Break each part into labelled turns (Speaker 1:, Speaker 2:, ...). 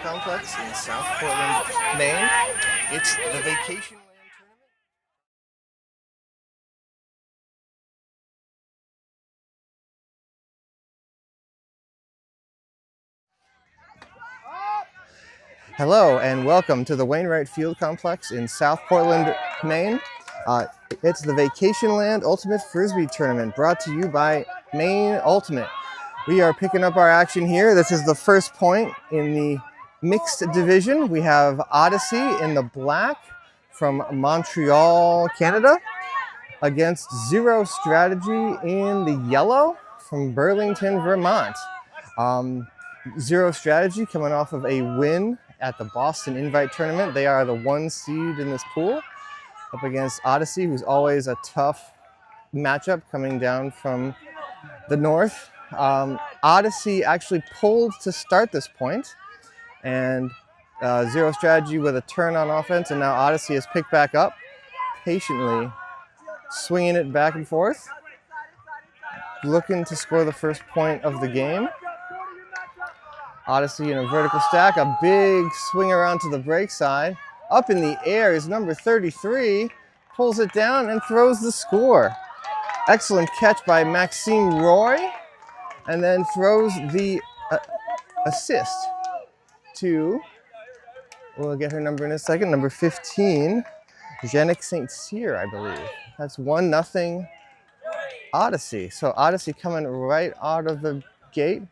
Speaker 1: complex in South Portland, Maine. It's the Vacation Land Tournament. Hello and welcome to the Wainwright Field Complex in South Portland, Maine. It's the Vacation Land Ultimate Frisbee Tournament brought to you by Maine Ultimate. We are picking up our action here. This is the first point in the mixed division. We have Odyssey in the black from Montreal, Canada, against Zero Strategy in the yellow from Burlington, Vermont. Zero Strategy coming off of a win at the Boston Invite Tournament. They are the 1 seed in this pool, up against Odyssey, who's always a tough matchup coming down from the north. Odyssey actually pulled to start this point, and Zero Strategy with a turn on offense, and now Odyssey has picked back up, patiently swinging it back and forth, looking to score the first point of the game. Odyssey in a vertical stack, a big swing around to the break side. Up in the air is number 33, pulls it down and throws the score. Excellent catch by Maxime Roy, and then throws the assist to, we'll get her number in a second, number 15, Jeannick St. Cyr, I believe. That's 1-0 Odyssey. So Odyssey coming right out of the gate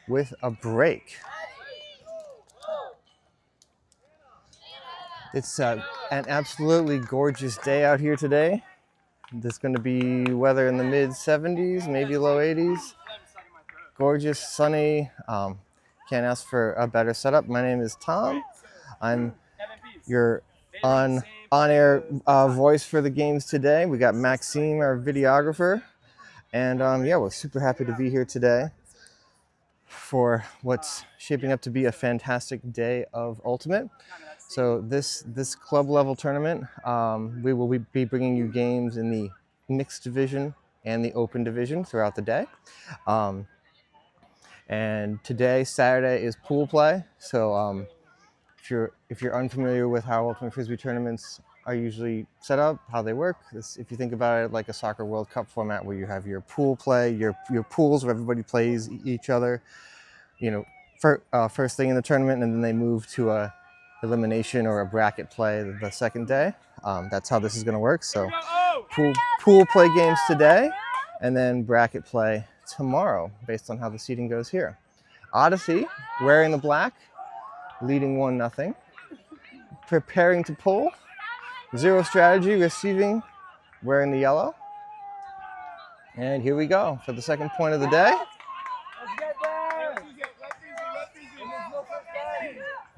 Speaker 1: with a break. It's an absolutely gorgeous day out here today. There's going to be weather in the mid 70s, maybe low 80s. Gorgeous, sunny. Can't ask for a better setup. My name is Tom. I'm your on-air voice for the games today. We got Maxime, our videographer. And yeah, we're super happy to be here today for what's shaping up to be a fantastic day of Ultimate. So this club level tournament, we will be bringing you games in the mixed division and the open division throughout the day. And today, Saturday, is pool play. So if you're unfamiliar with how Ultimate Frisbee tournaments are usually set up, how they work, if you think about it like a soccer World Cup format where you have your pool play, your pools where everybody plays each other, you know, first thing in the tournament, and then they move to a elimination or a bracket play the second day. That's how this is going to work. So pool play games today, and then bracket play tomorrow based on how the seeding goes here. Odyssey wearing the black, leading 1-0, preparing to pull. Zero Strategy receiving, wearing the yellow. And here we go for the second point of the day.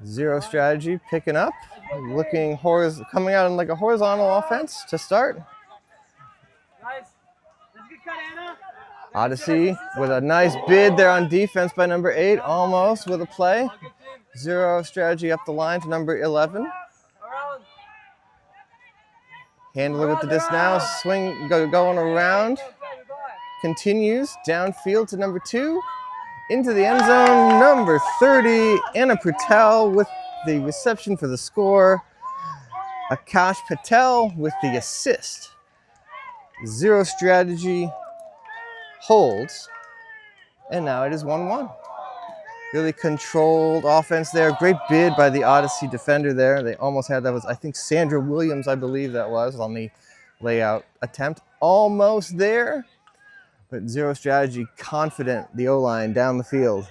Speaker 1: Zero Strategy picking up, coming out in like a horizontal offense to start. Odyssey with a nice bid there on defense by number 8, almost with a play. Zero Strategy up the line to number 11. Handler with the disc now, swing going around. Continues downfield to number 2. Into the end zone, number 30, Anna Patel with the reception for the score. Akash Patel with the assist. Zero Strategy holds, and now it is 1-1. Really controlled offense there. Great bid by the Odyssey defender there. They almost had, that was, I think, Sandra Williams, I believe that was, on the layout attempt. Almost there. But Zero Strategy confident, the O-line down the field.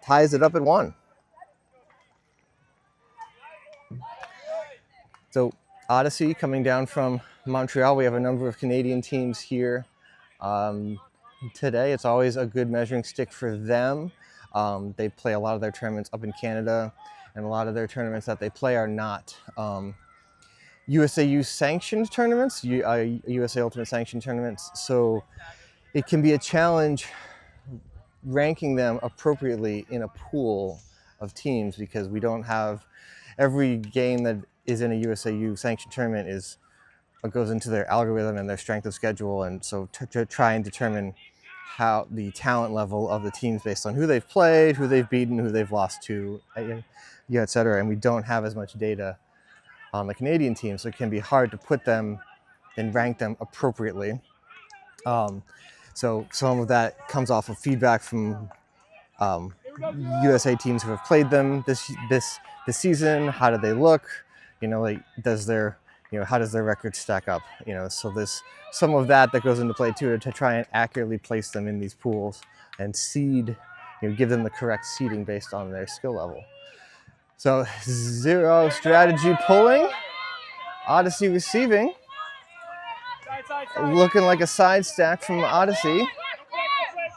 Speaker 1: Ties it up at 1. So Odyssey coming down from Montreal. We have a number of Canadian teams here today. It's always a good measuring stick for them. They play a lot of their tournaments up in Canada, and a lot of their tournaments that they play are not USAU sanctioned tournaments, USA Ultimate sanctioned tournaments. So it can be a challenge ranking them appropriately in a pool of teams, because we don't have every game that is in a USAU sanctioned tournament goes into their algorithm and their strength of schedule, and so to try and determine how the talent level of the teams based on who they've played, who they've beaten, who they've lost to, yeah, et cetera. And we don't have as much data on the Canadian team, so it can be hard to put them and rank them appropriately. So some of that comes off of feedback from USA teams who have played them this season. How do they look? You know, like how does their record stack up? You know, so there's some of that goes into play too, to try and accurately place them in these pools and seed, give them the correct seeding based on their skill level. So 0 strategy pulling, Odyssey receiving, looking like a side stack from Odyssey,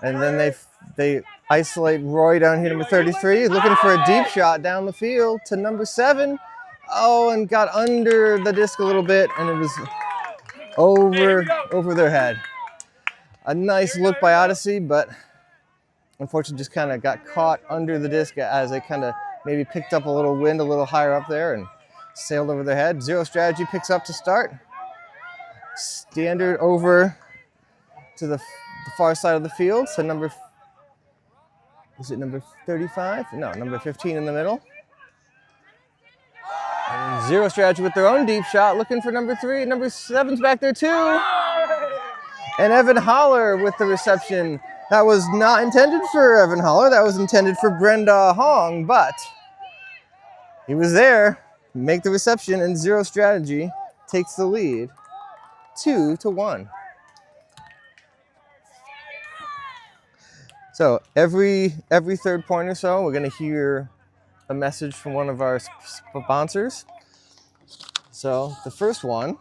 Speaker 1: and then they isolate Roy down here, number 33, looking for a deep shot down the field to number 7. Oh, and got under the disc a little bit, and it was over their head. A nice look by Odyssey, but unfortunately just kind of got caught under the disc as they kind of maybe picked up a little wind a little higher up there and sailed over their head. 0 strategy picks up to start. Standard over to the far side of the field. So number 35? No, number 15 in the middle. And 0 strategy with their own deep shot, looking for number 3. Number 7's back there too. And Evan Holler with the reception. That was not intended for Evan Holler. That was intended for Brenda Hong, but he was there. Make the reception, and 0 strategy takes the lead, 2-1. So every third point or so, we're going to hear a message from one of our sponsors. So the first one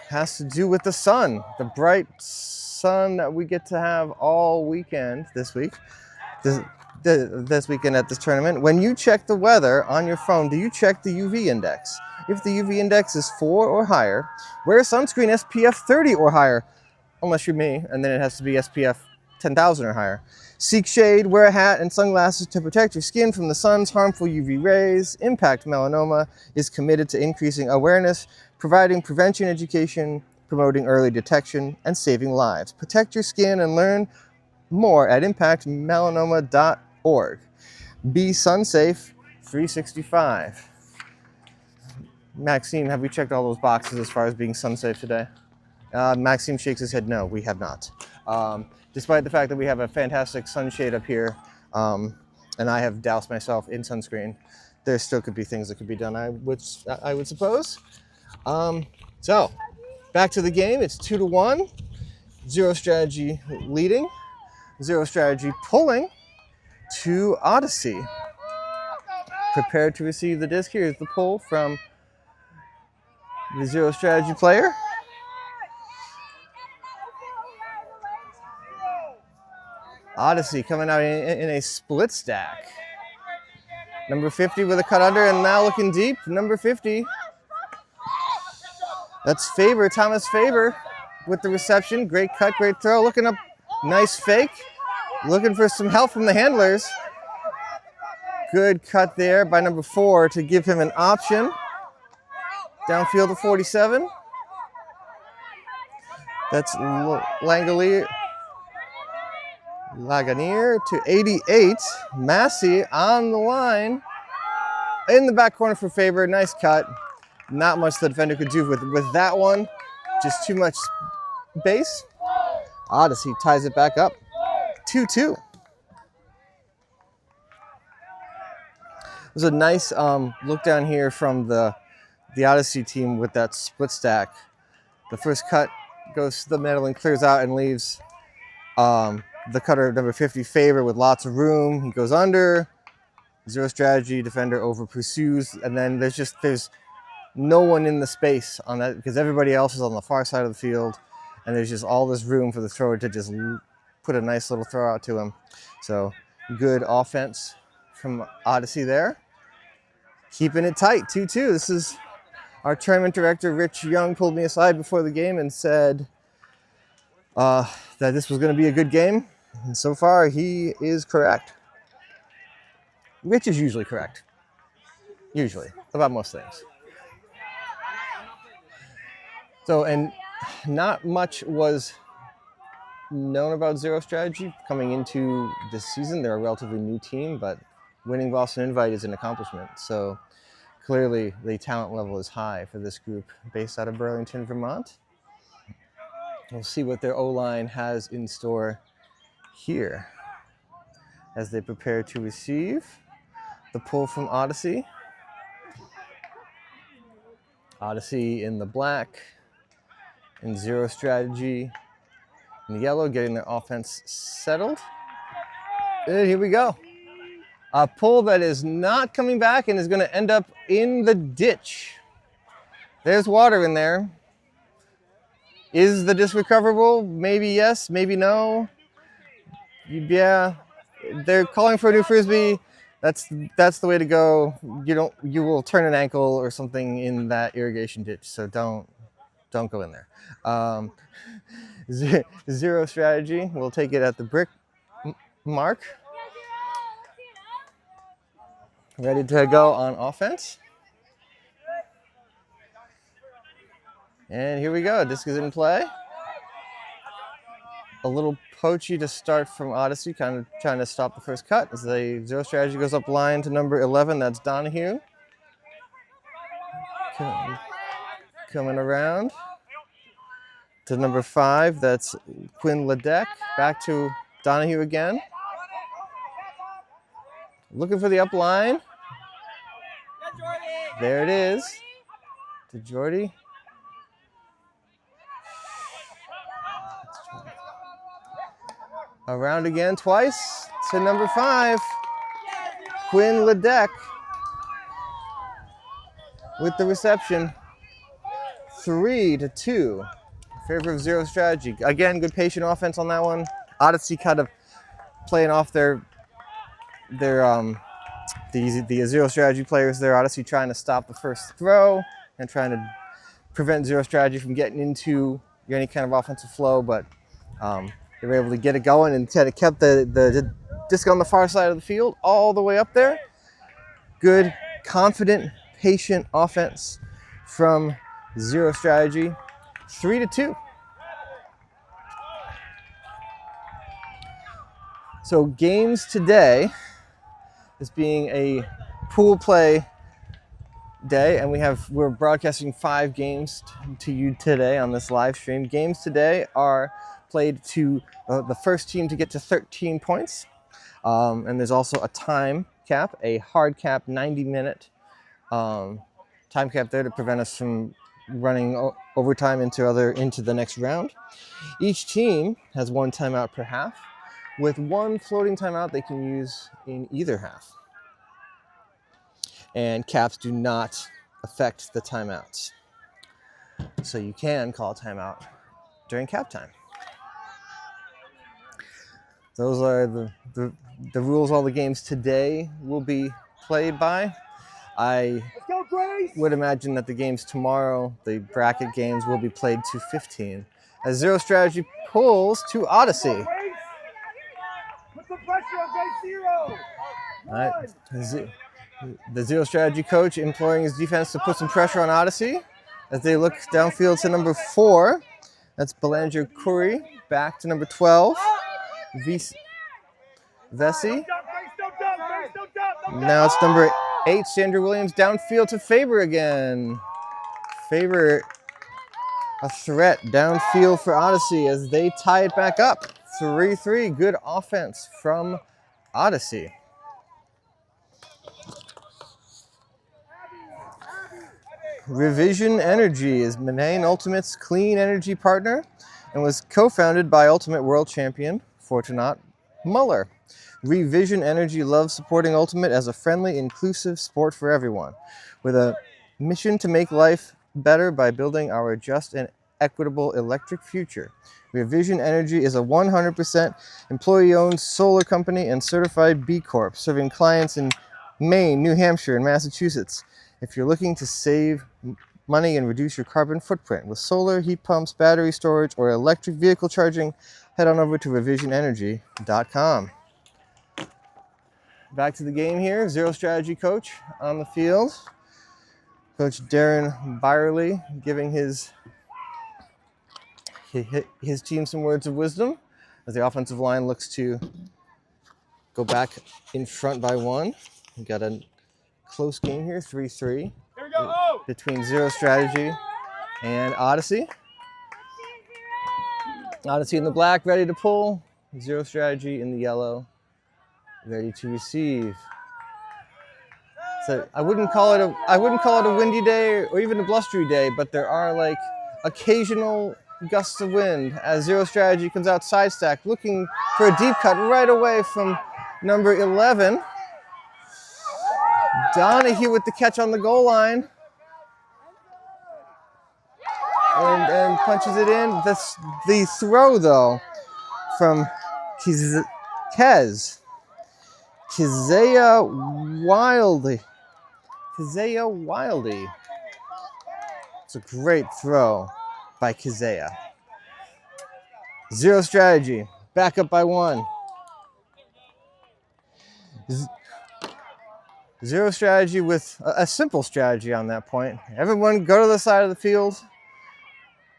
Speaker 1: has to do with the sun, the bright sun that we get to have all weekend this weekend at this tournament. When you check the weather on your phone, do you check the UV index? If the UV index is 4 or higher, wear sunscreen SPF 30 or higher, unless you're me, and then it has to be SPF 10,000 or higher. Seek shade, wear a hat and sunglasses to protect your skin from the sun's harmful UV rays. Impact Melanoma is committed to increasing awareness, providing prevention education, promoting early detection, and saving lives. Protect your skin and learn more at impactmelanoma.org. Be sun safe 365. Maxime, have we checked all those boxes as far as being sun safe today? Maxime shakes his head, no, we have not. Despite the fact that we have a fantastic sunshade up here, and I have doused myself in sunscreen, there still could be things that could be done, I would suppose. So, back to the game. It's 2-1. 0 strategy leading. 0 strategy pulling to Odyssey. Prepared to receive the disc. Here's the pull from the 0 strategy player. Odyssey coming out in a split stack. Number 50 with a cut under, and now looking deep. Number 50. That's Faber, Thomas Faber with the reception. Great cut, great throw. Looking up, nice fake. Looking for some help from the handlers. Good cut there by number 4 to give him an option. Downfield to 47. That's Lagunier to 88. Massey on the line. In the back corner for Faber. Nice cut. Not much the defender could do with that one. Just too much base. Odyssey ties it back up. 2-2. It was a nice look down here from the Odyssey team with that split stack. The first cut goes to the middle and clears out and leaves the cutter number 50 Faber with lots of room. He goes under. 0 strategy, defender over pursues, and then there's no one in the space on that because everybody else is on the far side of the field, and there's just all this room for the thrower to just put a nice little throw out to him. So good offense from Odyssey there. Keeping it tight, 2-2. This is our tournament director, Rich Young, pulled me aside before the game and said that this was going to be a good game. And so far, he is correct. Rich is usually correct. Usually, about most things. So, and not much was known about Zero Strategy coming into this season. They're a relatively new team, but winning Boston Invite is an accomplishment. So clearly the talent level is high for this group based out of Burlington, Vermont. We'll see what their O-line has in store here as they prepare to receive the pull from Odyssey. Odyssey in the black and Zero Strategy in the yellow, getting their offense settled. And here we go. A pull that is not coming back and is going to end up in the ditch. There's water in there. Is the disc recoverable? Maybe yes, maybe no. Yeah, they're calling for a new frisbee. That's the way to go. You will turn an ankle or something in that irrigation ditch. So don't go in there. Zero Strategy. We'll take it at the brick mark. Ready to go on offense. And here we go. Disc is in play. A little poachy to start from Odyssey, kind of trying to stop the first cut as the Zero Strategy goes up line to number 11. That's Donahue. Coming around to number 5. That's Quinn Ledeck. Back to Donahue again. Looking for the up line. There it is. To Jordy. Around again twice to number 5. Quinn Ledeck with the reception. 3-2 in favor of Zero Strategy. Again, good patient offense on that one. Odyssey kind of playing off the Zero Strategy players there. Odyssey trying to stop the first throw and trying to prevent Zero Strategy from getting into any kind of offensive flow, but they were able to get it going and kind of kept the disc on the far side of the field all the way up there. Good, confident, patient offense from Zero Strategy. 3-2. So games today is being a pool play day, and we're broadcasting 5 games to you today on this live stream. Games today are played to the first team to get to 13 points. And there's also a time cap, a hard cap 90-minute time cap there to prevent us from running overtime into the next round. Each team has 1 timeout per half, with 1 floating timeout they can use in either half. And caps do not affect the timeouts. So you can call a timeout during cap time. Those are the rules all the games today will be played by. I would imagine that the games tomorrow, the bracket games, will be played to 15. As Zero Strategy pulls to Odyssey.
Speaker 2: Put some pressure on Gate Zero.
Speaker 1: All right. The Zero Strategy coach imploring his defense to put some pressure on Odyssey as they look downfield to number 4. That's Belanger Curry. Back to number 12. Vesey. Now it's number 8, Sandra Williams, downfield to Faber again. Faber, a threat downfield for Odyssey as they tie it back up. 3-3, good offense from Odyssey. Revision Energy is Maine Ultimate's clean energy partner and was co-founded by Ultimate World Champion Fortitude Muller. Revision Energy loves supporting Ultimate as a friendly, inclusive sport for everyone, with a mission to make life better by building our just and equitable electric future. Revision Energy is a 100% employee-owned solar company and certified B Corp, serving clients in Maine, New Hampshire, and Massachusetts. If you're looking to save money and reduce your carbon footprint with solar, heat pumps, battery storage, or electric vehicle charging, head on over to revisionenergy.com. Back to the game here. Zero Strategy coach on the field. Coach Darren Byerly giving his team some words of wisdom as the offensive line looks to go back in front by 1. We got a close game here, 3-3, between Zero Strategy and Odyssey. Odyssey in the black, ready to pull. Zero Strategy in the yellow, ready to receive. So I wouldn't call it a windy day or even a blustery day, but there are like occasional gusts of wind as Zero Strategy comes out side stack, looking for a deep cut right away from number 11. Donahue with the catch on the goal line. And punches it in. The throw, though, from Keziah Wildy. It's a great throw by Keziah. Zero Strategy, back up by 1. Zero Strategy with a simple strategy on that point. Everyone go to the side of the field.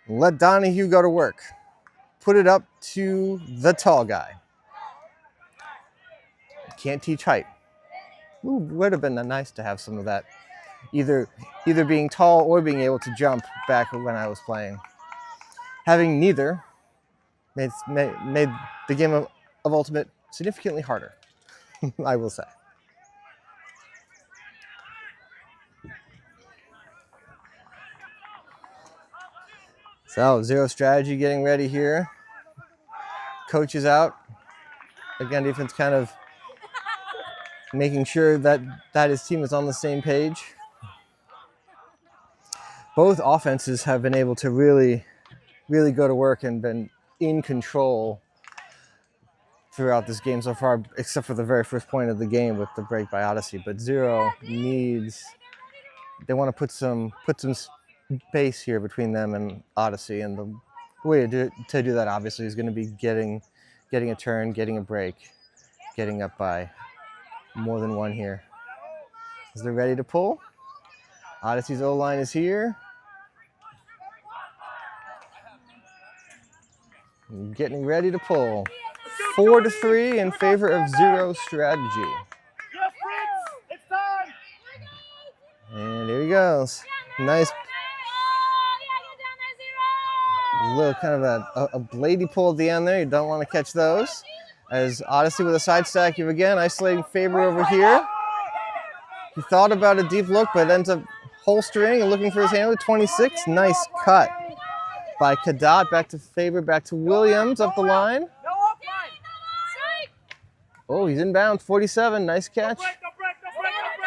Speaker 1: Let Donahue go to work. Put it up to the tall guy. Can't teach height. Ooh, would have been nice to have some of that. Either being tall or being able to jump back when I was playing. Having neither made the game of Ultimate significantly harder, I will say. So, Zero Strategy getting ready here. Coach is out. Again, defense kind of making sure that his team is on the same page. Both offenses have been able to really go to work and been in control throughout this game so far, except for the very first point of the game with the break by Odyssey. But Zero they want to put some space here between them and Odyssey, and the way to do that obviously is going to be getting a turn, getting a break, getting up by more than 1 here. As they're ready to pull, Odyssey's O-line is here. Getting ready to pull. 4-3 in favor of Zero Strategy. And here he goes. Nice little kind of a bladey pull at the end there. You don't want to catch those. As Odyssey with a side stack, you again isolating Faber over here. He thought about a deep look, but ends up holstering and looking for his handler. 26, nice cut by Cadet. Back to Faber, back to Williams up the line. Oh, he's inbound. 47, nice catch.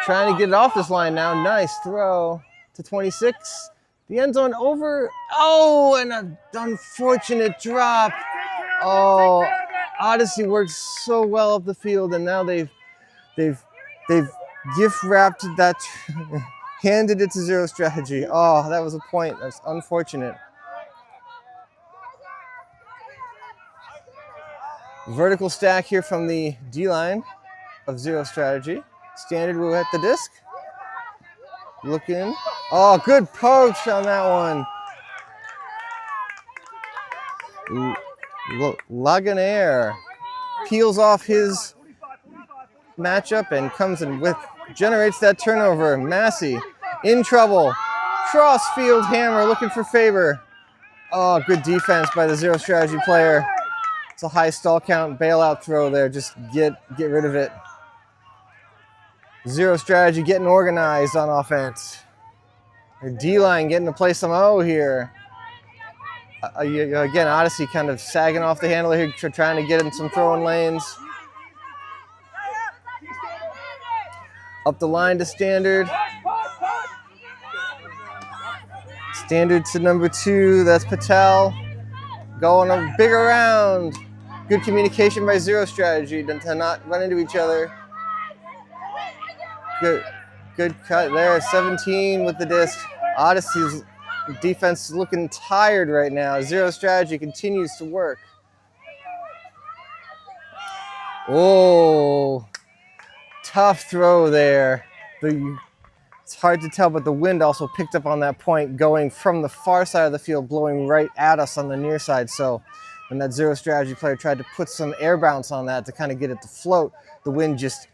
Speaker 1: Trying to get it off this line now. Nice throw to 26. The end zone over. Oh, and an unfortunate drop. Oh, Odyssey worked so well up the field, and now they've gift wrapped that, handed it to Zero Strategy. Oh, that was a point. That's unfortunate. Vertical stack here from the D-line of Zero Strategy. Standard will hit the disc. Looking. Oh, good poach on that one. Laganair peels off his matchup and comes in generates that turnover. Massey in trouble. Crossfield hammer looking for Faber. Oh, good defense by the Zero Strategy player. It's a high stall count bailout throw there. Just get rid of it. Zero Strategy getting organized on offense. Their D-line getting to play some O here. Again, Odyssey kind of sagging off the handle here, trying to get in some throwing lanes. Up the line to Standard. Standard to number 2, that's Patel. Going a big around. Good communication by Zero Strategy to not run into each other. Good cut there. 17 with the disc. Odyssey's defense is looking tired right now. Zero Strategy continues to work. Oh, tough throw there. It's hard to tell, but the wind also picked up on that point, going from the far side of the field, blowing right at us on the near side. So when that Zero Strategy player tried to put some air bounce on that to kind of get it to float, the wind just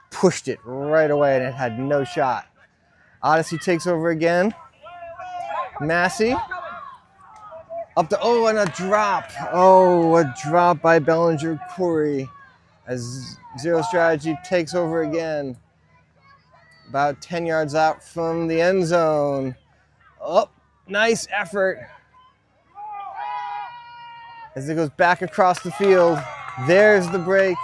Speaker 1: pushed it right away and it had no shot. Odyssey takes over again. Massey up to, oh, and a drop. Oh, a drop by Bellinger Corey as Zero Strategy takes over again. About 10 yards out from the end zone. Oh, nice effort. As it goes back across the field, there's the break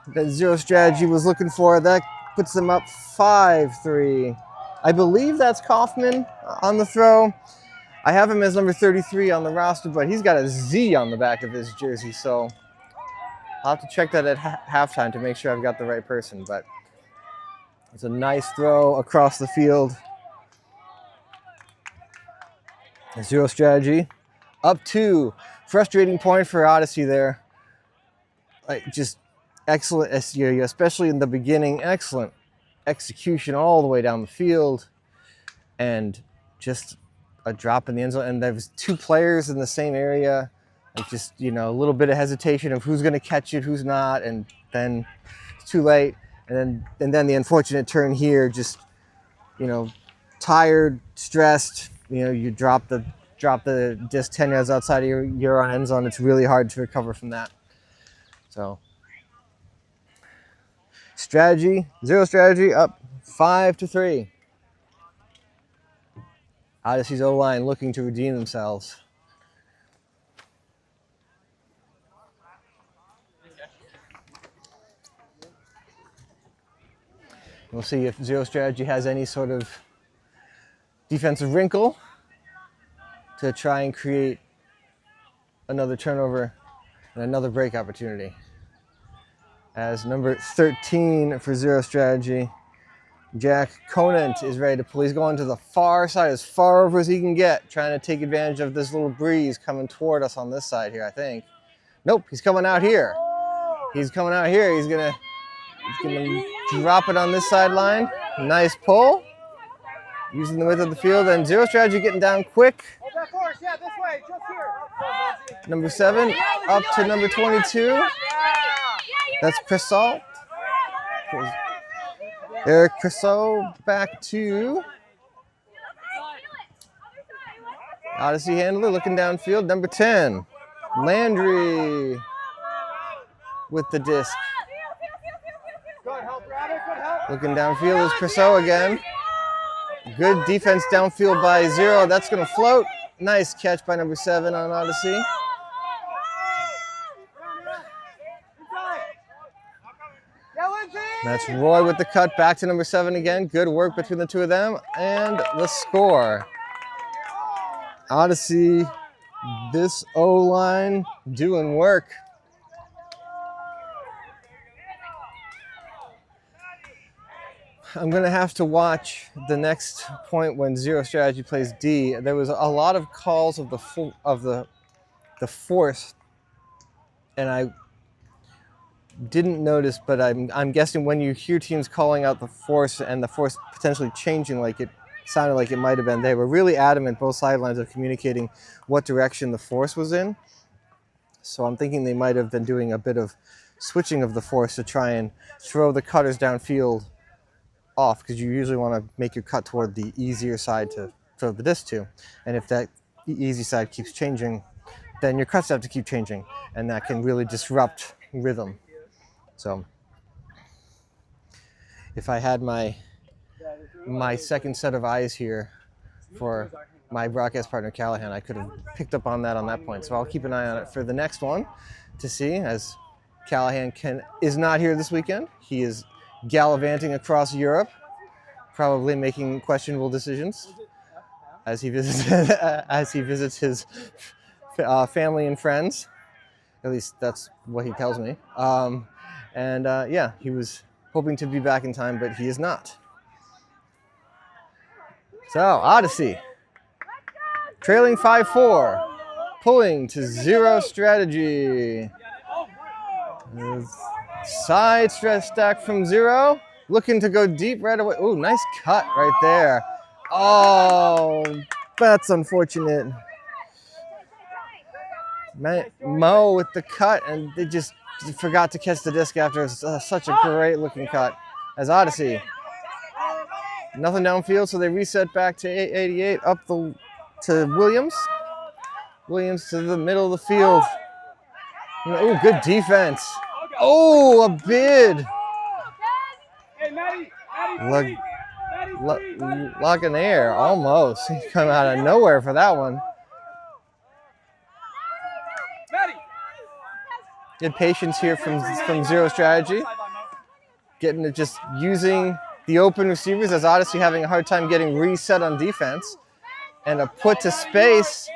Speaker 1: that Zero Strategy was looking for. That puts them up 5-3. I believe that's Kaufman on the throw. I have him as number 33 on the roster, but he's got a Z on the back of his jersey, so I'll have to check that at halftime to make sure I've got the right person. But it's a nice throw across the field. Zero Strategy up 2. Frustrating point for Odyssey there. Like, just excellent, especially in the beginning. Excellent execution all the way down the field, and just a drop in the end zone. And there was 2 players in the same area. Like, just, a little bit of hesitation of who's going to catch it, who's not, and then it's too late. And then the unfortunate turn here, just, tired, stressed. You drop the disc 10 yards outside of your own end zone. It's really hard to recover from that. So, Zero Strategy up 5-3. Odyssey's O-line looking to redeem themselves. We'll see if Zero Strategy has any sort of defensive wrinkle to try and create another turnover and another break opportunity. As number 13 for Zero Strategy, Jack Conant is ready to pull. He's going to the far side, as far over as he can get, trying to take advantage of this little breeze coming toward us on this side here, I think. Nope, he's coming out here. He's coming out here. He's gonna drop it on this sideline. Nice pull. Using the width of the field, and Zero Strategy getting down quick. Number 7 up to number 22. That's Crissal. Eric Crissal back to Odyssey handler, looking downfield. Number 10, Landry with the disc. Looking downfield is Crissal again. Good defense downfield by Zero. That's going to float. Nice catch by number 7 on Odyssey. That's Roy with the cut, back to number 7 again. Good work between the 2 of them. And the score. Odyssey, this O-line doing work. I'm going to have to watch the next point when Zero Strategy plays D. There was a lot of calls of the force, and I didn't notice, but I'm guessing when you hear teams calling out the force and the force potentially changing, like it sounded like it might have been, they were really adamant, both sidelines, of communicating what direction the force was in. So I'm thinking they might have been doing a bit of switching of the force to try and throw the cutters downfield off, because you usually want to make your cut toward the easier side to throw the disc to. And if that easy side keeps changing, then your cuts have to keep changing, and that can really disrupt rhythm. So if I had my second set of eyes here for my broadcast partner Callahan, I could have picked up on that point. So I'll keep an eye on it for the next one to see, as Callahan is not here this weekend. He is gallivanting across Europe, probably making questionable decisions as he visits his family and friends. At least that's what he tells me. Yeah, he was hoping to be back in time, but he is not. So Odyssey trailing 5-4, pulling to Zero Strategy. Side stretch stack from Zero, looking to go deep right away. Ooh, nice cut right there. Oh, that's unfortunate. Mo with the cut, and they just forgot to catch the disc after such a great looking cut as Odyssey. Nothing downfield, so they reset back to 88 up to Williams. Williams to the middle of the field. Oh, good defense. Oh, a bid. Laganair, almost. He come out of nowhere for that one. Good patience here from Zero Strategy. Getting it, just using the open receivers as Odyssey having a hard time getting reset on defense. And a put to space.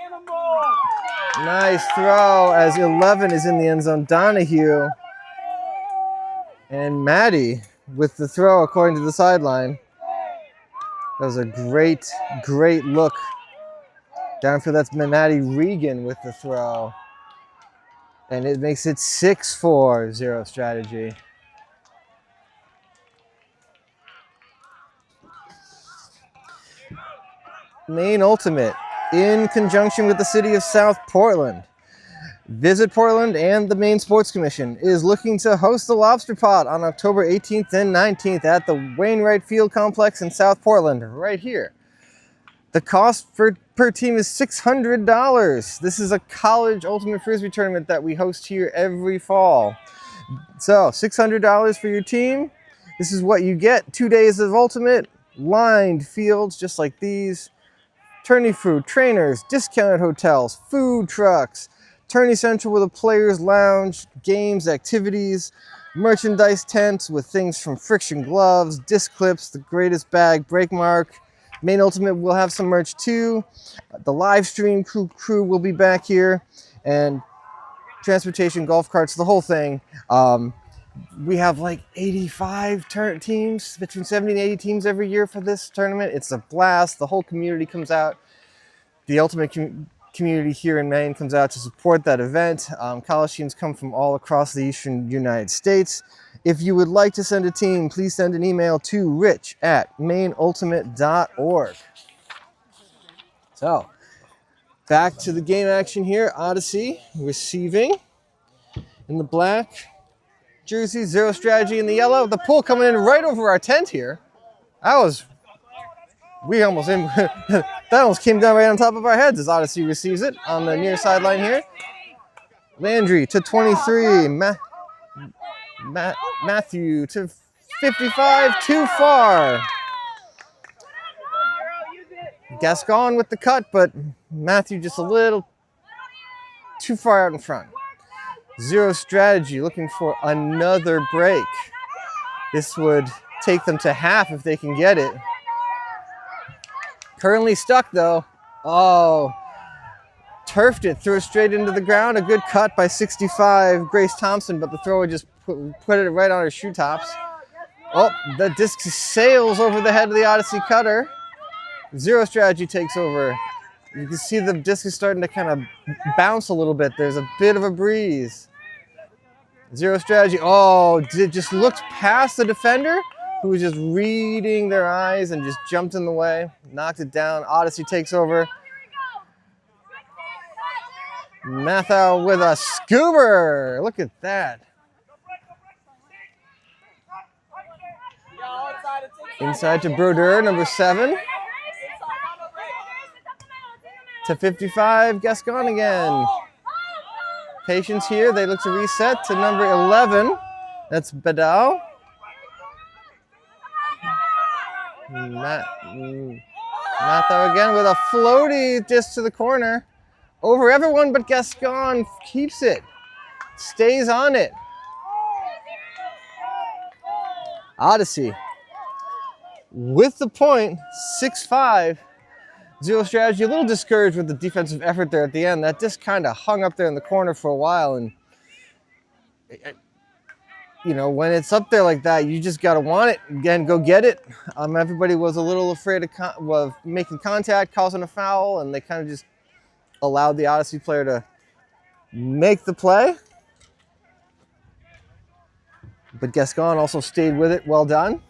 Speaker 1: Nice throw as 11 is in the end zone. Donahue and Maddie with the throw according to the sideline. That was a great, great look. Downfield, that's Maddie Regan with the throw. And it makes it 6-4, Zero Strategy. Maine Ultimate, in conjunction with the city of South Portland, Visit Portland and the Maine Sports Commission is looking to host the Lobster Pot on October 18th and 19th at the Wainwright Field Complex in South Portland, right here. The cost per team is $600. This is a college ultimate frisbee tournament that we host here every fall. So $600 for your team. This is what you get. 2 days of ultimate, lined fields just like these. Tourney food, trainers, discounted hotels, food trucks, Tourney Central with a players lounge, games, activities, merchandise tents with things from friction gloves, disc clips, the greatest bag, break mark. Maine Ultimate will have some merch too. The Livestream crew will be back here, and transportation, golf carts, the whole thing. We have like 85 teams, between 70 and 80 teams every year for this tournament. It's a blast. The whole community comes out. The Ultimate community here in Maine comes out to support that event. College teams come from all across the eastern United States. If you would like to send a team, please send an email to rich@maineultimate.org. So, back to the game action here. Odyssey receiving in the black jersey, Zero Strategy in the yellow. The pull coming in right over our tent here. That almost came down right on top of our heads as Odyssey receives it on the near sideline here. Landry to 23. Matthew to 55, too far. Gascon with the cut, but Matthew just a little too far out in front. Zero Strategy looking for another break. This would take them to half if they can get it. Currently stuck though. Oh, turfed it, threw it straight into the ground. A good cut by 65, Grace Thompson, but the thrower just put it right on her shoe tops. Oh, the disc sails over the head of the Odyssey cutter. Zero Strategy takes over. You can see the disc is starting to kind of bounce a little bit. There's a bit of a breeze. Zero Strategy, just looked past the defender, who was just reading their eyes and just jumped in the way, knocked it down. Odyssey takes over. Mathau with a scoober. Look at that. Inside to Brodeur, number 7. To 55, Gascon again. Patience here. They look to reset to number 11. That's Badal. Mathau again with a floaty disc to the corner. Over everyone but Gascon keeps it. Stays on it. Odyssey with the point, 6-5. Zero Strategy, a little discouraged with the defensive effort there at the end. That disc kind of hung up there in the corner for a while, and you know, when it's up there like that, you just got to want it. Again, go get it. Everybody was a little afraid of making contact, causing a foul, and they kind of just allowed the Odyssey player to make the play. But Gascon also stayed with it. Well done.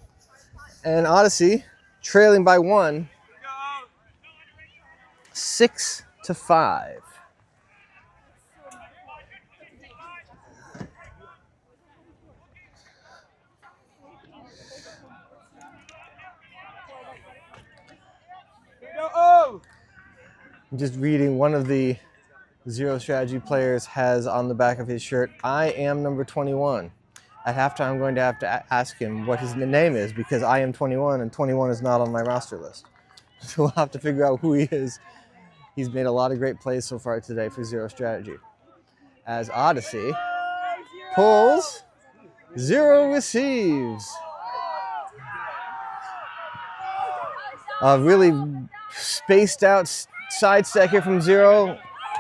Speaker 1: And Odyssey trailing by 1, 6-5. I'm just reading, one of the Zero Strategy players has on the back of his shirt, "I am number 21." At halftime, I'm going to have to ask him what his name is, because I am 21 and 21 is not on my roster list. So we'll have to figure out who he is. He's made a lot of great plays so far today for Zero Strategy. As Odyssey pulls, Zero receives. A really spaced out side stack here from Zero,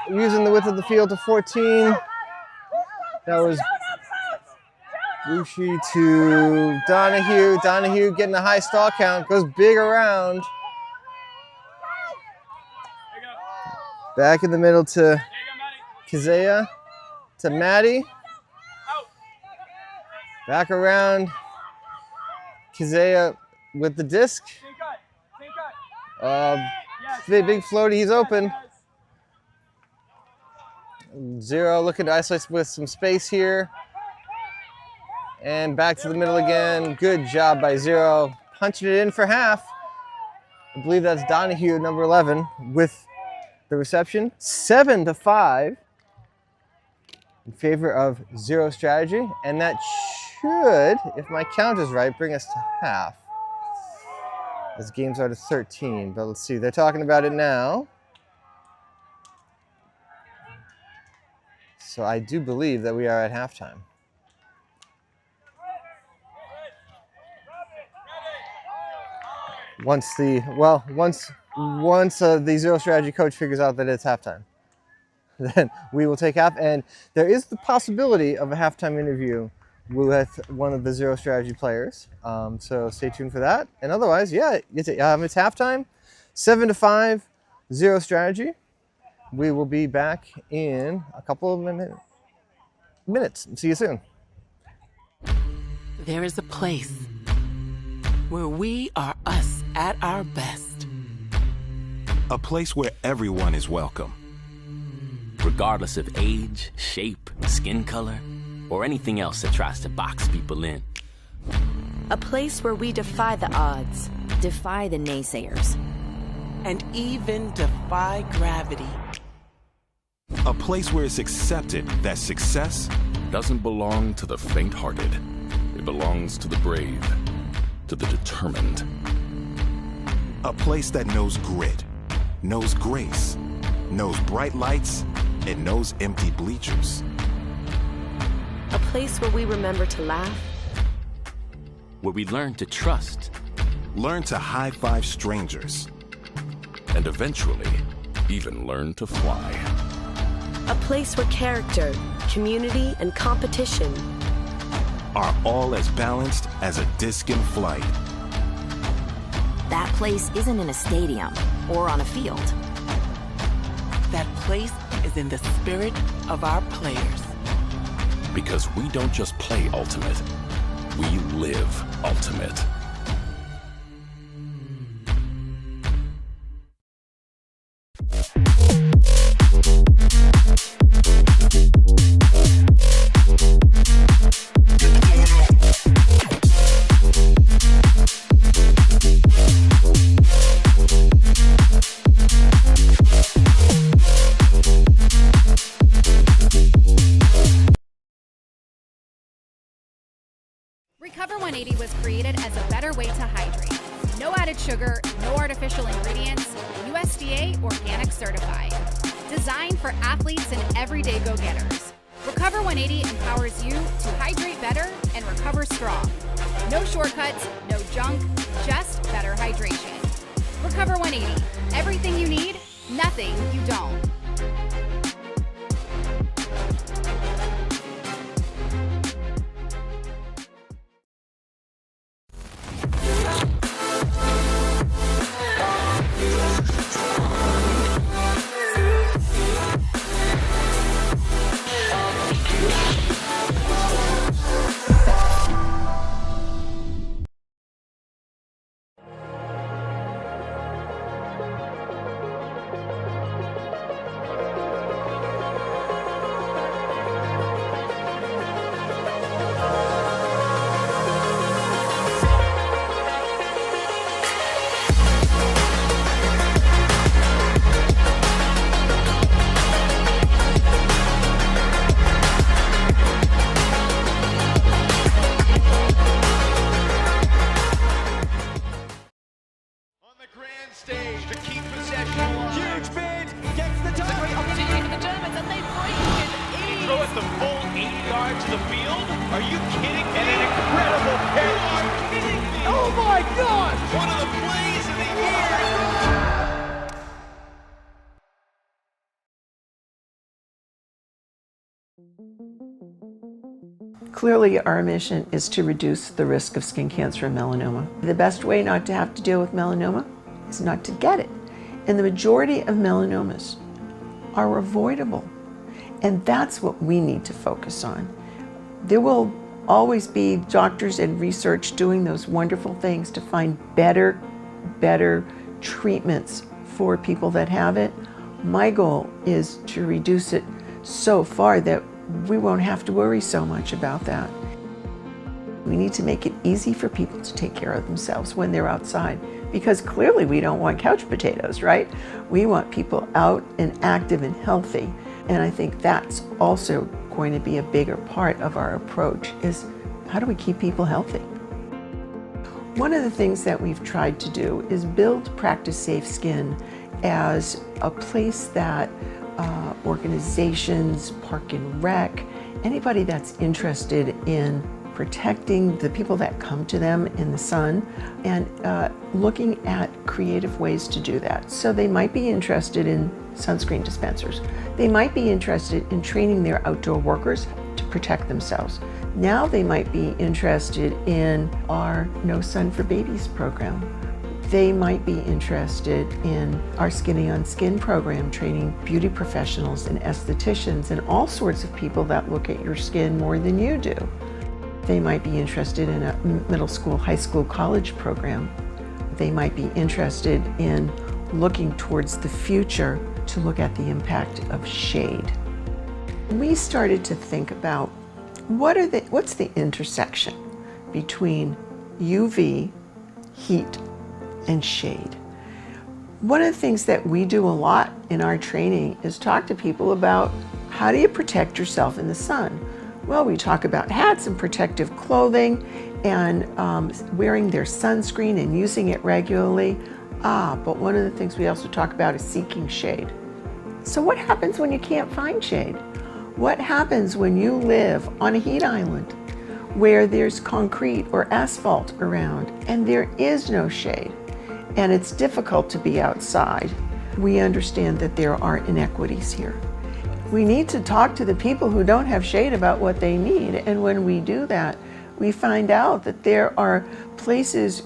Speaker 1: using the width of the field to 14. That was Bouoy to Donahue. Donahue getting a high stall count, goes big around. Back in the middle to Kazea, to Maddie. Back around, Kazea with the disc. Big floaty, he's open. Zero looking to isolate with some space here. And back to the middle again. Good job by Zero, punching it in for half. I believe that's Donahue, number 11, with the reception. 7-5 in favor of Zero Strategy. And that should, if my count is right, bring us to half. This game's out of 13, but let's see. They're talking about it now. So I do believe that we are at halftime. Once the Zero Strategy coach figures out that it's halftime, then we will take half. And there is the possibility of a halftime interview with one of the Zero Strategy players. So stay tuned for that. And otherwise, yeah, it's halftime, 7-5, Zero Strategy. We will be back in a couple of minutes. See you soon.
Speaker 3: There is a place where we are us at our best.
Speaker 4: A place where everyone is welcome.
Speaker 5: Regardless of age, shape, skin color, or anything else that tries to box people in.
Speaker 6: A place where we defy the odds, defy the naysayers,
Speaker 3: And even defy gravity.
Speaker 4: A place where it's accepted that success
Speaker 7: doesn't belong to the faint-hearted. It belongs to the brave, to the determined.
Speaker 4: A place that knows grit, knows grace, knows bright lights, and knows empty bleachers.
Speaker 6: a place where we remember to laugh,
Speaker 5: Where we learn to trust.
Speaker 4: Learn to high-five strangers.
Speaker 7: And eventually, even learn to fly.
Speaker 6: a place where character, community, and competition
Speaker 4: Are all as balanced as a disc in flight.
Speaker 8: That place isn't in a stadium or on a field.
Speaker 3: That place is in the spirit of our players.
Speaker 7: Because we don't just play Ultimate, we live Ultimate.
Speaker 9: Recover 180 was created as a better way to hydrate. No added sugar, no artificial ingredients, USDA organic certified. Designed for athletes and everyday go-getters. Recover 180 empowers you to hydrate better and recover strong. No shortcuts, no junk, just better hydration. Recover 180, everything you need, nothing you don't.
Speaker 2: Are you kidding me? And an incredible catch. You are kidding me. Oh my God. One of the plays of the year.
Speaker 10: Clearly, our mission is to reduce the risk of skin cancer and melanoma. The best way not to have to deal with melanoma is not to get it. And the majority of melanomas are avoidable. And that's what we need to focus on. There will always be doctors and research doing those wonderful things to find better treatments for people that have it. My goal is to reduce it so far that we won't have to worry so much about that. We need to make it easy for people to take care of themselves when they're outside, because clearly we don't want couch potatoes, right? We want people out and active and healthy. And I think that's also going to be a bigger part of our approach, is how do we keep people healthy? One of the things that we've tried to do is build Practice Safe Skin as a place that organizations, Park and Rec, anybody that's interested in protecting the people that come to them in the sun, and looking at creative ways to do that. So they might be interested in sunscreen dispensers. They might be interested in training their outdoor workers to protect themselves. Now they might be interested in our No Sun for Babies program. They might be interested in our Skinny on Skin program, training beauty professionals and estheticians and all sorts of people that look at your skin more than you do. They might be interested in a middle school, high school, college program. They might be interested in looking towards the future to look at the impact of shade. We started to think about what's the intersection between UV, heat, and shade. One of the things that we do a lot in our training is talk to people about how do you protect yourself in the sun. Well, we talk about hats and protective clothing and wearing their sunscreen and using it regularly. But one of the things we also talk about is seeking shade. So what happens when you can't find shade? What happens when you live on a heat island where there's concrete or asphalt around and there is no shade and it's difficult to be outside? We understand that there are inequities here. We need to talk to the people who don't have shade about what they need, and when we do that, we find out that there are places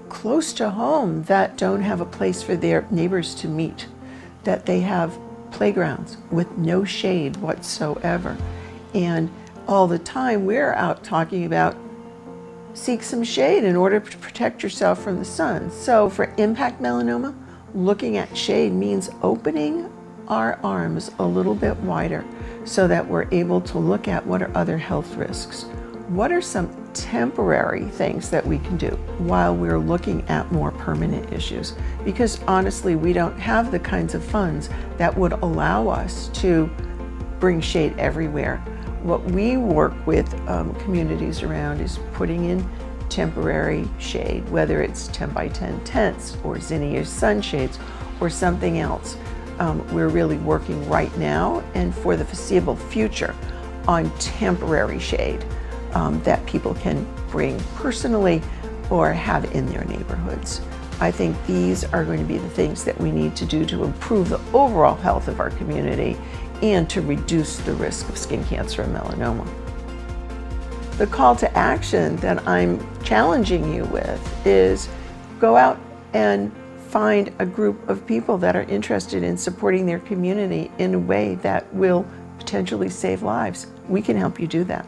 Speaker 10: close to home that don't have a place for their neighbors to meet, that they have playgrounds with no shade whatsoever. And all the time we're out talking about seek some shade in order to protect yourself from the sun. So for impact melanoma, looking at shade means opening our arms a little bit wider so that we're able to look at what are other health risks. What are some temporary things that we can do while we're looking at more permanent issues? Because honestly, we don't have the kinds of funds that would allow us to bring shade everywhere. What we work with communities around is putting in temporary shade, whether it's 10 by 10 tents or zinnias sunshades or something else. We're really working right now and for the foreseeable future on temporary shade that people can bring personally or have in their neighborhoods. I think these are going to be the things that we need to do to improve the overall health of our community and to reduce the risk of skin cancer and melanoma. The call to action that I'm challenging you with is go out and find a group of people that are interested in supporting their community in a way that will potentially save lives. We can help you do that.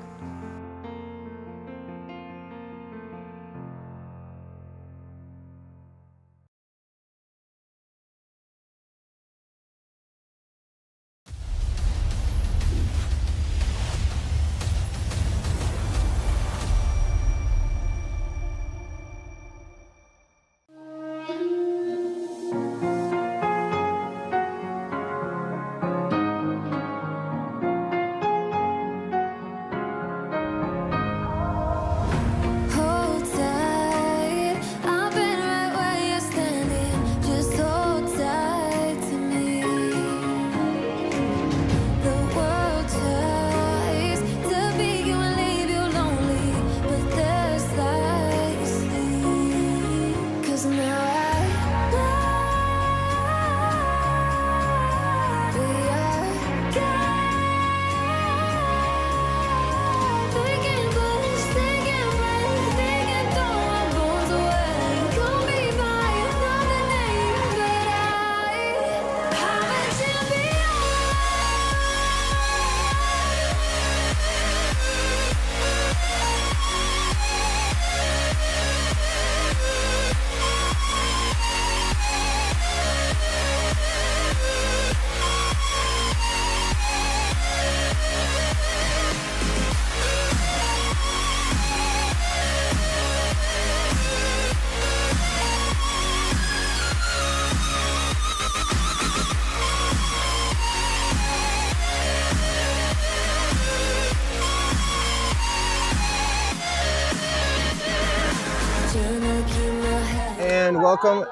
Speaker 1: and welcome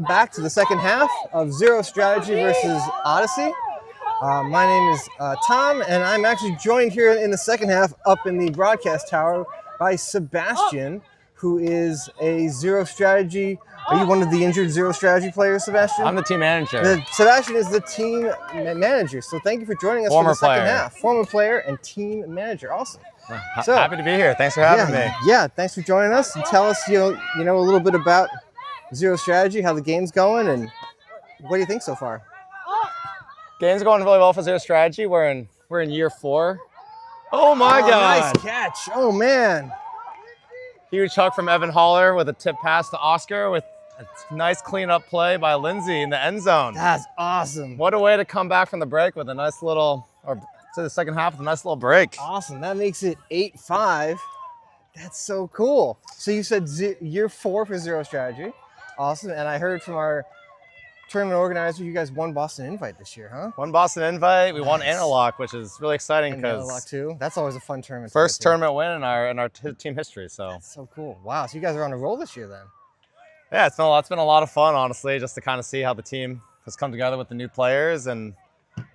Speaker 1: back to the second half of Zero Strategy versus Odyssey. My name is Tom, and I'm actually joined here in the second half up in the broadcast tower by Sebastian, who is a Zero Strategy. Are you one of the injured Zero Strategy players, Sebastian?
Speaker 11: I'm the team manager.
Speaker 1: Sebastian is the team manager, so thank you for joining us for the second half. Former player and team manager. Awesome.
Speaker 11: So, happy to be here. Thanks for having me.
Speaker 1: Yeah, thanks for joining us. And tell us, you know a little bit about Zero Strategy, how the game's going, and what do you think so far?
Speaker 11: Game's going really well for Zero Strategy. We're in year 4. Oh my God!
Speaker 1: Nice catch! Oh man!
Speaker 11: Huge hook from Evan Haller with a tip pass to Oscar with a nice cleanup play by Lindsay in the end zone.
Speaker 1: That's awesome.
Speaker 11: What a way to come back from the break with a nice little, or to the second half with a nice little break.
Speaker 1: Awesome. That makes it 8-5. That's so cool. So you said year 4 for Zero Strategy. Awesome. And I heard from our tournament organizer, you guys won Boston Invite this year, huh?
Speaker 11: Won Boston Invite. We won Interlock, which is really exciting because
Speaker 1: Interlock too. That's always a fun tournament.
Speaker 11: First tournament win in our team history. So
Speaker 1: that's so cool. Wow. So you guys are on a roll this year then?
Speaker 11: Yeah, it's been a lot of fun, honestly, just to kind of see how the team has come together with the new players, and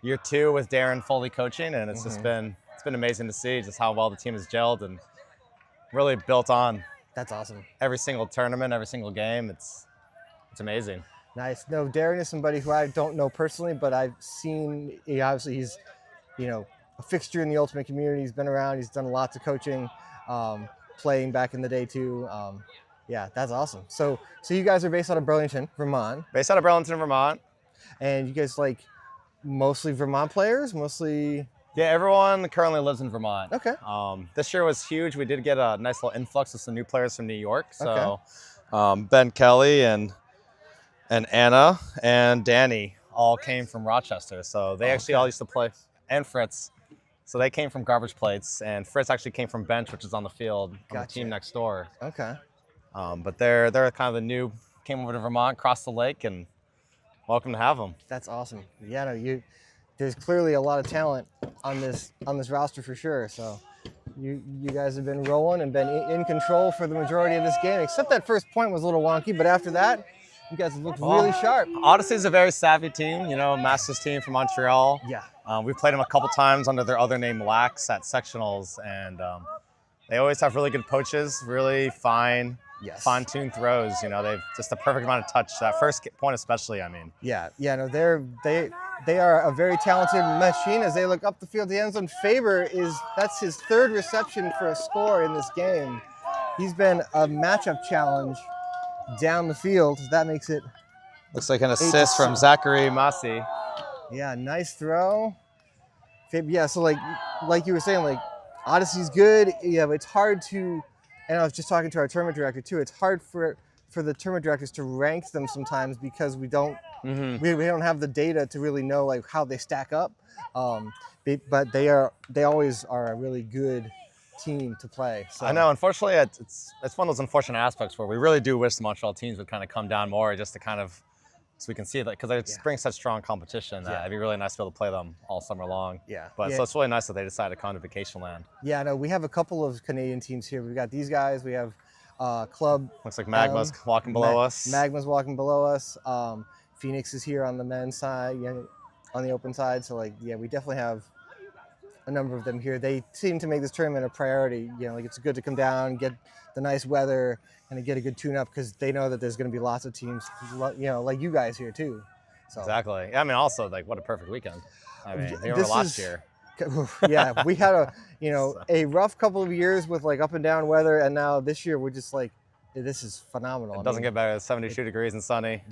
Speaker 11: year 2 with Darren fully coaching, and it's been amazing to see just how well the team has gelled and really built on.
Speaker 1: That's awesome.
Speaker 11: Every single tournament, every single game, it's amazing.
Speaker 1: Nice. No, Darren is somebody who I don't know personally, but I've seen. Obviously, he's a fixture in the Ultimate community. He's been around. He's done lots of coaching, playing back in the day too. Yeah, that's awesome. So you guys are based out of Burlington, Vermont.
Speaker 11: Based out of Burlington, Vermont.
Speaker 1: And you guys mostly Vermont players, mostly?
Speaker 11: Yeah, everyone currently lives in Vermont.
Speaker 1: Okay.
Speaker 11: This year was huge. We did get a nice little influx of some new players from New York. So Ben Kelly and Anna and Danny all came from Rochester. So they actually all used to play, and Fritz. So they came from garbage plates, and Fritz actually came from bench, which is on the field on the team next door.
Speaker 1: Okay.
Speaker 11: But they're kind of the new, came over to Vermont, crossed the lake, and welcome to have them.
Speaker 1: That's awesome. Yeah, no, there's clearly a lot of talent on this roster for sure. So you guys have been rolling and been in control for the majority of this game, except that first point was a little wonky, but after that, you guys looked really sharp.
Speaker 11: Odyssey is a very savvy team, Masters team from Montreal.
Speaker 1: Yeah.
Speaker 11: We've played them a couple times under their other name, Lax, at sectionals, and they always have really good poaches, really fine-tuned throws. They've just the perfect amount of touch. That first point especially, I mean.
Speaker 1: Yeah, no, they are a very talented machine as they look up the field. The end zone. Faber that's his 3rd reception for a score in this game. He's been a matchup challenge down the field. That makes it.
Speaker 11: Looks like an assist from Zachary Masi.
Speaker 1: Yeah, nice throw. Yeah, so like you were saying, Odyssey's good. Yeah, but it's hard to. And I was just talking to our tournament director too. It's hard for the tournament directors to rank them sometimes because we don't have the data to really know how they stack up. But they always are a really good team to play. So.
Speaker 11: I know. Unfortunately, it's one of those unfortunate aspects where we really do wish the Montreal teams would kind of come down more just to kind of. So we can see that because they bring such strong competition that it'd be really nice to be able to play them all summer long.
Speaker 1: Yeah.
Speaker 11: So it's really nice that they decided to come to Vacation Land.
Speaker 1: Yeah, no, we have a couple of Canadian teams here. We've got these guys. We have Club.
Speaker 11: Looks like Magma's walking below us.
Speaker 1: Magma's walking below us. Phoenix is here on the men's side, on the open side. So we definitely have a number of them here. They seem to make this tournament a priority. It's good to come down, get the nice weather, and get a good tune-up because they know that there's going to be lots of teams, like you guys here too. So.
Speaker 11: Exactly. I mean, also what a perfect weekend. I mean, they were last year.
Speaker 1: Yeah, we had a rough couple of years with up and down weather, and now this year we're just this is phenomenal.
Speaker 11: It doesn't get better. It's 72 degrees and sunny.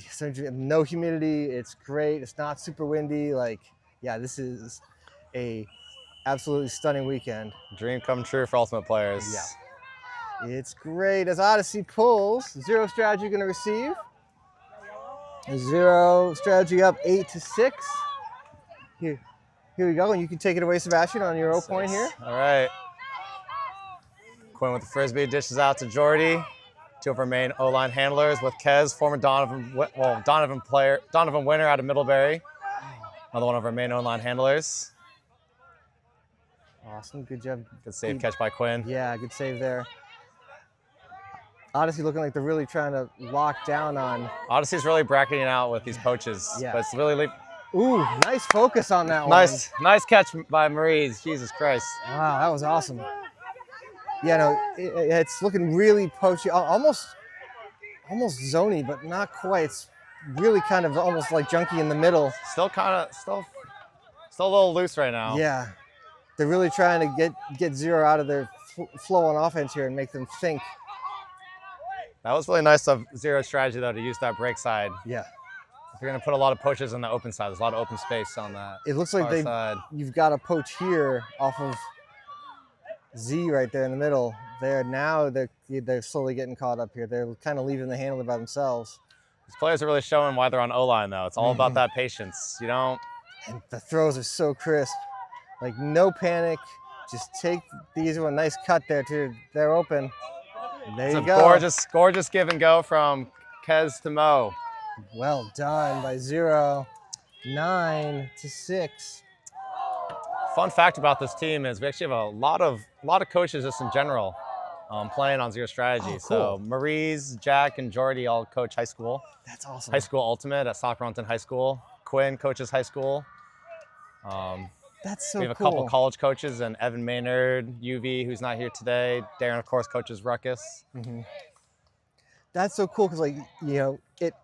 Speaker 1: No humidity. It's great. It's not super windy. This is a absolutely stunning weekend.
Speaker 11: Dream come true for Ultimate players.
Speaker 1: Yeah. It's great. As Odyssey pulls, Zero Strategy going to receive. Zero Strategy up 8-6. Here we go. And you can take it away, Sebastian, on your 0 point here.
Speaker 11: All right. Quinn with the frisbee dishes out to Jordy. 2 of our main O-line handlers with Kez, former Donovan winner out of Middlebury. Another one of our main O-line handlers.
Speaker 1: Awesome. Good job.
Speaker 11: Good save catch by Quinn.
Speaker 1: Yeah, good save there. Odyssey looking like they're really trying to lock down on.
Speaker 11: Odyssey's really bracketing out with these poaches.
Speaker 1: Yeah.
Speaker 11: But it's really
Speaker 1: Ooh, nice focus on that
Speaker 11: nice catch by Maurice. Jesus Christ.
Speaker 1: Wow, that was awesome. Yeah, no, it's looking really poachy, almost zony, but not quite. It's really kind of almost like junky in the middle.
Speaker 11: Still a little loose right now.
Speaker 1: Yeah, they're really trying to get Zero out of their flow on offense here and make them think.
Speaker 11: That was really nice of Zero's strategy though, to use that break side.
Speaker 1: Yeah.
Speaker 11: You're going to put a lot of poaches on the open side. There's a lot of open space on that.
Speaker 1: It looks like you've got a poach here off of Z right there in the middle. Now they're slowly getting caught up here. They're kind of leaving the handler by themselves.
Speaker 11: These players are really showing why they're on O-line though. It's all about that patience. You don't.
Speaker 1: And the throws are so crisp. Like no panic. Just take these one. Nice cut there too. They're open. There you go.
Speaker 11: Gorgeous give and go from Kez to Mo.
Speaker 1: Well done by Zero. 9-6.
Speaker 11: Fun fact about this team is we actually have a lot of coaches just in general playing on Zero strategy.
Speaker 1: Oh, cool.
Speaker 11: So Maurice, Jack, and Jordy all coach high school.
Speaker 1: That's awesome.
Speaker 11: High school ultimate at Sockronton High School. Quinn coaches high school.
Speaker 1: That's so cool.
Speaker 11: We have a couple college coaches, and Evan Maynard, UV, who's not here today. Darren, of course, coaches Ruckus.
Speaker 1: Mm-hmm. That's so cool because, like, you know, it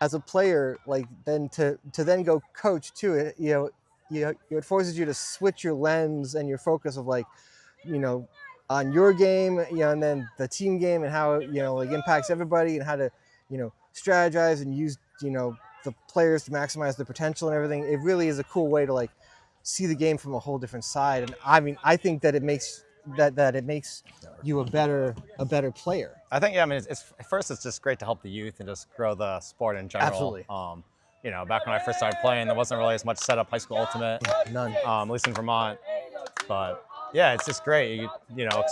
Speaker 1: as a player, like, then to then go coach too. It forces you to switch your lens and your focus of, like, you know, on your game, you know, and then the team game and how it, you know, like impacts everybody and how to, you know, strategize and use, you know, the players to maximize their potential and everything. It really is a cool way to, like, see the game from a whole different side. And I mean, I think that it makes it makes you a better player.
Speaker 11: I think, yeah, I mean, it's first it's just great to help the youth and just grow the sport in general.
Speaker 1: Absolutely.
Speaker 11: You know, back when I first started playing, there wasn't really as much setup high school ultimate.
Speaker 1: Yeah, none.
Speaker 11: At least in Vermont. But yeah, it's just great. You know,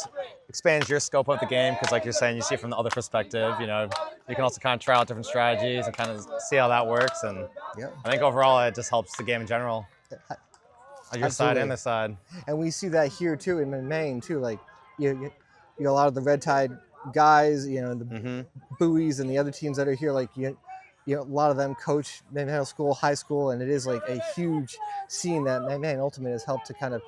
Speaker 11: expands your scope of the game because, like you're saying, you see it from the other perspective. You know, you can also kind of try out different strategies and kind of see how that works. And
Speaker 1: yeah, I
Speaker 11: think overall it just helps the game in general. On your side and this side.
Speaker 1: And we see that here too in Maine too. Like you know, a lot of the Red Tide guys, you know, the Bouoys and the other teams that are here, like you know, a lot of them coach middle school, high school, and it is like a huge scene that Maine Ultimate has helped to kind of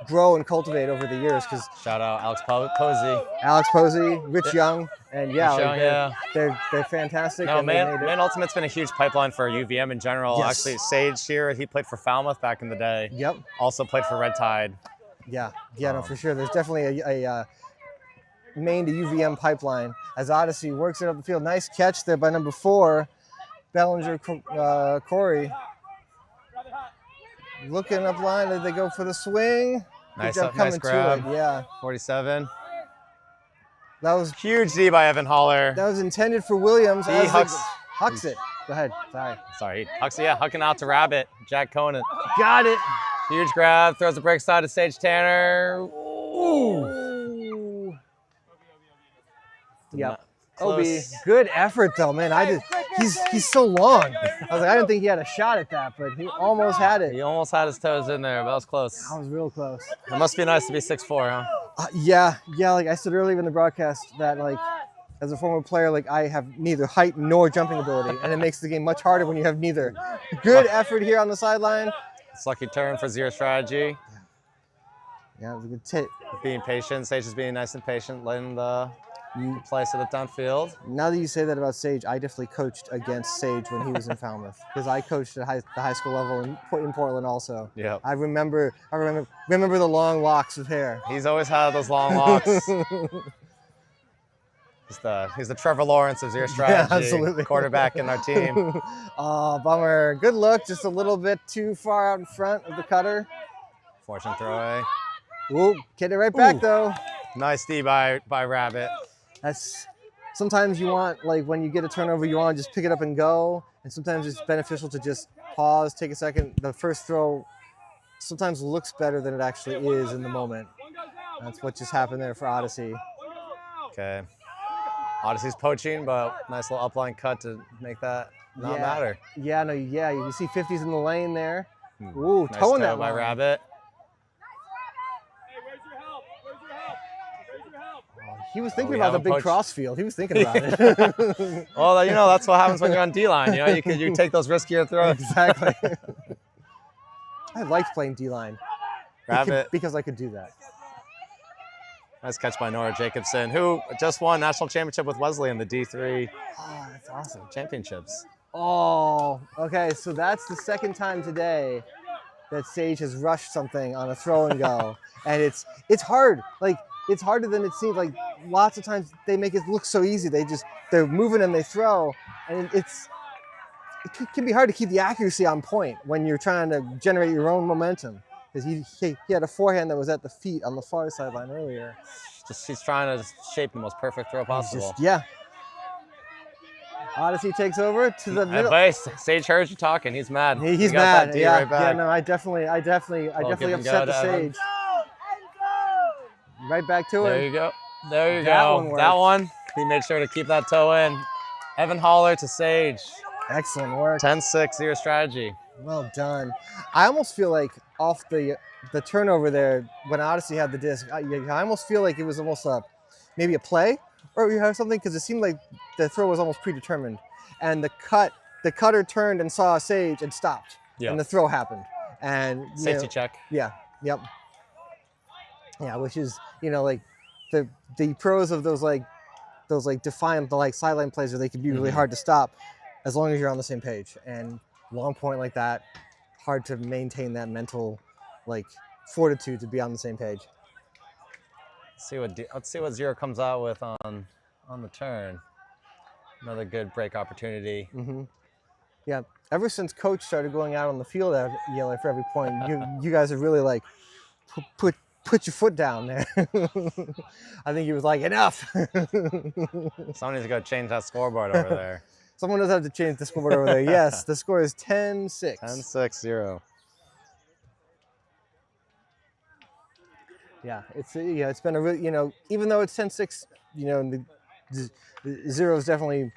Speaker 1: grow and cultivate over the years. Because
Speaker 11: shout out Alex
Speaker 1: Posey, Rich Young, and they're fantastic.
Speaker 11: No, Maine Ultimate's been a huge pipeline for UVM in general.
Speaker 1: Yes.
Speaker 11: Actually, Sage here, he played for Falmouth back in the day.
Speaker 1: Yep.
Speaker 11: Also played for Red Tide.
Speaker 1: Yeah, no, for sure. There's definitely a Maine to UVM pipeline as Odyssey works it up the field. Nice catch there by number 4, Bellinger Corey. Looking up line as they go for the swing.
Speaker 11: Nice grab.
Speaker 1: Yeah.
Speaker 11: 47.
Speaker 1: That was
Speaker 11: huge D by Evan Holler.
Speaker 1: That was intended for Williams.
Speaker 11: He
Speaker 1: hucks it. Go ahead. Sorry.
Speaker 11: Hucking out to Rabbit. Jack Conan.
Speaker 1: Got it.
Speaker 11: Huge grab. Throws the break side to Sage Tanner.
Speaker 1: Ooh. Yep. Obi, good effort though, man. He's so long. I was like, I didn't think he had a shot at that, but he almost had it.
Speaker 11: He almost had his toes in there, but that was close.
Speaker 1: That was real close.
Speaker 11: It must be nice to be 6'4", huh?
Speaker 1: Yeah. Like I said earlier in the broadcast, that like as a former player, like I have neither height nor jumping ability, and it makes the game much harder when you have neither. Good effort here on the sideline.
Speaker 11: It's lucky turn for Zero strategy.
Speaker 1: Yeah, it was a good tip.
Speaker 11: Being patient. Sage is being nice and patient, letting the play set it downfield.
Speaker 1: Now that you say that about Sage, I definitely coached against Sage when he was in Falmouth because I coached at the high school level in Portland also.
Speaker 11: Yeah.
Speaker 1: I remember the long locks of hair.
Speaker 11: He's always had those long locks. He's the Trevor Lawrence of Zero strategy.
Speaker 1: Yeah, absolutely.
Speaker 11: Quarterback in our team.
Speaker 1: Oh, bummer. Good look, just a little bit too far out in front of the cutter.
Speaker 11: Fortune throwaway.
Speaker 1: Ooh, get it right back though.
Speaker 11: Nice D by Rabbit.
Speaker 1: That's sometimes you want, like when you get a turnover, you want to just pick it up and go. And sometimes it's beneficial to just pause, take a second. The first throw sometimes looks better than it actually is in the moment. That's what just happened there for Odyssey.
Speaker 11: Okay. Odyssey's poaching, but nice little upline cut to make that not matter.
Speaker 1: Yeah, you can see 50s in the lane there. Ooh,
Speaker 11: nice
Speaker 1: towing that
Speaker 11: by
Speaker 1: line.
Speaker 11: Rabbit.
Speaker 1: He was thinking about the big cross field. He was thinking about it.
Speaker 11: Well, you know, that's what happens when you're on D-line. You know, you take those riskier throws.
Speaker 1: Exactly. I liked playing D-line.
Speaker 11: Grab it.
Speaker 1: Because I could do that.
Speaker 11: Nice catch by Nora Jacobson, who just won national championship with Wesley in the D3
Speaker 1: that's awesome.
Speaker 11: championships.
Speaker 1: Oh, okay. So that's the second time today that Sage has rushed something on a throw and go. And it's hard. Like, it's harder than it seems. Like, lots of times they make it look so easy. They're moving and they throw. And it can be hard to keep the accuracy on point when you're trying to generate your own momentum. Because he had a forehand that was at the feet on the far sideline earlier.
Speaker 11: He's trying to shape the most perfect throw possible.
Speaker 1: Yeah. Odyssey takes over to the middle.
Speaker 11: Advice. Sage heard you talking. He's mad.
Speaker 1: He's mad.
Speaker 11: That
Speaker 1: yeah.
Speaker 11: right back.
Speaker 1: Yeah. No, I definitely upset the Sage. Right back to it.
Speaker 11: There you go. There you go. That one. He made sure to keep that toe in. Evan Haller to Sage.
Speaker 1: Excellent work.
Speaker 11: 10-6, zero strategy.
Speaker 1: Well done. I almost feel like off the turnover there when Odyssey had the disc, I almost feel like it was almost maybe a play or you have something, because it seemed like the throw was almost predetermined, and the cutter turned and saw Sage and stopped, and the throw happened. And
Speaker 11: safety check.
Speaker 1: Yeah. Yep. Yeah, which is like the pros of those defiant sideline plays where they can be really hard to stop, as long as you're on the same page. And long point like that, hard to maintain that mental fortitude to be on the same page.
Speaker 11: Let's see what Zero comes out with on the turn. Another good break opportunity.
Speaker 1: Yeah, ever since Coach started going out on the field for every point, you guys have really put your foot down there. I think he was like, enough.
Speaker 11: Someone needs to go change that scoreboard over there.
Speaker 1: Someone does have to change the scoreboard over there. Yes, the score is 10-6.
Speaker 11: 10-6, 0.
Speaker 1: Yeah, it's been a really, even though it's 10-6, the Zero is definitely,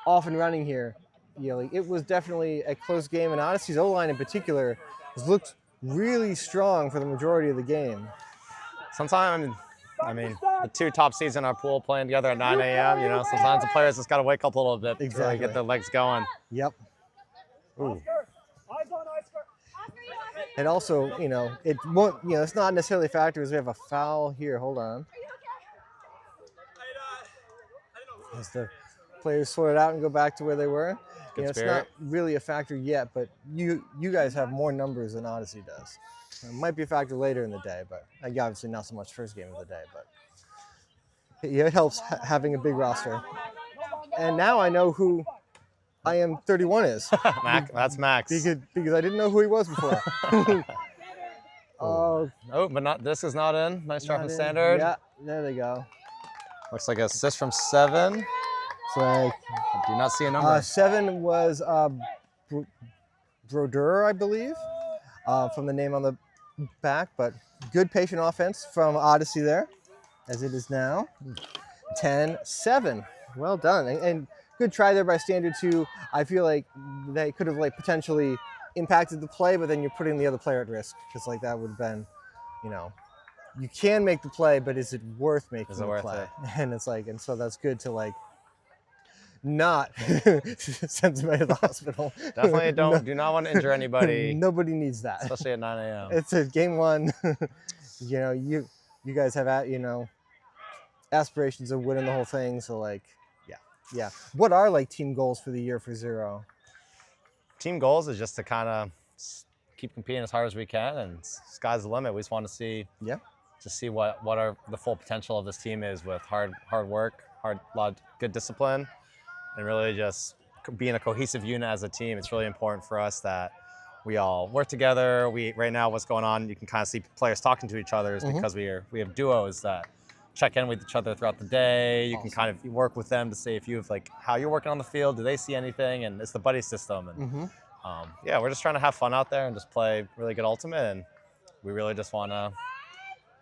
Speaker 1: off and running here. It was definitely a close game, and Odyssey's O-line in particular has looked really strong for the majority of the game.
Speaker 11: Sometimes, the two top seeds in our pool playing together at 9 a.m., sometimes the players just got to wake up a little bit to get their legs going.
Speaker 1: Yep.
Speaker 11: Ooh.
Speaker 1: And also, it won't, it's not necessarily a factor as we have a foul here. Hold on. As the players sort it out and go back to where they were. It's not really a factor yet, but you guys have more numbers than Odyssey does. It might be a factor later in the day, but obviously not so much first game of the day. But it helps having a big roster. And now I know who I Am 31 is.
Speaker 11: That's Max.
Speaker 1: Because I didn't know who he was before.
Speaker 11: But this is not in. Nice try from Standard.
Speaker 1: Yeah, there they go.
Speaker 11: Looks like an assist from 7.
Speaker 1: So
Speaker 11: I do not see a number.
Speaker 1: 7 was Brodeur, I believe, from the name on the back. But good patient offense from Odyssey there, as it is now. 10-7. Well done. And good try there by Standard too. I feel like they could have potentially impacted the play, but then you're putting the other player at risk, because that would have been, you can make the play, but is it worth making the play? And it's and so that's good to not send somebody to the hospital.
Speaker 11: Definitely do not want to injure anybody.
Speaker 1: Nobody needs that,
Speaker 11: especially at 9 a.m.
Speaker 1: It's a game one. You guys have aspirations of winning the whole thing. So yeah. What are team goals for the year for Zero?
Speaker 11: Team goals is just to kind of keep competing as hard as we can, and sky's the limit. We just want to see what the full potential of this team is, with hard work, lot of good discipline, and really just being a cohesive unit as a team. It's really important for us that we all work together. Right now, what's going on, you can kind of see players talking to each other, is because we have duos that check in with each other throughout the day. You can kind of work with them to see if you have how you're working on the field. Do they see anything? And it's the buddy system. And we're just trying to have fun out there and just play really good ultimate. And we really just want to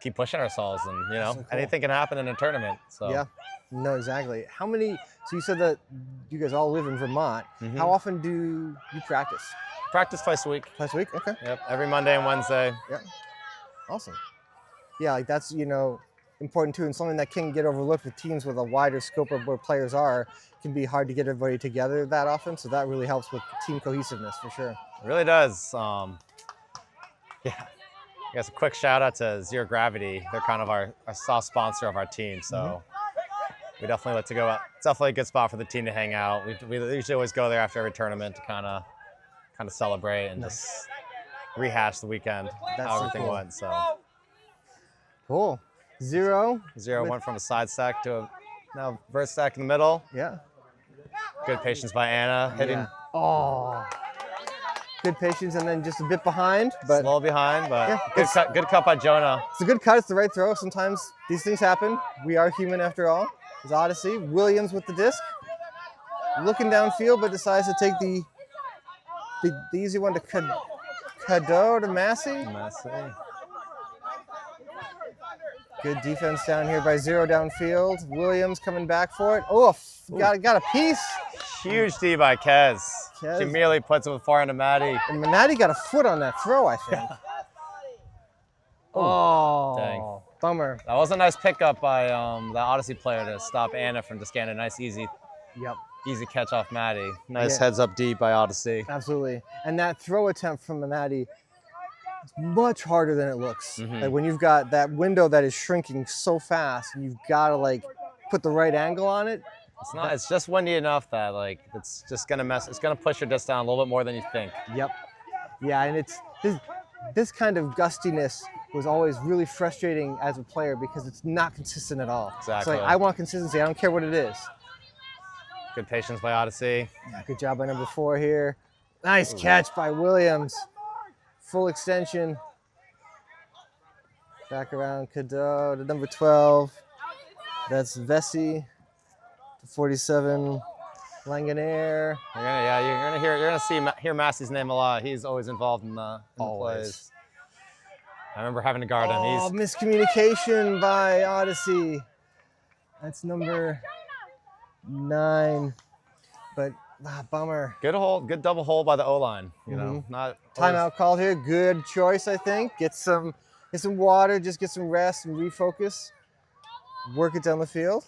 Speaker 11: keep pushing ourselves. And anything can happen in a tournament. So
Speaker 1: yeah, no, exactly. How many? So you said that you guys all live in Vermont. How often do you practice?
Speaker 11: Practice twice a week.
Speaker 1: Twice a week. Okay.
Speaker 11: Yep. Every Monday and Wednesday.
Speaker 1: Yep. Awesome. Yeah, that's important too, and something that can get overlooked with teams with a wider scope of where players are. It can be hard to get everybody together that often, so that really helps with team cohesiveness for sure.
Speaker 11: It really does. Yeah. I guess a quick shout out to Zero Gravity. They're kind of our soft sponsor of our team, so we definitely like to go out. It's definitely a good spot for the team to hang out. We usually always go there after every tournament to kind of celebrate and just rehash the weekend, how everything went. So
Speaker 1: cool. Zero
Speaker 11: went from a side stack to a now verse stack in the middle.
Speaker 1: Yeah.
Speaker 11: Good patience by Anna hitting.
Speaker 1: Yeah. Oh. Good patience, and then just a bit behind, but
Speaker 11: slow behind, but
Speaker 1: yeah,
Speaker 11: good cut by Jonah.
Speaker 1: It's a good cut. It's the right throw. Sometimes these things happen. We are human after all. It's Odyssey. Williams with the disc, looking downfield, but decides to take the easy one to Cadeau to Massey. Good defense down here by Zero downfield. Williams coming back for it. Oh, got a piece.
Speaker 11: Huge D by Kez. She merely puts it with far into Maddie.
Speaker 1: And Maddie got a foot on that throw, I think. Oh,
Speaker 11: dang.
Speaker 1: Bummer.
Speaker 11: That was a nice pickup by the Odyssey player to stop Anna from just getting a nice, easy catch off Maddie. Nice heads up deep by Odyssey.
Speaker 1: Absolutely. And that throw attempt from Maddie is much harder than it looks. Like when you've got that window that is shrinking so fast, and you've got to like put the right angle on it.
Speaker 11: It's not. It's just windy enough that like it's just gonna mess. It's gonna push your disc down a little bit more than you think.
Speaker 1: Yep. Yeah, and it's this kind of gustiness was always really frustrating as a player because it's not consistent at all.
Speaker 11: Exactly.
Speaker 1: It's like I want consistency. I don't care what it is.
Speaker 11: Good patience by Odyssey.
Speaker 1: Yeah, good job by number 4 here. Nice catch by Williams. Full extension. Back around Cadeau to number 12. That's Vesey. 47, Langanier.
Speaker 11: You're gonna hear Massey's name a lot. He's always involved in the plays. I remember having to guard him.
Speaker 1: Oh, miscommunication by Odyssey. That's number 9, but bummer.
Speaker 11: Good double hold by the O-line. You know, not
Speaker 1: timeout called here. Good choice, I think. Get some water, just get some rest and refocus. Work it down the field.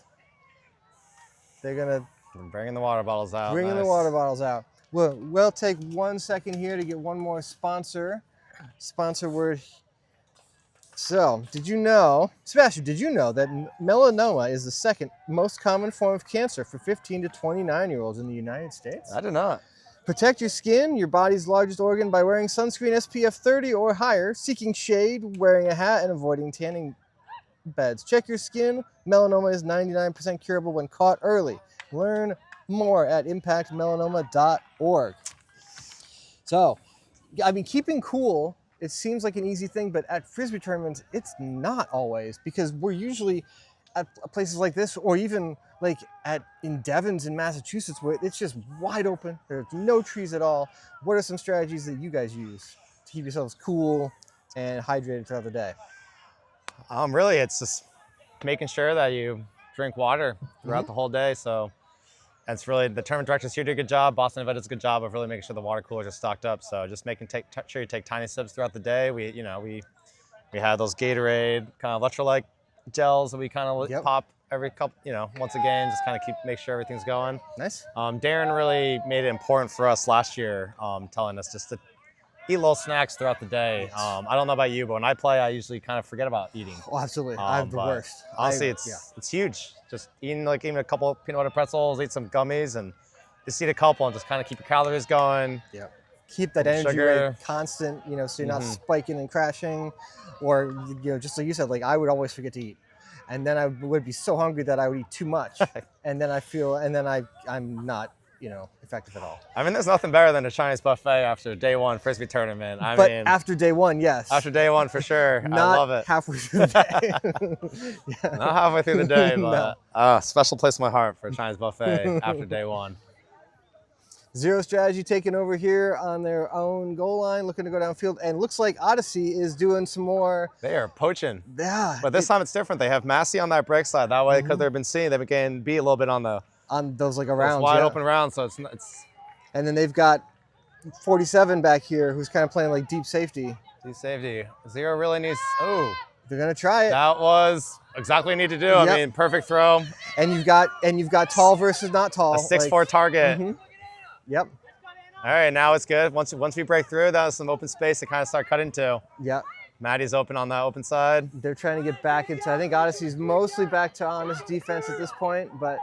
Speaker 1: They're gonna
Speaker 11: bringing the water bottles out.
Speaker 1: Bringing the water bottles out. We'll take 1 second here to get one more sponsor word. So, did you know, Sebastian? Did you know that melanoma is the second most common form of cancer for 15 to 29-year-olds in the United States?
Speaker 11: I did not.
Speaker 1: Protect your skin, your body's largest organ, by wearing sunscreen SPF 30 or higher, seeking shade, wearing a hat, and avoiding tanning beds. Check your skin. Melanoma is 99% curable when caught early. Learn more at impactmelanoma.org. So, I mean, keeping cool, it seems like an easy thing, but at Frisbee tournaments, it's not always, because we're usually at places like this, or even like in Devon's in Massachusetts, where it's just wide open. There's no trees at all. What are some strategies that you guys use to keep yourselves cool and hydrated throughout the day?
Speaker 11: Really, it's just making sure that you drink water throughout the whole day. So that's really, the tournament directors here do a good job. Boston Event does a good job of really making sure the water coolers are stocked up. So just sure you take tiny sips throughout the day. We have those Gatorade kind of electrolyte gels that we kind of pop every couple, once a game, just kind of make sure everything's going.
Speaker 1: Nice.
Speaker 11: Darren really made it important for us last year, telling us just to eat little snacks throughout the day. I don't know about you, but when I play, I usually kind of forget about eating.
Speaker 1: Oh, absolutely. I'm the worst.
Speaker 11: Honestly, it's huge. Just eating a couple of peanut butter pretzels, eat some gummies, and just eat a couple and just kind of keep your calories going.
Speaker 1: Yeah. Keep that energy rate constant, so you're not spiking and crashing, or just like you said, like I would always forget to eat, and then I would be so hungry that I would eat too much, and then I'm not effective at all.
Speaker 11: I mean, there's nothing better than a Chinese buffet after day 1 Frisbee tournament.
Speaker 1: After day 1, yes.
Speaker 11: After day 1, for sure. I love it.
Speaker 1: Halfway through the day.
Speaker 11: Not halfway through the day, but special place in my heart for a Chinese buffet after day 1.
Speaker 1: Zero Strategy taking over here on their own goal line, looking to go downfield, and looks like Odyssey is doing some more.
Speaker 11: They are poaching.
Speaker 1: Yeah.
Speaker 11: But this time it's different. They have Massey on that break side. That way, because they've been getting beat a little bit on
Speaker 1: those like rounds,
Speaker 11: wide open rounds. So it's.
Speaker 1: And then they've got 47 back here, who's kind of playing like deep safety.
Speaker 11: Deep safety. Zero really needs. Oh.
Speaker 1: They're gonna try it.
Speaker 11: That was exactly what you need to do.
Speaker 1: Yep.
Speaker 11: I mean, perfect throw.
Speaker 1: And you've got tall versus not tall.
Speaker 11: A 6'4" target.
Speaker 1: Yep.
Speaker 11: All right, now it's good. Once we break through, that was some open space to kind of start cutting to.
Speaker 1: Yep.
Speaker 11: Maddie's open on that open side.
Speaker 1: They're trying to get back into, I think Odyssey's mostly back to honest defense at this point, but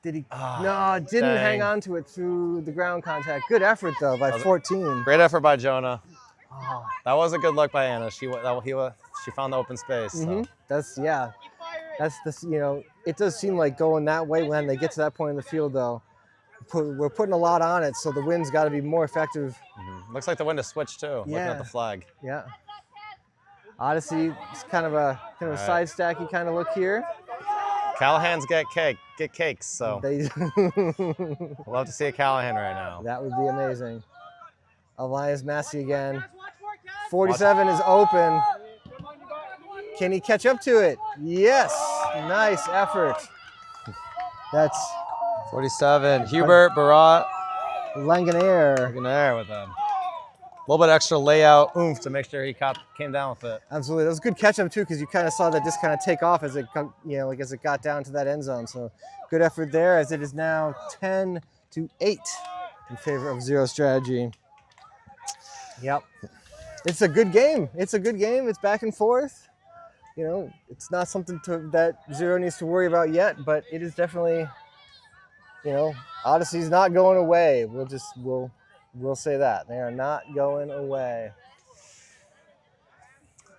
Speaker 1: did he? No, didn't hang on to it through the ground contact. Good effort though by 14.
Speaker 11: Great effort by Jonah. That was a good look by Anna. She found the open space. So.
Speaker 1: That's it does seem like going that way when they get to that point in the field though. We're putting a lot on it, so the wind's got to be more effective.
Speaker 11: Looks like the wind has switched too. Looking at the flag.
Speaker 1: Yeah. Odyssey is kind of a side stacky kind of look here.
Speaker 11: Callahan's get cakes, so we'll love to see a Callahan right now.
Speaker 1: That would be amazing. Elias Massey again. 47 is open. Can he catch up to it? Yes. Nice effort. That's
Speaker 11: 47. Hubert, Barat,
Speaker 1: Langanier
Speaker 11: with a little bit extra layout oomph to make sure he came down with it.
Speaker 1: Absolutely. That was a good catch up too, because you kind of saw that just kind of take off as it as it got down to that end zone. So good effort there, as it is now 10-8 in favor of Zero Strategy. Yep. It's a good game. It's back and forth. It's not something that Zero needs to worry about yet, but it is definitely, Odyssey's not going away. We'll say that. They are not going away.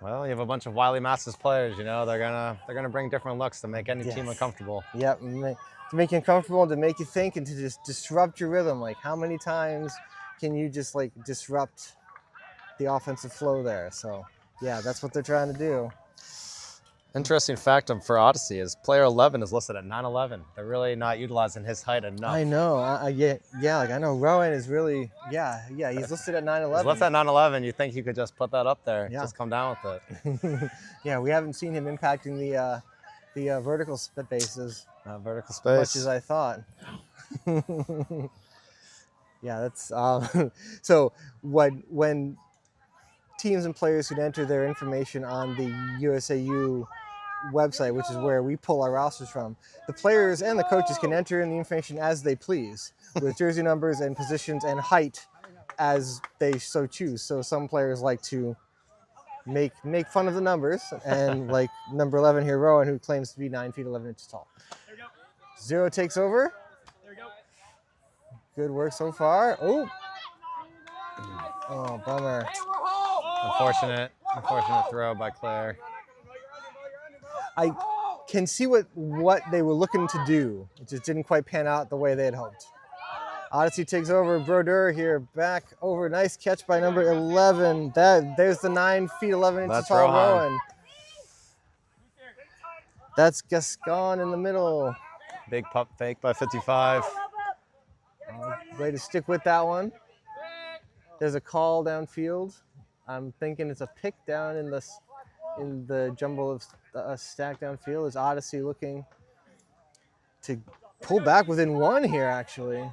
Speaker 11: Well, you have a bunch of Wiley Masters players, they're gonna bring different looks to make any team uncomfortable.
Speaker 1: Yep, to make you uncomfortable, to make you think, and to just disrupt your rhythm. Like, how many times can you just disrupt the offensive flow there? So yeah, that's what they're trying to do.
Speaker 11: Interesting fact for Odyssey is player 11 is listed at 9'11". They're really not utilizing his height enough.
Speaker 1: I know. I know Rowan is really, he's listed at 9'11".
Speaker 11: He's listed at 9'11". You think you could just put that up there, just come down with it.
Speaker 1: Yeah, we haven't seen him impacting the vertical bases.
Speaker 11: Vertical space.
Speaker 1: As much as I thought. Yeah, that's so when teams and players could enter their information on the USAU website, which is where we pull our rosters from, the players and the coaches can enter in the information as they please, with jersey numbers and positions and height as they so choose. So some players like to make fun of the numbers, and like number 11 here, Rowan, who claims to be 9 feet 11 inches tall. Zero takes over. Good work so far. Oh, bummer.
Speaker 11: Unfortunate throw by Claire.
Speaker 1: I can see what they were looking to do. It just didn't quite pan out the way they had hoped. Odyssey takes over. Brodeur here, back over. Nice catch by number 11. There's the 9 feet 11 inches tall Rowan. That's Gascon in the middle.
Speaker 11: Big pup fake by 55.
Speaker 1: Way to stick with that one. There's a call downfield. I'm thinking it's a pick down in the jumble of stack downfield. Is Odyssey looking to pull back within one here, actually.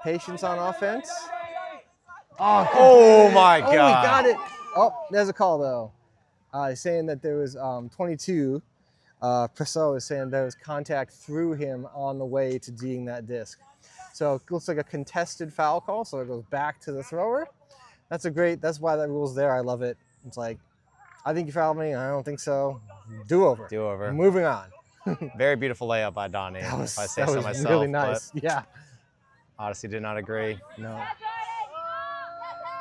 Speaker 1: Patience on offense.
Speaker 11: Oh my God.
Speaker 1: Oh, he got it. Oh, there's a call though. Saying that there was 22. Presso is saying there was contact through him on the way to D'ing that disc. So it looks like a contested foul call, so it goes back to the thrower. That's why that rule's there. I love it. It's like, I think you fouled me. I don't think so. Do-over.
Speaker 11: Do-over.
Speaker 1: Moving on.
Speaker 11: Very beautiful layup by Donnie, if I say so myself.
Speaker 1: Really nice. Yeah.
Speaker 11: Odyssey did not agree.
Speaker 1: No.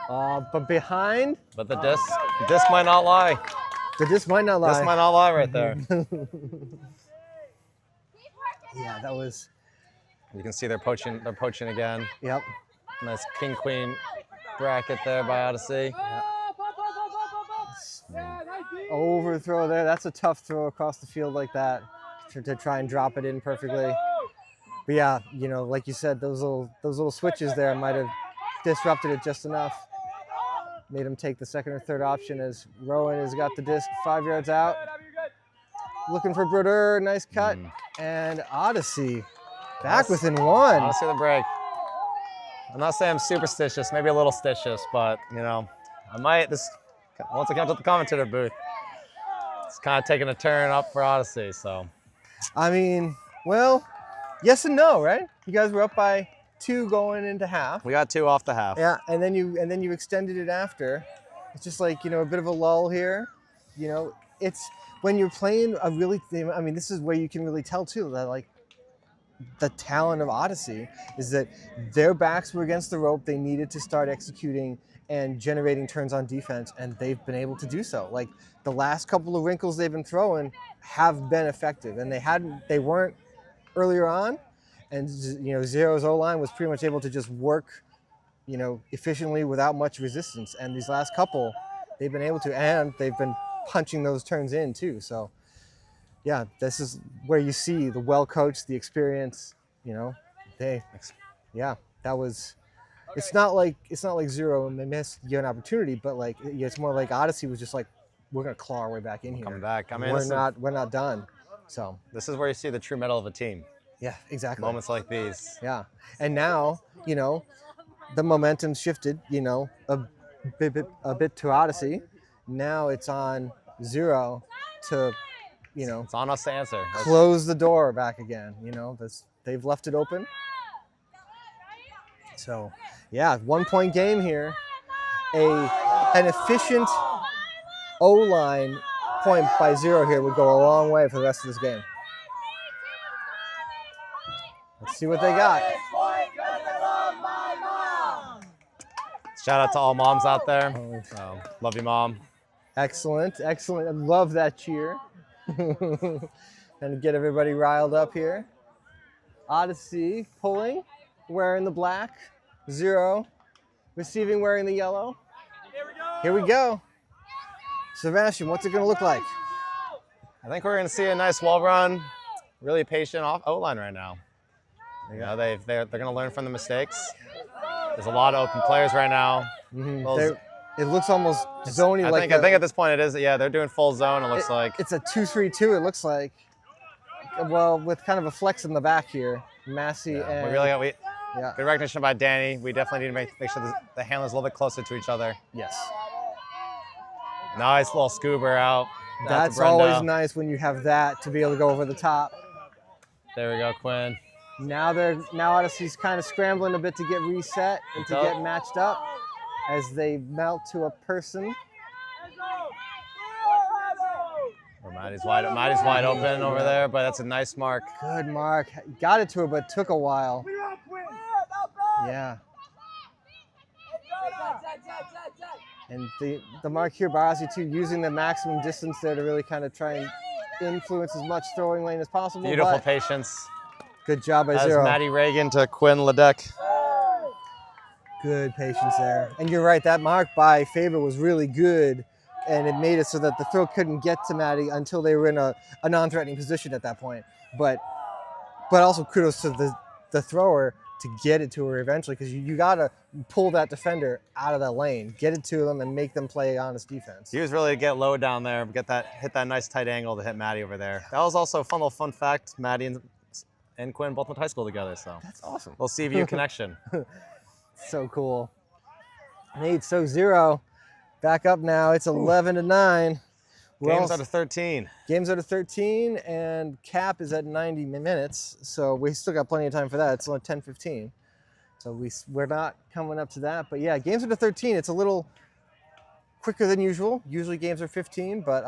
Speaker 1: But behind.
Speaker 11: But the disc might not lie.
Speaker 1: The disc might not lie.
Speaker 11: Disc might not lie right there.
Speaker 1: Yeah, that was.
Speaker 11: You can see they're poaching again.
Speaker 1: Yep.
Speaker 11: Nice king-queen bracket there by Odyssey.
Speaker 1: Overthrow there. That's a tough throw across the field like that to try and drop it in perfectly. But yeah, like you said, those little switches there might have disrupted it just enough. Made him take the second or third option as Rowan has got the disc 5 yards out. Looking for Brodeur. Nice cut. And Odyssey back within one.
Speaker 11: Odyssey the break. I'm not saying I'm superstitious, maybe a little stitious, but I might. This once I came to the commentator booth, it's kind of taking a turn up for Odyssey. So,
Speaker 1: I mean, well, yes and no, right? You guys were up by 2 going into half.
Speaker 11: we got 2 off the half.
Speaker 1: Yeah, and then you extended it after. It's just like, you know, a bit of a lull here. You know, it's when you're playing a really, I mean, this is where you can really tell too that like the talent of Odyssey is that their backs were against the rope. They needed to start executing and generating turns on defense, and they've been able to do so. Like the last couple of wrinkles they've been throwing have been effective, and they weren't earlier on. And, you know, Zero's O-line was pretty much able to just work, you know, efficiently without much resistance. And these last couple, they've been able to, and they've been punching those turns in too. So, yeah, this is where you see the well-coached, the experience, you know, that was, it's not like Zero and they missed an opportunity, but like, it's more like Odyssey was just like, we're going to claw our way back in here.
Speaker 11: Coming back. I mean,
Speaker 1: we're not done. So
Speaker 11: this is where you see the true mettle of a team.
Speaker 1: Yeah, exactly.
Speaker 11: Moments like these.
Speaker 1: Yeah. And now, you know, the momentum shifted, you know, a bit to Odyssey. Now it's on Zero to, you know,
Speaker 11: it's on us to answer.
Speaker 1: Close the door back again. You know, they've left it open. So, yeah, 1-point game here. An efficient O-line point by Zero here would go a long way for the rest of this game. Let's see what they got.
Speaker 11: Shout out to all moms out there. Love you, Mom.
Speaker 1: Excellent, excellent. I love that cheer. And get everybody riled up here. Odyssey pulling, wearing the black. Zero receiving, wearing the yellow. Here we go. Sebastian, what's it going to look like?
Speaker 11: I think we're going to see a nice wall run. Really patient O-line right now. You know, they're going to learn from the mistakes. There's a lot of open players right now.
Speaker 1: Mm-hmm. It looks almost zony.
Speaker 11: I think at this point it is. Yeah, they're doing full zone. It looks like
Speaker 1: it's a 2-3-2. It looks like. Well, with kind of a flex in the back here, Massey and.
Speaker 11: We really got good recognition by Danny. We definitely need to make sure the handlers a little bit closer to each other.
Speaker 1: Yes.
Speaker 11: Nice little scuba out.
Speaker 1: That's always nice when you have that to be able to go over the top.
Speaker 11: There we go, Quinn.
Speaker 1: Now Odyssey's kind of scrambling a bit to get reset and to get matched up as they melt to a person.
Speaker 11: Maddie's wide open over there, but that's a nice mark.
Speaker 1: Good mark. Got it to her, but took a while. Yeah. And the mark here by Odyssey too, using the maximum distance there to really kind of try and influence as much throwing lane as possible.
Speaker 11: Beautiful patience.
Speaker 1: Good job by Zero.
Speaker 11: Maddie Reagan to Quinn Ledeck.
Speaker 1: Good patience there. And you're right, that mark by Faber was really good, and it made it so that the throw couldn't get to Maddie until they were in a non-threatening position at that point. But also kudos to the thrower to get it to her eventually, because you got to pull that defender out of that lane, get it to them, and make them play honest defense.
Speaker 11: He was really get low down there, hit that nice tight angle to hit Maddie over there. That was also a fun fact. Maddie and Quinn both went to high school together, so
Speaker 1: that's awesome.
Speaker 11: We'll see CVU connection.
Speaker 1: So cool. Nate, so Zero back up now. It's 11-9.
Speaker 11: Games out of 13.
Speaker 1: Games out of 13, and cap is at 90 minutes, so we still got plenty of time for that. It's only 10:15, so we're not coming up to that. But yeah, games out of 13. It's a little quicker than usual. Usually games are 15, but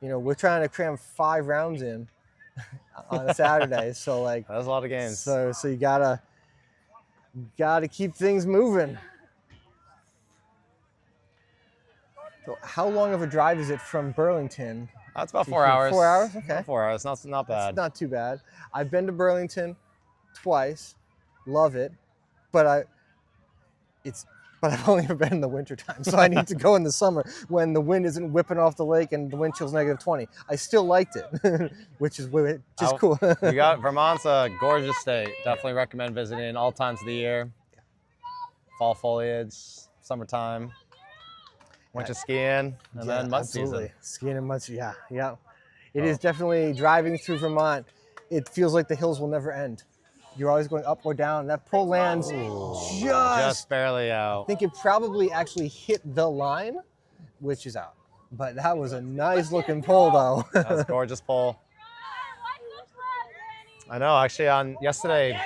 Speaker 1: you know, we're trying to cram 5 rounds in on a Saturday, so like
Speaker 11: that's a lot of games.
Speaker 1: So you gotta keep things moving. So how long of a drive is it from Burlington?
Speaker 11: It's about 4 hours.
Speaker 1: 4 hours? Okay.
Speaker 11: About 4 hours. Not bad.
Speaker 1: It's not too bad. I've been to Burlington twice. Love it. But I've only ever been in the wintertime, so I need to go in the summer when the wind isn't whipping off the lake and the wind chill's -20. I still liked it, which is cool.
Speaker 11: Vermont's a gorgeous state. Definitely recommend visiting all times of the year. Fall foliage, summertime. Winter skiing, and then mud season.
Speaker 1: Skiing and mud season, yeah. It is definitely driving through Vermont. It feels like the hills will never end. You're always going up or down. That pull lands just
Speaker 11: barely out.
Speaker 1: I think it probably actually hit the line, which is out. But that was a nice looking pole, though.
Speaker 11: That was a gorgeous pole. I know. Actually, on yesterday,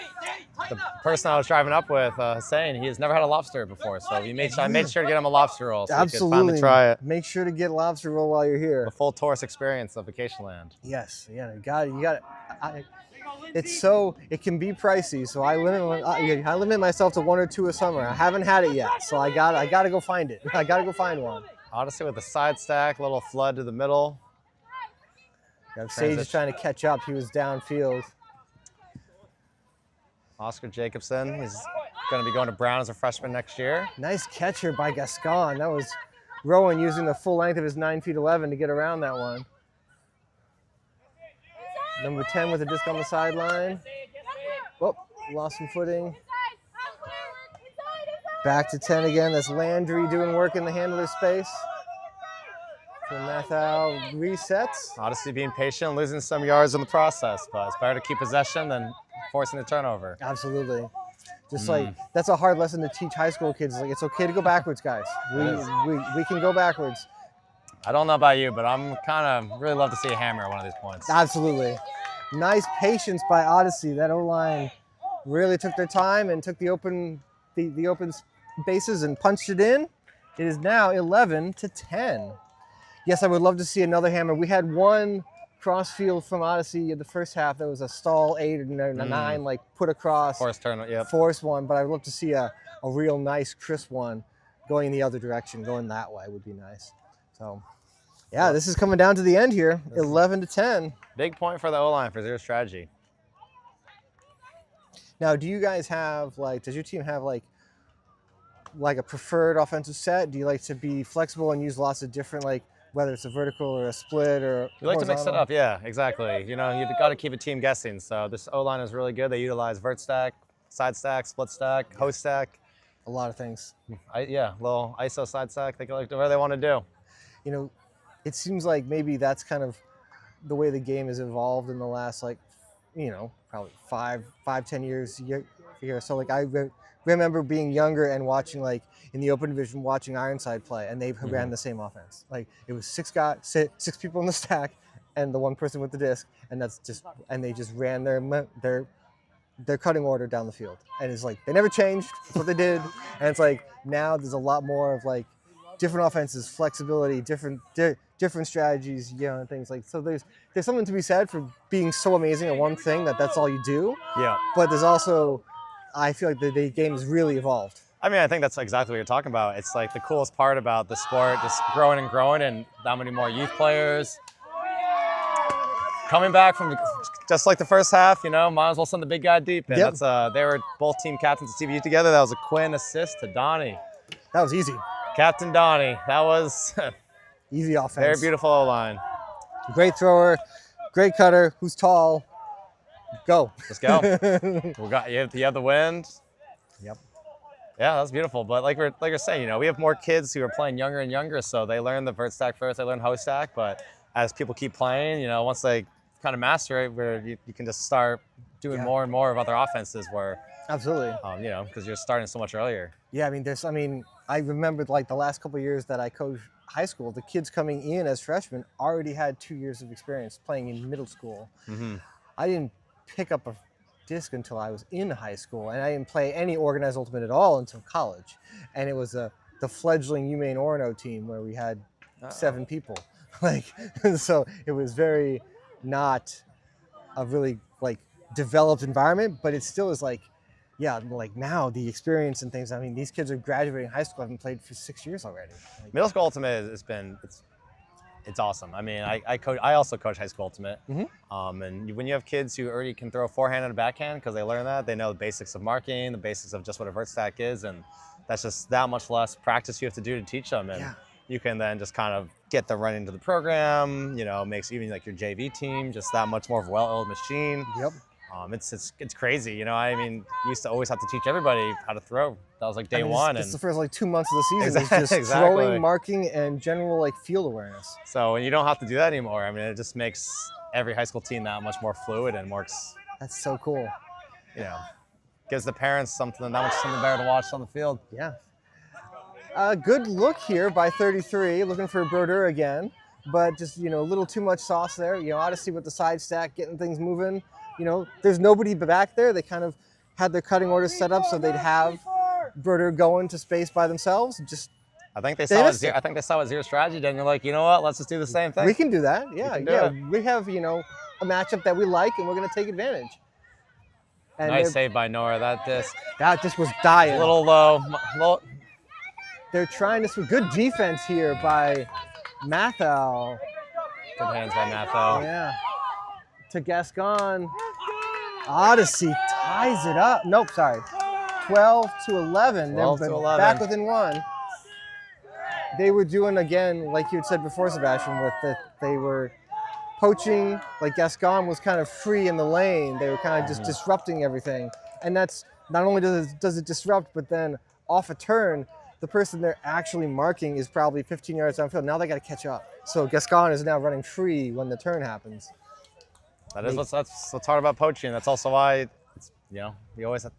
Speaker 11: the person I was driving up with, saying he has never had a lobster before, so I made sure to get him a lobster roll so
Speaker 1: Absolutely.
Speaker 11: he could finally try it.
Speaker 1: Make sure to get lobster roll while you're here.
Speaker 11: The full tourist experience of Vacation Land.
Speaker 1: Yes, yeah, you got it. It can be pricey, so I limit myself to 1 or 2 a summer. I haven't had it yet, so I gotta go find it. I gotta go find one.
Speaker 11: Odyssey with the side stack, little flood to the middle.
Speaker 1: Sage is trying to catch up. He was downfield.
Speaker 11: Oscar Jacobson, he's going to be going to Brown as a freshman next year.
Speaker 1: Nice catch here by Gascon. That was Rowan using the full length of his 9 feet 11 to get around that one. Number 10 with a disc on the sideline. Oh, lost some footing. Back to 10 again. That's Landry doing work in the handler space. So Mathau resets.
Speaker 11: Odyssey being patient, losing some yards in the process, but it's better to keep possession than forcing a turnover.
Speaker 1: Absolutely. Just like, that's a hard lesson to teach high school kids. Like, it's okay to go backwards, guys. We can go backwards.
Speaker 11: I don't know about you, but I'm kind of really love to see a hammer at one of these points.
Speaker 1: Absolutely. Nice patience by Odyssey. That O-line really took their time and took the open bases and punched it in. It is now 11-10. Yes, I would love to see another hammer. We had one crossfield from Odyssey in the first half. That was a stall 8 and a 9, like put across. Force one, but I'd love to see a real nice crisp one going the other direction, going that way would be nice. So, yeah, this is coming down to the end here, 11-10.
Speaker 11: Big point for the O-line for zero strategy.
Speaker 1: Now, do you guys have, like, does your team have, like a preferred offensive set? Do you like to be flexible and use lots of different, like, whether it's a vertical or a split or
Speaker 11: You like to mix it up, yeah, exactly. You know, you've got to keep a team guessing. So this O-line is really good. They utilize vert stack, side stack, split stack, host stack.
Speaker 1: A lot of things.
Speaker 11: Little ISO side stack. They can like whatever they want to do.
Speaker 1: You know, it seems like maybe that's kind of the way the game has evolved in the last, like, you know, probably 5-10 years here. So, like, I remember being younger and watching, like, in the open division, watching Ironside play, and they ran the same offense. Like, it was 6 people in the stack and the one person with the disc, and they just ran their cutting order down the field. And it's like, they never changed. That's what they did. And it's like, now there's a lot more of, like, different offenses, flexibility, different strategies, you know, and things like. So there's something to be said for being so amazing at one thing that's all you do.
Speaker 11: Yeah.
Speaker 1: But there's also, I feel like the game has really evolved.
Speaker 11: I mean, I think that's exactly what you're talking about. It's like the coolest part about the sport, just growing and growing, and that many more youth players coming back from just like the first half. You know, might as well send the big guy deep. And that's they were both team captains at CVU together. That was a Quinn assist to Donnie.
Speaker 1: That was easy.
Speaker 11: Captain Donnie. That was
Speaker 1: easy offense.
Speaker 11: Very beautiful O-line.
Speaker 1: Great thrower, great cutter. Who's tall? Go.
Speaker 11: Let's go. You have the wind.
Speaker 1: Yep.
Speaker 11: Yeah, that's beautiful. But like you're saying, you know, we have more kids who are playing younger and younger, so they learn the vert stack first, they learn host stack. But as people keep playing, you know, once they kind of master it, where you can just start doing more and more of other offenses. Where
Speaker 1: absolutely,
Speaker 11: you know, because you're starting so much earlier.
Speaker 1: Yeah, I mean, I remember like the last couple of years that I coached high school, the kids coming in as freshmen already had 2 years of experience playing in middle school.
Speaker 11: Mm-hmm.
Speaker 1: I didn't pick up a disc until I was in high school, and I didn't play any organized ultimate at all until college. And it was the fledgling UMaine Orono team where we had 7 people. Like, so it was very not a really like developed environment, but it still is like, yeah, like now the experience and things. I mean, these kids are graduating high school. I've been played for 6 years already. Like,
Speaker 11: middle school ultimate it's awesome. I mean, I also coach high school ultimate.
Speaker 1: Mm-hmm.
Speaker 11: And when you have kids who already can throw forehand and a backhand because they learn that, they know the basics of marking, the basics of just what a vert stack is, and that's just that much less practice you have to do to teach them. And you can then just kind of get them running into the program. You know, makes even like your JV team just that much more of a well-oiled machine.
Speaker 1: Yep.
Speaker 11: It's crazy, you know. I mean, you used to always have to teach everybody how to throw. That was like day one.
Speaker 1: It's the first like 2 months of the season. It's just throwing, marking, and general like field awareness.
Speaker 11: So when you don't have to do that anymore, I mean, it just makes every high school team that much more fluid and works.
Speaker 1: That's so cool.
Speaker 11: You know, gives the parents something better to watch on the field.
Speaker 1: Yeah. Good look here by 33, looking for Brodeur again, but just, a little too much sauce there. Odyssey with the side stack, getting things moving. There's nobody back there. They kind of had their cutting orders set up so they'd have Brodeur going to space by themselves.
Speaker 11: I think they saw it. I think they saw it zero strategy. Then you're like, you know what? Let's just do the same thing.
Speaker 1: We can do that. Yeah, we have a matchup that we like, and we're going to take advantage. And
Speaker 11: nice save by Nora. That
Speaker 1: disc was dying.
Speaker 11: A little low.
Speaker 1: They're trying to good defense here by Mathau.
Speaker 11: Good hands by Mathau.
Speaker 1: Yeah. To Gascon. Odyssey ties it up. Nope, sorry. 12-11. They're back within one. They were doing, again, like you had said before, Sebastian, with they were poaching, like Gascon was kind of free in the lane. They were kind of just disrupting everything. And that's, not only does it disrupt, but then off a turn, the person they're actually marking is probably 15 yards downfield. Now they got to catch up. So Gascon is now running free when the turn happens.
Speaker 11: That's what's hard about poaching. That's also why, you always have to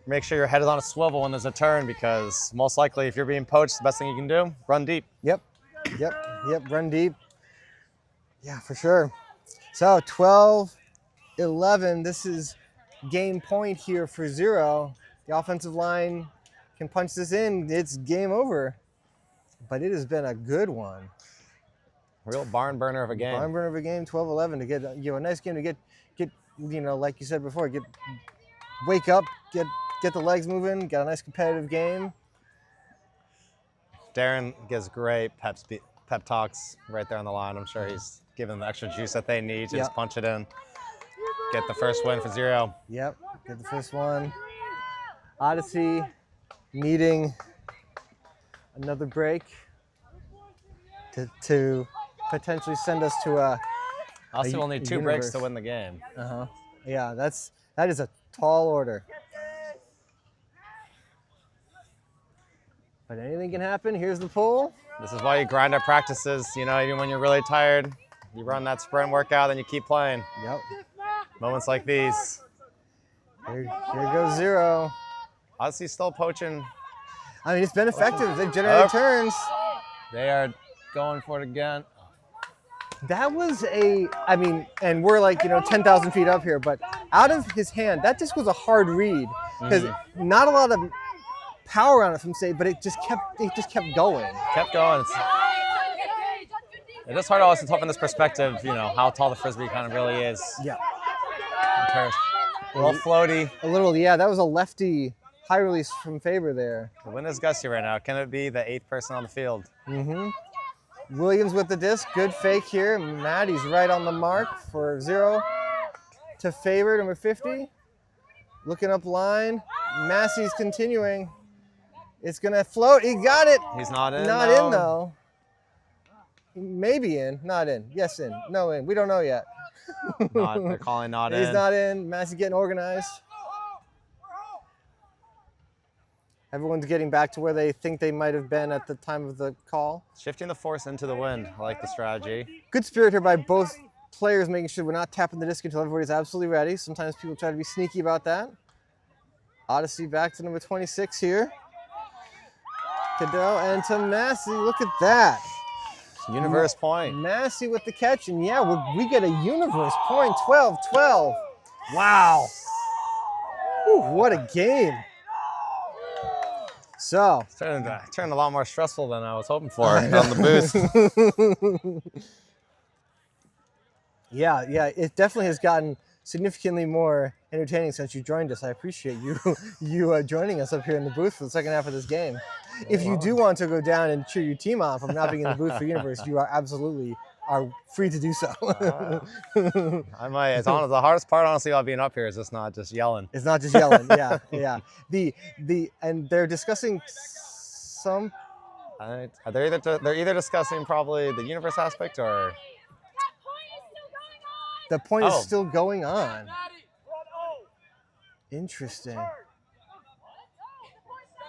Speaker 11: make sure your head is on a swivel when there's a turn, because most likely if you're being poached, the best thing you can do, run deep.
Speaker 1: Yep, run deep. Yeah, for sure. So 12-11, this is game point here for 0. The offensive line can punch this in, it's game over. But it has been a good one.
Speaker 11: Real barn burner of a game.
Speaker 1: Barn burner of a game, 12-11 to get a nice game to get like you said before, wake up, get the legs moving, get a nice competitive game.
Speaker 11: Darren gives great pep talks right there on the line. I'm sure he's giving them the extra juice that they need to just punch it in. Get the first win for 0.
Speaker 1: Yep, get the first one. Odyssey needing another break to potentially send us to a
Speaker 11: Odyssey will need 2 breaks to win the game.
Speaker 1: Yeah, that is a tall order. But anything can happen. Here's the pull.
Speaker 11: This is why you grind out practices. Even when you're really tired, you run that sprint workout, then you keep playing.
Speaker 1: Yep.
Speaker 11: Moments like these.
Speaker 1: Here goes 0.
Speaker 11: Odyssey's still poaching.
Speaker 1: I mean, it's been effective. They've generated turns.
Speaker 11: They are going for it again.
Speaker 1: That was and we're like, 10,000 feet up here, but out of his hand, that just was a hard read, because not a lot of power on it from say, but it just kept going.
Speaker 11: Kept going. It is hard to always talk from this perspective, how tall the Frisbee kind of really is.
Speaker 1: Yeah.
Speaker 11: A little floaty.
Speaker 1: A little, yeah, that was a lefty high release from Faber there.
Speaker 11: The wind is gusty right now. Can it be the 8th person on the field?
Speaker 1: Williams with the disc, good fake here. Maddie's right on the mark for 0 to Faber, number 50. Looking up line. Massey's continuing. It's gonna float. He got it.
Speaker 11: He's not in.
Speaker 1: Not in though. Maybe in. Not in. Yes in. No in. We don't know yet.
Speaker 11: They're calling not in.
Speaker 1: He's not in. Massey's getting organized. Everyone's getting back to where they think they might have been at the time of the call.
Speaker 11: Shifting the force into the wind. I like the strategy.
Speaker 1: Good spirit here by both players, making sure we're not tapping the disc until everybody's absolutely ready. Sometimes people try to be sneaky about that. Odyssey back to number 26 here. Cadell and to Massey. Look at that.
Speaker 11: Universe point.
Speaker 1: Massey with the catch, and yeah, we get a universe point. 12-12. Wow. Whew, what a game. So
Speaker 11: it's turned a lot more stressful than I was hoping for on the booth.
Speaker 1: Yeah, it definitely has gotten significantly more entertaining since you joined us. I appreciate you joining us up here in the booth for the second half of this game. If you do want to go down and cheer your team on from not being in the booth for Universe, you are absolutely free to do so.
Speaker 11: I might. It's on the hardest part, honestly, about being up here is just not just yelling.
Speaker 1: It's not just yelling. Yeah. And they're discussing some.
Speaker 11: They're either discussing probably the Universe aspect or.
Speaker 1: The point is still going on. Interesting.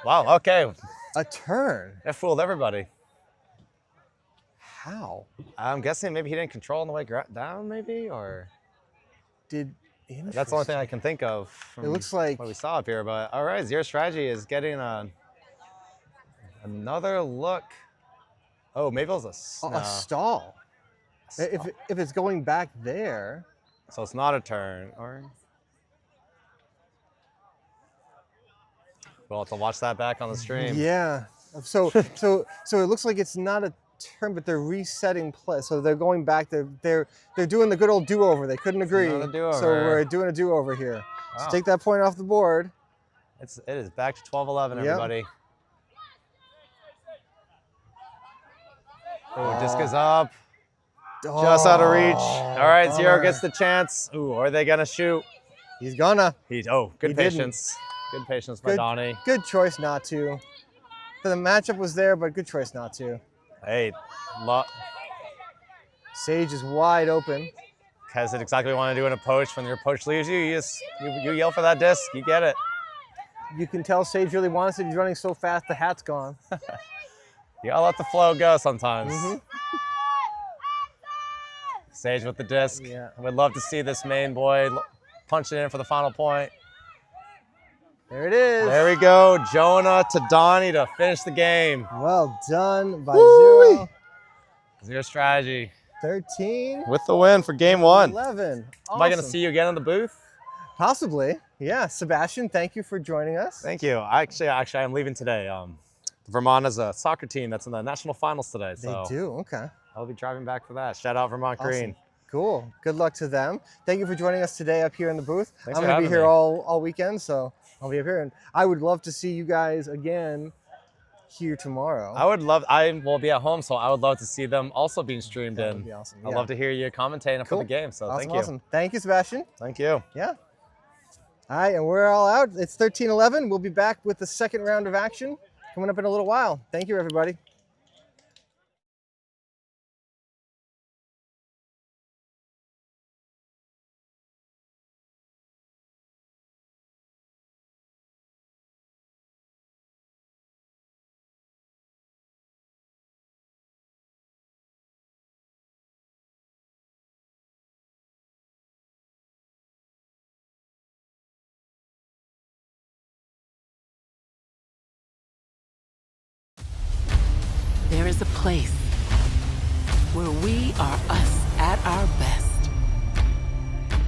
Speaker 11: Wow. Okay.
Speaker 1: A turn.
Speaker 11: It fooled everybody.
Speaker 1: How?
Speaker 11: I'm guessing maybe he didn't control on the way down, maybe, or that's the only thing I can think of.
Speaker 1: It looks like
Speaker 11: what we saw up here. But all right, zero strategy is getting Another look. Oh, maybe it was
Speaker 1: A stall. If it's going back there.
Speaker 11: So it's not a turn. Or we'll have to watch that back on the stream.
Speaker 1: Yeah. So it looks like it's not a turn, but they're resetting play. So they're going back. They're doing the good old do-over. They couldn't agree.
Speaker 11: Not a do-over.
Speaker 1: So we're doing a do-over here.
Speaker 11: Wow.
Speaker 1: So take that point off the board.
Speaker 11: It is back to 12-11, everybody. Oh, disc is up. Just out of reach. All right, Zero gets the chance. Ooh, are they gonna shoot?
Speaker 1: He's gonna.
Speaker 11: Good patience. Good patience by Donnie.
Speaker 1: Good choice not to. The matchup was there, but good choice not to.
Speaker 11: Hey,
Speaker 1: Sage is wide open.
Speaker 11: That's exactly what you want to do in a poach. When your poach leaves you, you yell for that disc. You get it.
Speaker 1: You can tell Sage really wants it. He's running so fast, the hat's gone.
Speaker 11: You gotta let the flow go sometimes. Sage with the disc.
Speaker 1: Yeah.
Speaker 11: We'd love to see this Maine boy punch it in for the final point.
Speaker 1: There it is.
Speaker 11: There we go. Jonah to Donnie to finish the game.
Speaker 1: Well done by Zero.
Speaker 11: Zero strategy.
Speaker 1: 13.
Speaker 11: With the win for game 1.
Speaker 1: 11. Awesome.
Speaker 11: Am I going to see you again in the booth?
Speaker 1: Possibly. Yeah. Sebastian, thank you for joining us.
Speaker 11: Thank you. Actually, I'm leaving today. Vermont has a soccer team that's in the national finals today. So
Speaker 1: they do. Okay.
Speaker 11: I'll be driving back for that. Shout out Vermont Green.
Speaker 1: Cool. Good luck to them. Thank you for joining us today up here in the booth.
Speaker 11: Thanks
Speaker 1: I'm going to be here all weekend, so I'll be up here. And I would love to see you guys again here tomorrow.
Speaker 11: I will be at home, so I would love to see them also being streamed in.
Speaker 1: That would be awesome.
Speaker 11: I'd love to hear you commentating for the game, so thank you.
Speaker 1: Awesome. Thank you, Sebastian.
Speaker 11: Thank you.
Speaker 1: Yeah. All right, and we're all out. It's 13-11. We'll be back with the second round of action coming up in a little while. Thank you, everybody.
Speaker 3: There is a place where we are us at our best.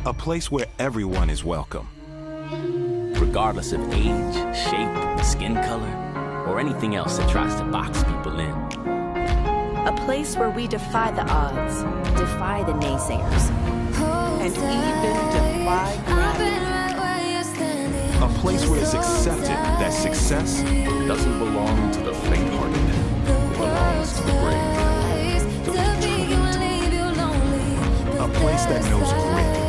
Speaker 4: A place where everyone is welcome.
Speaker 5: Regardless of age, shape, skin color, or anything else that tries to box people in.
Speaker 6: A place where we defy the odds, defy the naysayers,
Speaker 3: And even defy gravity.
Speaker 4: A place where it's accepted that success
Speaker 7: doesn't belong to the faint-hearted. It belongs to the brave, to the determined.
Speaker 4: a place that knows grit.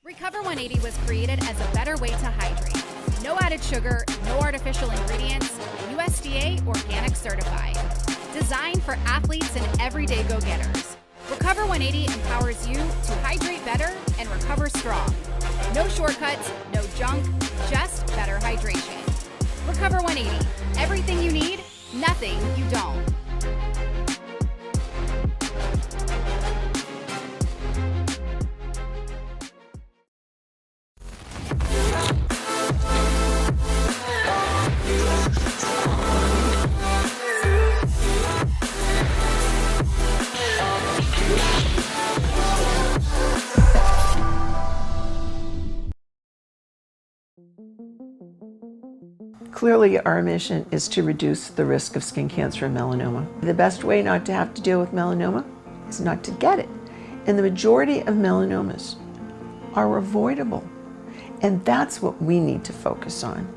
Speaker 9: Recover 180 was created as a better way to hydrate. No added sugar, no artificial ingredients, USDA organic certified. Designed for athletes and everyday go-getters. Recover 180 empowers you to hydrate better and recover strong. No shortcuts, no junk, just better hydration. Recover 180, everything you need, nothing you don't.
Speaker 10: Clearly, our mission is to reduce the risk of skin cancer and melanoma. The best way not to have to deal with melanoma is not to get it. And the majority of melanomas are avoidable. And that's what we need to focus on.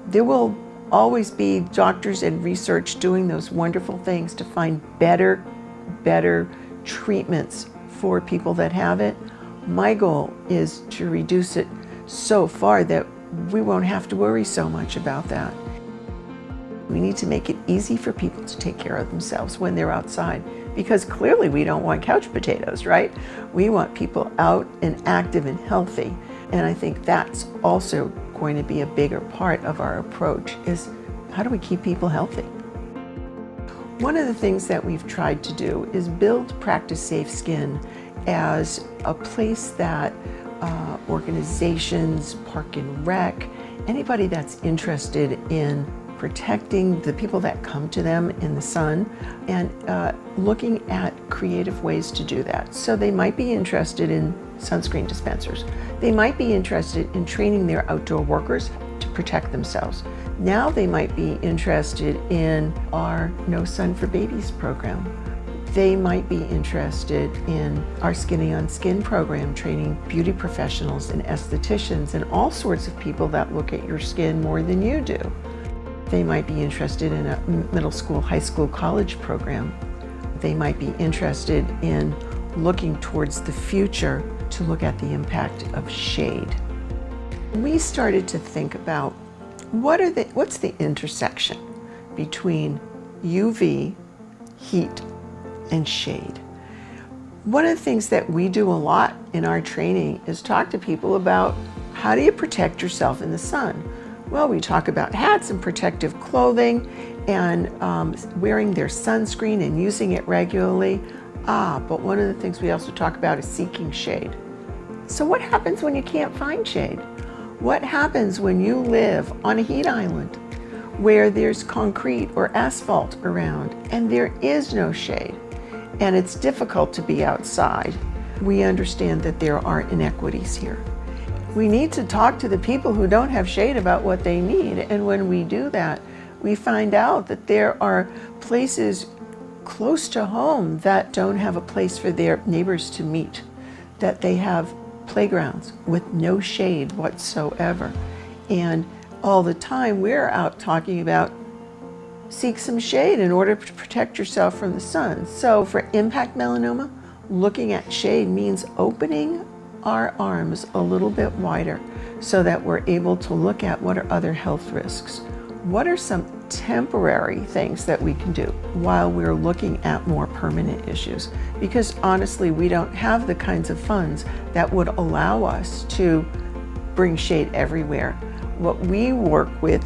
Speaker 10: There will always be doctors and research doing those wonderful things to find better treatments for people that have it. My goal is to reduce it so far that we won't have to worry so much about that. We need to make it easy for people to take care of themselves when they're outside, because clearly we don't want couch potatoes, right? We want people out and active and healthy. And I think that's also going to be a bigger part of our approach, is how do we keep people healthy? One of the things that we've tried to do is build Practice Safe Skin as a place that organizations, Park and Rec, anybody that's interested in protecting the people that come to them in the sun, and looking at creative ways to do that. So they might be interested in sunscreen dispensers. They might be interested in training their outdoor workers to protect themselves. Now they might be interested in our No Sun for Babies program. They might be interested in our Skinny on Skin program, training beauty professionals and estheticians and all sorts of people that look at your skin more than you do. They might be interested in a middle school, high school, college program. They might be interested in looking towards the future to look at the impact of shade. We started to think about what's the intersection between UV, heat, and shade. One of the things that we do a lot in our training is talk to people about how do you protect yourself in the sun. Well, we talk about hats and protective clothing and wearing their sunscreen and using it regularly. But one of the things we also talk about is seeking shade. So what happens when you can't find shade? What happens when you live on a heat island where there's concrete or asphalt around and there is no shade and it's difficult to be outside? We understand that there are inequities here. We need to talk to the people who don't have shade about what they need, and when we do that, we find out that there are places close to home that don't have a place for their neighbors to meet, that they have playgrounds with no shade whatsoever. And all the time we're out talking about seek some shade in order to protect yourself from the sun. So for impact melanoma, looking at shade means opening our arms a little bit wider so that we're able to look at what are other health risks. What are some temporary things that we can do while we're looking at more permanent issues? Because honestly, we don't have the kinds of funds that would allow us to bring shade everywhere. What we work with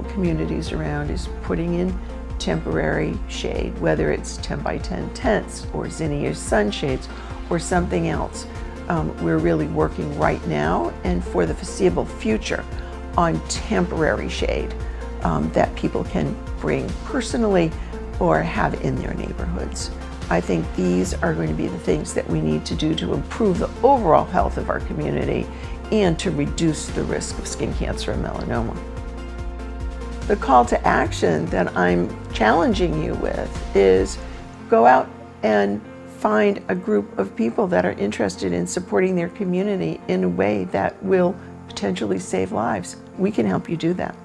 Speaker 10: communities around is putting in temporary shade, whether it's 10 by 10 tents or zinnias sunshades or something else. We're really working right now and for the foreseeable future on temporary shade that people can bring personally or have in their neighborhoods. I think these are going to be the things that we need to do to improve the overall health of our community and to reduce the risk of skin cancer and melanoma. The call to action that I'm challenging you with is go out and find a group of people that are interested in supporting their community in a way that will potentially save lives. We can help you do that.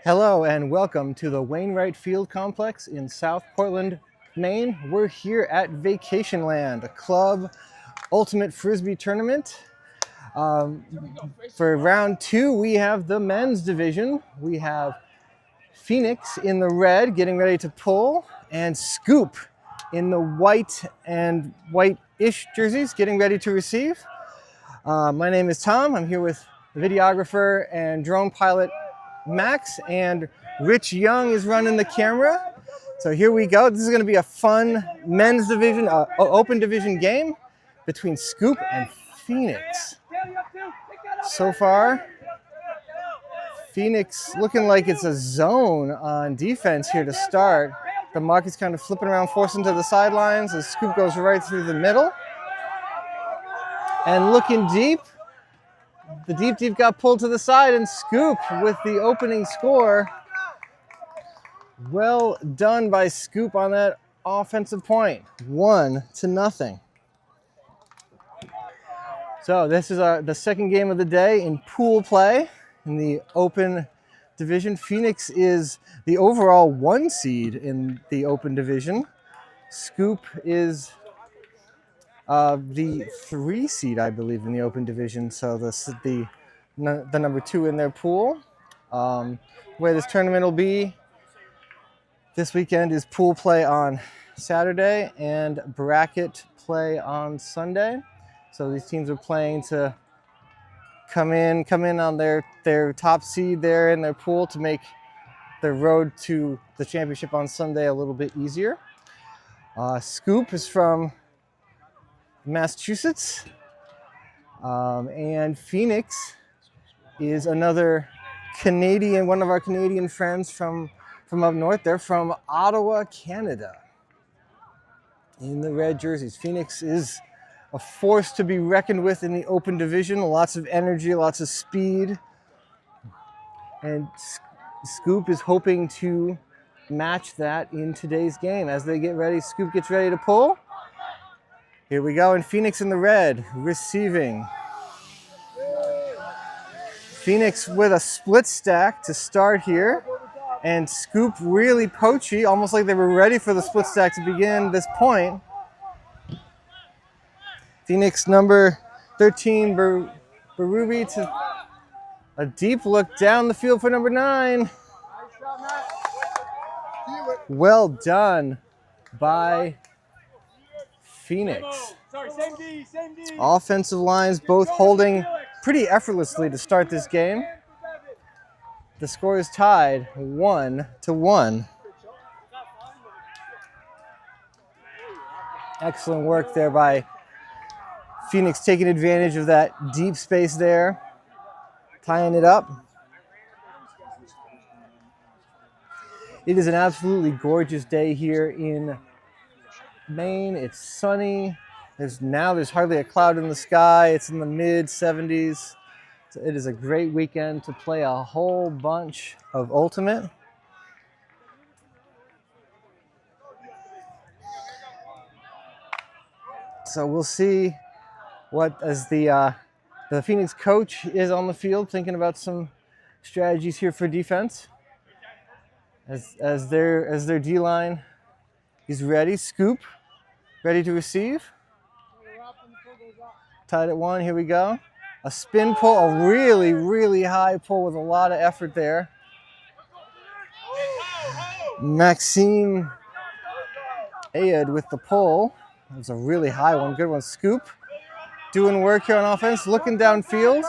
Speaker 1: Hello and welcome to the Wainwright Field Complex in South Portland, Maine. We're here at Vacation Land, a club ultimate frisbee tournament. For round two, we have the men's division. We have Phoenix in the red getting ready to pull, and Scoop in the white and white-ish jerseys getting ready to receive. My name is Tom. I'm here with the videographer and drone pilot Max, and Rich Young is running the camera. So here we go. This is going to be a fun men's division, open division game between Scoop and Phoenix. So far, Phoenix looking like it's a zone on defense here to start. The market's kind of flipping around, forcing to the sidelines as Scoop goes right through the middle. And looking deep. The deep got pulled to the side, and Scoop with the opening score. Well done by Scoop on that offensive point. 1-0. So this is the second game of the day in pool play in the open division. Phoenix is the overall 1 seed in the open division. Scoop is the 3 seed, I believe, in the open division. So the number 2 in their pool. Where this tournament will be this weekend is pool play on Saturday and bracket play on Sunday. So these teams are playing to come in on their top seed there in their pool to make their road to the championship on Sunday a little bit easier. Scoop is from Massachusetts, and Phoenix is another Canadian, one of our Canadian friends from up north. They're from Ottawa, Canada, in the red jerseys. Phoenix is a force to be reckoned with in the open division. Lots of energy, lots of speed, and Scoop is hoping to match that in today's game. As they get ready, Scoop gets ready to pull. Here we go, and Phoenix in the red, receiving. Phoenix with a split stack to start here, and Scoop really poachy, almost like they were ready for the split stack to begin this point. Phoenix number 13, Barubi to a deep look down the field for number 9. Well done by Phoenix. Offensive lines both holding pretty effortlessly to start this game. The score is tied 1-1. Excellent work there by Phoenix, taking advantage of that deep space there, tying it up. It is an absolutely gorgeous day here in Maine. It's sunny. There's hardly a cloud in the sky. It's in the mid 70s. So it is a great weekend to play a whole bunch of Ultimate. So we'll see what, as the Phoenix coach is on the field thinking about some strategies here for defense. As their D-line is ready. Scoop ready to receive. Tied at 1, here we go. A spin pull, a really, really high pull with a lot of effort there. Maxime Ayed with the pull. That was a really high one. Good one. Scoop doing work here on offense. Looking downfield.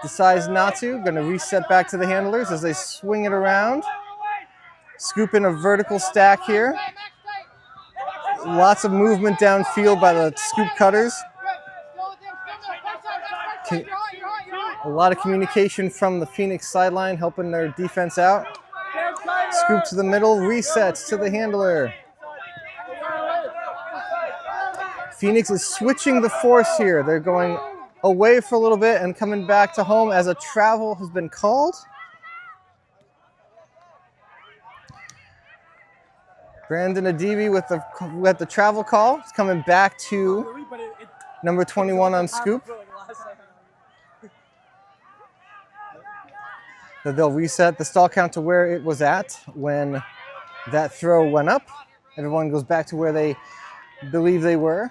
Speaker 1: Decides not to. Going to reset back to the handlers as they swing it around. Scoop in a vertical stack here. Lots of movement downfield by the scoop cutters. A lot of communication from the Phoenix sideline helping their defense out. Scoop to the middle, resets to the handler. Phoenix is switching the force here. They're going away for a little bit and coming back to home as a travel has been called. Brandon Adibi with the travel call. It's coming back to number 21 on Scoop. They'll reset the stall count to where it was at when that throw went up. Everyone goes back to where they believe they were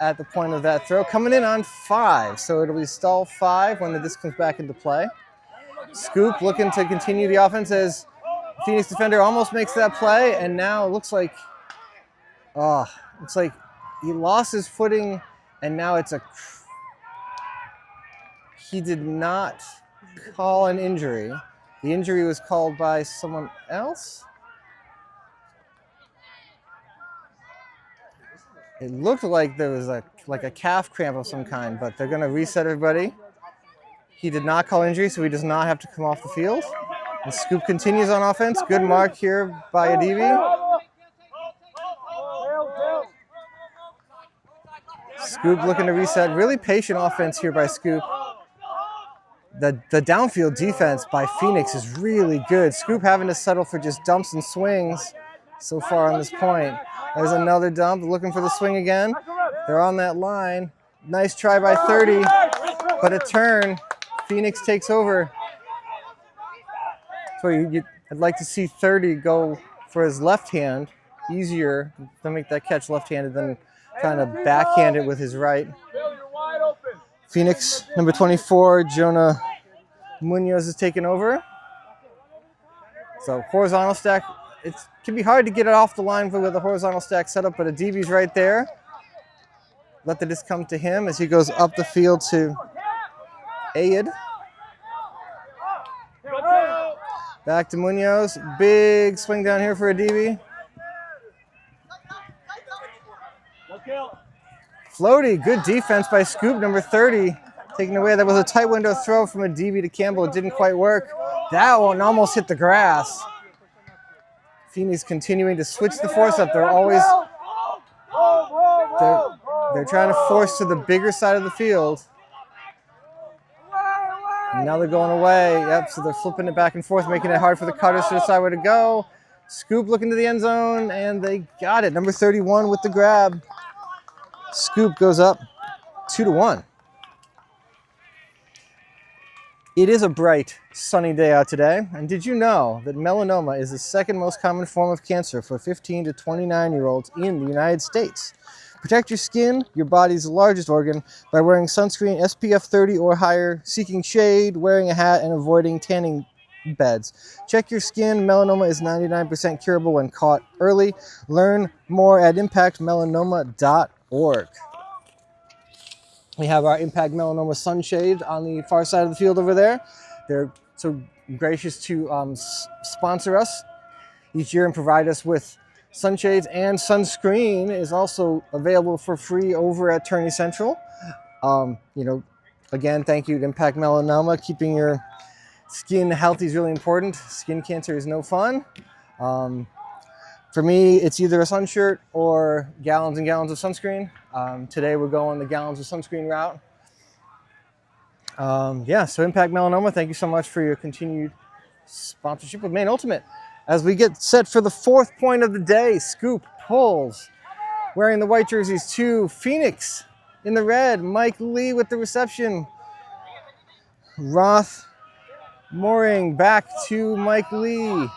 Speaker 1: at the point of that throw. Coming in on 5, so it'll be stall 5 when the disc comes back into play. Scoop looking to continue the offense as Phoenix defender almost makes that play, and now it looks like, he lost his footing, and now he did not call an injury. The injury was called by someone else. It looked like there was a calf cramp of some kind, but they're going to reset everybody. He did not call injury, so he does not have to come off the field. And Scoop continues on offense. Good mark here by Adibi. Scoop looking to reset. Really patient offense here by Scoop. The downfield defense by Phoenix is really good. Scoop having to settle for just dumps and swings so far on this point. There's another dump, looking for the swing again. They're on that line. Nice try by 30, but a turn. Phoenix takes over. So I'd like to see 30 go for his left hand. Easier to make that catch left-handed than trying to backhand it with his right. Phoenix, number 24, Jonah Munoz is taking over. So horizontal stack. It can be hard to get it off the line with a horizontal stack setup, but Adibi's right there. Let the disc come to him as he goes up the field to Ayed. Back to Munoz. Big swing down here for Adibi. Floaty, good defense by Scoop, number 30. Taking away, that was a tight window throw from Adibi to Campbell. It didn't quite work. That one almost hit the grass. Phoenix continuing to switch the force up. They're always, they're trying to force to the bigger side of the field. And now they're going away. Yep, so they're flipping it back and forth, making it hard for the cutters to decide where to go. Scoop looking to the end zone, and they got it. Number 31 with the grab. Scoop goes up 2-1. It is a bright, sunny day out today. And did you know that melanoma is the second most common form of cancer for 15 to 29-year-olds in the United States? Protect your skin, your body's largest organ, by wearing sunscreen SPF 30 or higher, seeking shade, wearing a hat, and avoiding tanning beds. Check your skin. Melanoma is 99% curable when caught early. Learn more at impactmelanoma.org. We have our Impact Melanoma sunshade on the far side of the field over there. They're so gracious to sponsor us each year and provide us with sunshades, and sunscreen is also available for free over at Tourney Central. Again, thank you to Impact Melanoma. Keeping your skin healthy is really important. Skin cancer is no fun. For me, it's either a sun shirt or gallons and gallons of sunscreen. Today we're going the gallons of sunscreen route. So Impact Melanoma, thank you so much for your continued sponsorship of Maine Ultimate. As we get set for the fourth point of the day, Scoop pulls, wearing the white jerseys to Phoenix in the red. Mike Lee with the reception. Roth Mooring back to Mike Lee.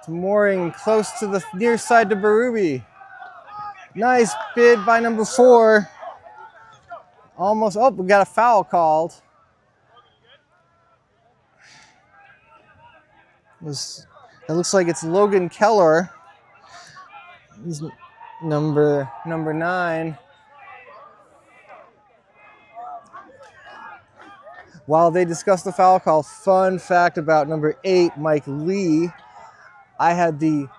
Speaker 1: To Mooring close to the near side to Berube. Nice bid by number 4. Almost, we got a foul called. It looks like it's Logan Keller. He's number 9. While they discuss the foul call, fun fact about number 8, Mike Lee. I had the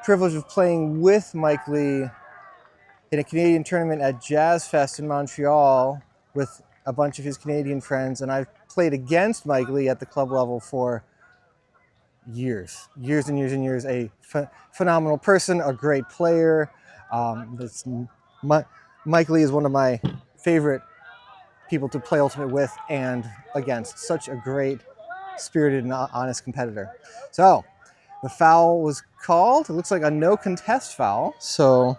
Speaker 1: privilege of playing with Mike Lee in a Canadian tournament at Jazz Fest in Montreal with a bunch of his Canadian friends, and I've played against Mike Lee at the club level for years and years. A phenomenal person, a great player. Mike Lee is one of my favorite people to play Ultimate with and against. Such a great, spirited and honest competitor. So the foul was called. It looks like a no contest foul. So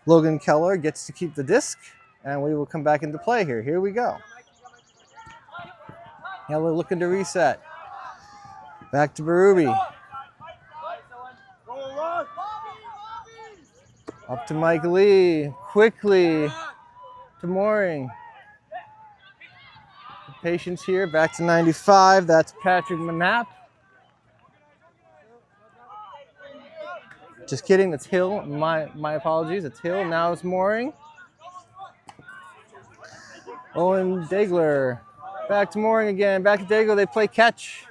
Speaker 1: Logan Keller gets to keep the disc, and we will come back into play here. Here we go. Keller looking to reset. Back to Berube. Up to Mike Lee. Quickly to Mooring. Patience here. Back to 95. That's Patrick Manap. Just kidding. That's Hill. My apologies. It's Hill. Now it's Mooring. Owen Dagler. Back to Mooring again. Back to Dagler. They play catch.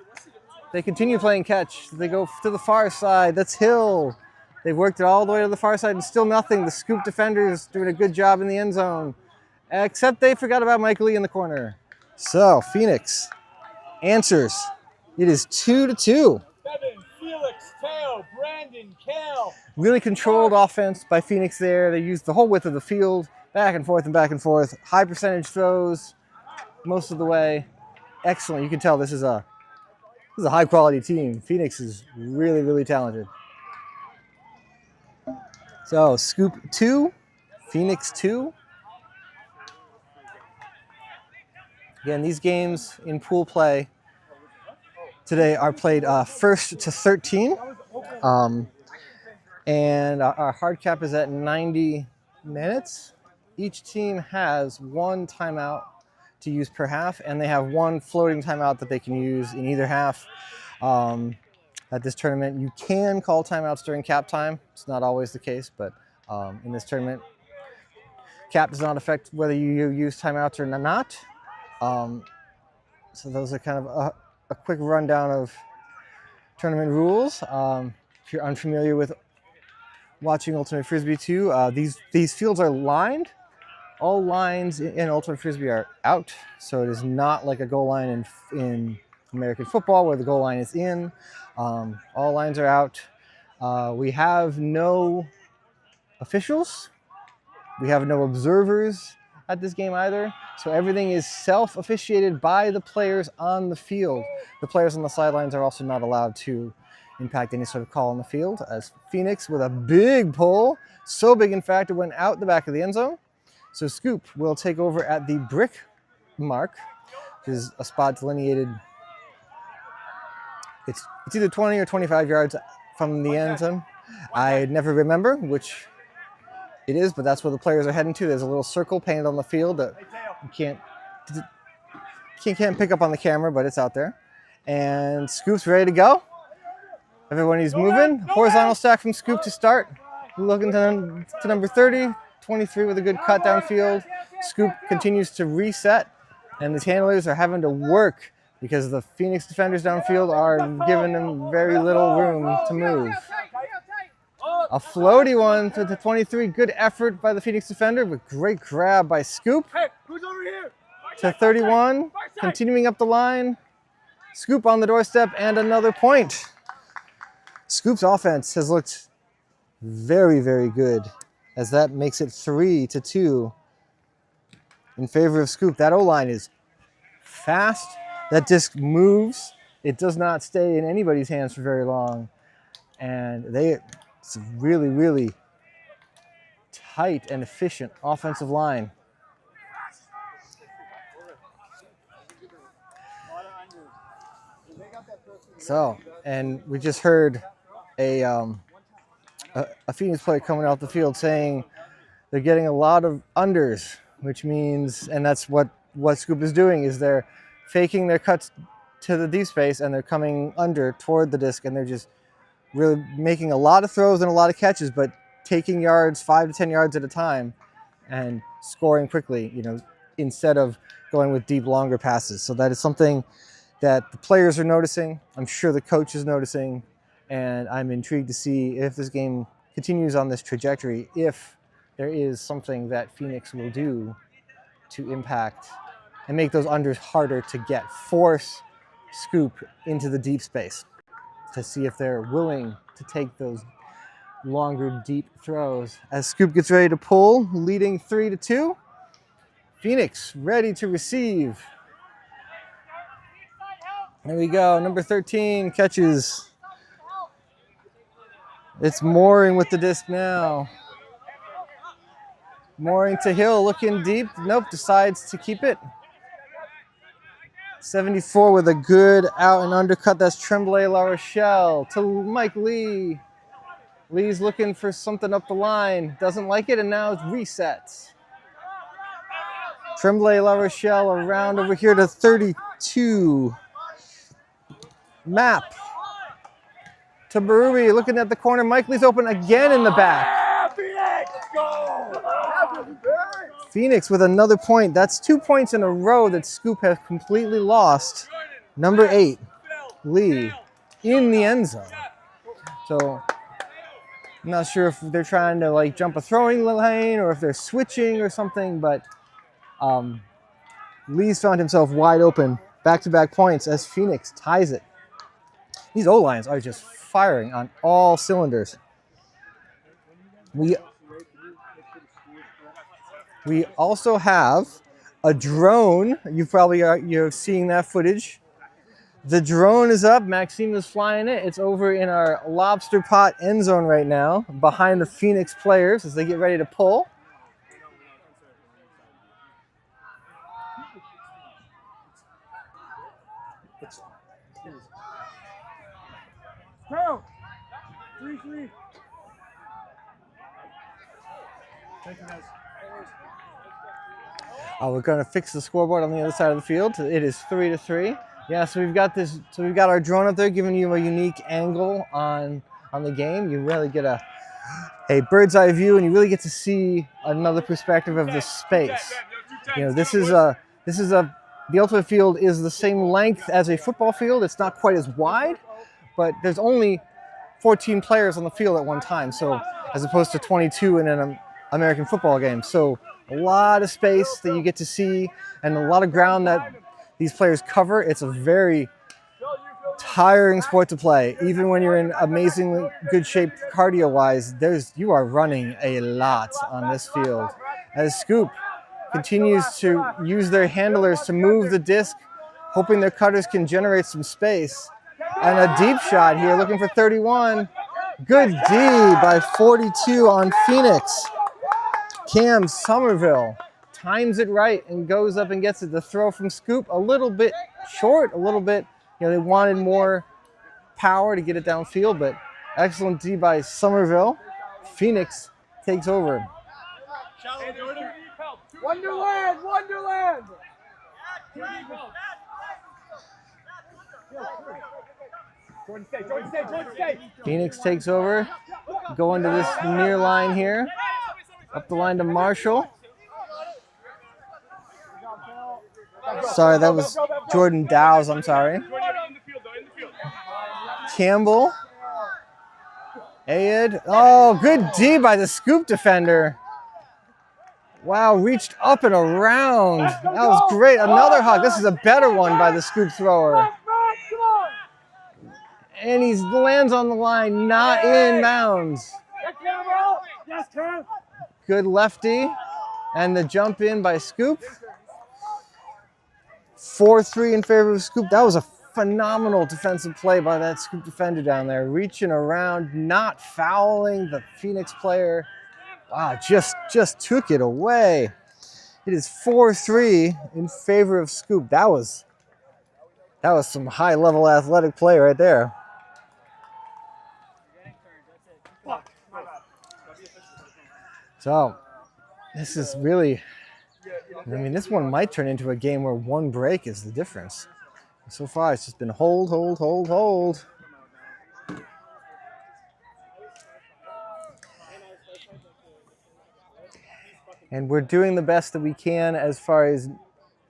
Speaker 1: They continue playing catch. They go to the far side. That's Hill. They've worked it all the way to the far side and still nothing. The scoop defenders doing a good job in the end zone. Except they forgot about Mike Lee in the corner. So Phoenix answers. It is 2-2.
Speaker 2: Felix, Tail, Brandon, Cal.
Speaker 1: Really controlled offense by Phoenix there. They used the whole width of the field, back and forth and back and forth. High percentage throws most of the way. Excellent. You can tell this is a high quality team. Phoenix is really, really talented. So Scoop 2, Phoenix 2. Again, these games in pool play today are played 1st to 13. And our hard cap is at 90 minutes. Each team has 1 timeout to use per half, and they have 1 floating timeout that they can use in either half. At this tournament, you can call timeouts during cap time. It's not always the case, but in this tournament, cap does not affect whether you use timeouts or not. So those are kind of a quick rundown of tournament rules. If you're unfamiliar with watching Ultimate Frisbee 2, these fields are lined. All lines in Ultimate Frisbee are out, so it is not like a goal line in American football where the goal line is in. All lines are out. We have no officials. We have no observers at this game either. So everything is self-officiated by the players on the field. The players on the sidelines are also not allowed to impact any sort of call on the field, as Phoenix with a big pull, so big in fact it went out the back of the end zone. So Scoop will take over at the brick mark, which is a spot delineated. It's either 20 or 25 yards from the end zone. I never remember which it is, but that's where the players are heading to. There's a little circle painted on the field that you can't pick up on the camera, but it's out there. And Scoop's ready to go. Everybody's moving. Horizontal stack from Scoop to start. Looking to number 30, 23 with a good cut downfield. Scoop continues to reset, and the handlers are having to work because the Phoenix defenders downfield are giving them very little room to move. A floaty one to the 23. Good effort by the Phoenix defender, but great grab by Scoop. To 31, continuing up the line. Scoop on the doorstep and another point. Scoop's offense has looked very, very good, as that makes it 3-2 in favor of Scoop. That O-line is fast. That disc moves. It does not stay in anybody's hands for very long. And it's a really, really tight and efficient offensive line. So, and we just heard a Phoenix player coming off the field saying they're getting a lot of unders, which means, and that's what Scoop is doing, is they're faking their cuts to the deep space and they're coming under toward the disc, and they're just really making a lot of throws and a lot of catches, but taking yards, 5 to 10 yards at a time, and scoring quickly, you know, instead of going with deep, longer passes. So that is something that the players are noticing. I'm sure the coach is noticing, and I'm intrigued to see if this game continues on this trajectory, if there is something that Phoenix will do to impact and make those unders harder to get. Force Scoop into the deep space to see if they're willing to take those longer, deep throws. As Scoop gets ready to pull, leading 3-2. Phoenix ready to receive. There we go. Number 13 catches. It's Mooring with the disc now. Mooring to Hill, looking deep. Nope, decides to keep it. 74 with a good out and undercut. That's Tremblay La Rochelle to Mike Lee. Lee's looking for something up the line. Doesn't like it, and now it's resets. Tremblay La Rochelle around over here to 32. Map to Berube, looking at the corner. Mike Lee's open again in the back. Phoenix with another point. That's 2 points in a row that Scoop has completely lost. Number 8, Lee, in the end zone. So I'm not sure if they're trying to like jump a throwing lane or if they're switching or something, but Lee's found himself wide open. Back-to-back points as Phoenix ties it. These O-lines are just firing on all cylinders. We also have a drone. You're seeing that footage. The drone is up. Maxime is flying it. It's over in our lobster pot end zone right now, behind the Phoenix players as they get ready to pull.
Speaker 2: Go! 3-3. Thank you, guys.
Speaker 1: We're going to fix the scoreboard on the other side of the field. It is 3-3. Yeah, so we've got this. So we've got our drone up there, giving you a unique angle on the game. You really get a bird's eye view, and you really get to see another perspective of the space. You know, the Ultimate Field is the same length as a football field. It's not quite as wide, but there's only 14 players on the field at one time. So as opposed to 22 in an American football game. So a lot of space that you get to see and a lot of ground that these players cover. It's a very tiring sport to play. Even when you're in amazingly good shape cardio-wise, you are running a lot on this field. As Scoop continues to use their handlers to move the disc, hoping their cutters can generate some space. And a deep shot here, looking for 31. Good D by 42 on Phoenix. Cam Somerville times it right and goes up and gets it. The throw from Scoop a little bit short, a little bit, they wanted more power to get it downfield, but excellent D by Somerville. Phoenix takes over.
Speaker 2: Wonderland! Wonderland!
Speaker 1: Phoenix takes over. Going to this near line here. Up the line to Marshall. Sorry, that was Jordan Dowes, I'm sorry. Campbell. Ayed. Oh, good D by the Scoop defender. Wow, reached up and around. That was great. Another hug. This is a better one by the Scoop thrower. And he lands on the line, not in bounds. Good lefty. And the jump in by Scoop. 4-3 in favor of Scoop. That was a phenomenal defensive play by that Scoop defender down there. Reaching around, not fouling the Phoenix player. Wow, just took it away. It is 4-3 in favor of Scoop. That was some high-level athletic play right there. So, this is really, this one might turn into a game where one break is the difference. So far, it's just been hold. And we're doing the best that we can as far as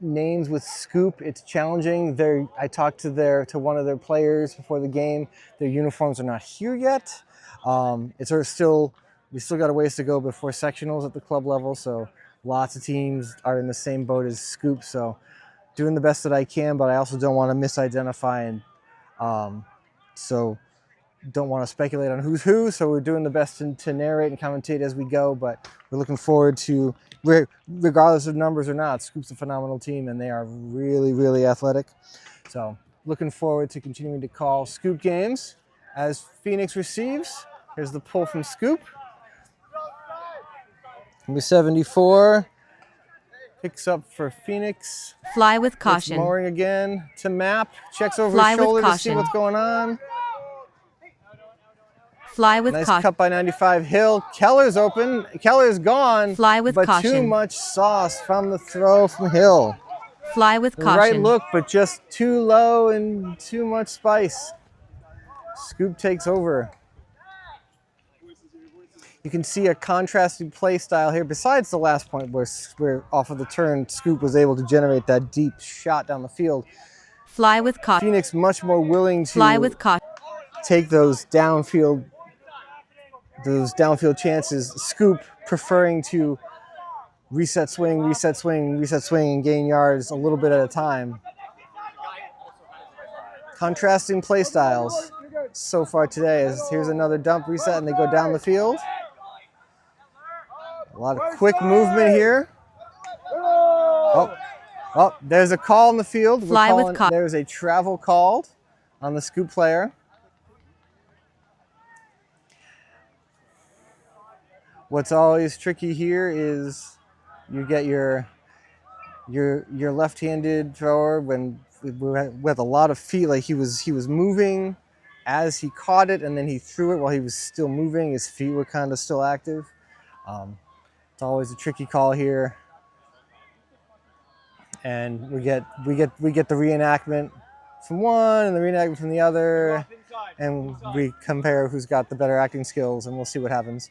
Speaker 1: names with Scoop. It's challenging. I talked to one of their players before the game. Their uniforms are not here yet. We still got a ways to go before sectionals at the club level. So lots of teams are in the same boat as Scoop. So doing the best that I can, but I also don't want to misidentify, and so don't want to speculate on who's who. So we're doing the best to narrate and commentate as we go, but we're looking forward to, regardless of numbers or not, Scoop's a phenomenal team and they are really, really athletic. So looking forward to continuing to call Scoop games as Phoenix receives. Here's the pull from Scoop. Number 74 picks up for Phoenix.
Speaker 12: Fly with caution.
Speaker 1: It's Mooring again to Map. Checks over
Speaker 12: Fly
Speaker 1: his shoulder
Speaker 12: with
Speaker 1: to
Speaker 12: caution.
Speaker 1: see what's going on.
Speaker 12: Fly with
Speaker 1: nice
Speaker 12: caution.
Speaker 1: Cut by 95 Hill. Keller's open. Keller's gone.
Speaker 12: Fly with
Speaker 1: but
Speaker 12: caution.
Speaker 1: Too much sauce from the throw from Hill.
Speaker 12: Fly with
Speaker 1: the
Speaker 12: caution.
Speaker 1: Right look, but just too low and too much spice. Scoop takes over. You can see a contrasting play style here. Besides the last point where off of the turn, Scoop was able to generate that deep shot down the field.
Speaker 12: Fly with caution.
Speaker 1: Phoenix much more willing to
Speaker 12: Fly with caution.
Speaker 1: Take those downfield chances. Scoop preferring to reset swing, and gain yards a little bit at a time. Contrasting play styles so far today. As here's another dump reset and they go down the field. A lot of quick movement here. Oh, there's a call in the field. There's a travel called on the Scoop player. What's always tricky here is you get your left-handed thrower with a lot of feet. Like he was moving as he caught it, and then he threw it while he was still moving. His feet were kind of still active. It's always a tricky call here, and we get the reenactment from one and the reenactment from the other, and we compare who's got the better acting skills, and we'll see what happens.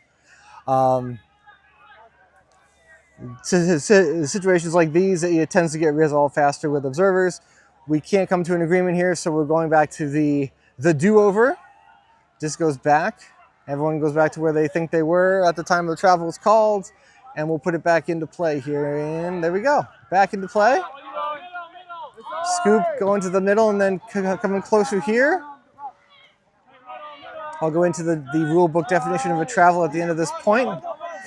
Speaker 1: Situations like these, it tends to get resolved faster with observers. We can't come to an agreement here, so we're going back to the do-over. Disc goes back. Everyone goes back to where they think they were at the time the travel was called, and we'll put it back into play here. And there we go. Back into play. Scoop going to the middle and then coming closer here. I'll go into the rule book definition of a travel at the end of this point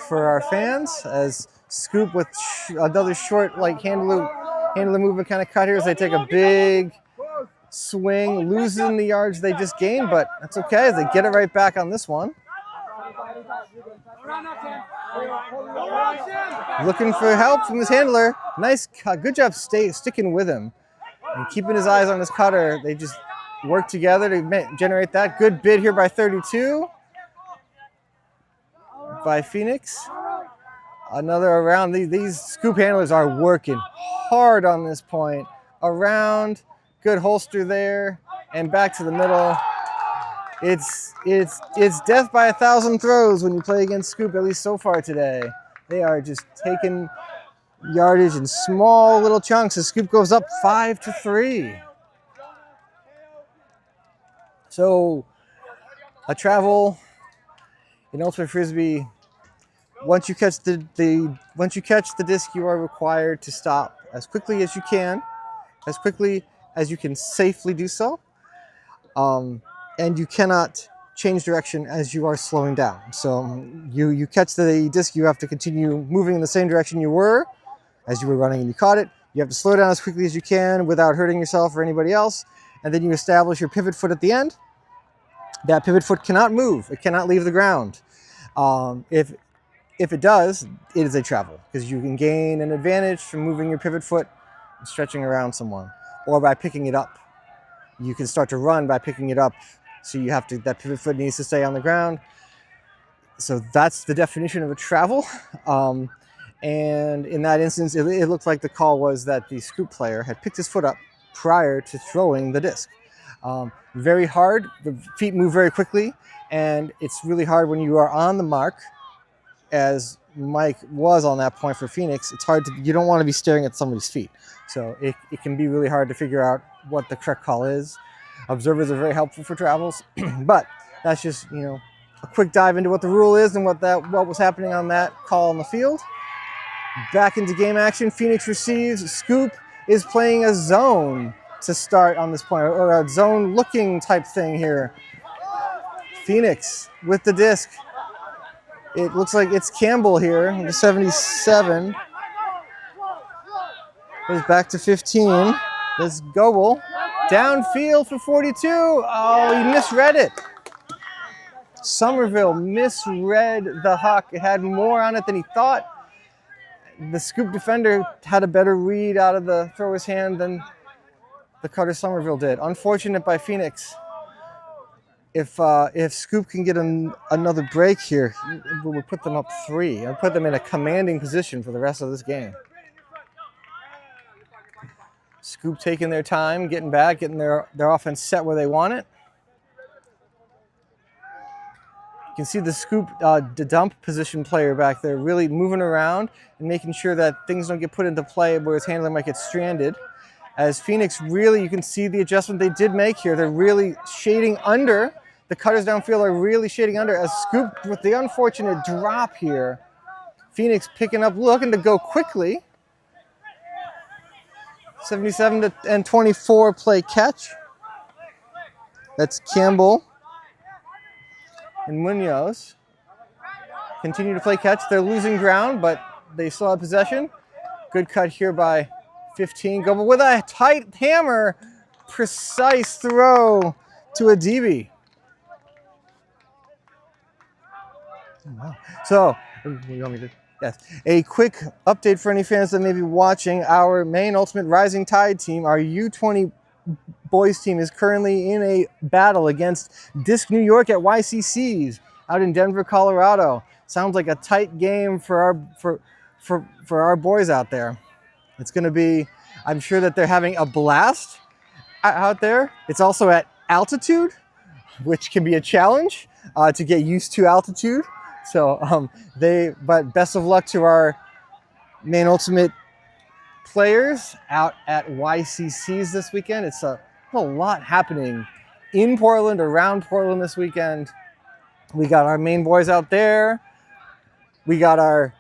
Speaker 1: for our fans, as Scoop with another short, like handler movement kind of cut here as they take a big swing, losing the yards they just gained, but that's okay as they get it right back on this one. Looking for help from his handler. Nice cut. Good job sticking with him and keeping his eyes on his cutter. They just work together to generate that. Good bid here by 32 by Phoenix. Another around. These Scoop handlers are working hard on this point. Around, good holster there, and back to the middle. It's death by 1,000 throws when you play against Scoop, at least so far today. They are just taking yardage in small little chunks as Scoop goes up 5-3. So a travel in Ultimate Frisbee, once you catch the disc, you are required to stop as quickly as you can, as quickly as you can safely do so. And you cannot change direction as you are slowing down. So you catch the disc, you have to continue moving in the same direction you were as you were running and you caught it. You have to slow down as quickly as you can without hurting yourself or anybody else. And then you establish your pivot foot at the end. That pivot foot cannot move. It cannot leave the ground. If it does, it is a travel, because you can gain an advantage from moving your pivot foot and stretching around someone, or by picking it up. You can start to run by picking it up. So that pivot foot needs to stay on the ground. So that's the definition of a travel. And in that instance, it looked like the call was that the Scoop player had picked his foot up prior to throwing the disc. Very hard, the feet move very quickly, and it's really hard when you are on the mark as Mike was on that point for Phoenix, it's hard to, you don't want to be staring at somebody's feet. So it can be really hard to figure out what the correct call is. Observers are very helpful for travels, but that's just, you know, a quick dive into what the rule is and what was happening on that call on the field. Back into game action. Phoenix receives. Scoop is playing a zone to start on this point, or a zone looking type thing here. Phoenix with the disc. It looks like it's Campbell here, the 77. Goes back to 15. There's Goebel. Downfield for 42. Oh, he misread it. Somerville misread the huck. It had more on it than he thought. The Scoop defender had a better read out of the thrower's hand than the cutter Somerville did. Unfortunate by Phoenix. If Scoop can get another break here, we'll put them up 3 and put them in a commanding position for the rest of this game. Scoop taking their time, getting back, getting their offense set where they want it. You can see the Scoop, the dump position player back there really moving around and making sure that things don't get put into play where his handler might get stranded. As Phoenix really, you can see the adjustment they did make here. They're really shading under. The cutters downfield are really shading under. As Scoop with the unfortunate drop here. Phoenix picking up, looking to go quickly. 77 and 24 play catch. That's Campbell and Munoz. Continue to play catch. They're losing ground, but they still have possession. Good cut here by 15. Goebel with a tight hammer. Precise throw to a DB. Wow. So, you want me to? Yes. A quick update for any fans that may be watching. Our Maine Ultimate Rising Tide team, our U20 boys team, is currently in a battle against Disc New York at YCC's out in Denver, Colorado. Sounds like a tight game for our boys out there. It's going to be, I'm sure that they're having a blast out there. It's also at altitude, which can be a challenge to get used to altitude. So but best of luck to our Maine Ultimate players out at YCC's this weekend. It's a lot happening in Portland, around Portland this weekend. We got our Maine boys out there. We got our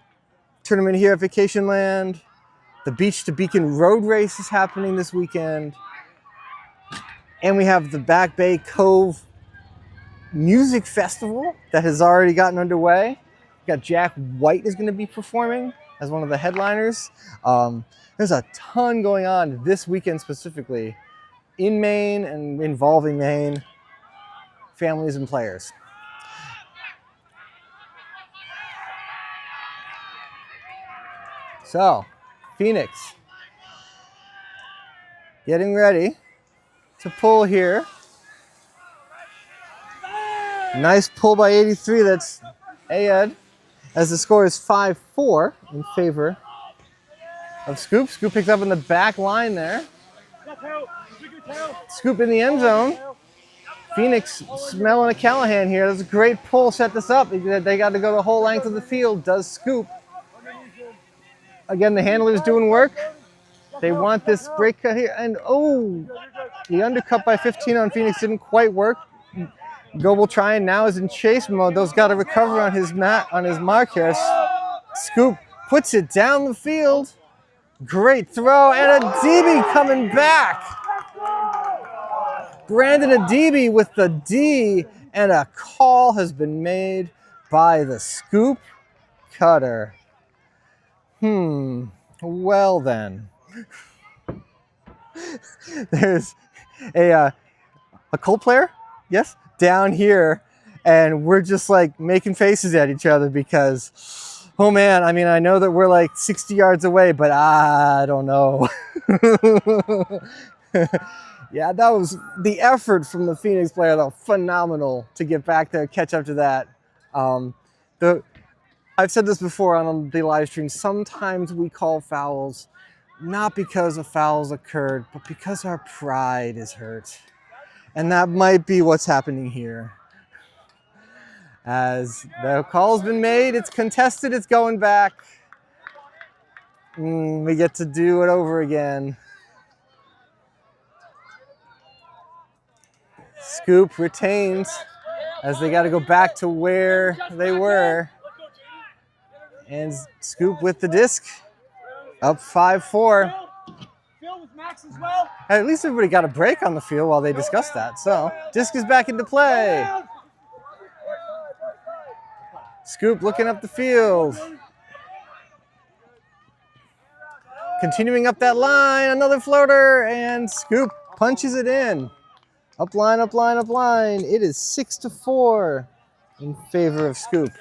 Speaker 1: tournament here at Vacation Land. The Beach to Beacon Road Race is happening this weekend. And we have the Back Bay Cove Music Festival that has already gotten underway. We got Jack White is going to be performing as one of the headliners. There's a ton going on this weekend specifically in Maine and involving Maine families and players. So, Phoenix getting ready to pull here. Nice pull by 83. That's Ayed. As the score is 5-4 in favor of Scoop. Scoop picks up in the back line there. Scoop in the end zone. Phoenix smelling a Callahan here. That's a great pull. Set this up. They got to go the whole length of the field. Does Scoop. Again, the handler's doing work. They want this break cut here. And the undercut by 15 on Phoenix didn't quite work. Goebel trying now is in chase mode. Those got to recover on his mark here. Scoop puts it down the field. Great throw and a DB coming back. Brandon Adibi with the D, and a call has been made by the Scoop cutter. Well then. There's a Colt player, yes, down here, and we're just like making faces at each other because, oh man, I mean, I know that we're like 60 yards away, but I don't know. Yeah, that was the effort from the Phoenix player, though, phenomenal to get back there, catch up to that. I've said this before on the live stream, sometimes we call fouls not because a foul's occurred, but because our pride is hurt. And that might be what's happening here. As the call's been made, it's contested, it's going back. We get to do it over again. Scoop retains as they got to go back to where they were. And Scoop with the disc, up 5-4. At least everybody got a break on the field while they discussed that. So, disc is back into play. Scoop looking up the field. Continuing up that line, another floater, and Scoop punches it in. Up line, up line, up line. It is 6-4 in favor of Scoop.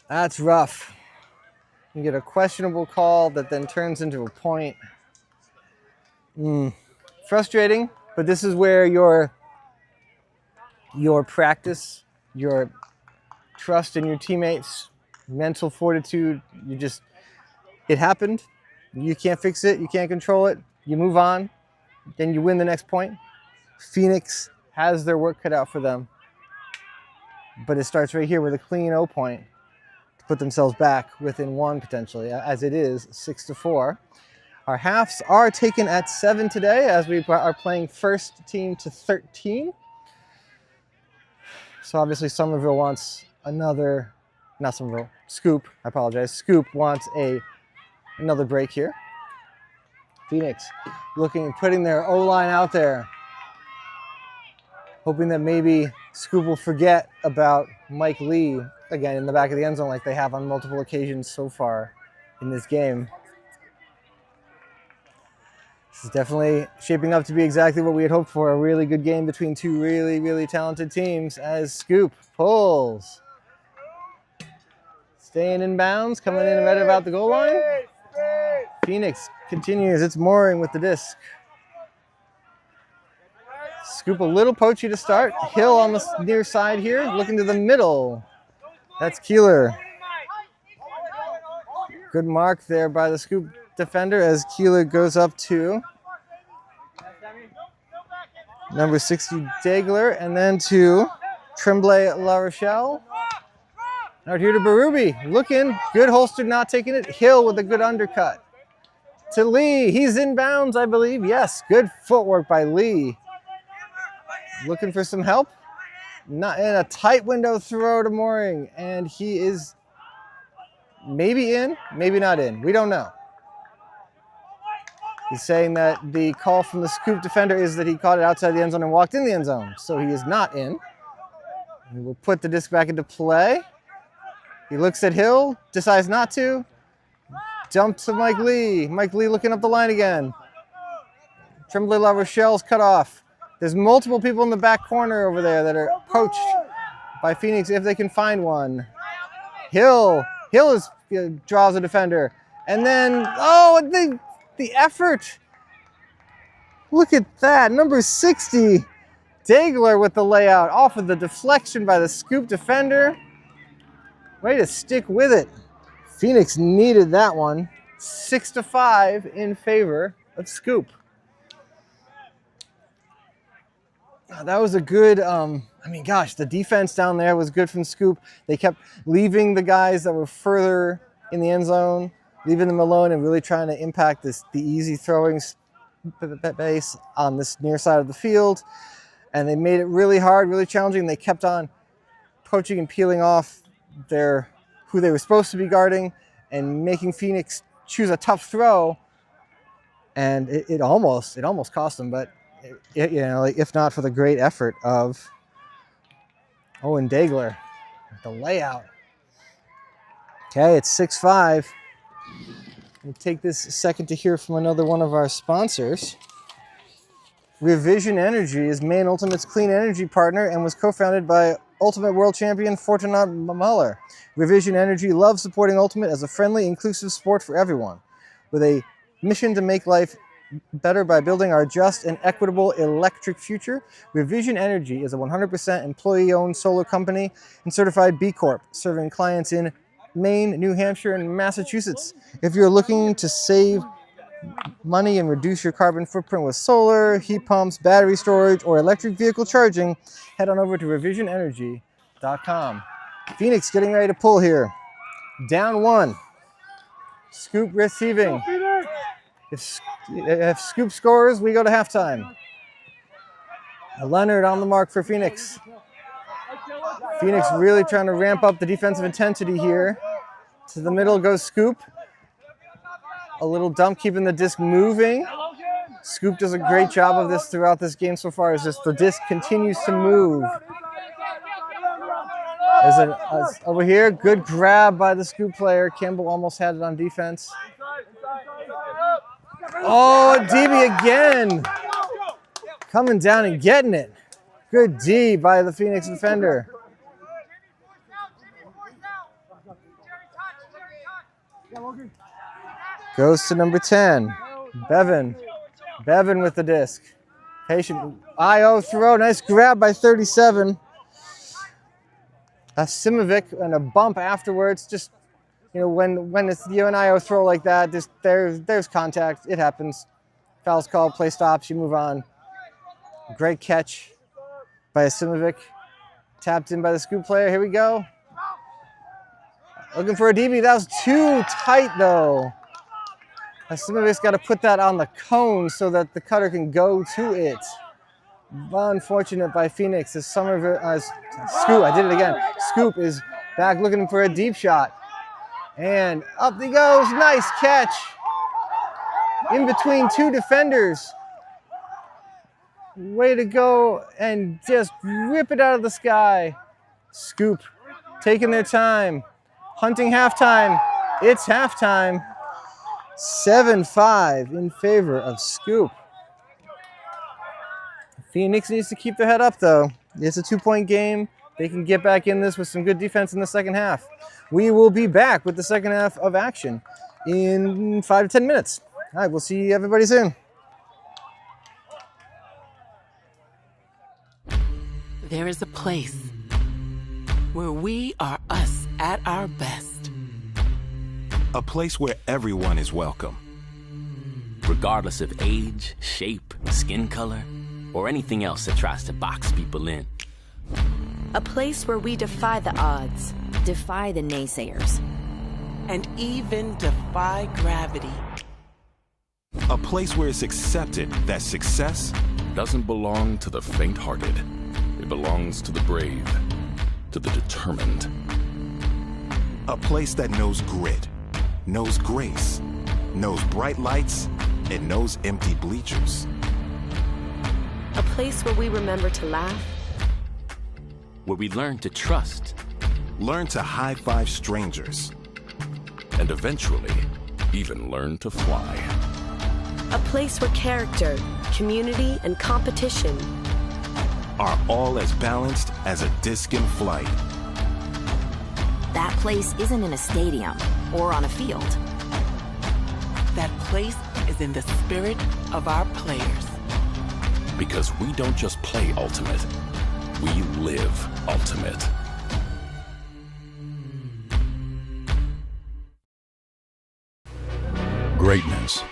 Speaker 1: That's rough. You get a questionable call that then turns into a point. Frustrating, but this is where your practice, your trust in your teammates, mental fortitude, it happened. You can't fix it, you can't control it. You move on, then you win the next point. Phoenix has their work cut out for them. But it starts right here with a clean 0 point to put themselves back within 1 potentially, as it is 6-4. Our halves are taken at 7 today as we are playing first team to 13. So obviously Somerville wants another, not Somerville, Scoop, I apologize. Scoop wants another break here. Phoenix putting their O-line out there, hoping that maybe Scoop will forget about Mike Lee again in the back of the end zone like they have on multiple occasions so far in this game. This is definitely shaping up to be exactly what we had hoped for, a really good game between two really, really talented teams as Scoop pulls. Staying in bounds, coming in right about the goal line. Phoenix continues its mooring with the disc. Scoop a little poachy to start. Hill on the near side here, looking to the middle. That's Keeler. Good mark there by the Scoop defender as Keeler goes up to number 60, Dagler, and then to Tremblay La Rochelle. Out here to Berube, looking, good holster, not taking it. Hill with a good undercut. To Lee, he's in bounds, I believe. Yes, good footwork by Lee. Looking for some help. Not in a tight window throw to Mooring, and he is maybe in, maybe not in. We don't know. He's saying that the call from the Scoop defender is that he caught it outside the end zone and walked in the end zone, so he is not in. We will put the disc back into play. He looks at Hill, decides not to. Jump to Mike Lee. Mike Lee looking up the line again. Tremblay La Rochelle's cut off. There's multiple people in the back corner over there that are poached by Phoenix if they can find one. Hill draws a defender. And then, the effort. Look at that, number 60. Dagler with the layout off of the deflection by the Scoop defender. Way to stick with it. Phoenix needed that one. 6-5 in favor of Scoop. That was a good, the defense down there was good from Scoop. They kept leaving the guys that were further in the end zone, leaving them alone and really trying to impact the easy throwing base on this near side of the field. And they made it really hard, really challenging. They kept on poaching and peeling off who they were supposed to be guarding and making Phoenix choose a tough throw. And it almost cost them, but if not for the great effort of Owen Dagler, the layout. Okay, it's 6-5. We'll take this second to hear from another one of our sponsors. Revision Energy is Maine Ultimate's clean energy partner and was co-founded by Ultimate World Champion Fortitude Muller. Revision Energy loves supporting Ultimate as a friendly, inclusive sport for everyone, with a mission to make life better by building our just and equitable electric future. Revision Energy is a 100% employee-owned solar company and certified B Corp, serving clients in Maine, New Hampshire, and Massachusetts. If you're looking to save money and reduce your carbon footprint with solar, heat pumps, battery storage, or electric vehicle charging, head on over to revisionenergy.com. Phoenix getting ready to pull here. Down 1. Scoop receiving. If Scoop scores, we go to halftime. Leonard on the mark for Phoenix. Phoenix really trying to ramp up the defensive intensity here. To the middle goes Scoop. A little dump, keeping the disc moving. Scoop does a great job of this throughout this game so far. It's just the disc continues to move. Over here, good grab by the Scoop player. Campbell almost had it on defense. Oh, DB again. Coming down and getting it. Good D by the Phoenix defender. Goes to number 10, Bevan. Bevan with the disc. Patient. IO throw. Nice grab by 37. A Simovic and a bump afterwards. Just, when it's the IO throw like that, just there's contact. It happens. Foul's called. Play stops. You move on. Great catch by a Simovic. Tapped in by the Scoop player. Here we go. Looking for a DB. That was too tight, though. Simovic's got to put that on the cone so that the cutter can go to it. Unfortunate by Phoenix as Scoop, I did it again. Scoop is back looking for a deep shot. And up he goes. Nice catch. In between 2 defenders. Way to go and just rip it out of the sky. Scoop taking their time. Hunting halftime. It's halftime. 7-5 in favor of Scoop. Phoenix needs to keep their head up, though. It's a 2-point game. They can get back in this with some good defense in the second half. We will be back with the second half of action in 5 to 10 minutes. All right, we'll see everybody soon.
Speaker 3: There is a place where we are us at our best.
Speaker 4: A place where everyone is welcome.
Speaker 5: Regardless of age, shape, skin color, or anything else that tries to box people in.
Speaker 6: A place where we defy the odds, defy the naysayers.
Speaker 3: And even defy gravity.
Speaker 4: A place where it's accepted that success
Speaker 7: doesn't belong to the faint-hearted. It belongs to the brave, to the determined.
Speaker 4: A place that knows grit, knows grace, knows bright lights, and knows empty bleachers.
Speaker 6: A place where we remember to laugh.
Speaker 5: Where we learn to trust.
Speaker 4: Learn to high-five strangers.
Speaker 7: And eventually, even learn to fly.
Speaker 6: A place where character, community, and competition
Speaker 4: are all as balanced as a disc in flight.
Speaker 8: That place isn't in a stadium or on a field.
Speaker 3: That place is in the spirit of our players.
Speaker 7: Because we don't just play ultimate, we live ultimate.
Speaker 13: Greatness.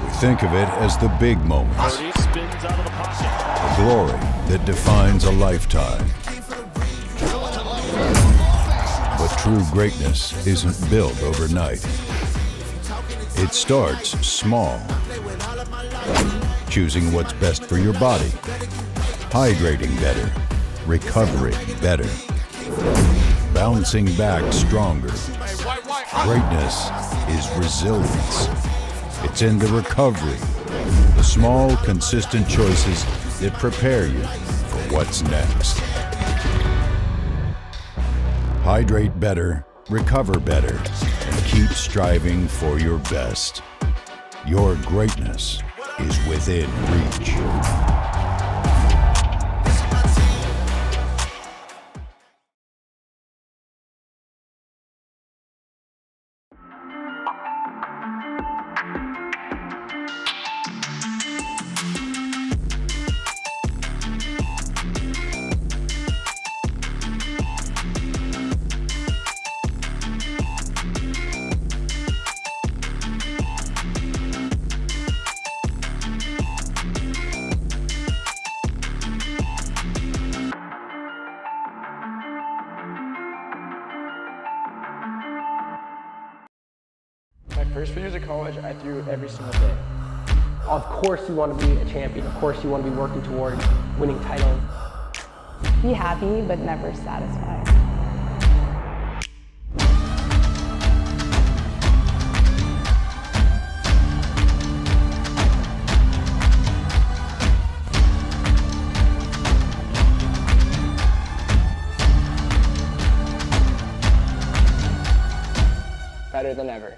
Speaker 13: We think of it as the big moments. The glory that defines a lifetime. But true greatness isn't built overnight. It starts small. Choosing what's best for your body. Hydrating better. Recovering better. Bouncing back stronger. Greatness is resilience. It's in the recovery. The small, consistent choices that prepare you for what's next. Hydrate better, recover better, and keep striving for your best. Your greatness is within reach.
Speaker 14: First few years of college, I threw every single day. Of course you want to be a champion. Of course you want to be working towards winning titles.
Speaker 15: Be happy, but never satisfied.
Speaker 14: Better than ever.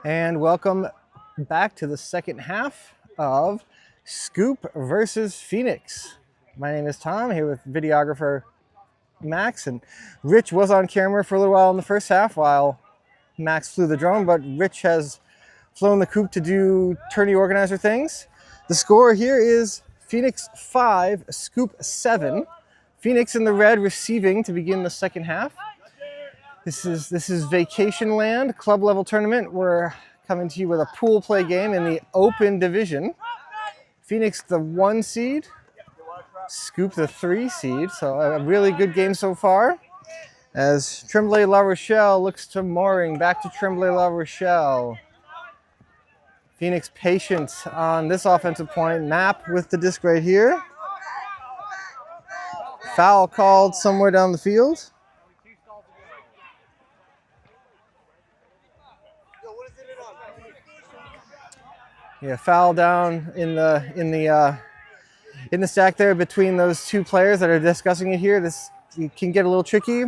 Speaker 1: And welcome back to the second half of Scoop versus Phoenix. My name is Tom, here with videographer Max, and Rich was on camera for a little while in the first half while Max flew the drone, but Rich has flown the coop to do tourney organizer things. The score here is Phoenix 5, Scoop 7. Phoenix in the red receiving to begin the second half. This is Vacation Land club level tournament. We're coming to you with a pool play game in the open division. Phoenix the 1 seed, Scoop the 3 seed. So a really good game so far. As Tremblay La Rochelle looks to mooring, back to Tremblay La Rochelle. Phoenix patient on this offensive point. Map with the disc right here. Foul called somewhere down the field. Yeah, foul down in the stack there between those two players that are discussing it here. This can get a little tricky.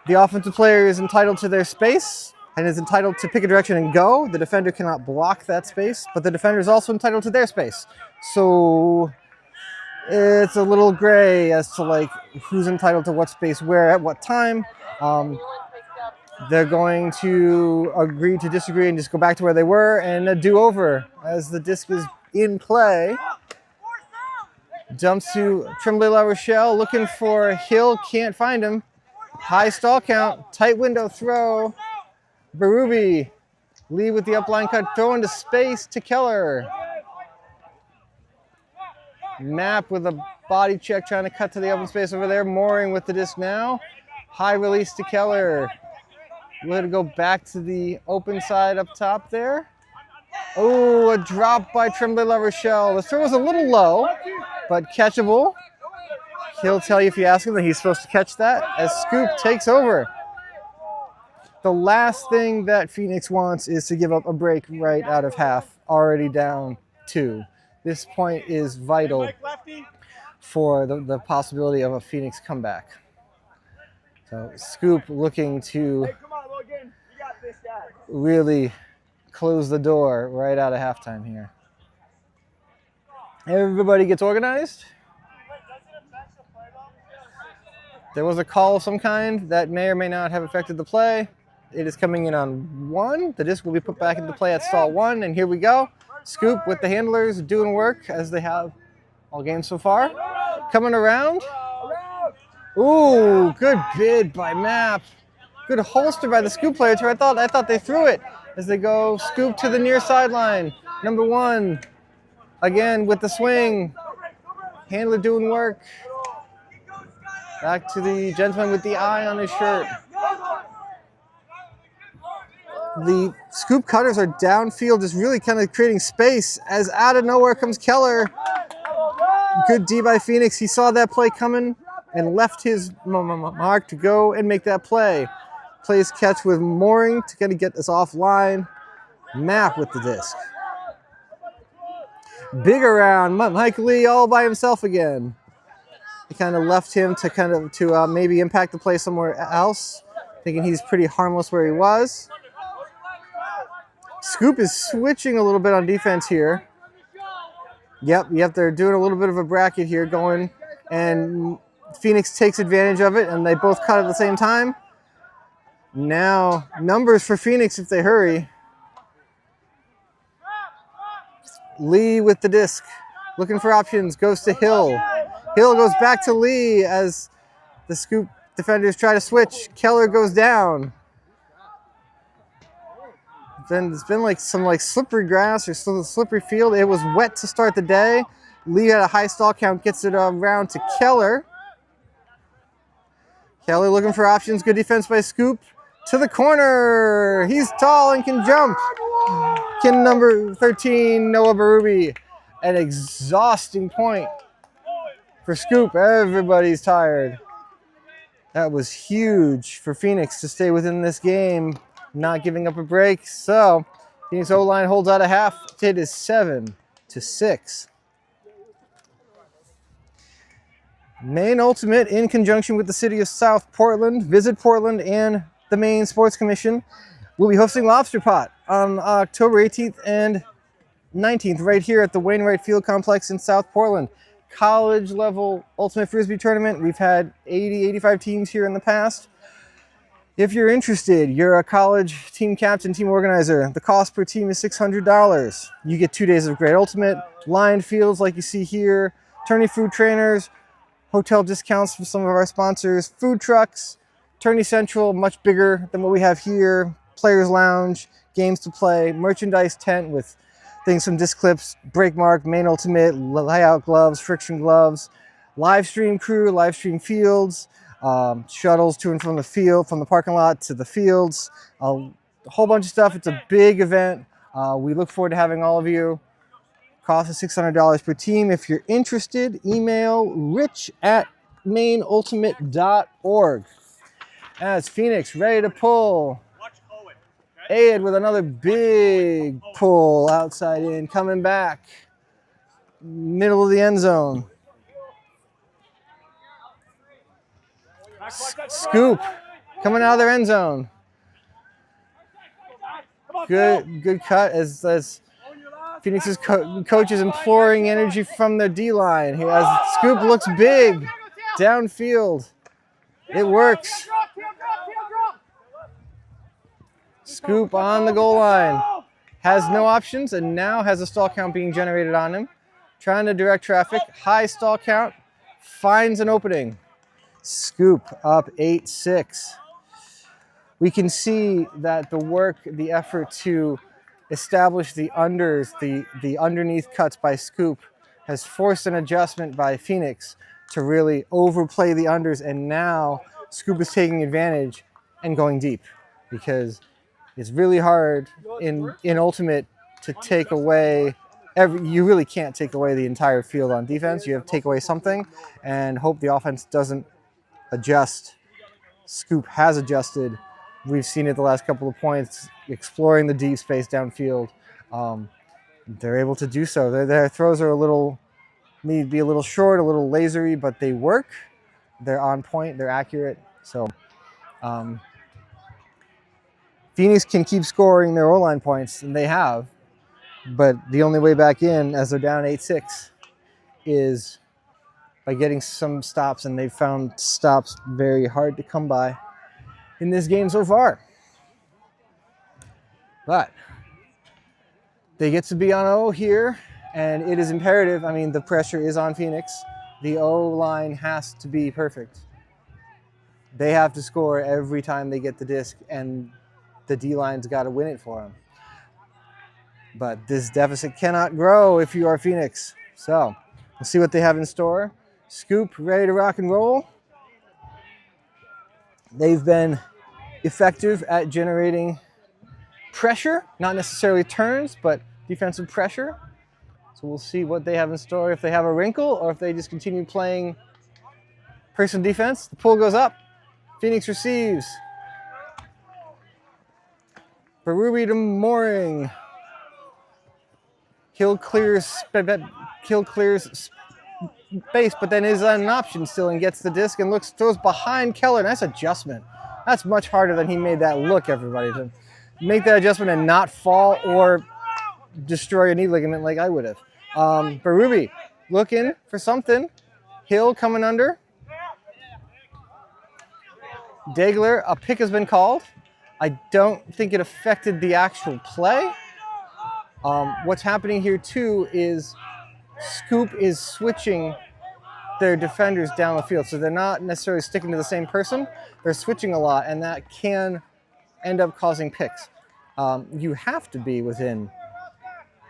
Speaker 1: The offensive player is entitled to their space and is entitled to pick a direction and go. The defender cannot block that space, but the defender is also entitled to their space. So it's a little gray as to like who's entitled to what space where at what time. They're going to agree to disagree and just go back to where they were and a do-over as the disc is in play. Jumps to Tremblay La Rochelle, looking for Hill, can't find him. High stall count, tight window throw. Berube, Lee with the upline cut, throw into space to Keller. Map with a body check, trying to cut to the open space over there. Mooring with the disc now. High release to Keller. Let it go back to the open side up top there. Oh, a drop by Tremblay La Rochelle. The throw was a little low, but catchable. He'll tell you if you ask him that he's supposed to catch that as Scoop takes over. The last thing that Phoenix wants is to give up a break right out of half, already down 2. This point is vital for the possibility of a Phoenix comeback. So Scoop looking to really close the door right out of halftime here. Everybody gets organized. There was a call of some kind that may or may not have affected the play. It is coming in on 1. The disc will be put back into play at stall 1, and here we go. Scoop with the handlers doing work as they have all game so far. Coming around. Ooh, good bid by Map. Good holster by the Scoop player too. I thought they threw it as they go Scoop to the near sideline. Number 1, again with the swing. Handler doing work. Back to the gentleman with the eye on his shirt. The Scoop cutters are downfield, just really kind of creating space as out of nowhere comes Keller. Good D by Phoenix. He saw that play coming and left his mark to go and make that play. Plays catch with mooring to kind of get this offline. Map with the disc. Big around, Mike Lee all by himself again. He kind of left him to maybe impact the play somewhere else, thinking he's pretty harmless where he was. Scoop is switching a little bit on defense here. Yep, they're doing a little bit of a bracket here going, and Phoenix takes advantage of it, and they both cut at the same time. Now, numbers for Phoenix if they hurry. Lee with the disc, looking for options, goes to Hill. Hill goes back to Lee as the Scoop defenders try to switch. Keller goes down. Then it's been like some slippery grass or slippery field. It was wet to start the day. Lee had a high stall count, gets it around to Keller. Keller looking for options. Good defense by Scoop. To the corner. He's tall and can jump. Can number 13, Noah Berube. An exhausting point for Scoop. Everybody's tired. That was huge for Phoenix to stay within this game, not giving up a break. So Phoenix O-line holds out a half. It is 7-6. Maine Ultimate, in conjunction with the city of South Portland, Visit Portland, and the Maine Sports Commission, will be hosting Lobster Pot on October 18th and 19th, right here at the Wainwright Field Complex in South Portland. College level ultimate frisbee tournament. We've had 80, 85 teams here in the past. If you're interested, you're a college team captain, team organizer, the cost per team is $600. You get 2 days of great ultimate, lined fields like you see here, tourney food trainers, hotel discounts from some of our sponsors, food trucks, Tourney Central, much bigger than what we have here, players lounge, games to play, merchandise tent with things from disc clips, breakmark, Maine Ultimate, layout gloves, friction gloves, live stream crew, live stream fields, shuttles to and from the field, from the parking lot to the fields, a whole bunch of stuff. It's a big event. We look forward to having all of you. Cost is $600 per team. If you're interested, email rich@maineultimate.org. As Phoenix ready to pull. Ed with another big pull outside in, coming back. Middle of the end zone. Scoop coming out of their end zone. Good cut as Phoenix's coach is imploring energy from their D-line. As Scoop looks big downfield. It works. Scoop on the goal line. Has no options and now has a stall count being generated on him. Trying to direct traffic. High stall count. Finds an opening. Scoop up 8-6. We can see that the work, the effort to establish the unders, the underneath cuts by Scoop has forced an adjustment by Phoenix to really overplay the unders, and now Scoop is taking advantage and going deep because it's really hard in Ultimate to take away you really can't take away the entire field on defense. You have to take away something and hope the offense doesn't adjust. Scoop has adjusted. We've seen it the last couple of points, exploring the deep space downfield. They're able to do so. Their throws are need to be a little short, a little lasery, but they work. They're on point, they're accurate. So Phoenix can keep scoring their O-line points, and they have, but the only way back in, as they're down 8-6, is by getting some stops, and they've found stops very hard to come by in this game so far. But they get to be on O here, and it is imperative. I mean, the pressure is on Phoenix. The O-line has to be perfect. They have to score every time they get the disc, and the D-line's got to win it for them. But this deficit cannot grow if you are Phoenix. So we'll see what they have in store. Scoop ready to rock and roll. They've been effective at generating pressure, not necessarily turns, but defensive pressure. So we'll see what they have in store, if they have a wrinkle or if they just continue playing person defense. The pull goes up. Phoenix receives. Berube to Mooring. Hill clears space, but then is an option still and gets the disc and throws behind Keller. Nice adjustment. That's much harder than he made that look, everybody, to make that adjustment and not fall or destroy a knee ligament like I would have. Berube looking for something. Hill coming under. Dagler, a pick has been called. I don't think it affected the actual play. What's happening here too is Scoop is switching their defenders down the field. So they're not necessarily sticking to the same person. They're switching a lot, and that can end up causing picks. You have to be within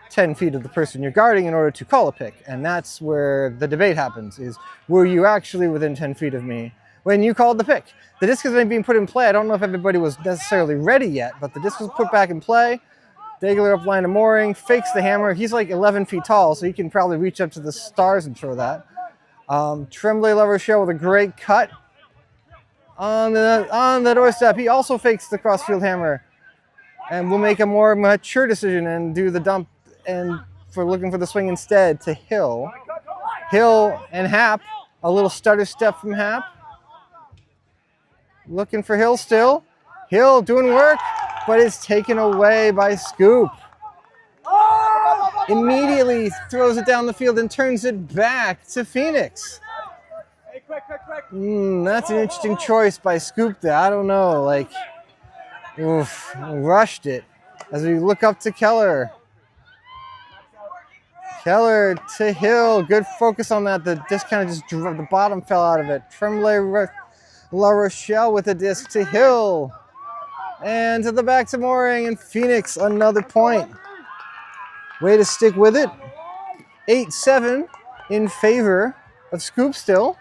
Speaker 1: 10 feet of the person you're guarding in order to call a pick. And that's where the debate happens, is were you actually within 10 feet of me when you called the pick? The disc is being put in play. I don't know if everybody was necessarily ready yet, but the disc was put back in play. Dagler up line to Mooring, fakes the hammer. He's like 11 feet tall, so he can probably reach up to the stars and throw that. Tremblay Levershell with a great cut on the doorstep. He also fakes the crossfield hammer and will make a more mature decision and do the dump and for looking for the swing instead to Hill. Hill and Happ, a little stutter step from Happ. Looking for Hill still. Hill doing work, but it's taken away by Scoop. immediately throws it down the field and turns it back to Phoenix. That's an interesting choice by Scoop there. I don't know, like, oof, rushed it. As we look up to Keller. Keller to Hill, good focus on that. The disc kind of just, the bottom fell out of it. Tremblay La Rochelle with a disc to Hill. And to the back to Mooring, and Phoenix another point. Way to stick with it. 8-7 in favor of Scoop still.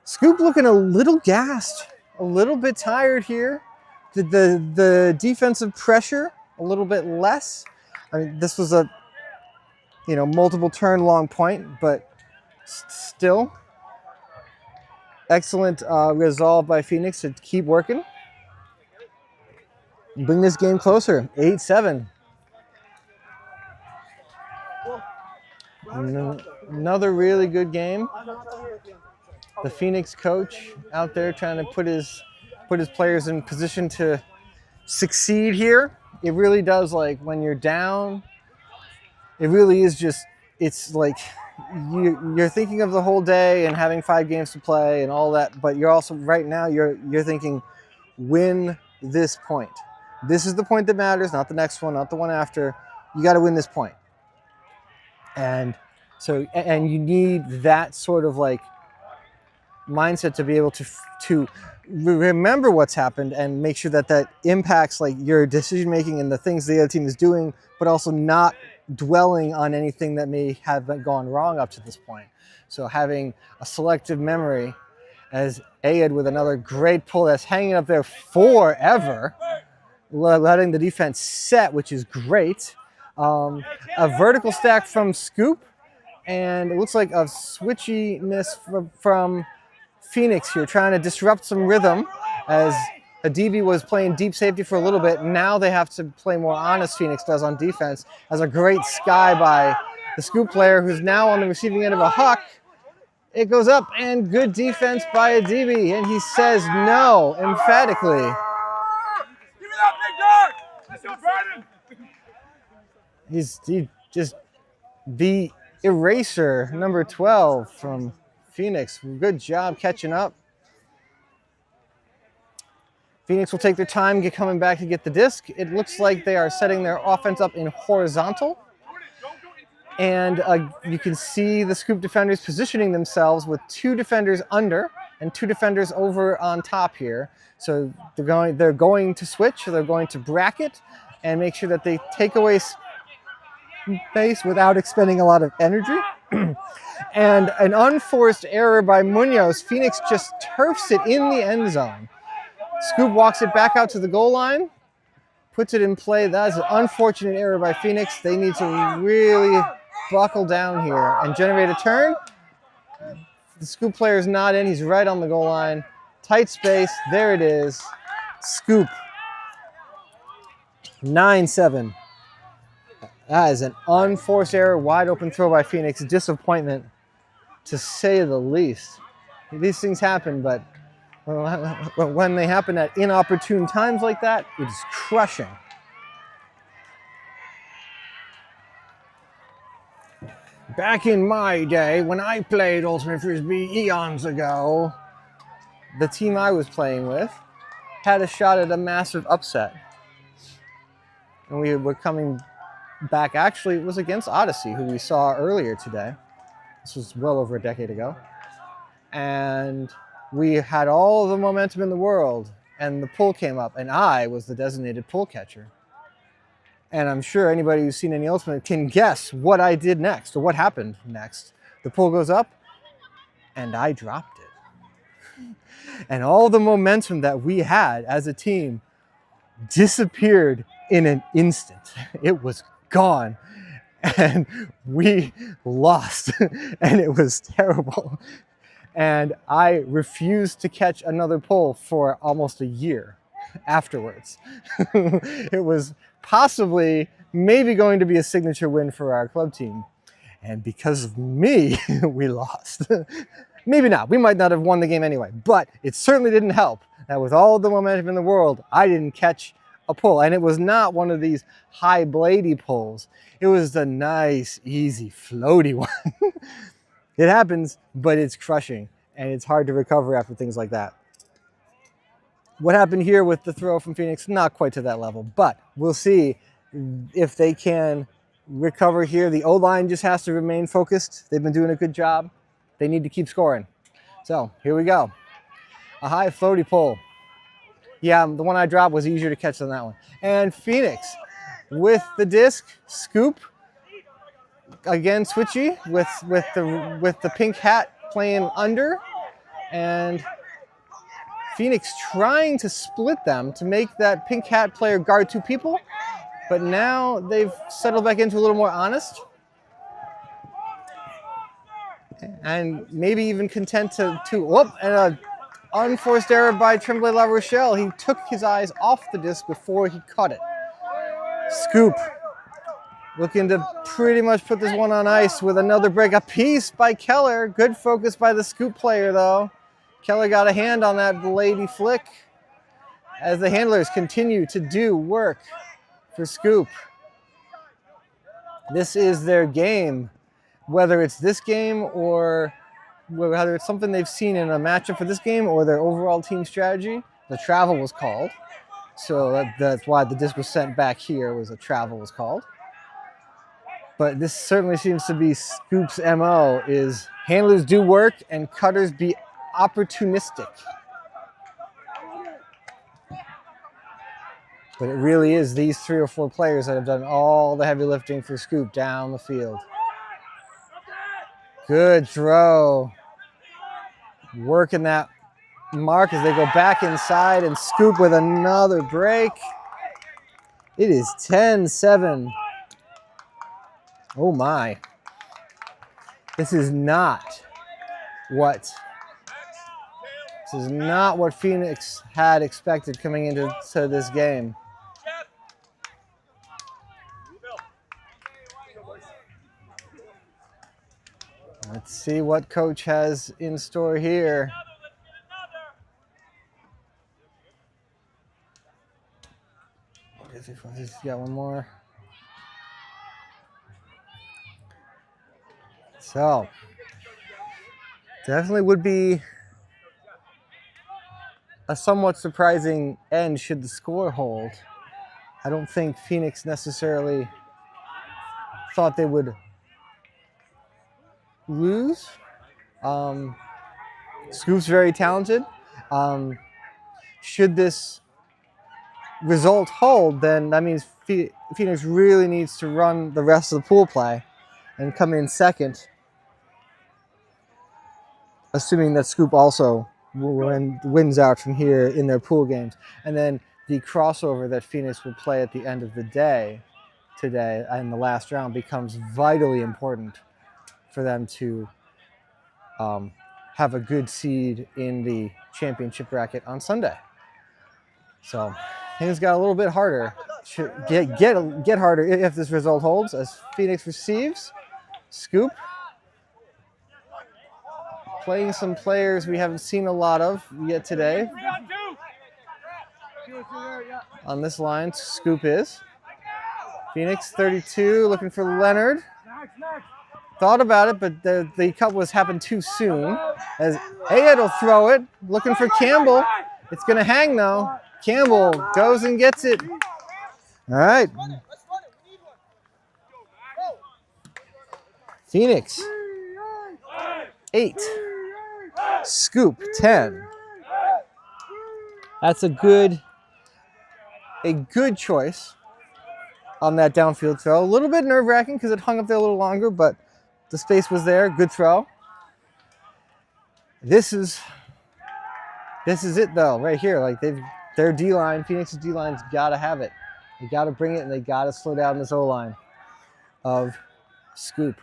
Speaker 1: Scoop looking a little gassed, a little bit tired here. The defensive pressure a little bit less. I mean, this was a multiple turn long point, but still excellent resolve by Phoenix to keep working. Bring this game closer, 8-7. Another really good game. The Phoenix coach out there trying to put his players in position to succeed here. It really does, like, when you're down, it really is just, it's like you're thinking of the whole day and having 5 games to play and all that, but you're also, right now, you're thinking, win this point. This is the point that matters, not the next one, not the one after. You got to win this point. And so, and you need that sort of like mindset to be able to remember what's happened and make sure that that impacts like your decision making and the things the other team is doing, but also not dwelling on anything that may have gone wrong up to this point. So having a selective memory, as Ayed with another great pull that's hanging up there forever, letting the defense set, which is great. A vertical stack from Scoop, and it looks like a switchiness from Phoenix here, trying to disrupt some rhythm as Adibi was playing deep safety for a little bit. Now they have to play more honest, Phoenix does, on defense, as a great sky by the Scoop player, who's now on the receiving end of a huck. It goes up, and good defense by Adibi, and he says no, emphatically. He's just the eraser, number 12 from Phoenix. Good job catching up. Phoenix will take their time coming back to get the disc. It looks like they are setting their offense up in horizontal. And you can see the Scoop defenders positioning themselves with 2 defenders under and 2 defenders over on top here. So they're going to switch, they're going to bracket and make sure that they take away space without expending a lot of energy. And an unforced error by Munoz. Phoenix just turfs it in the end zone. Scoop walks it back out to the goal line, puts it in play. That is an unfortunate error by Phoenix. They need to really buckle down here and generate a turn. The Scoop player is not in. He's right on the goal line. Tight space. There it is. Scoop. 9-7. That is an unforced error. Wide open throw by Phoenix. Disappointment, to say the least. These things happen, but when they happen at inopportune times like that, it's crushing. Back in my day, when I played Ultimate Frisbee eons ago, the team I was playing with had a shot at a massive upset. And we were coming back, actually, it was against Odyssey, who we saw earlier today. This was well over a decade ago. And we had all the momentum in the world, and the pull came up, and I was the designated pull catcher. And I'm sure anybody who's seen any Ultimate can guess what I did next, or what happened next. The pull goes up, and I dropped it. And all the momentum that we had as a team disappeared in an instant. It was gone, and we lost, and it was terrible. And I refused to catch another pull for almost a year afterwards. It was possibly, maybe going to be a signature win for our club team. And because of me, we lost. Maybe not. We might not have won the game anyway, but it certainly didn't help that with all the momentum in the world, I didn't catch a pull, and it was not one of these high bladey pulls. It was the nice, easy, floaty one. It happens, but it's crushing, and it's hard to recover after things like that. What happened here with the throw from Phoenix, not quite to that level, but we'll see if they can recover here. The O-line just has to remain focused. They've been doing a good job. They need to keep scoring. So here we go. A high floaty pull. Yeah, the one I dropped was easier to catch than that one. And Phoenix with the disc, scoop. Again, switchy with the pink hat playing under. And Phoenix trying to split them to make that pink hat player guard two people. But now they've settled back into a little more honest. And maybe even content to whoop, and a unforced error by Tremblay La Rochelle. He took his eyes off the disc before he caught it. Scoop. Looking to pretty much put this one on ice with another break. A piece by Keller. Good focus by the scoop player, though. Keller got a hand on that lady flick as the handlers continue to do work for Scoop. This is their game. Whether it's this game or whether it's something they've seen in a matchup for this game or their overall team strategy, the travel was called. So that's why the disc was sent back here, was a travel was called. But this certainly seems to be Scoop's MO, is handlers do work and cutters be opportunistic. But it really is these 3 or 4 players that have done all the heavy lifting for Scoop down the field. Good throw. Working that mark as they go back inside, and Scoop with another break. It is 10-7. Oh my. This is not what Phoenix had expected coming into this game. Let's see what coach has in store here. He's got one more. So, definitely would be a somewhat surprising end should the score hold. I don't think Phoenix necessarily thought they would lose. Scoop's very talented. Should this result hold, then that means Phoenix really needs to run the rest of the pool play and come in second, assuming that Scoop also wins out from here in their pool games. And then the crossover that Phoenix will play at the end of the day today in the last round becomes vitally important for them to have a good seed in the championship bracket on Sunday. So things got a little bit harder. Should get harder if this result holds, as Phoenix receives. Scoop playing some players we haven't seen a lot of yet today. On this line, Scoop is. Phoenix 32 looking for Leonard. Thought about it, but the cut happened too soon. As Ayed will throw it, looking for Campbell. It's going to hang though. Campbell goes and gets it. All right. Phoenix 8. Scoop 10. That's a good choice on that downfield throw. A little bit nerve-wracking because it hung up there a little longer, but the space was there. Good throw. This is it though, right here. Like their D-line, Phoenix's D-line's got to have it. They got to bring it, and they got to slow down this O-line of Scoop.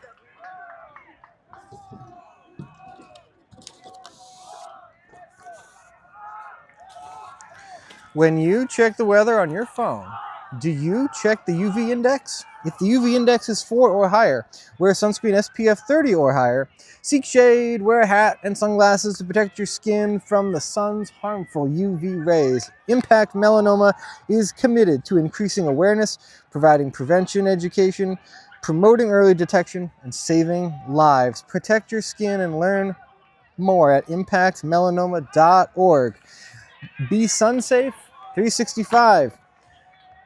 Speaker 1: When you check the weather on your phone, Do you check the UV index? If the UV index is 4 or higher, wear sunscreen SPF 30 or higher. Seek shade, wear a hat and sunglasses to protect your skin from the sun's harmful UV rays. Impact Melanoma is committed to increasing awareness, providing prevention education, promoting early detection, and saving lives. Protect your skin and learn more at impactmelanoma.org. Be sun safe 365.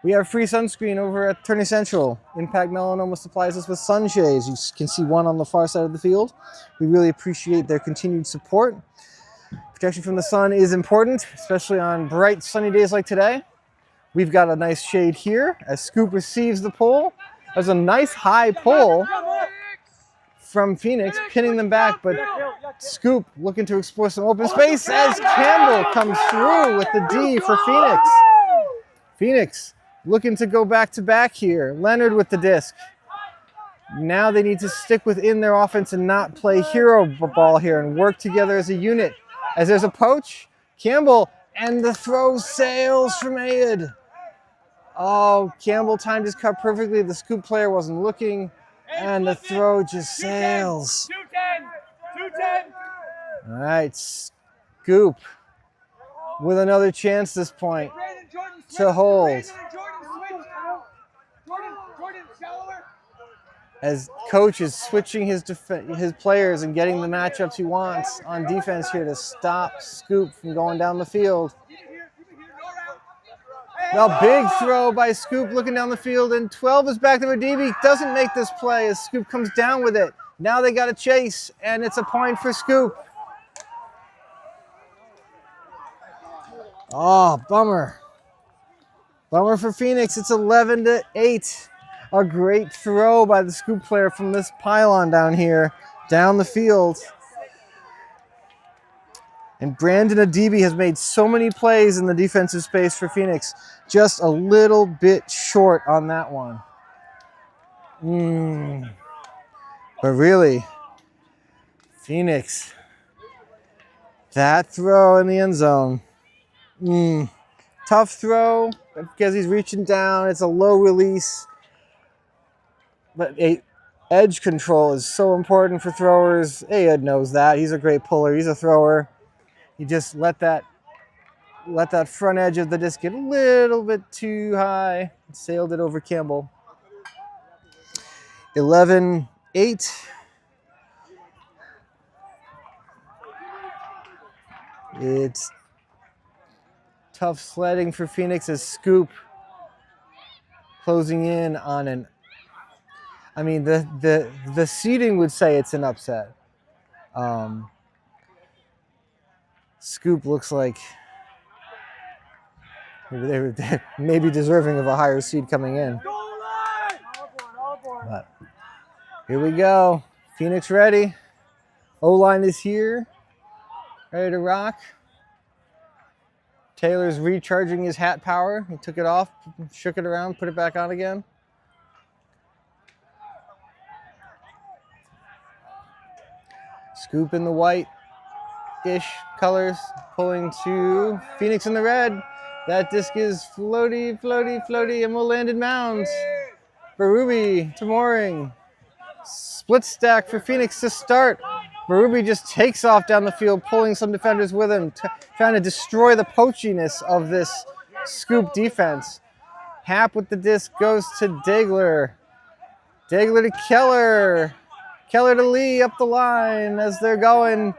Speaker 1: We have free sunscreen over at Attorney Central. Impact Melanoma supplies us with sunshades. You can see one on the far side of the field. We really appreciate their continued support. Protection from the sun is important, especially on bright sunny days like today. We've got a nice shade here as Scoop receives the pull. There's a nice high pull from Phoenix, pinning them back, but Scoop looking to explore some open space as Campbell comes through with the D for Phoenix. Phoenix looking to go back-to-back here. Leonard with the disc. Now they need to stick within their offense and not play hero ball here and work together as a unit. As there's a poach, Campbell, and the throw sails from Ayed. Oh, Campbell timed his cut perfectly. The Scoop player wasn't looking, and the throw just sails.
Speaker 2: 210.
Speaker 1: All right, Scoop with another chance this point to hold. As coach is switching his players and getting the matchups he wants on defense here to stop Scoop from going down the field. Now big throw by Scoop looking down the field, and 12 is back to DB. Doesn't make this play as Scoop comes down with it. Now they got to chase, and it's a point for Scoop. Oh, bummer. Bummer for Phoenix. It's 11-8. A great throw by the Scoop player from this pylon down here, down the field. And Brandon Adibi has made so many plays in the defensive space for Phoenix. Just a little bit short on that one. But really, Phoenix, that throw in the end zone. Tough throw because he's reaching down. It's a low release. But edge control is so important for throwers. Ayed knows that. He's a great puller. He's a thrower. He just let that front edge of the disc get a little bit too high. Sailed it over Campbell. 11-8. It's tough sledding for Phoenix as Scoop closing in on an... I mean, the seeding would say it's an upset. Scoop looks like they were maybe deserving of a higher seed coming in. But here we go. Phoenix ready. O-line is here. Ready to rock. Taylor's recharging his hat power. He took it off, shook it around, put it back on again. Scoop in the white-ish colors, pulling to Phoenix in the red. That disc is floaty, floaty, floaty, and will land in mounds. Berube to mooring. Split stack for Phoenix to start. Berube just takes off down the field, pulling some defenders with him, trying to destroy the poachiness of this Scoop defense. Hap with the disc goes to Dagler. Dagler to Keller. Keller to Lee up the line as they're going.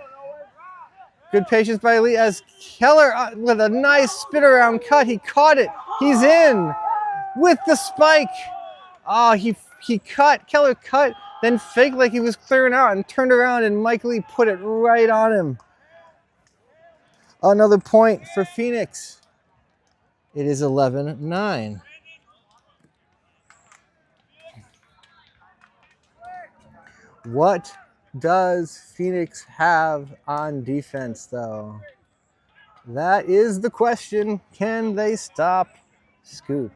Speaker 1: Good patience by Lee as Keller with a nice spin around cut. He caught it. He's in with the spike. Oh, he cut. Keller cut, then faked like he was clearing out and turned around, and Mike Lee put it right on him. Another point for Phoenix. It is 11-9. What does Phoenix have on defense, though? That is the question. Can they stop Scoop?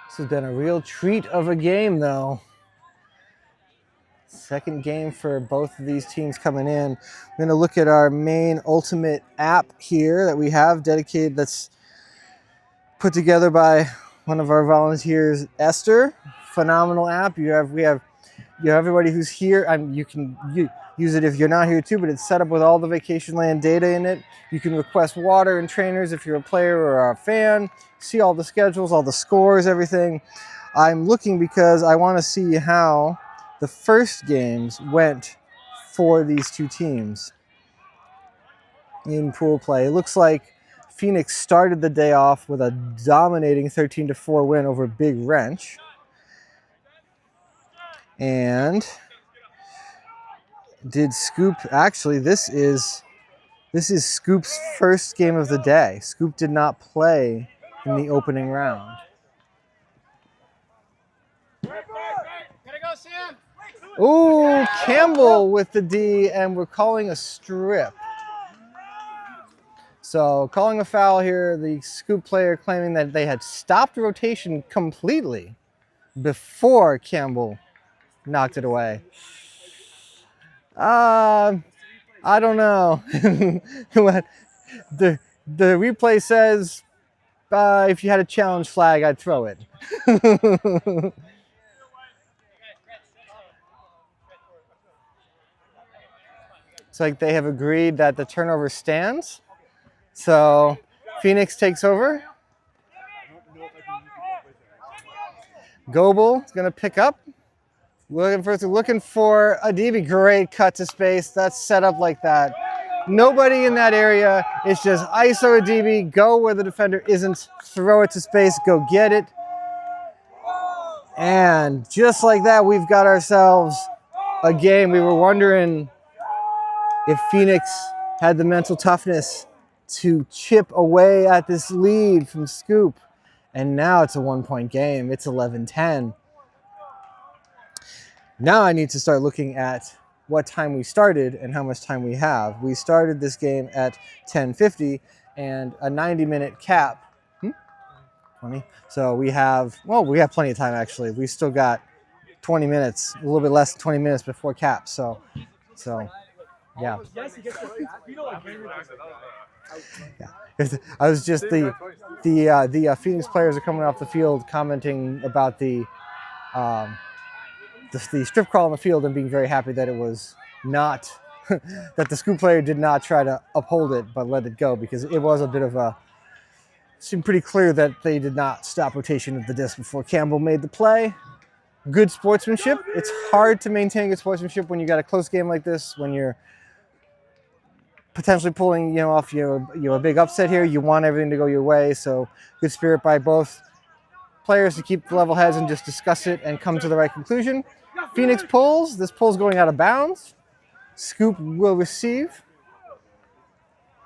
Speaker 1: This has been a real treat of a game, though. Second game for both of these teams coming in. We're going to look at our Maine Ultimate app here that we have dedicated, that's put together by one of our volunteers, Esther. Phenomenal app. We have everybody who's here. You can use it if you're not here too, but it's set up with all the Vacation Land data in it. You can request water and trainers if you're a player or a fan. See all the schedules, all the scores, everything. I'm looking because I want to see how the first games went for these two teams in pool play. It looks like Phoenix started the day off with a dominating 13-4 win over Big Wrench. And did Scoop, actually this is Scoop's first game of the day. Scoop did not play in the opening round. Ooh, Campbell with the D, and we're calling a strip. So calling a foul here, the Scoop player claiming that they had stopped rotation completely before Campbell knocked it away. I don't know. the replay says if you had a challenge flag, I'd throw it. It's like they have agreed that the turnover stands. So Phoenix takes over. Goebel is going to pick up. Looking for Adibi. Great cut to space. That's set up like that. Nobody in that area. It's just ISO Adibi. Go where the defender isn't. Throw it to space. Go get it. And just like that, we've got ourselves a game. We were wondering if Phoenix had the mental toughness to chip away at this lead from Scoop. And now it's a 1-point game. It's 11-10. Now I need to start looking at what time we started and how much time we have. We started this game at 10:50 and a 90-minute cap. 20. So we have plenty of time actually. We still got 20 minutes, a little bit less than 20 minutes before cap. So yeah. I was just the Phoenix players are coming off the field commenting about the strip crawl on the field and being very happy that it was not that the Scoop player did not try to uphold it but let it go, because it was a bit of a, seemed pretty clear that they did not stop rotation of the disc before Campbell made the play. Good sportsmanship. It's hard to maintain good sportsmanship when you got a close game like this, when you're potentially pulling off a big upset here. You want everything to go your way, so good spirit by both players to keep level heads and just discuss it and come to the right conclusion. Phoenix pulls. This pull's going out of bounds. Scoop will receive.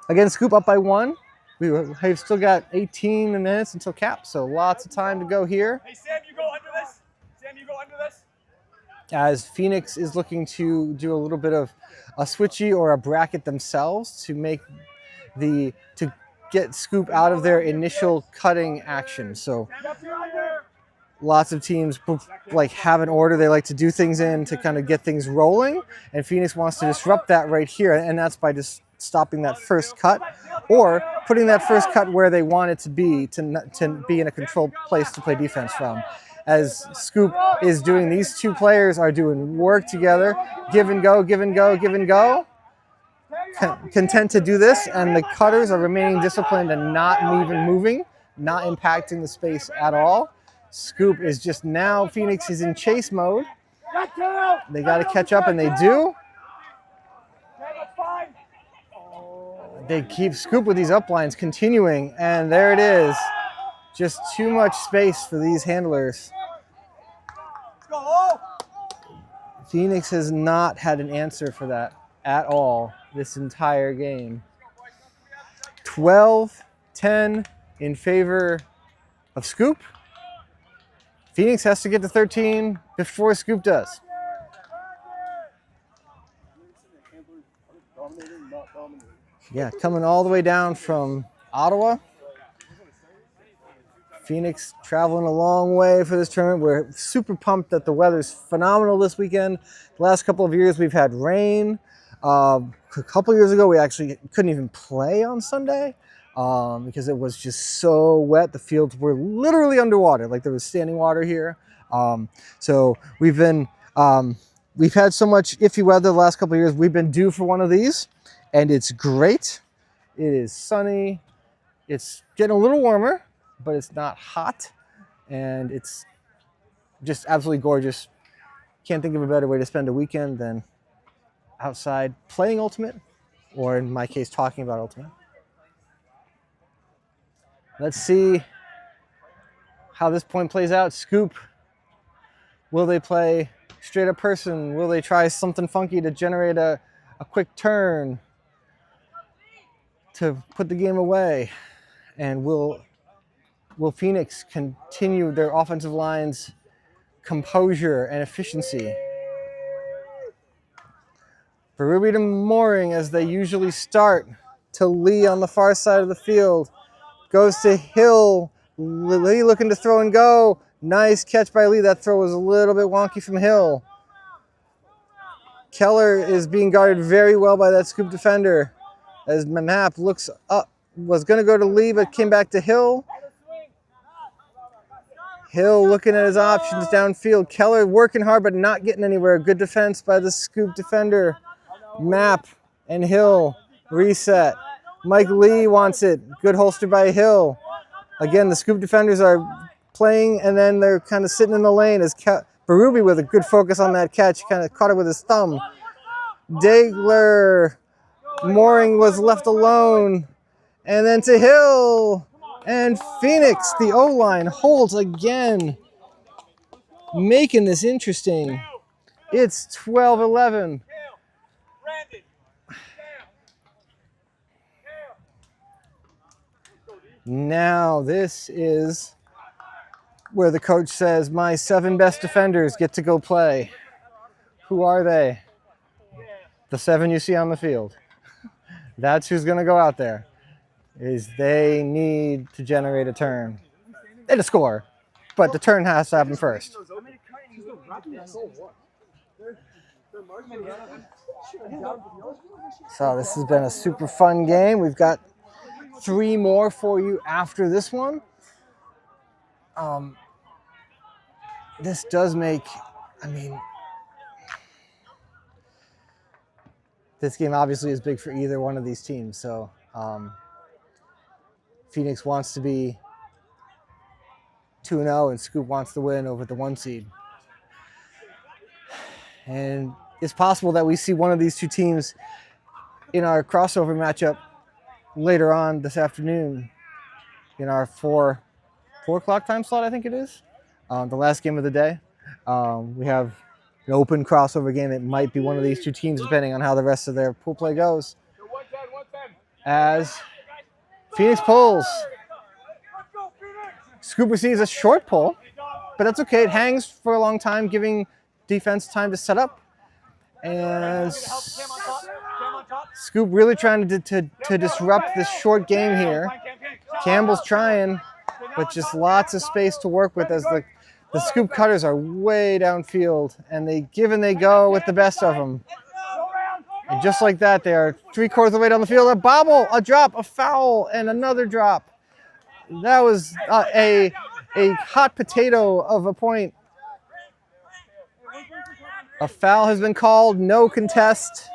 Speaker 1: Again, Scoop up by 1. We've still got 18 minutes until cap, so lots of time to go here.
Speaker 2: Hey, Sam, you go under this. Sam, you go under this.
Speaker 1: As Phoenix is looking to do a little bit of a switchy or a bracket themselves to get Scoop out of their initial cutting action. So lots of teams have an order they like to do things in to kind of get things rolling, and Phoenix wants to disrupt that right here, and that's by just stopping that first cut or putting that first cut where they want it to be in a controlled place to play defense from. As Scoop is doing, these two players are doing work together, give and go, give and go, give and go. Content to do this, and the cutters are remaining disciplined and not even moving, not impacting the space at all. Scoop is just now, Phoenix is in chase mode. They got to catch up, and they do. They keep Scoop with these uplines continuing, and there it is. Just too much space for these handlers. Phoenix has not had an answer for that at all this entire game. 12-10 in favor of Scoop. Phoenix has to get to 13 before Scoop does. Yeah, coming all the way down from Ottawa. Phoenix traveling a long way for this tournament. We're super pumped that the weather's phenomenal this weekend. The last couple of years we've had rain. A couple years ago we actually couldn't even play on Sunday because it was just so wet. The fields were literally underwater, like there was standing water here. So we've had so much iffy weather the last couple of years. We've been due for one of these, and it's great. It is sunny. It's getting a little warmer, but it's not hot, and it's just absolutely gorgeous. Can't think of a better way to spend a weekend than outside playing Ultimate, or in my case, talking about Ultimate. Let's see how this point plays out. Scoop, will they play straight up person? Will they try something funky to generate a quick turn to put the game away? And will Phoenix continue their offensive line's composure and efficiency? Berube to Mooring, as they usually start, to Lee on the far side of the field. Goes to Hill. Lee looking to throw and go. Nice catch by Lee. That throw was a little bit wonky from Hill. Keller is being guarded very well by that Scoop defender. As Map looks up, was going to go to Lee, but came back to Hill. Hill looking at his options downfield. Keller working hard, but not getting anywhere. Good defense by the Scoop defender. Map and Hill reset. Mike Lee wants it. Good holster by Hill. Again, the Scoop defenders are playing, and then they're kind of sitting in the lane as Berube with a good focus on that catch, kind of caught it with his thumb. Dagler, Mooring was left alone, and then to Hill, and Phoenix, the O-line, holds again, making this interesting. It's 12-11. Now this is where the coach says, my 7 best defenders get to go play. Who are they? The 7 you see on the field. That's who's going to go out there. They need to generate a turn and a score, but the turn has to happen first. So this has been a super fun game. We've got 3 more for you after this one. This does make, this game obviously is big for either one of these teams. So Phoenix wants to be 2-0 and Scoop wants to win over the 1 seed. And it's possible that we see one of these 2 teams in our crossover matchup later on this afternoon in our 4 o'clock time slot, I think it is. The last game of the day. We have an open crossover game. It might be one of these 2 teams, depending on how the rest of their pool play goes. As Phoenix pulls. Scoop receives a short pull, but that's okay. It hangs for a long time, giving defense time to set up. And Scoop really trying to disrupt this short game here. Campbell's trying, but just lots of space to work with as the Scoop cutters are way downfield, and they give and they go with the best of them. And just like that, they are 3/4 of the way down the field. A bobble, a drop, a foul, and another drop. That was a hot potato of a point. A foul has been called, no contest.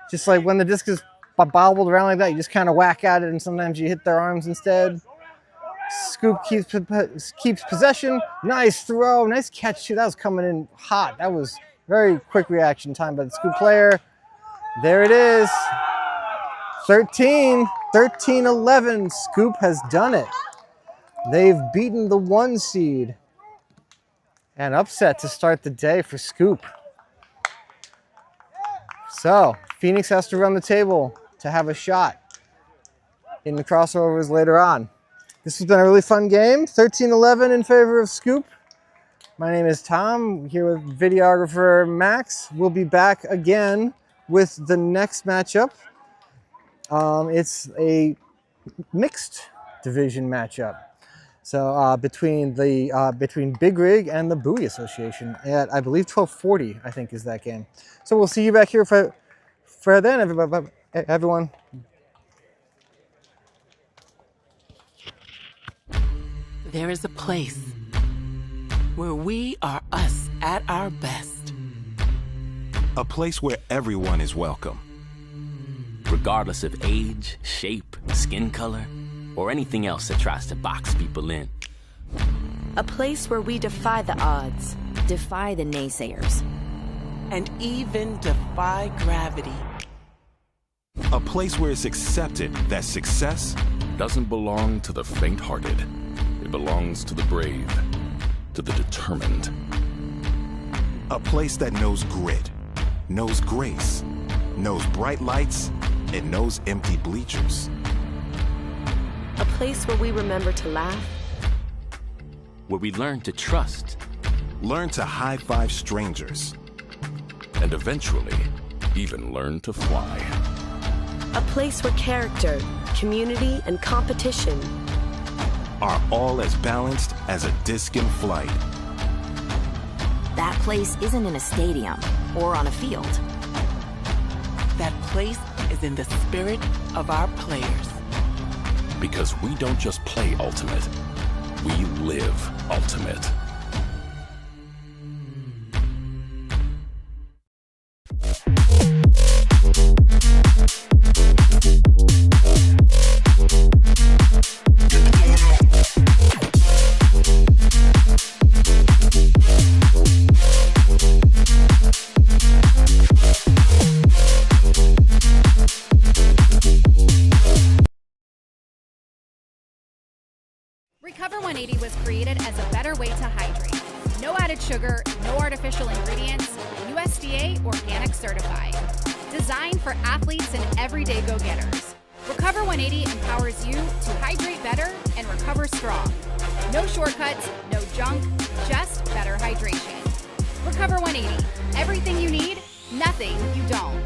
Speaker 1: Just like when the disc is bobbled around like that, you just kind of whack at it, and sometimes you hit their arms instead. Scoop keeps possession. Nice throw, nice catch too. That was coming in hot. That was very quick reaction time by the Scoop player. There it is. 13-11. Scoop has done it. They've beaten the 1 seed. An upset to start the day for Scoop. So Phoenix has to run the table to have a shot in the crossovers later on. This has been a really fun game. 13-11 in favor of Scoop. My name is Tom. I'm here with videographer Max. We'll be back again with the next matchup. It's a mixed division matchup. So between Big Rig and the Bouoy Association at, I believe, 12:40, I think is that game. So we'll see you back here for then, everyone.
Speaker 3: There is a place where we are us at our best.
Speaker 4: A place where everyone is welcome.
Speaker 5: Regardless of age, shape, skin color, or anything else that tries to box people in.
Speaker 6: A place where we defy the odds, defy the naysayers,
Speaker 3: and even defy gravity.
Speaker 4: A place where it's accepted that success
Speaker 7: doesn't belong to the faint-hearted. It belongs to the brave, to the determined.
Speaker 4: A place that knows grit, knows grace, knows bright lights, and knows empty bleachers.
Speaker 6: A place where we remember to laugh,
Speaker 5: where we learn to trust,
Speaker 4: learn to high-five strangers,
Speaker 7: and eventually even learn to fly.
Speaker 6: a place where character, community, and competition
Speaker 4: are all as balanced as a disc in flight.
Speaker 8: That place isn't in a stadium or on a field.
Speaker 3: That place is in the spirit of our players.
Speaker 7: Because we don't just play Ultimate, we live Ultimate.
Speaker 9: Recover 180 was created as a better way to hydrate. No added sugar, no artificial ingredients, USDA organic certified. Designed for athletes and everyday go-getters. Recover 180 empowers you to hydrate better and recover strong. No shortcuts, no junk, just better hydration. Recover 180, everything you need, nothing you don't.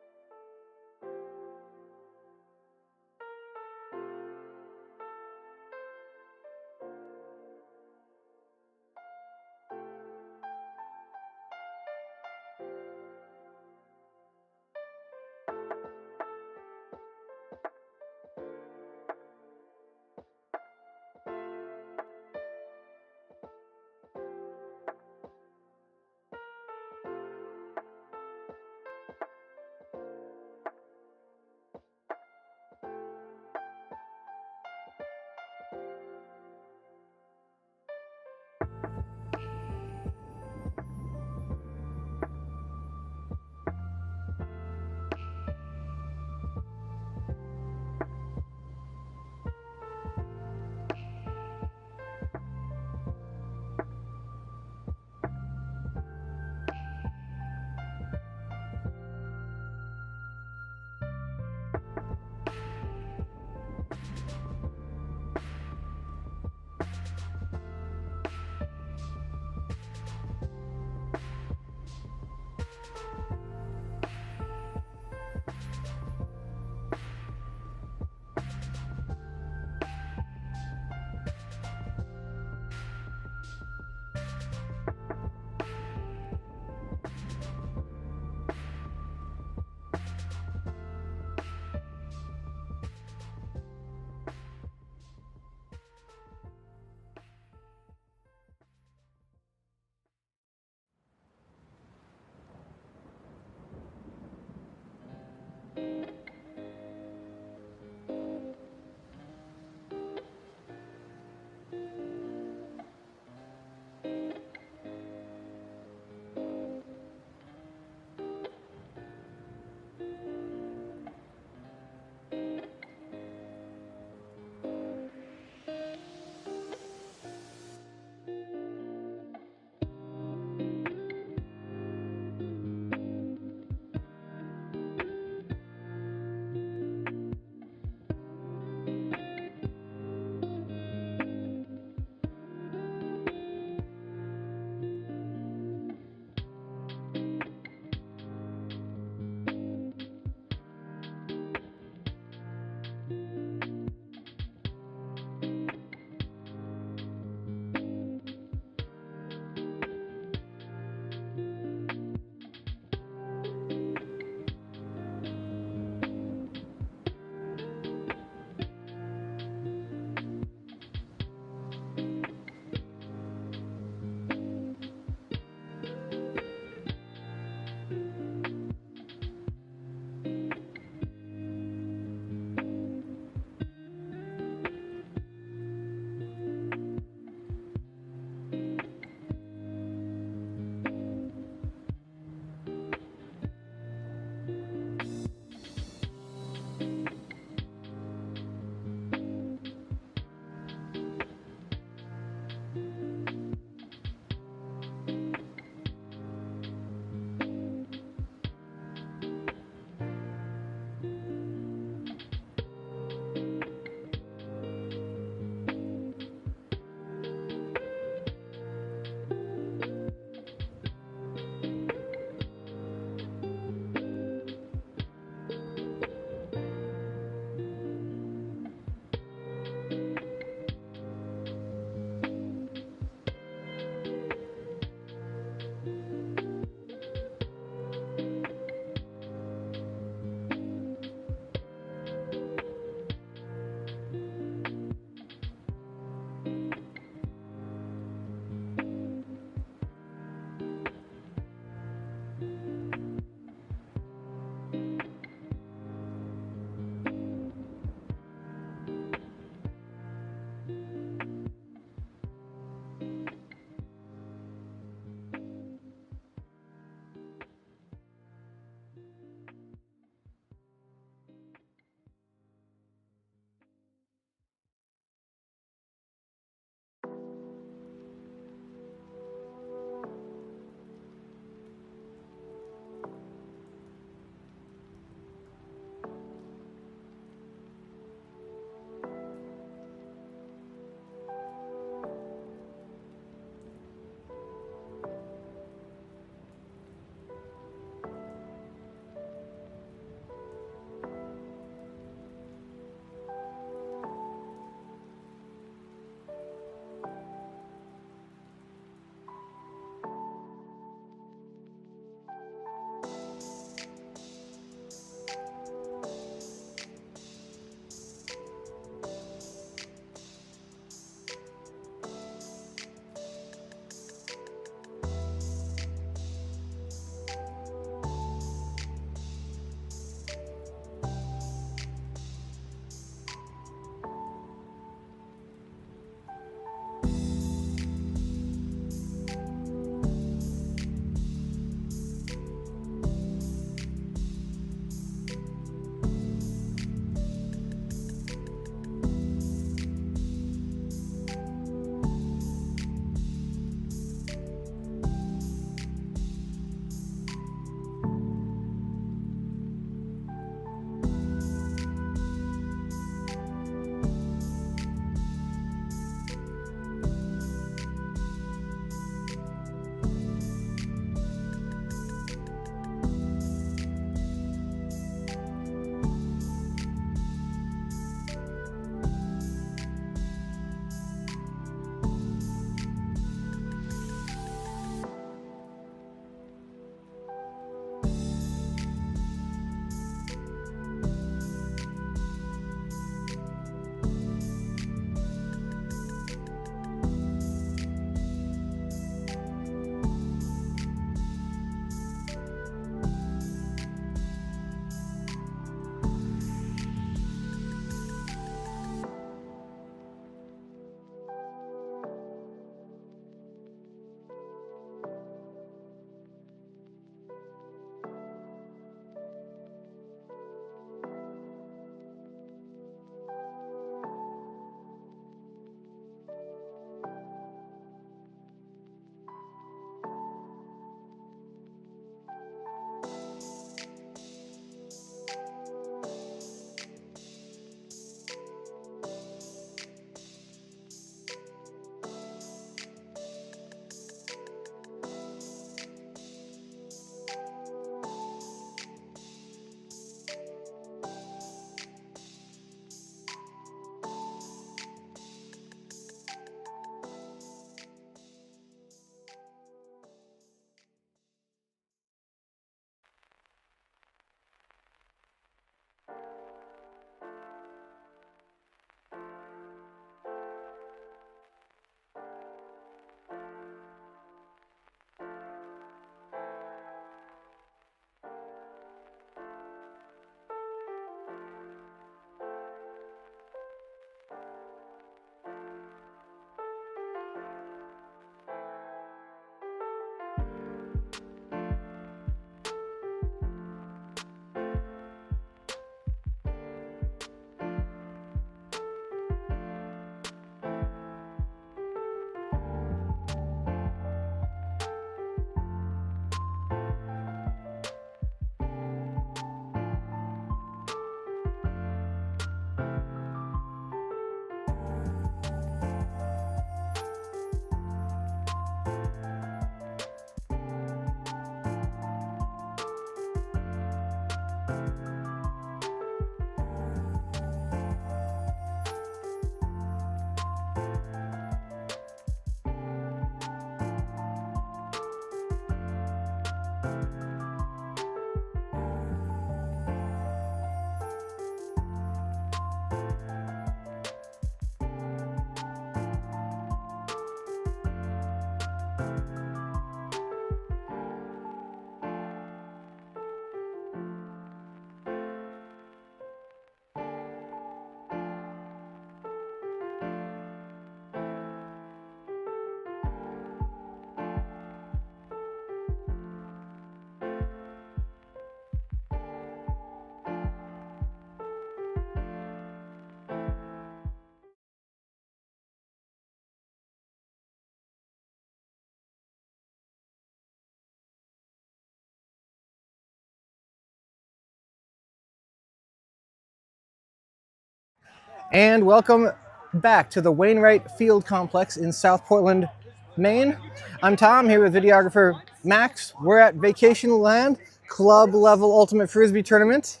Speaker 1: And welcome back to the Wainwright Field Complex in South Portland, Maine. I'm Tom, here with videographer Max. We're at Vacation Land Club Level Ultimate Frisbee Tournament.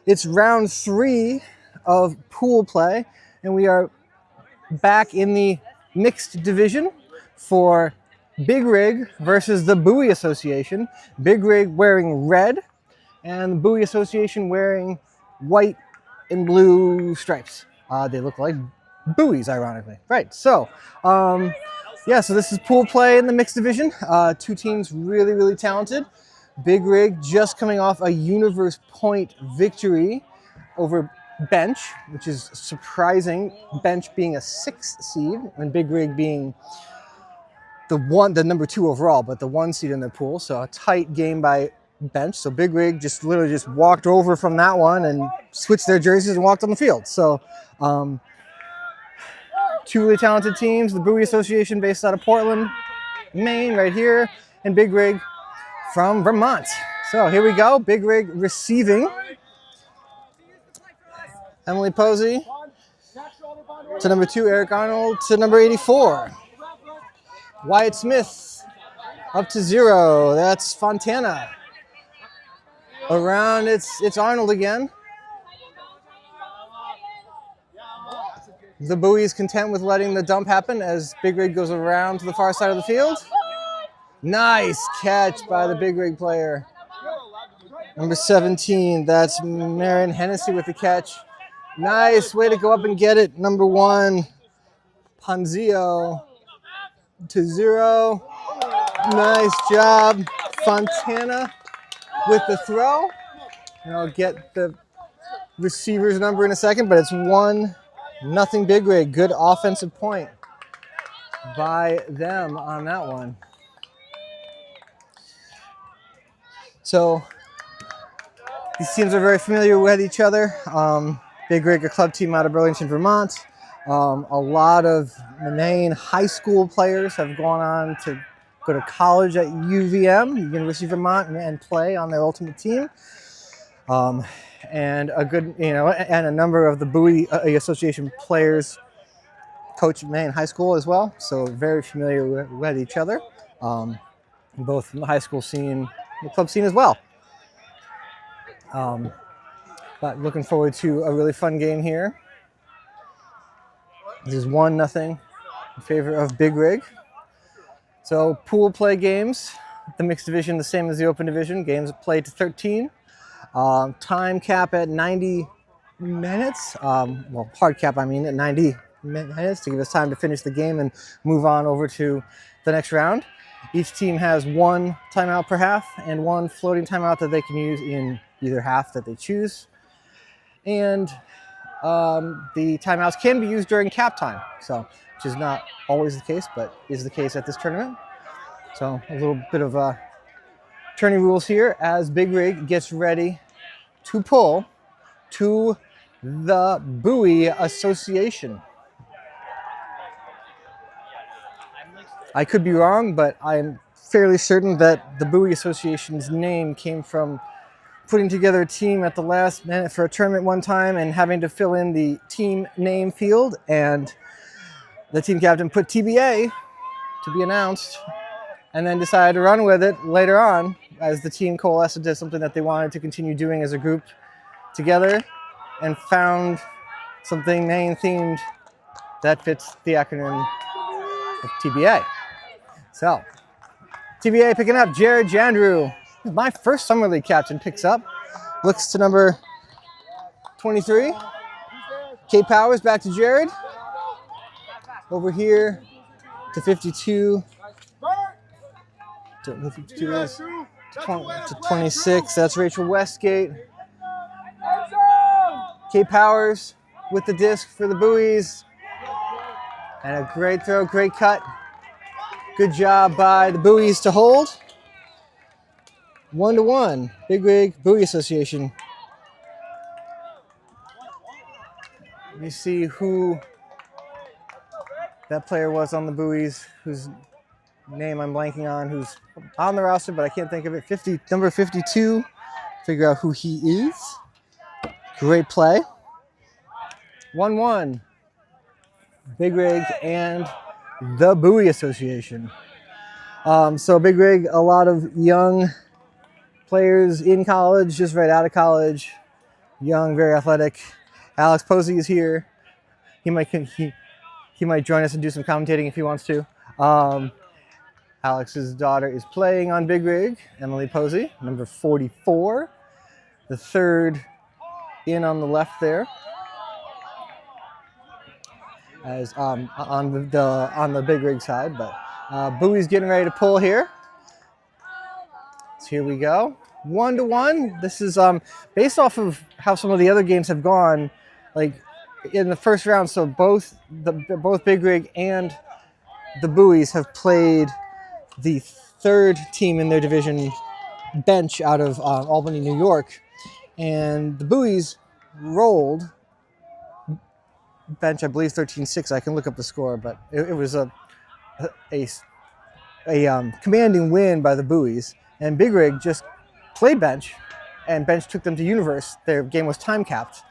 Speaker 1: It's round 3 of pool play, and we are back in the mixed division for Big Rig versus the Bouoy Association. Big Rig wearing red, and the Bouoy Association wearing white and blue stripes. They look like buoys, ironically. Right, so, yeah, so this is pool play in the mixed division. Two teams really, really talented. Big Rig just coming off a universe point victory over Bench, which is surprising. Bench being a 6th seed and Big Rig being the number 2 overall, but the 1 seed in the pool. So a tight game by Bench. So Big Rig just literally just walked over from that one and switched their jerseys and walked on the field. So two really talented teams. The Bouoy Association based out of Portland, Maine, right here, and Big Rig from Vermont. So here we go. Big Rig receiving. Emily Posey to number 2, Eric Arnold to number 84. Wyatt Smith up to 0. That's Fontana. Around, it's Arnold again. The Bouoy is content with letting the dump happen as Big Rig goes around to the far side of the field. Nice catch by the Big Rig player. Number 17, that's Marion Hennessy with the catch. Nice way to go up and get it. Number 1, Ponzio to 0. Nice job, Fontana with the throw. And I'll get the receiver's number in a second, but it's 1-0 Big Rig. Good offensive point by them on that one. So these teams are very familiar with each other. Big Rig, a club team out of Burlington, Vermont. A lot of Maine high school players have gone on to go to college at UVM, University of Vermont, and play on their ultimate team. And a good, and a number of the Bouoy Association players coach Maine high school as well. So very familiar with each other, both from the high school scene, the club scene as well. But looking forward to a really fun game here. This is 1-0 in favor of Big Rig. So pool play games, the mixed division, the same as the open division. Games played to 13. Time cap at 90 minutes. Well, hard cap, I mean, at 90 minutes to give us time to finish the game and move on over to the next round. Each team has 1 timeout per half and 1 floating timeout that they can use in either half that they choose. And the timeouts can be used during cap time, so which is not always the case, but is the case at this tournament. So a little bit of tourney rules here as Big Rig gets ready to pull to the Bouoy Association. I could be wrong, but I'm fairly certain that the Bouoy Association's name came from putting together a team at the last minute for a tournament one time and having to fill in the team name field, and the team captain put TBA to be announced and then decided to run with it later on as the team coalesced into something that they wanted to continue doing as a group together and found something Maine themed that fits the acronym of TBA. So, TBA picking up Jared Jandrew. My first Summer League captain picks up. Looks to number 23. K Powers back to Jared. Over here to 52. To 52 is to 26. That's Rachel Westgate. K Powers with the disc for the Buoys. And a great throw, great cut. Good job by the Buoys to hold. 1-1. Big Rig Buoy Association. You see who that player was on the Buoys, whose name I'm blanking on, who's on the roster, but I can't think of it. Number 52. Figure out who he is. Great play. 1-1. Big Rig and the Buoy Association. So Big Rig, a lot of young players in college, just right out of college. Young, very athletic. Alex Posey is here. He might join us and do some commentating if he wants to. Alex's daughter is playing on Big Rig, Emily Posey, number 44. The third in on the left there. As on the Big Rig side, but Buoy's getting ready to pull here. So here we go, 1-1. This is based off of how some of the other games have gone, like in the first round. So both Big Rig and the Buoys have played the third team in their division, Bench, out of Albany, New York, and the Buoys rolled Bench, I believe 13-6. I can look up the score, but it was a commanding win by the Buoys. And Big Rig just played Bench, and Bench took them to Universe. Their game was time capped,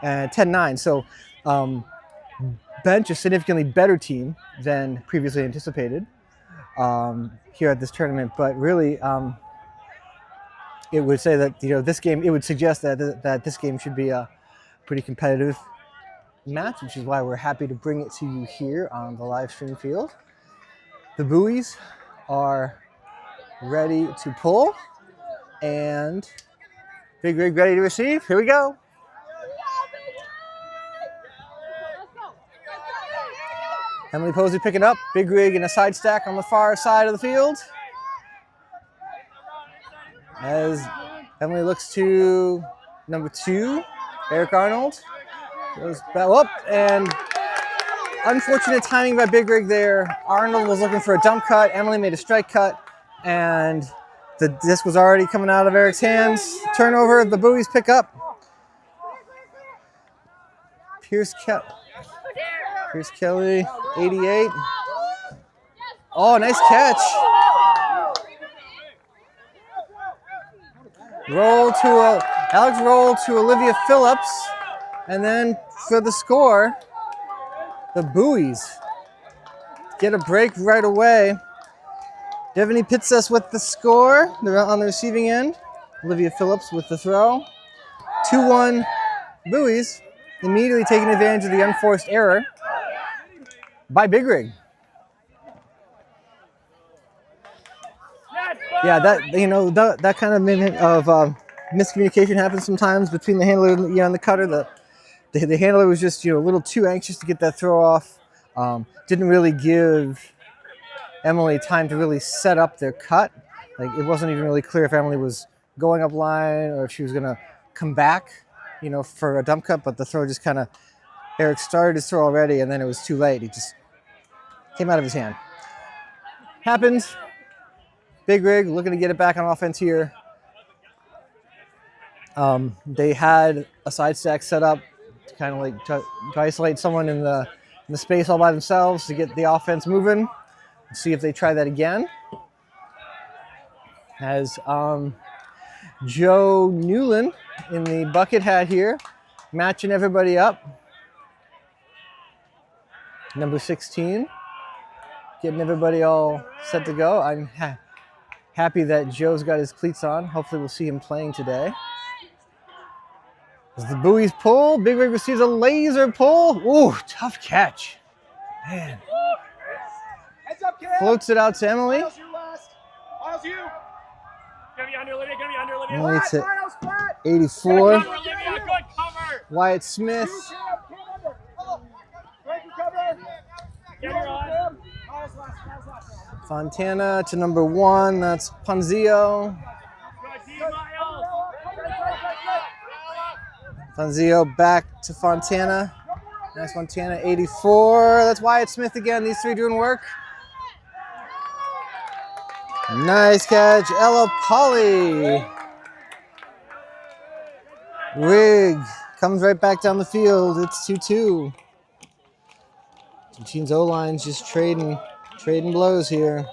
Speaker 1: 10-9. So Bench, a significantly better team than previously anticipated here at this tournament. But really, it would say that this game. It would suggest that this game should be a pretty competitive match, which is why we're happy to bring it to you here on the live stream field. The Buoys are ready to pull, and Big Rig ready to receive. Here we go. Emily Posey picking up. Big Rig in a side stack on the far side of the field. As Emily looks to number 2, Eric Arnold. Goes back up, and unfortunate timing by Big Rig there. Arnold was looking for a dump cut. Emily made a strike cut, and the disc was already coming out of Eric's hands. Turnover, the Buoys pick up. Pierce Kelly, 88. Oh, nice catch. Alex rolled to Olivia Phillips, and then for the score, the Buoys get a break right away. Devaney Pitzes with the score. They're on the receiving end. Olivia Phillips with the throw. 2-1 Buoys, immediately taking advantage of the unforced error by Big Rig. Yeah, that kind of minute of miscommunication happens sometimes between the handler and the cutter. The handler was just a little too anxious to get that throw off. Didn't really give Emily time to really set up their cut. Like, it wasn't even really clear if Emily was going up line or if she was gonna come back, for a dump cut. But the throw just Eric started his throw already, and then it was too late. He just came out of his hand. Happened. Big Rig looking to get it back on offense here. They had a side stack set up to isolate someone in the space all by themselves to get the offense moving. See if they try that again. As Joe Newland in the bucket hat here, matching everybody up. Number 16, getting everybody all set to go. I'm happy that Joe's got his cleats on. Hopefully we'll see him playing today. As the Buoys pull, Big Rig receives a laser pull. Ooh, tough catch. Man. Floats it out to Emily. Emily to 84. Wyatt Smith. Fontana to number 1. That's Ponzio. Ponzio back to Fontana. Nice Fontana, 84. That's Wyatt Smith again. These three doing work. Nice catch, Ella Polly. Rig comes right back down the field. It's 2-2. Two teams' O-lines just trading blows here.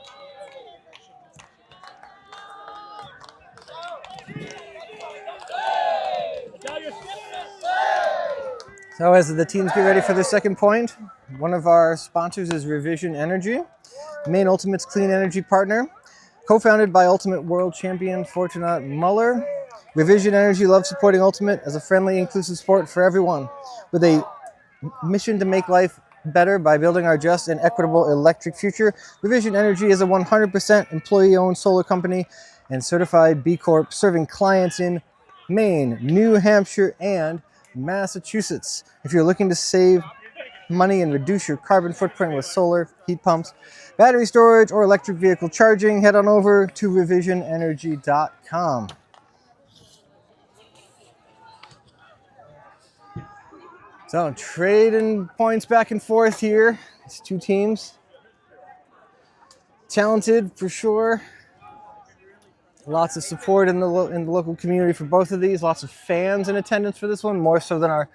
Speaker 1: So as the teams get ready for their second point, one of our sponsors is Revision Energy, Maine Ultimate's clean energy partner. Co-founded by Ultimate World Champion Fortitude Muller, Revision Energy loves supporting Ultimate as a friendly, inclusive sport for everyone, with a mission to make life better by building our just and equitable electric future. Revision Energy is a 100% employee-owned solar company and certified B Corp, serving clients in Maine, New Hampshire, and Massachusetts. If you're looking to save money and reduce your carbon footprint with solar, heat pumps, battery storage, or electric vehicle charging, head on over to revisionenergy.com. So trading points back and forth here. These two teams. Talented for sure. Lots of support in the local community for both of these. Lots of fans in attendance for this one, more so than our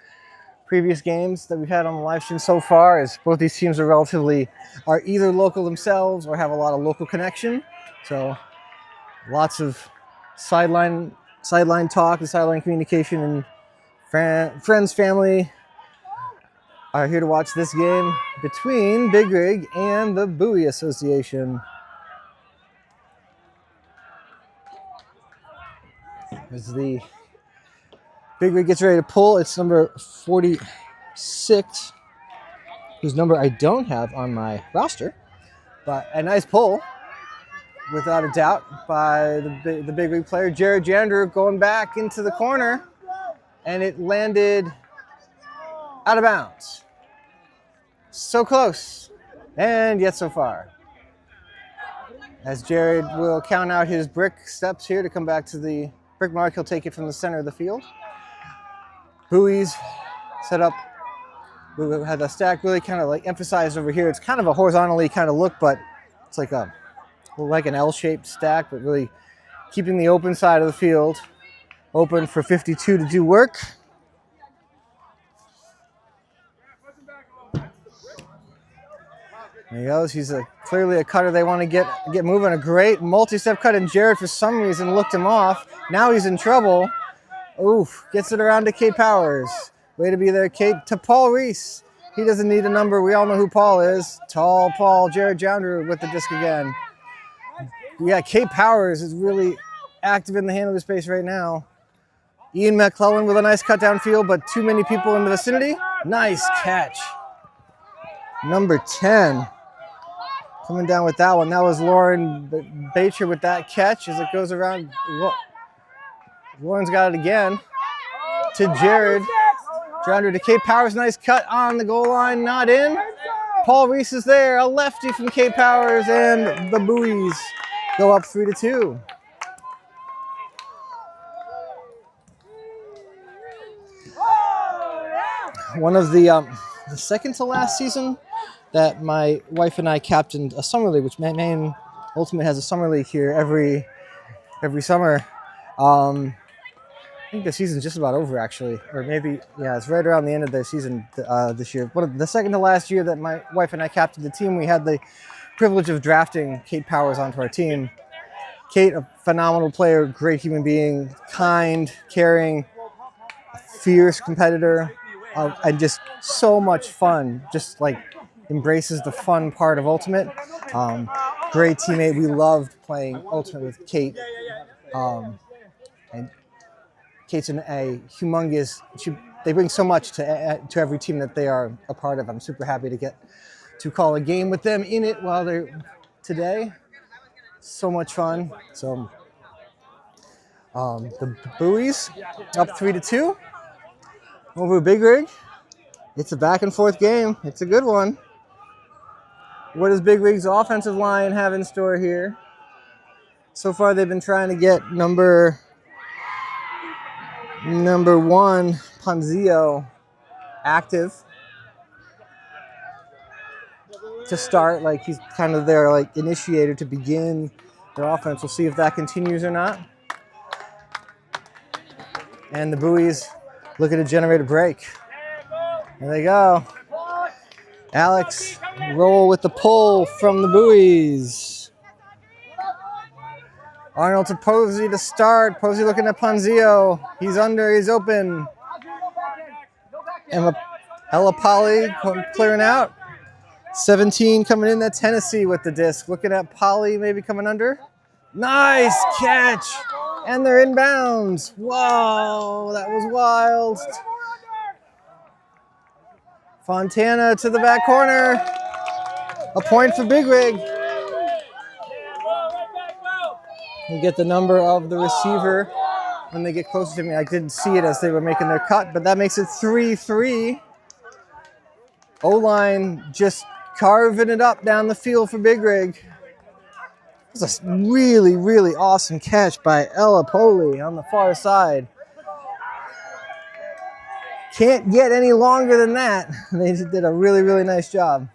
Speaker 1: previous games that we've had on the live stream so far, as both these teams are either local themselves or have a lot of local connection. So lots of sideline talk and sideline communication, and friends, family are here to watch this game between Big Rig and the Bouoy Association. As the Big Rig gets ready to pull, it's number 46, whose number I don't have on my roster, but a nice pull, without a doubt, by the Big Rig player, Jared Jandrew, going back into the corner, and it landed out of bounds. So close, and yet so far. As Jared will count out his brick steps here to come back to the brick mark, he'll take it from the center of the field. Bouoy's set up. We had the stack really kind of like emphasized over here. It's kind of a horizontally kind of look, but it's like an L-shaped stack, but really keeping the open side of the field open for 52 to do work. There he goes. He's clearly a cutter they want to get moving. A great multi-step cut, and Jared, for some reason, looked him off. Now he's in trouble. Oof, gets it around to Kate Powers. Way to be there, Kate. To Paul Reese. He doesn't need a number. We all know who Paul is. Tall Paul. Jared Jandrew with the disc again. Yeah, Kate Powers is really active in the handler space right now. Ian McClellan with a nice cut downfield, but too many people in the vicinity. Nice catch. Number 10. Coming down with that one. That was Lauren Bacher with that catch as it goes around. Lauren's got it again to Jared. Jandrew to Kate Powers. Nice cut on the goal line. Not in. Paul Reese is there. A lefty from Kate Powers, and the Bouoys go up 3-2. One of the second to last season that my wife and I captained a summer league, which Maine Ultimate has a summer league here every summer. I think the season's just about over, actually, or maybe, yeah, it's right around the end of the season this year. But the second to last year that my wife and I captained the team, we had the privilege of drafting Kate Powers onto our team. Kate, a phenomenal player, great human being, kind, caring, fierce competitor, and just so much fun. Just like embraces the fun part of Ultimate. Great teammate. We loved playing Ultimate with Kate. And Kate's a humongous. They bring so much to every team that they are a part of. I'm super happy to get to call a game with them in it while they're today. So much fun. So the Bouoys up 3-2 over Big Rig. It's a back and forth game. It's a good one. What does Big Rig's offensive line have in store here? So far, they've been trying to get number 1, Ponzio, active to start. Like, he's kind of their like initiator to begin their offense. We'll see if that continues or not. And the Bouoys looking to generate a break. There they go. Alex, roll with the pull from the Bouoys. Arnold to Posey to start. Posey looking at Ponzio. He's under, he's open. Ella Polly clearing out. 17 coming in, that's Hennessy with the disc. Looking at Polly maybe coming under. Nice catch. And they're inbounds. Whoa, that was wild. Fontana to the back corner. A point for Big Rig. We get the number of the receiver when they get closer to me. I didn't see it as they were making their cut, but that makes it 3-3. O-line just carving it up down the field for Big Rig. It was a really, really awesome catch by Ella Poli on the far side. Can't get any longer than that. They did a really, really nice job.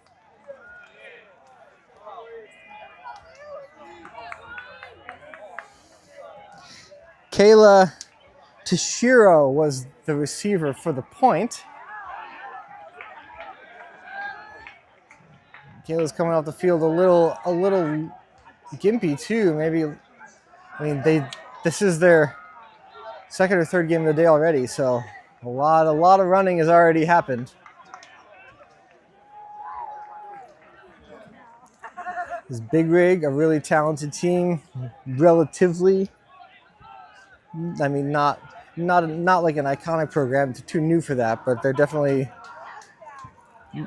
Speaker 1: Kayla Toshiro was the receiver for the point. Kayla's coming off the field a little gimpy too. Maybe, I mean, this is their second or third game of the day already, so a lot of running has already happened. This Big Rig, a really talented team, relatively. I mean, not like an iconic program, too new for that, but they're definitely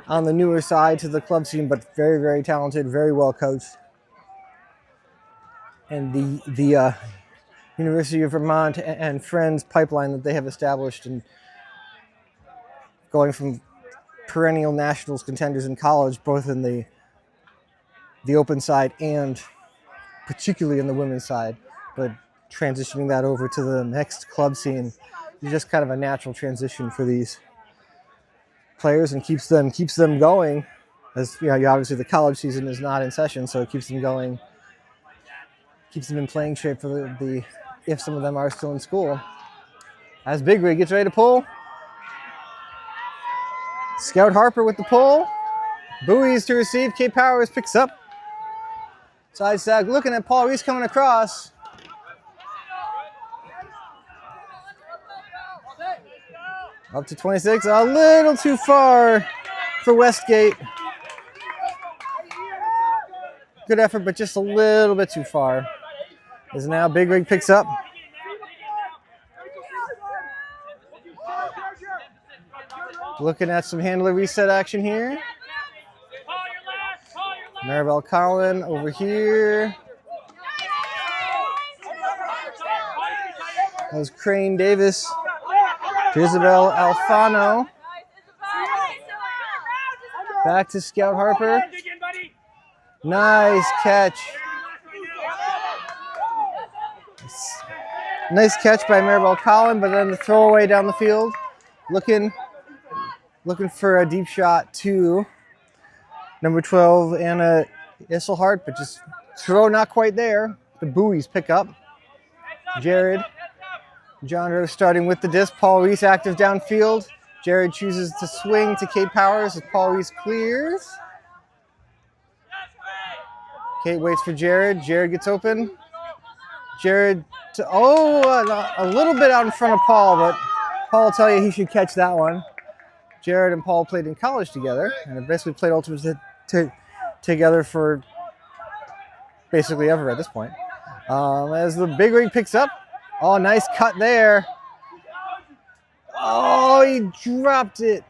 Speaker 1: on the newer side to the club scene, but very, very talented, very well coached. And the University of Vermont and Friends pipeline that they have established, and going from perennial nationals contenders in college, both in the open side and particularly in the women's side, but transitioning that over to the next club scene is just kind of a natural transition for these players and keeps them going. As you know, obviously the college season is not in session, so it keeps them going, keeps them in playing shape for the if some of them are still in school. As Big Rig gets ready to pull, Scout Harper with the pull, Bouoys to receive, K Powers picks up, side sack, looking at Paul Reese coming across. Up to 26, a little too far for Westgate. Good effort, but just a little bit too far. As now Big Rig picks up. Looking at some handler reset action here. Maribel Collin over here. That was Crane Davis. To Isabel Alfano. Back to Scout Harper. Nice catch. Nice catch by Maribel Collin, but then the throwaway down the field. Looking for a deep shot to number 12, Anna Isselhart, but just throw not quite there. The Bouoys pick up. Jared. John Rose starting with the disc. Paul Reese active downfield. Jared chooses to swing to Kate Powers as Paul Reese clears. Kate waits for Jared. Jared gets open. Jared to, a little bit out in front of Paul, but Paul will tell you he should catch that one. Jared and Paul played in college together and have basically played Ultimate together for basically ever at this point. As the Big Rig picks up. Oh, nice cut there. Oh, he dropped it.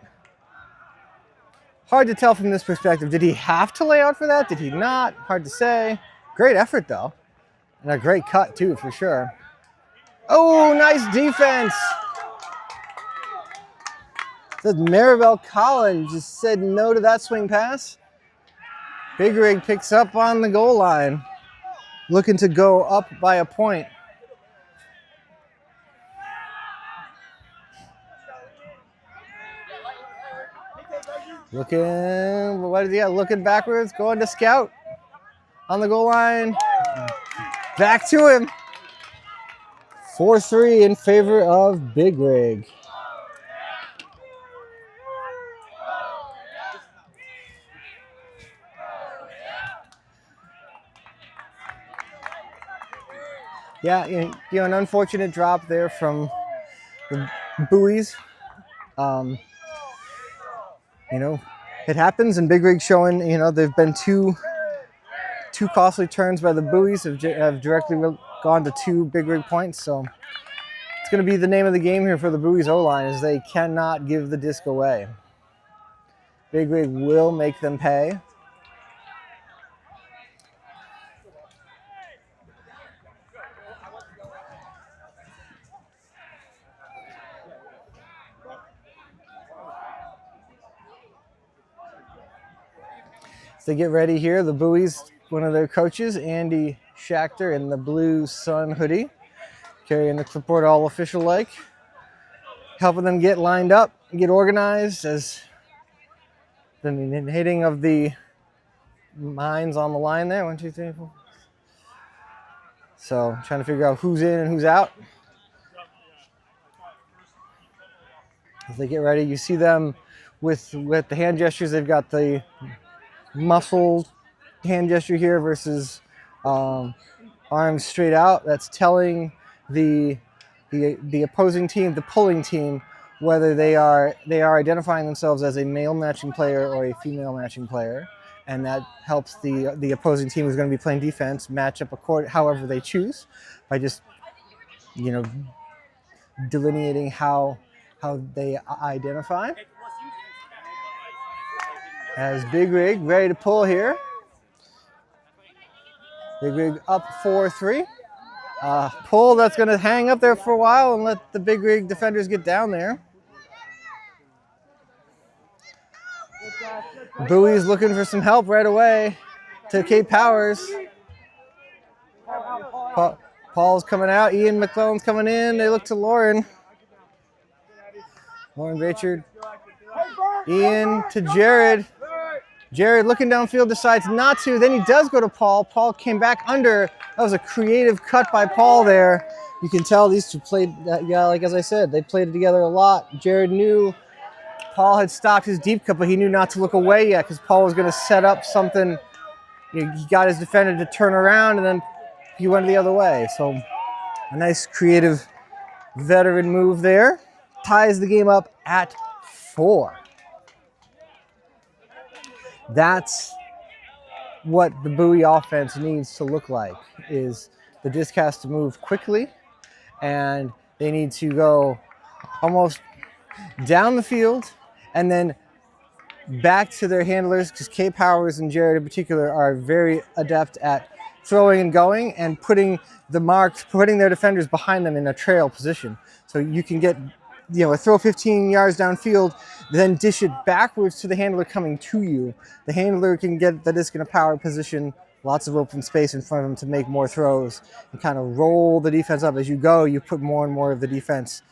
Speaker 1: Hard to tell from this perspective. Did he have to lay out for that? Did he not? Hard to say. Great effort, though. And a great cut, too, for sure. Oh, nice defense. Says Maribel Collins just said no to that swing pass. Big Rig picks up on the goal line. Looking to go up by a point. Looking, what is he got? Looking backwards, going to scout on the goal line. Back to him. 4-3 in favor of Big Rig. Yeah, you know, an unfortunate drop there from the buoys. You know, it happens, and Big Rig showing, you know, there've been two costly turns by the buoys have directly gone to 2 Big Rig points. So it's going to be the name of the game here for the buoys O-line, is they cannot give the disc away. Big Rig will make them pay. They get ready here. The buoys, one of their coaches, Andy Schachter, in the blue sun hoodie, carrying the clipboard all official like, helping them get lined up, get organized as the hitting of the mines on the line there. 1, 2, 3, 4. So trying to figure out who's in and who's out. As they get ready, you see them with the hand gestures. They've got the muscled hand gesture here versus arms straight out. That's telling the opposing team, the pulling team, whether they are identifying themselves as a male matching player or a female matching player, and that helps the opposing team who's going to be playing defense match up however they choose, by just, you know, delineating how they identify. As Big Rig ready to pull here. Big Rig up 4-3. Pull that's going to hang up there for a while and let the Big Rig defenders get down there. Bowie's looking for some help right away to Kate Powers. Paul's coming out. Ian McClellan's coming in. They look to Lauren. Lauren Richard. Ian to Jared. Jared looking downfield, decides not to. Then he does go to Paul. Paul came back under. That was a creative cut by Paul there. You can tell these two played, like as I said, they played together a lot. Jared knew Paul had stopped his deep cut, but he knew not to look away yet because Paul was going to set up something. He got his defender to turn around, and then he went the other way. So a nice creative veteran move there. Ties the game up at 4. That's what the buoy offense needs to look like, is the disc has to move quickly, and they need to go almost down the field and then back to their handlers, because Kate Powers and Jared in particular are very adept at throwing and going and putting their defenders behind them in a trail position. So you can get, you know, a throw 15 yards downfield, then dish it backwards to the handler coming to you. The handler can get the disc in a power position, lots of open space in front of him to make more throws and kind of roll the defense up. As you go, you put more and more of the defense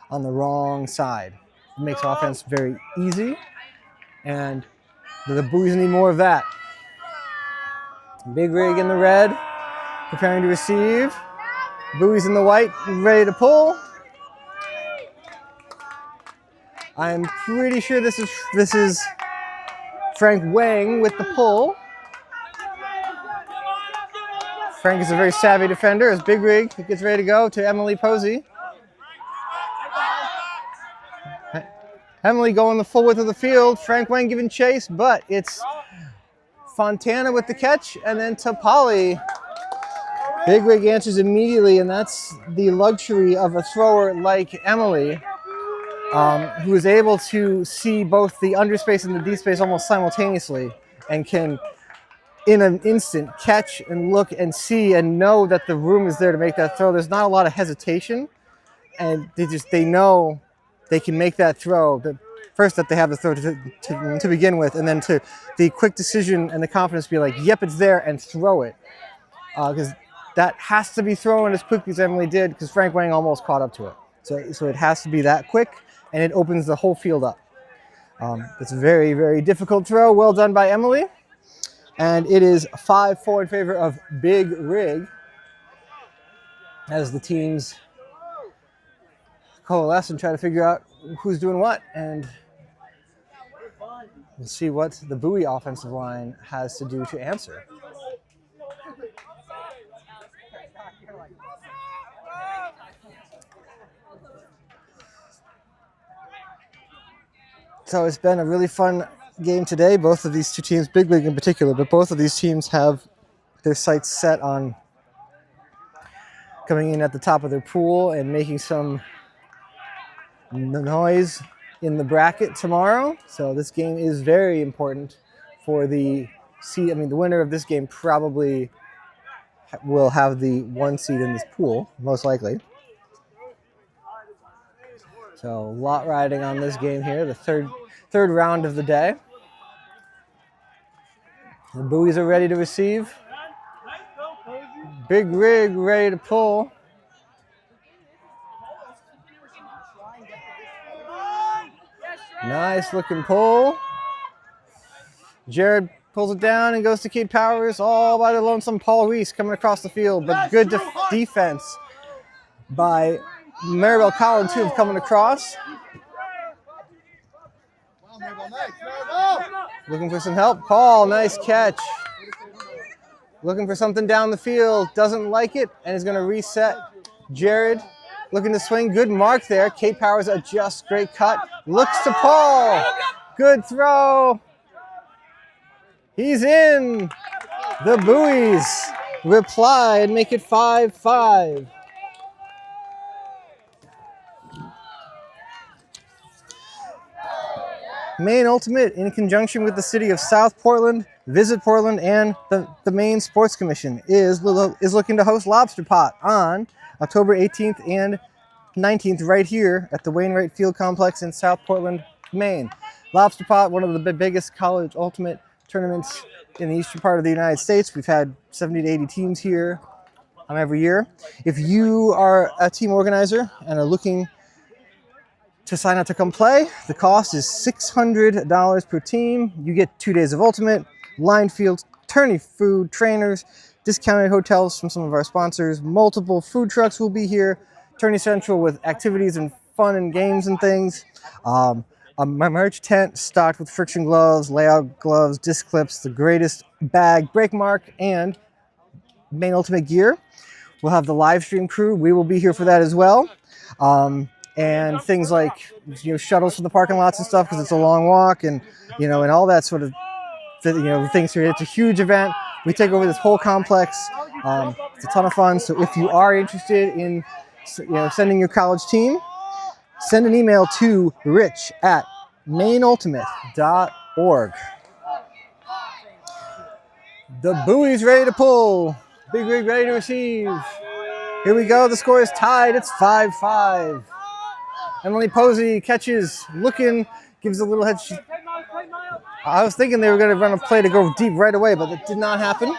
Speaker 1: on the wrong side. It makes offense very easy, and the buoys need more of that. Big Rig in the red, preparing to receive. Buoys in the white, ready to pull. I'm pretty sure this is Frank Wang with the pull. Frank is a very savvy defender as Big Rig gets ready to go to Emily Posey. Emily going the full width of the field. Frank Wang giving chase, but it's Fontana with the catch, and then to Polly. Big Rig answers immediately, and that's the luxury of a thrower like Emily. who is able to see both the underspace and the D space almost simultaneously and can, in an instant, catch and look and see and know that the room is there to make that throw. There's not a lot of hesitation, and they know they can make that throw. First, that they have the throw to begin with, and then to the quick decision and the confidence to be like, yep, it's there, and throw it. Because that has to be thrown as quickly as Emily did, because Frank Wang almost caught up to it. So it has to be that quick, and it opens the whole field up. It's a very, very difficult throw. Well done by Emily. And it is 5-4 in favor of Big Rig as the teams coalesce and try to figure out who's doing what. And we'll see what the Bouoy offensive line has to do to answer. So it's been a really fun game today. Both of these two teams, Big League in particular, but both of these teams have their sights set on coming in at the top of their pool and making some noise in the bracket tomorrow. So this game is very important for the seed. I mean, the winner of this game probably will have the 1 seed in this pool, most likely. So a lot riding on this game here, the third round of the day. The Buoys are ready to receive. Big Rig ready to pull. Nice looking pull. Jared pulls it down and goes to Kate Powers, all by the lonesome Paul Reese coming across the field, but good defense by Maribel Collins, too, coming across. Looking for some help. Paul, nice catch. Looking for something down the field. Doesn't like it and is going to reset. Jared looking to swing. Good mark there. Kate Powers adjusts. Great cut. Looks to Paul. Good throw. He's in. The Buoys reply and make it 5-5. Maine Ultimate, in conjunction with the city of South Portland, Visit Portland, and the Maine Sports Commission, is looking to host Lobster Pot on October 18th and 19th right here at the Wainwright Field Complex in South Portland, Maine. Lobster Pot, one of the biggest college ultimate tournaments in the eastern part of the United States. We've had 70 to 80 teams here every year. If you are a team organizer and are looking to sign up to come play, the cost is $600 per team. You get 2 days of ultimate, line fields, tourney food, trainers, discounted hotels from some of our sponsors. Multiple food trucks will be here. Tourney Central with activities and fun and games and things. A merch tent stocked with friction gloves, layout gloves, disc clips, the greatest bag, break mark, and Maine Ultimate gear. We'll have the live stream crew. We will be here for that as well. And things like, shuttles from the parking lots and stuff, because it's a long walk, and and all that sort of things here. It's a huge event. We take over this whole complex. It's a ton of fun. So if you are interested in sending your college team, send an email to rich@maineultimate.org. The Buoy's ready to pull. Big Rig ready to receive. Here we go. The score is tied. It's 5-5. Emily Posey catches, looking, gives a little head. I was thinking they were going to run a play to go deep right away, but it did not happen.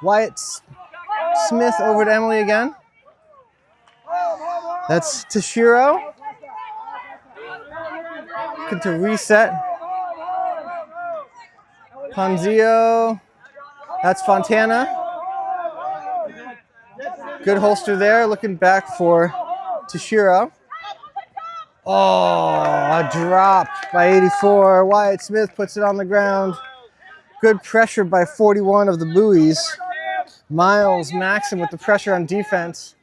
Speaker 1: Wyatt Smith over to Emily again. That's Toshiro. Looking to reset. Ponzio. That's Fontana. Good holster there. Looking back for Toshiro. Oh, a drop by 84. Wyatt Smith puts it on the ground. Good pressure by 41 of the Buoys. Miles Maxim with the pressure on defense.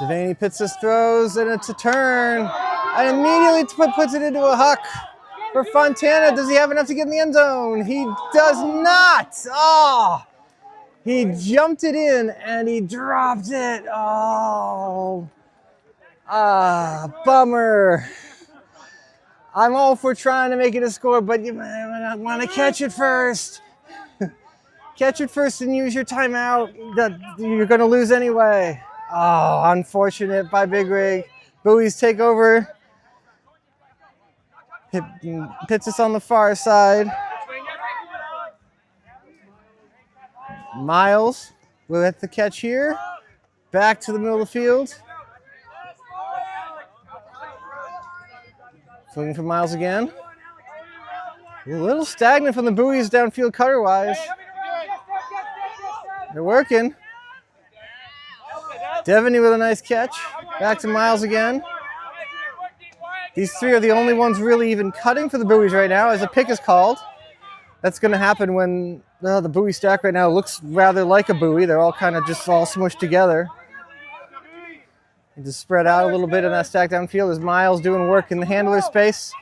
Speaker 1: Devaney Pitsis throws, and it's a turn. And immediately puts it into a huck for Fontana. Does he have enough to get in the end zone? He does not. Oh! He jumped it in and he dropped it. Oh, bummer. I'm all for trying to make it a score, but you might want to catch it first. Catch it first and use your timeout. You're going to lose anyway. Oh, unfortunate by Big Rig. Buoys take over. Hits us on the far side. Miles will hit the catch here. Back to the middle of the field. Swinging for Miles again. A little stagnant from the Buoys downfield cutter-wise. They're working. Devaney with a nice catch. Back to Miles again. These three are the only ones really even cutting for the Buoys right now as a pick is called. That's going to happen when the buoy stack right now looks rather like a buoy. They're all kind of just all smushed together. Just spread out a little bit in that stack downfield as Miles doing work in the handler space.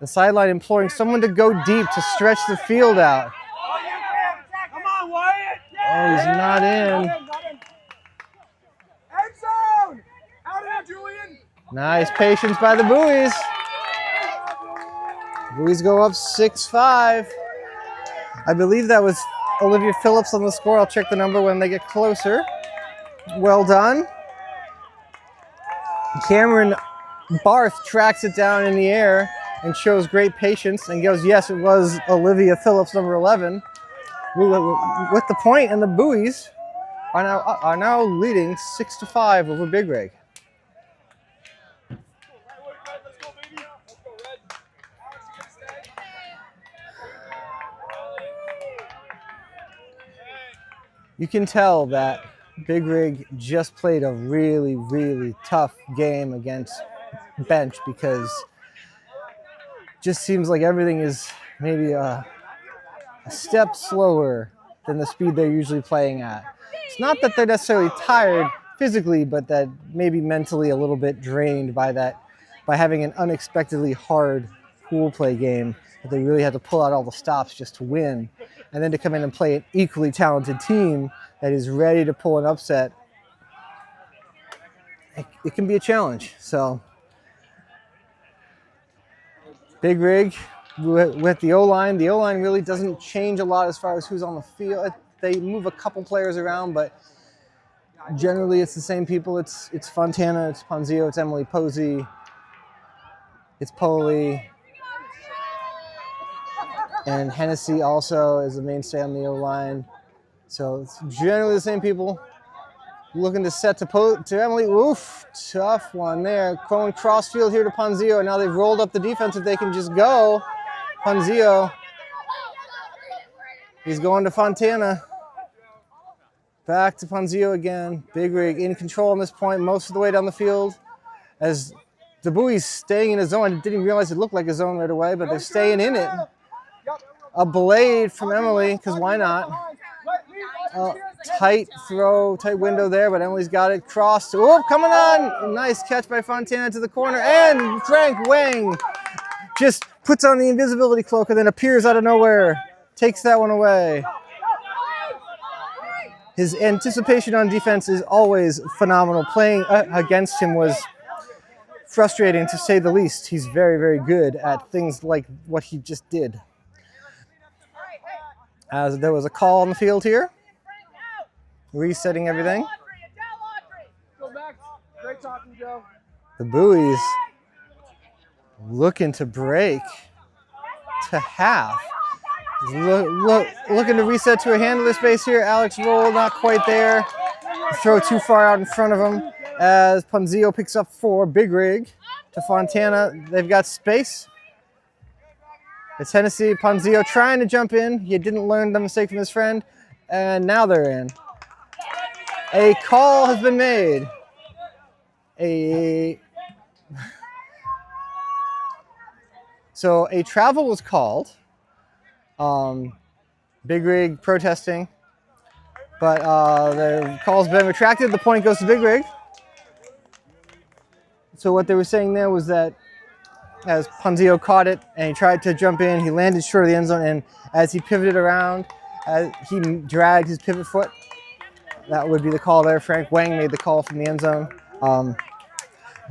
Speaker 1: The sideline imploring someone to go deep to stretch the field out. Oh, he's not in. Nice patience by the Buoys. Buoys go up 6-5. I believe that was Olivia Phillips on the score. I'll check the number when they get closer. Well done. Cameron Barth tracks it down in the air and shows great patience and goes, yes, it was Olivia Phillips, number 11. With the point, and the Buoys are now leading 6-5 over Big Rig. You can tell that Big Rig just played a really, really tough game against Bench because it just seems like everything is maybe a step slower than the speed they're usually playing at. It's not that they're necessarily tired physically, but that maybe mentally a little bit drained by having an unexpectedly hard pool play game that they really had to pull out all the stops just to win. And then to come in and play an equally talented team that is ready to pull an upset, it can be a challenge. So, Big Rig with the O-line. The O-line really doesn't change a lot as far as who's on the field. They move a couple players around, but generally it's the same people. It's Fontana, it's Ponzio, it's Emily Posey, it's Poli. And Hennessy also is the mainstay on the O-line. So it's generally the same people. Looking to set to Emily. Oof, tough one there. Going crossfield here to Ponzio. Now they've rolled up the defense if they can just go. Ponzio. He's going to Fontana. Back to Ponzio again. Big Rig in control on this point most of the way down the field. As the Buoy's staying in a zone. I didn't even realize it looked like a zone right away, but they're staying in it. A blade from Emily, because why not? Tight throw, tight window there, but Emily's got it crossed. Oh, coming on! Nice catch by Fontana to the corner, and Frank Wang just puts on the invisibility cloak and then appears out of nowhere. Takes that one away. His anticipation on defense is always phenomenal. Playing against him was frustrating, to say the least. He's very, very good at things like what he just did. As there was a call on the field here. Resetting everything. The Buoys looking to break to half. Looking to reset to a handler space here. Alex Roll not quite there. Throw too far out in front of him as Ponzio picks up 4. Big Rig to Fontana. They've got space. It's Hennessy, Ponzio trying to jump in. He didn't learn the mistake from his friend, and now they're in. A call has been made. So a travel was called. Big Rig protesting, but the call's been retracted. The point goes to Big Rig. So what they were saying there was that as Ponzio caught it and he tried to jump in, he landed short of the end zone, and as he pivoted around He dragged his pivot foot. That would be the call there. Frank Wang made the call from the end zone.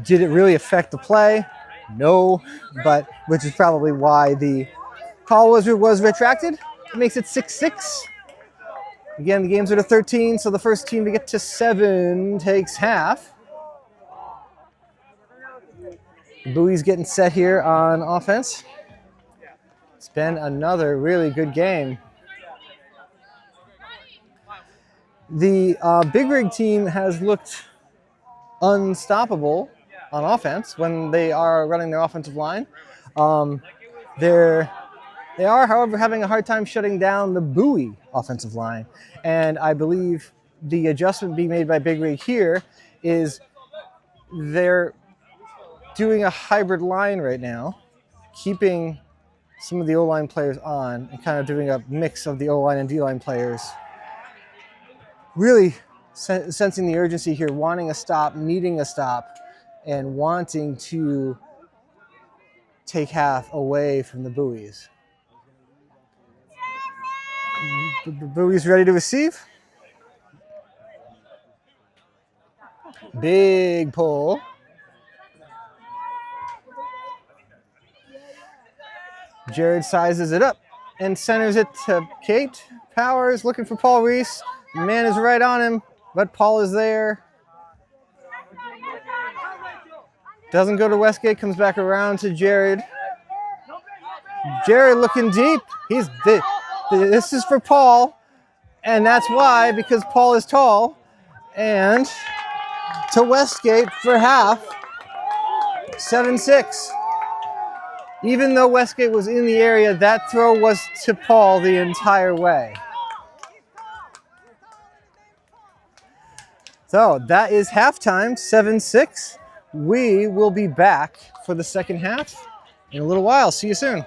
Speaker 1: Did it really affect the play? No, but which is probably why the call was retracted. It makes it 6-6. Again, the games are to 13, so the first team to get to 7 takes half. Bouoy's getting set here on offense. It's been another really good game. The Big Rig team has looked unstoppable on offense when they are running their offensive line. They are, however, having a hard time shutting down the Bouoy offensive line. And I believe the adjustment being made by Big Rig here is they're doing a hybrid line right now, keeping some of the O-line players on and kind of doing a mix of the O-line and D-line players. Really sensing the urgency here, wanting a stop, needing a stop, and wanting to take half away from the Bouoys. Bouoy's ready to receive. Big pull. Jared sizes it up and centers it to Kate. Powers looking for Paul Reese. The man is right on him, but Paul is there. Doesn't go to Westgate, comes back around to Jared. Jared looking deep. This is for Paul, and that's why, because Paul is tall. And to Westgate for half, 7-6. Even though Westgate was in the area, that throw was to Paul the entire way. So that is halftime, 7-6. We will be back for the second half in a little while. See you soon.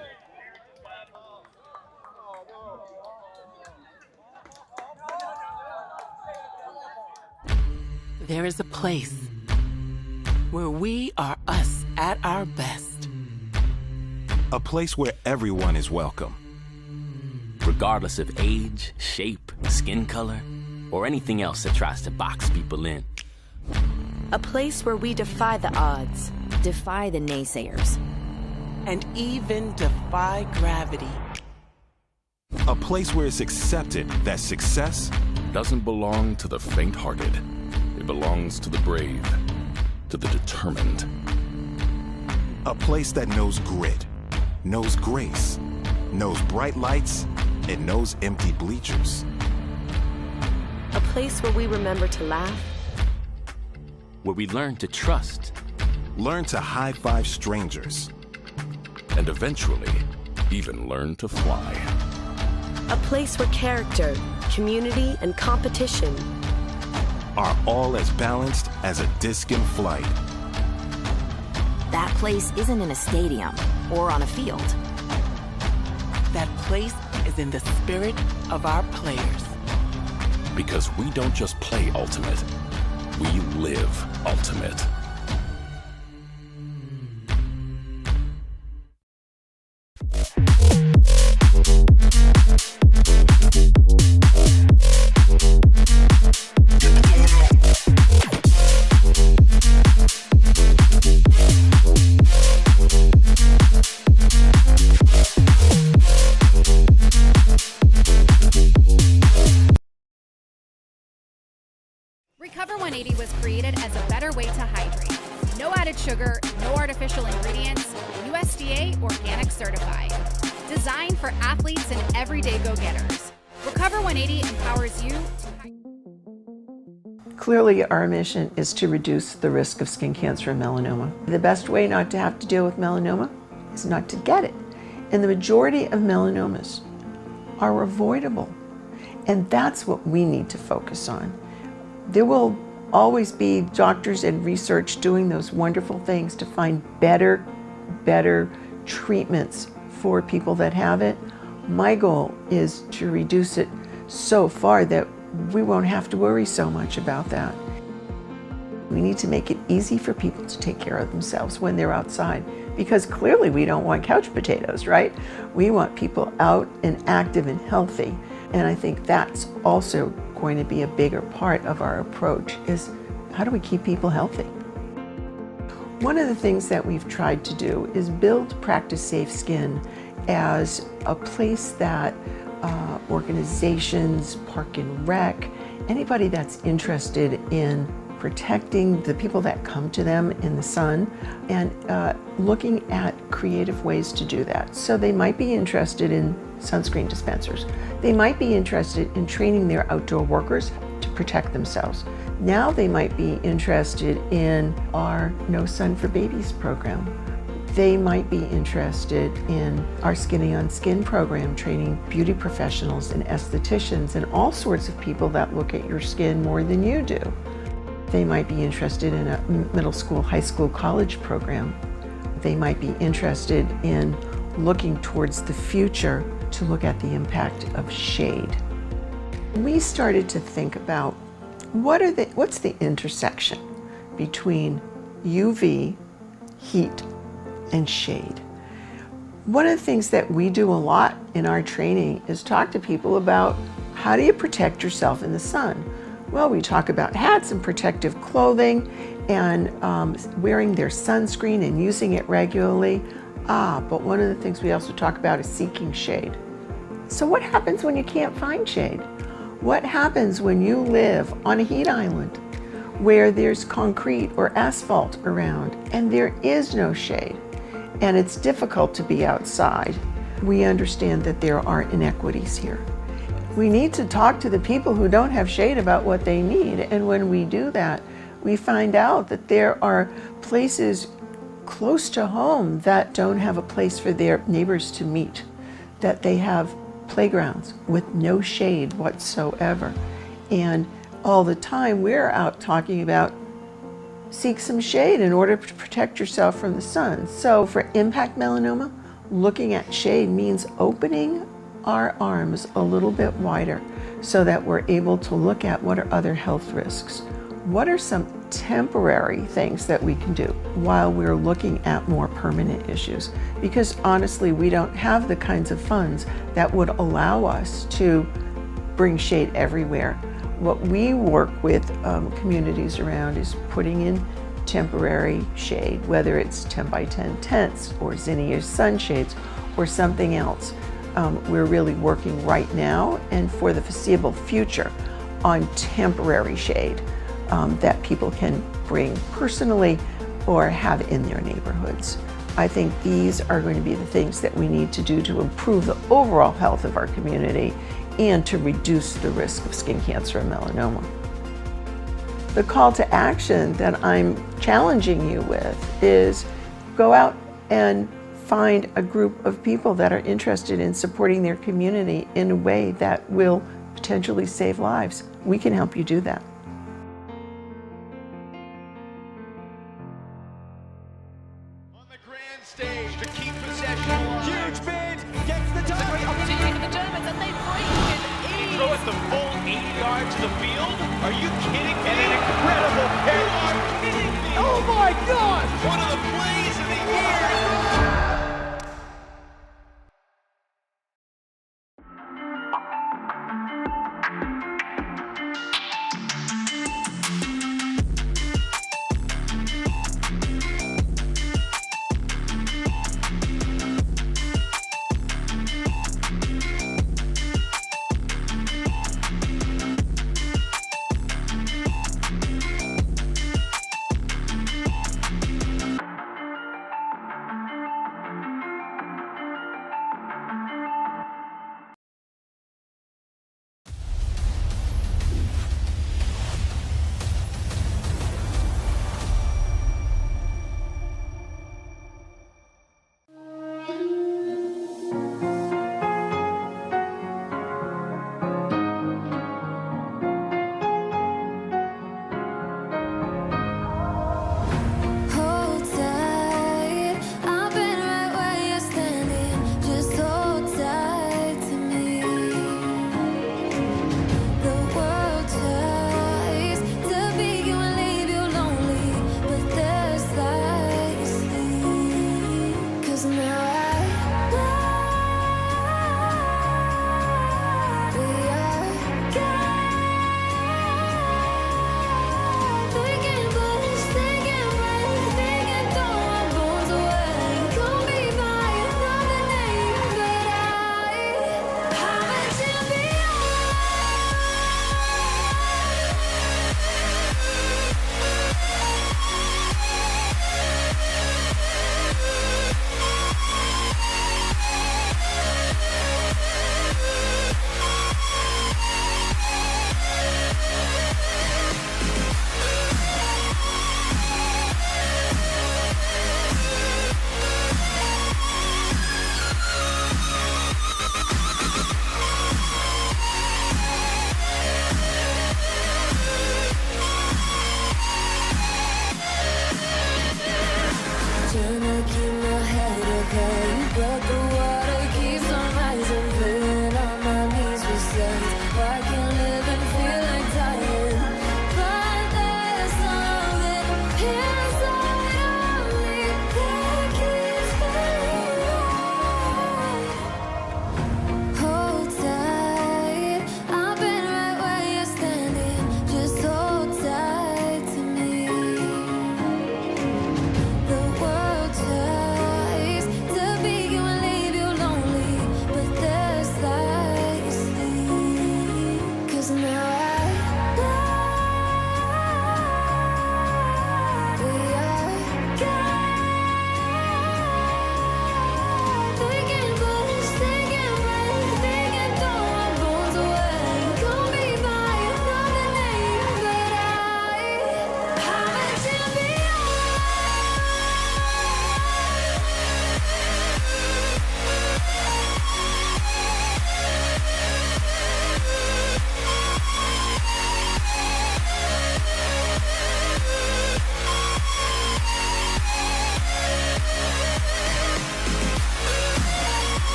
Speaker 3: There is a place where we are us at our best.
Speaker 4: A place where everyone is welcome.
Speaker 5: Regardless of age, shape, skin color, or anything else that tries to box people in.
Speaker 6: A place where we defy the odds, defy the naysayers,
Speaker 3: and even defy gravity.
Speaker 4: A place where it's accepted that success
Speaker 7: doesn't belong to the faint-hearted. It belongs to the brave, to the determined.
Speaker 4: A place that knows grit, knows grace, knows bright lights, and knows empty bleachers.
Speaker 6: A place where we remember to laugh,
Speaker 5: where we learn to trust,
Speaker 4: learn to high-five strangers,
Speaker 7: and eventually even learn to fly.
Speaker 6: A place where character, community, and competition
Speaker 4: are all as balanced as a disc in flight.
Speaker 8: That place isn't in a stadium or on a field.
Speaker 3: That place is in the spirit of our players.
Speaker 7: Because we don't just play ultimate, we live ultimate.
Speaker 9: Recover 180 was created as a better way to hydrate. No added sugar, no artificial ingredients, USDA organic certified. Designed for athletes and everyday go-getters. Recover 180 empowers you to...
Speaker 10: Clearly, our mission is to reduce the risk of skin cancer and melanoma. The best way not to have to deal with melanoma is not to get it. And the majority of melanomas are avoidable. And that's what we need to focus on. There will always be doctors and research doing those wonderful things to find better treatments for people that have it. My goal is to reduce it so far that we won't have to worry so much about that. We need to make it easy for people to take care of themselves when they're outside, because clearly we don't want couch potatoes, right? We want people out and active and healthy. And I think that's also going to be a bigger part of our approach is how do we keep people healthy? One of the things that we've tried to do is build Practice Safe Skin as a place that organizations, Park and Rec, anybody that's interested in protecting the people that come to them in the sun and looking at creative ways to do that. So they might be interested in sunscreen dispensers. They might be interested in training their outdoor workers to protect themselves. Now they might be interested in our No Sun for Babies program. They might be interested in our Skinny on Skin program, training beauty professionals and estheticians and all sorts of people that look at your skin more than you do. They might be interested in a middle school, high school, college program. They might be interested in looking towards the future to look at the impact of shade. We started to think about what's the intersection between UV, heat, and shade. One of the things that we do a lot in our training is talk to people about how do you protect yourself in the sun? Well, we talk about hats and protective clothing and wearing their sunscreen and using it regularly. But one of the things we also talk about is seeking shade. So what happens when you can't find shade? What happens when you live on a heat island where there's concrete or asphalt around and there is no shade and it's difficult to be outside? We understand that there are inequities here. We need to talk to the people who don't have shade about what they need, and when we do that, we find out that there are places close to home that don't have a place for their neighbors to meet, that they have playgrounds with no shade whatsoever. And all the time we're out talking about seek some shade in order to protect yourself from the sun. So for impact melanoma, looking at shade means opening our arms a little bit wider so that we're able to look at what are other health risks. What are some temporary things that we can do while we're looking at more permanent issues? Because honestly, we don't have the kinds of funds that would allow us to bring shade everywhere. What we work with communities around is putting in temporary shade, whether it's 10 by 10 tents or zinnias sunshades or something else. We're really working right now and for the foreseeable future on temporary shade that people can bring personally or have in their neighborhoods. I think these are going to be the things that we need to do to improve the overall health of our community and to reduce the risk of skin cancer and melanoma. The call to action that I'm challenging you with is go out and find a group of people that are interested in supporting their community in a way that will potentially save lives. We can help you do that.
Speaker 2: On the grand stage to keep possession alive. Huge bid, gets the target. Great opportunity for the Germans and they break it. Did he throw it the full 80 yards to the field? Are you kidding me? And an incredible catch. You are kidding me. Oh my God! One of the plays of the year.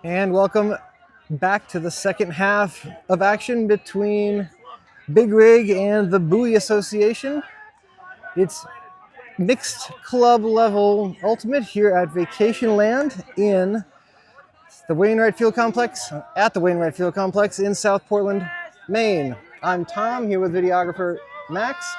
Speaker 1: And welcome back to the second half of action between Big Rig and the Bouoy Association. It's mixed club level ultimate here at Vacation Land in the Wainwright Field Complex, at the Wainwright Field Complex in South Portland, Maine. I'm Tom, here with videographer Max.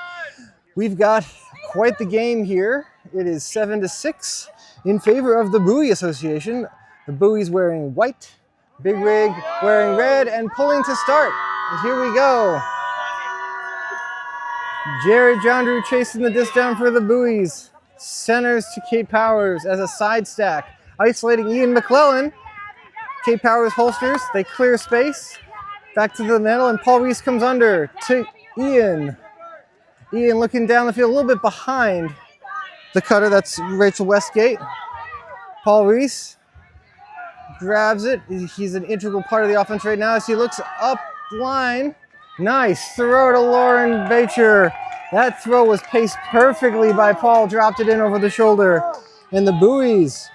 Speaker 1: We've got quite the game here. It is 7-6 in favor of the Bouoy Association. The Bouoy's wearing white, Big Rig wearing red, and pulling to start. And here we go. Jared John Drew chasing the disc down for the Bouoys. Centers to Kate Powers as a side stack. Isolating Ian McClellan. Kate Powers holsters, they clear space. Back to the middle, and Paul Reese comes under to Ian. Ian looking down the field, a little bit behind the cutter, that's Rachel Westgate. Paul Reese grabs it. He's an integral part of the offense right now as he looks up line. Nice throw to Lauren Bacher. That throw was paced perfectly by Paul, dropped it in over the shoulder. And the Bouoys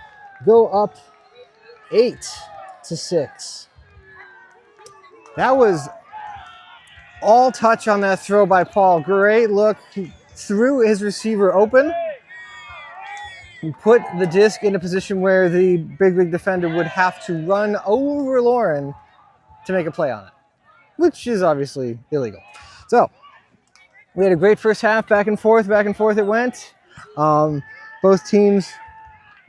Speaker 1: go up 8-6. That was all touch on that throw by Paul. Great look. He threw his receiver open. He put the disc in a position where the Big Rig defender would have to run over Lauren to make a play on it, which is obviously illegal. So we had a great first half, back and forth it went. Both teams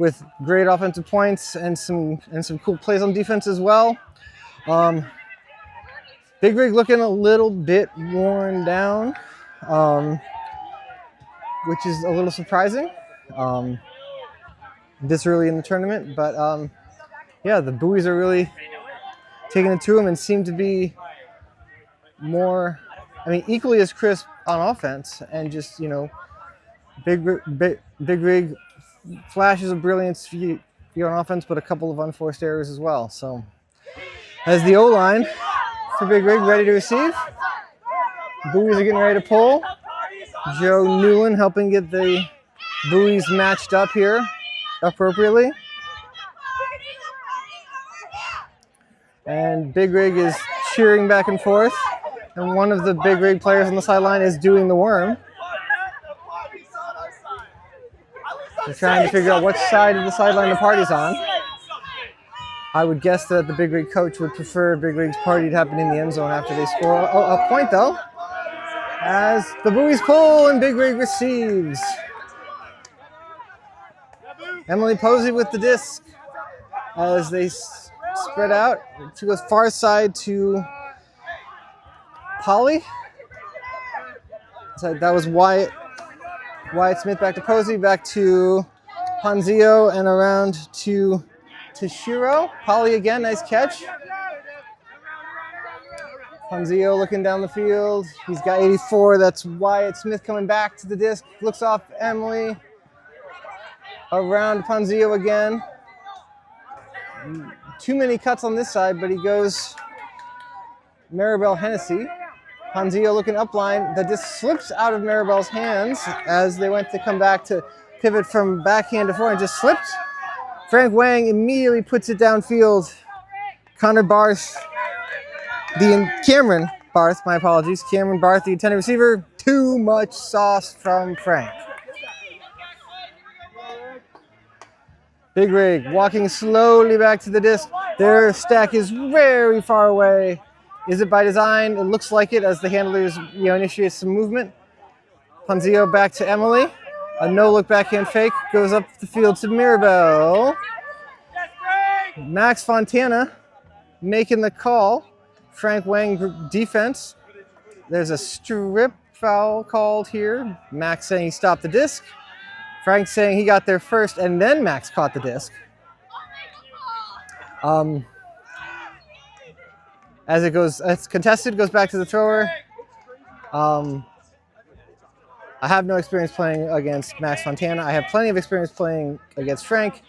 Speaker 1: with great offensive points and some cool plays on defense as well. Big Rig looking a little bit worn down, which is a little surprising this early in the tournament. But yeah, the Bouoys are really taking it to them and seem to be more, equally as crisp on offense, and just, Big Rig flashes of brilliance on offense, but a couple of unforced errors as well. So as the O-line for Big Rig ready to receive, Bouoys are getting ready to pull. Joe Newland helping get the Bouoys matched up here appropriately. And Big Rig is cheering back and forth. And one of the Big Rig players on the sideline is doing the worm. They're trying to figure out which side of the sideline the party's on. I would guess that the Big Rig coach would prefer Big Rig's party to happen in the end zone after they score. Oh, a point though, as the Bouoys pull and Big Rig receives. Emily Posey with the disc as they spread out. She goes far side to Polly. So that was Wyatt Smith back to Posey, back to Ponzio, and around to Shiro. Polly again, nice catch. Ponzio looking down the field. He's got 84. That's Wyatt Smith coming back to the disc. Looks off Emily. Around Ponzio again. Too many cuts on this side, but he goes Maribel Hennessy. Ponzio looking upline. The disc slips out of Maribel's hands as they went to come back to pivot from backhand to forehand. Just slipped. Frank Wang immediately puts it downfield. Cameron Barth, my apologies. Cameron Barth, the intended receiver. Too much sauce from Frank. Big Rig walking slowly back to the disc. Their stack is very far away. Is it by design? It looks like it as the handlers initiate some movement. Ponzio back to Emily. A no-look backhand fake goes up the field to Mirabel. Max Fontana making the call. Frank Wang defense. There's a strip foul called here. Max saying he stopped the disc. Frank saying he got there first, and then Max caught the disc. As it's contested, goes back to the thrower. I have no experience playing against Max Fontana. I have plenty of experience playing against Frank.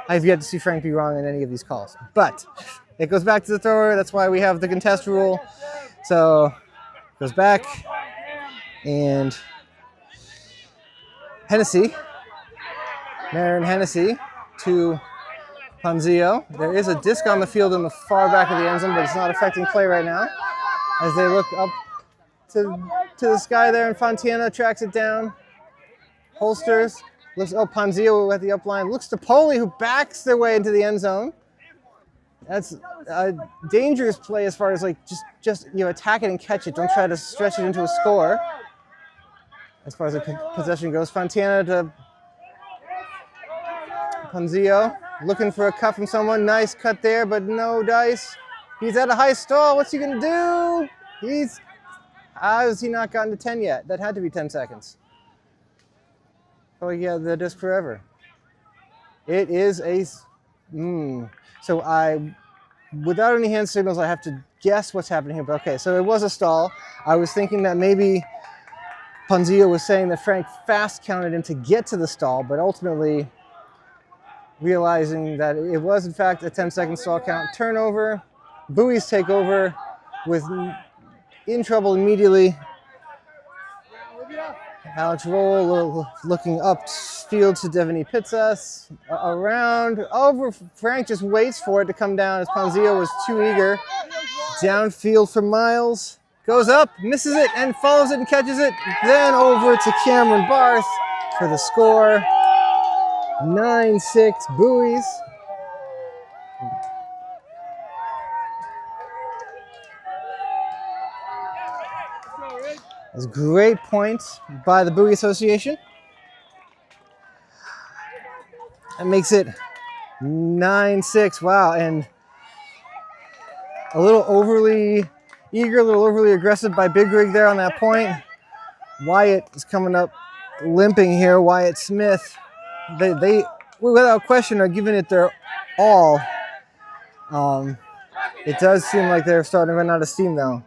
Speaker 1: I've yet to see Frank be wrong in any of these calls. But it goes back to the thrower. That's why we have the contest rule. So it goes back, and Hennessy, Marin Hennessy to Ponzio. There is a disc on the field in the far back of the end zone, but it's not affecting play right now. As they look up to the sky there, and Fontana tracks it down. Holsters. Looks, oh, Ponzio at the up line. Looks to Poli, who backs their way into the end zone. That's a dangerous play as far as like just attack it and catch it. Don't try to stretch it into a score. As far as the possession goes, Fontana to Ponzio, looking for a cut from someone. Nice cut there, but no dice. He's at a high stall. What's he gonna do? How has he not gotten to 10 yet? That had to be 10 seconds. Oh yeah, the disc forever. It is a. So without any hand signals, I have to guess what's happening here. But okay, so it was a stall. I was thinking that maybe Ponzio was saying that Frank fast counted him to get to the stall, but ultimately realizing that it was in fact a 10-second stall count. Turnover. Bouoys take over with in trouble immediately. Alex Roll looking upfield to Devaney Pitsas. Around, over, Frank just waits for it to come down as Ponzio was too eager. Downfield for Miles. Goes up, misses it, and follows it and catches it. Then over to Cameron Barth for the score. 9-6 Bouoys. That's a great point by the Bouoy Association. That makes it 9-6. Wow, and a little overly eager, a little overly aggressive by Big Rig there on that point. Wyatt is coming up limping here. Wyatt Smith. They without question, are giving it their all. It does seem like they're starting to run out of steam though.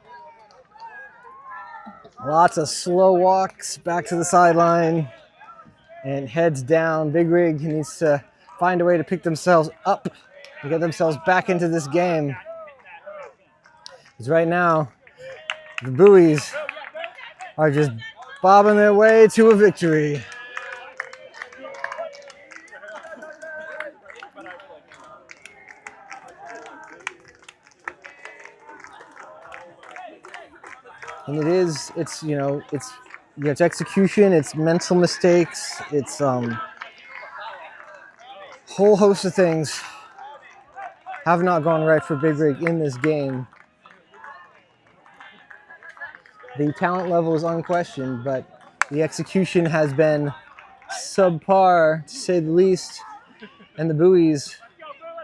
Speaker 1: Lots of slow walks back to the sideline and heads down. Big Rig needs to find a way to pick themselves up and get themselves back into this game. Because right now, the Bouoys are just bobbing their way to a victory. And it's execution, it's mental mistakes, it's whole host of things have not gone right for Big Rig in this game. The talent level is unquestioned, but the execution has been subpar, to say the least, and the Bouoys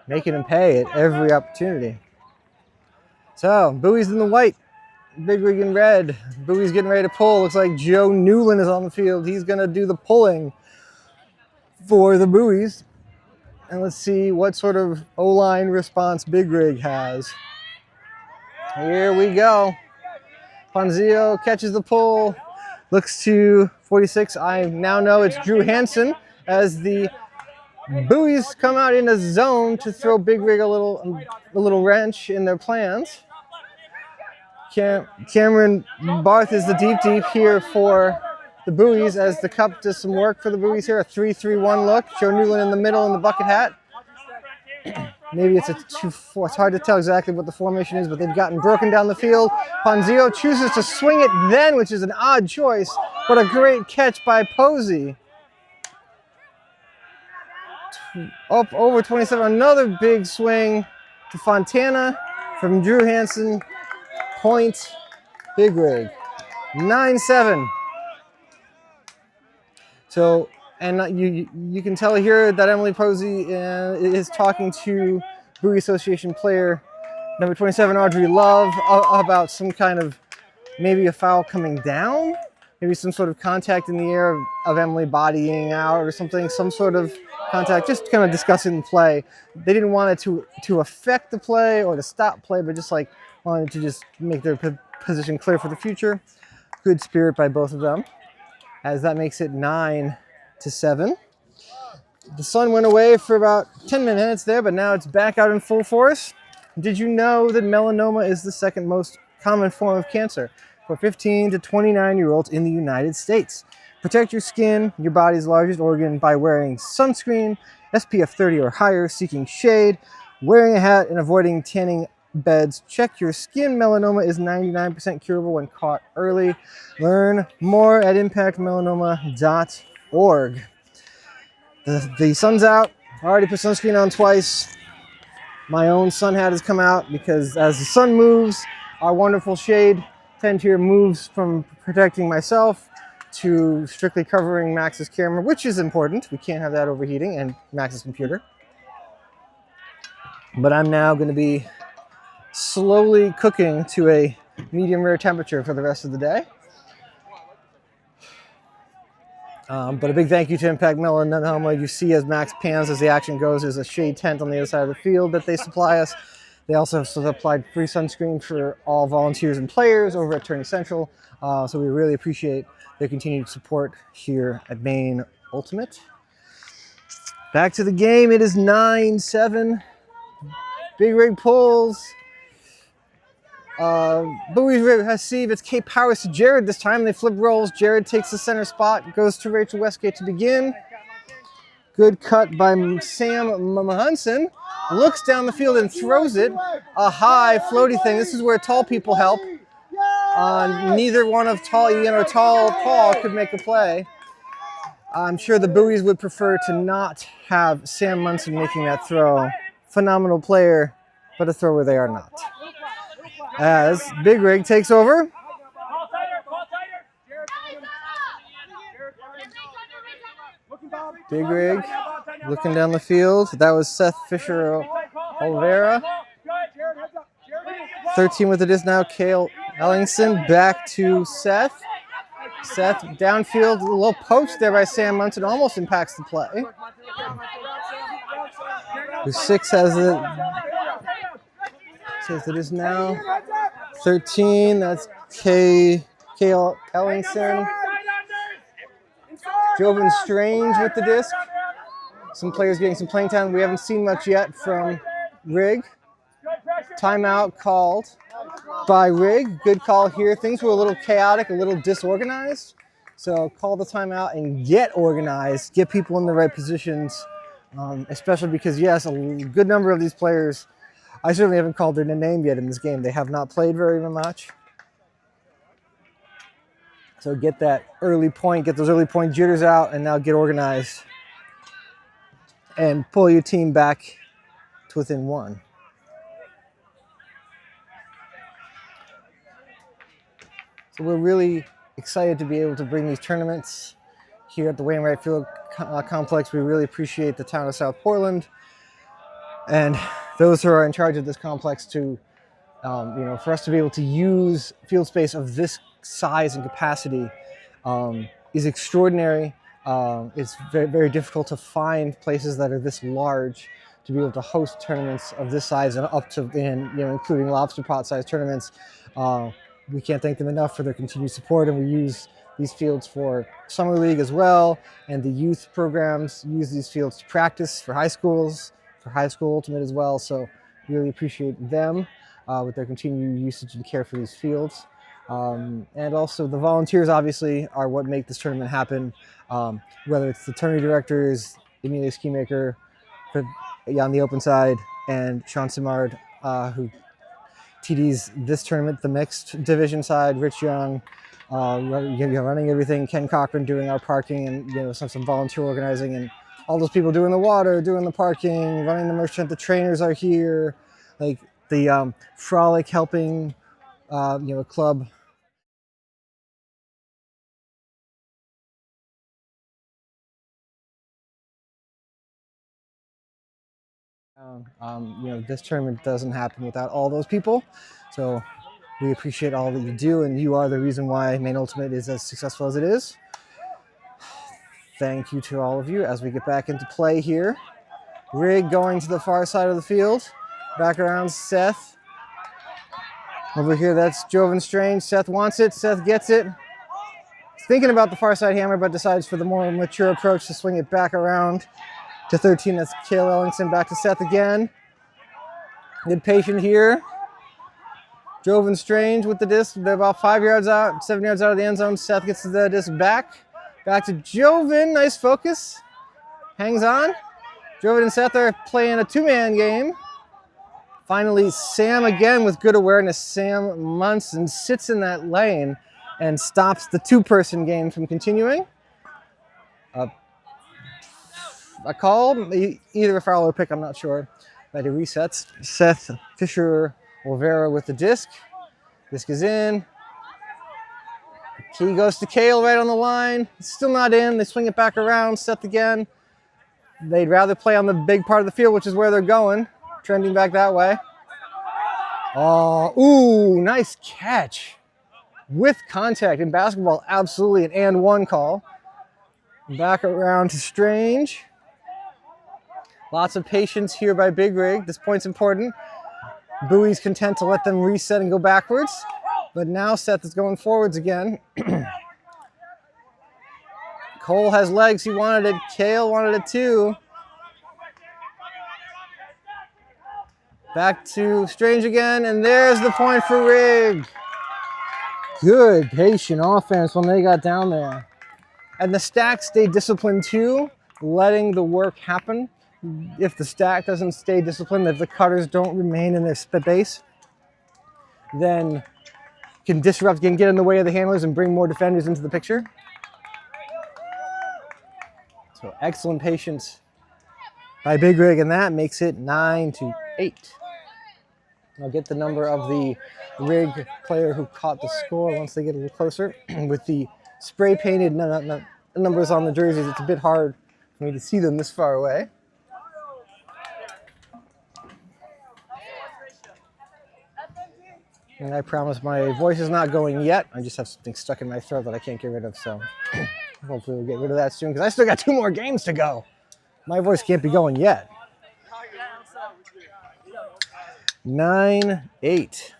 Speaker 1: making them pay at every opportunity. So, Bouoys in the white. Big Rig in red. Bouoys getting ready to pull. Looks like Joe Newland is on the field. He's going to do the pulling for the Bouoys. And let's see what sort of O-line response Big Rig has. Here we go. Ponzio catches the pull. Looks to 46. I now know it's Drew Hansen as the Bouoys come out in a zone to throw Big Rig a little wrench in their plans. Cameron Barth is the deep here for the Bouoys as the Cup does some work for the Bouoys here. A 3-3-1 look. Joe Newland in the middle in the bucket hat. Maybe it's a 2-4. It's hard to tell exactly what the formation is, but they've gotten broken down the field. Ponzio chooses to swing it then, which is an odd choice, but a great catch by Posey. Up over 27. Another big swing to Fontana from Drew Hansen. Point, Big Rig, 9-7. So, and you can tell here that Emily Posey is talking to Bouoy Association player number 27, Audrey Love, about some kind of maybe a foul coming down, maybe some sort of contact in the air of Emily bodying out or something, some sort of contact, just kind of discussing the play. They didn't want it to affect the play or to stop play, but just like wanted to just make their position clear for the future. Good spirit by both of them, as that makes it 9-7. The sun went away for about 10 minutes there, but now it's back out in full force. Did you know that melanoma is the second most common form of cancer for 15 to 29-year-olds in the United States? Protect your skin, your body's largest organ, by wearing sunscreen SPF 30 or higher, seeking shade, wearing a hat, and avoiding tanning beds. Check your skin. Melanoma is 99% curable when caught early. Learn more at impactmelanoma.org. The sun's out. I already put sunscreen on twice. My own sun hat has come out because as the sun moves, our wonderful shade tent here moves from protecting myself to strictly covering Max's camera, which is important. We can't have that overheating, and Max's computer. But I'm now going to be slowly cooking to a medium rare temperature for the rest of the day. But a big thank you to Impact Melanoma. You see as Max pans as the action goes, there's a shade tent on the other side of the field that they supply us. They also have supplied free sunscreen for all volunteers and players over at Tourney Central. So we really appreciate their continued support here at Maine Ultimate. Back to the game. It is 9-7. Big rig pulls. Bouoy receive. It's K Powers to Jared this time. They flip rolls. Jared takes the center spot. Goes to Rachel Westgate to begin. Good cut by Sam Mahanson. Looks down the field and throws it. A high floaty thing. This is where tall people help. Neither one of tall Ian or tall Paul could make a play. I'm sure the Bouoys would prefer to not have Sam Munson making that throw. Phenomenal player, but a thrower they are not. As Big Rig takes over. Big Rig looking down the field. That was Seth Fisher Olvera. 13 with the disc now. Cale Ellingson back to Seth. Seth downfield, a little poach there by Sam Munson, almost impacts the play. The 6 has it. Says it is now 13. That's Cale Ellingson. Jovan Strange with the disc. Some players getting some playing time. We haven't seen much yet from Rig. Timeout called by Rig. Good call here. Things were a little chaotic, a little disorganized. So call the timeout and get organized. Get people in the right positions. Especially because, yes, a good number of these players, I certainly haven't called their name yet in this game. They have not played very much. So get that early point, get those early point jitters out, and now get organized. And pull your team back to within one. So we're really excited to be able to bring these tournaments here at the Wainwright Field Complex. We really appreciate the town of South Portland and those who are in charge of this complex to, for us to be able to use field space of this size and capacity is extraordinary. It's very, very difficult to find places that are this large to be able to host tournaments of this size and up to, including lobster pot size tournaments. We can't thank them enough for their continued support, and we use these fields for Summer League as well, and the youth programs use these fields to practice for high schools, for high school ultimate as well. So really appreciate them with their continued usage and care for these fields. And also the volunteers obviously are what make this tournament happen, whether it's the tourney directors, Emilia Skimaker on the open side, and Sean Simard, who TDs this tournament, the mixed division side, Rich Young, running everything, Ken Cochran doing our parking, and some volunteer organizing, and all those people doing the water, doing the parking, running the merchant. The trainers are here, like the Frolic helping, club. This tournament doesn't happen without all those people. So we appreciate all that you do, and you are the reason why Maine Ultimate is as successful as it is. Thank you to all of you as we get back into play here. Rig going to the far side of the field. Back around Seth. Over here, that's Jovan Strange. Seth wants it. Seth gets it. He's thinking about the far side hammer, but decides for the more mature approach to swing it back around to 13. That's Cale Ellingson. Back to Seth again. Good patient here. Jovan Strange with the disc. They're about 7 yards out of the end zone. Seth gets the disc back. Back to Jovan. Nice focus. Hangs on. Jovid and Seth are playing a two-man game. Finally, Sam again with good awareness. Sam Munson sits in that lane and stops the two-person game from continuing. A call, either a foul or a pick, I'm not sure. But he resets. Seth Fisher Olvera with the disc. Disc is in. Key goes to Kale right on the line. It's still not in. They swing it back around. Seth again. They'd rather play on the big part of the field, which is where they're going. Trending back that way. Oh, ooh, nice catch. With contact in basketball, absolutely an and one call. Back around to Strange. Lots of patience here by Big Rig. This point's important. Bouoy's content to let them reset and go backwards. But now Seth is going forwards again. Cole has legs. He wanted it. Kale wanted it too. Back to Strange again. And there's the point for Rig. Good, patient offense when they got down there. And the stack stayed disciplined too, letting the work happen. If the stack doesn't stay disciplined, if the cutters don't remain in their space, then can disrupt, can get in the way of the handlers and bring more defenders into the picture. So excellent patience by Big Rig, and that makes it 9-8. I'll get the number of the Rig player who caught the score once they get a little closer. With the spray painted numbers on the jerseys, it's a bit hard for me to see them this far away. And I promise my voice is not going yet. I just have something stuck in my throat that I can't get rid of, so hopefully we'll get rid of that soon, because I still got 2 more games to go. My voice can't be going yet. 9-8.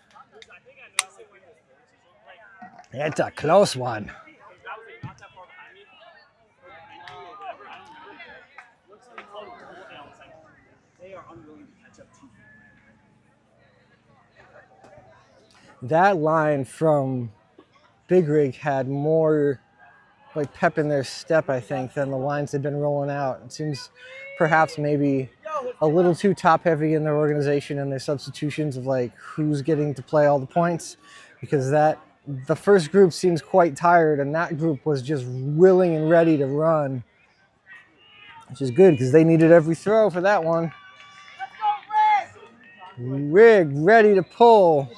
Speaker 1: It's a close one. That line from Big Rig had more like pep in their step, I think, than the lines they've been rolling out. It seems perhaps maybe a little too top heavy in their organization and their substitutions of like who's getting to play all the points, because the first group seems quite tired and that group was just willing and ready to run, which is good because they needed every throw for that one. Rig ready to pull.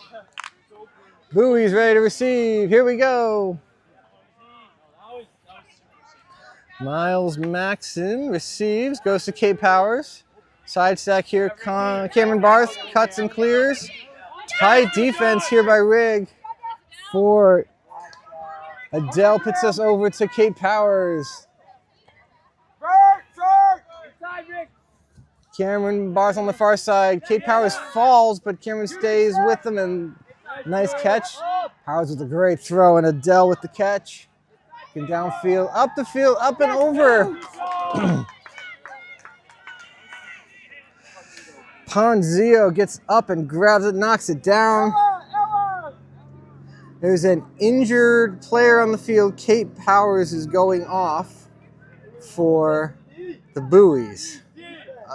Speaker 1: Bouoy's ready to receive. Here we go. Miles Maxon receives, goes to K Powers. Side stack here. Cameron Barth cuts and clears. Tight defense here by Rig for Adele. Puts us over to K Powers. Cameron Barth on the far side. K Powers falls, but Cameron stays with them, and nice catch. Powers with a great throw, and Adele with the catch. Looking downfield, up the field, up and over. Ponzio gets up and grabs it, knocks it down. There's an injured player on the field. Kate Powers is going off for the Bouoys.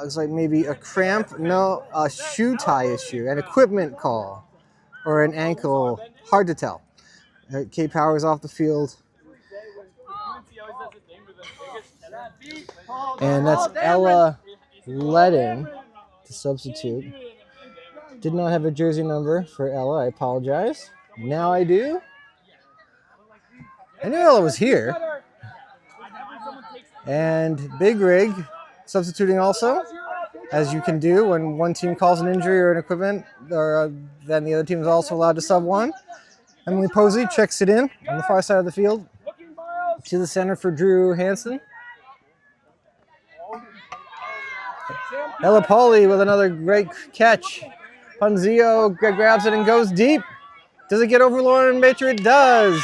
Speaker 1: Looks like maybe a cramp, no, a shoe tie issue, an equipment call, or an ankle, hard to tell. Kate Powers off the field. And that's Ella Letting, the substitute. Did not have a jersey number for Ella, I apologize. Now I do. I knew Ella was here. And Big Rig substituting also, as you can do when one team calls an injury or an equipment, or then the other team is also allowed to sub one. Emily Posey checks it in on the far side of the field to the center for Drew Hansen. Ella Pauly with another great catch. Ponzio grabs it and goes deep. Does it get over Lauren Bacher? It does.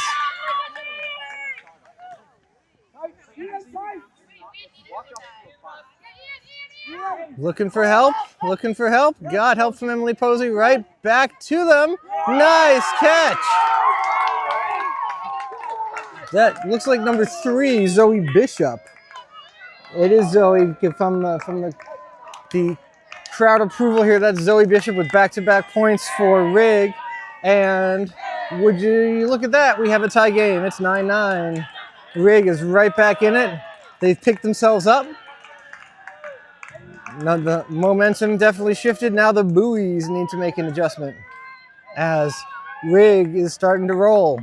Speaker 1: Looking for help, looking for help. Got help from Emily Posey, right back to them. Nice catch. That looks like number 3, Zoe Bishop. It is Zoe from the the crowd approval here. That's Zoe Bishop with back-to-back points for Rig. And would you look at that? We have a tie game. It's 9-9. Rig is right back in it. They've picked themselves up. Now the momentum definitely shifted. Now the Bouoys need to make an adjustment as Rig is starting to roll.